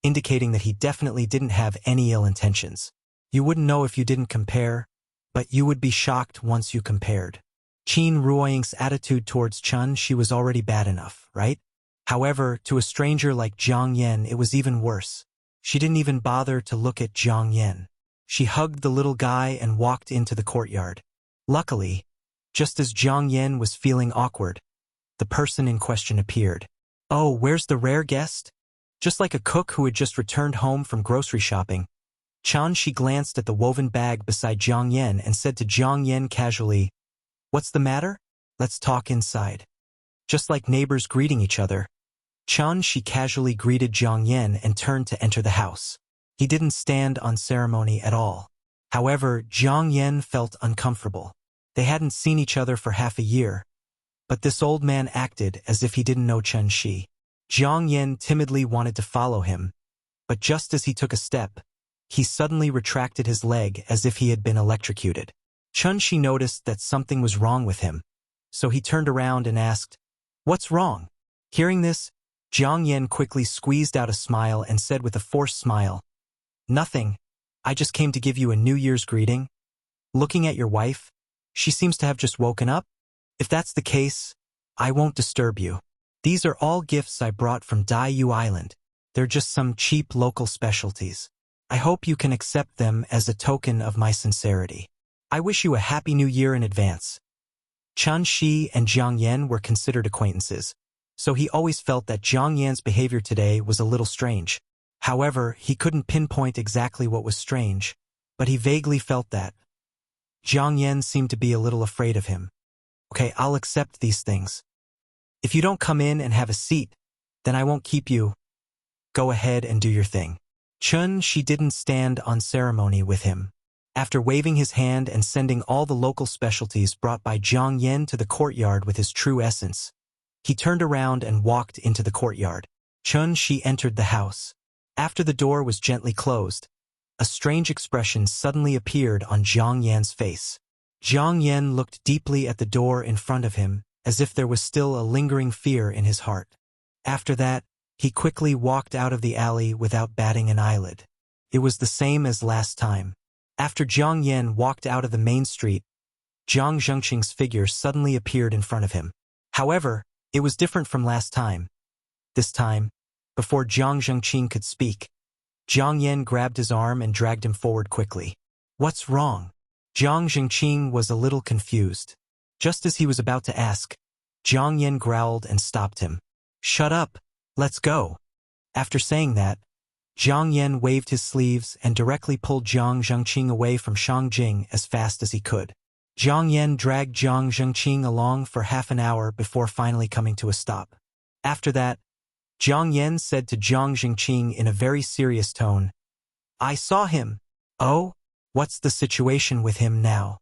S1: indicating that he definitely didn't have any ill intentions. You wouldn't know if you didn't compare, but you would be shocked once you compared. Qin Ruoying's attitude towards Chun Shi was already bad enough, right? However, to a stranger like Zhang Yan it was even worse. She didn't even bother to look at Zhang Yan. She hugged the little guy and walked into the courtyard. Luckily, just as Zhang Yan was feeling awkward, the person in question appeared. Oh, where's the rare guest? Just like a cook who had just returned home from grocery shopping, Chan Shi glanced at the woven bag beside Zhang Yan and said to Zhang Yan casually, "What's the matter? Let's talk inside." Just like neighbors greeting each other, Chan Shi casually greeted Zhang Yan and turned to enter the house. He didn't stand on ceremony at all. However, Zhang Yan felt uncomfortable. They hadn't seen each other for half a year, but this old man acted as if he didn't know Chun Shi. Zhang Yan timidly wanted to follow him, but just as he took a step, he suddenly retracted his leg as if he had been electrocuted. Chun Shi noticed that something was wrong with him, so he turned around and asked, "What's wrong?" Hearing this, Zhang Yan quickly squeezed out a smile and said with a forced smile, "Nothing. I just came to give you a New Year's greeting. Looking at your wife, she seems to have just woken up. If that's the case, I won't disturb you. These are all gifts I brought from Daiyu Island. They're just some cheap local specialties. I hope you can accept them as a token of my sincerity. I wish you a happy new year in advance." Chun Shi and Zhang Yan were considered acquaintances, so he always felt that Zhang Yan's behavior today was a little strange. However, he couldn't pinpoint exactly what was strange, but he vaguely felt that Zhang Yan seemed to be a little afraid of him. "Okay, I'll accept these things. If you don't come in and have a seat, then I won't keep you. Go ahead and do your thing." Chun Shi didn't stand on ceremony with him. After waving his hand and sending all the local specialties brought by Zhang Yan to the courtyard with his true essence, he turned around and walked into the courtyard. Chun Shi entered the house. After the door was gently closed, a strange expression suddenly appeared on Zhang Yan's face. Zhang Yan looked deeply at the door in front of him, as if there was still a lingering fear in his heart. After that, he quickly walked out of the alley without batting an eyelid. It was the same as last time. After Zhang Yan walked out of the main street, Zhang Zhengqing's figure suddenly appeared in front of him. However, it was different from last time. This time, before Zhang Zhengqing could speak, Zhang Yan grabbed his arm and dragged him forward quickly. "What's wrong?" Zhang Zhengqing was a little confused. Just as he was about to ask, Zhang Yan growled and stopped him. "Shut up, let's go." After saying that, Zhang Yan waved his sleeves and directly pulled Zhang Zhengqing away from Shang Jing as fast as he could. Zhang Yan dragged Zhang Zhengqing along for half an hour before finally coming to a stop. After that, Zhang Yan said to Zhang Zhengqing in a very serious tone, "I saw him." "Oh? What's the situation with him now?"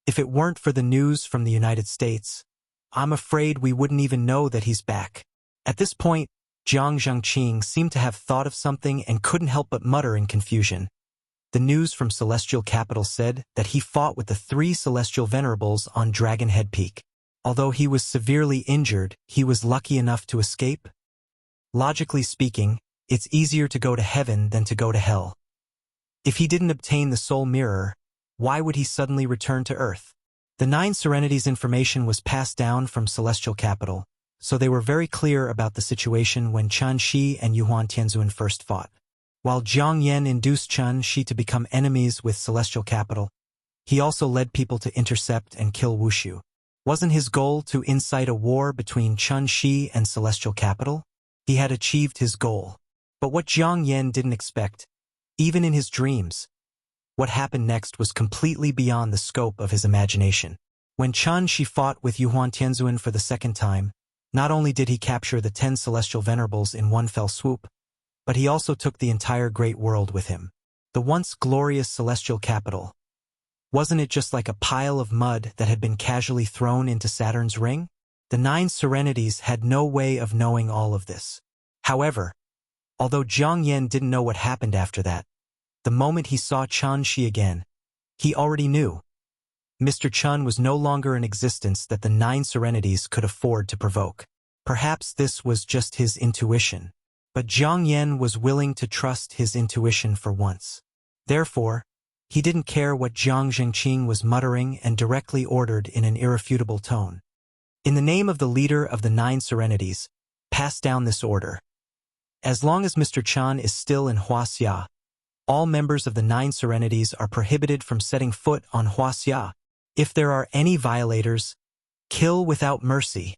S1: "If it weren't for the news from the United States, I'm afraid we wouldn't even know that he's back." At this point, Zhang Zhengqing seemed to have thought of something and couldn't help but mutter in confusion. The news from Celestial Capital said that he fought with the 3 Celestial Venerables on Dragon Head Peak. Although he was severely injured, he was lucky enough to escape. Logically speaking, it's easier to go to heaven than to go to hell. If he didn't obtain the Soul Mirror, why would he suddenly return to Earth? The 9 Serenities information was passed down from Celestial Capital, so they were very clear about the situation when Chun Shi and Yuan Tianzun first fought. While Zhang Yan induced Chun Shi to become enemies with Celestial Capital, he also led people to intercept and kill Wuxia. Wasn't his goal to incite a war between Chun Shi and Celestial Capital? He had achieved his goal. But what Zhang Yan didn't expect, even in his dreams, what happened next was completely beyond the scope of his imagination. When Chun Shi fought with Yuan Tianzun for the second time, not only did he capture the 10 Celestial Venerables in one fell swoop, but he also took the entire Great World with him. The once glorious Celestial Capital. Wasn't it just like a pile of mud that had been casually thrown into Saturn's ring? The 9 Serenities had no way of knowing all of this. However, although Zhang Yan didn't know what happened after that, the moment he saw Chun Shi again, he already knew. Mr. Chun was no longer in existence that the 9 Serenities could afford to provoke. Perhaps this was just his intuition, but Zhang Yan was willing to trust his intuition for once. Therefore, He didn't care what Jiang Zhengqing was muttering and directly ordered in an irrefutable tone. In the name of the leader of the 9 Serenities, pass down this order. As long as Mr. Chan is still in Wuxia, all members of the 9 Serenities are prohibited from setting foot on Wuxia. If there are any violators, kill without mercy.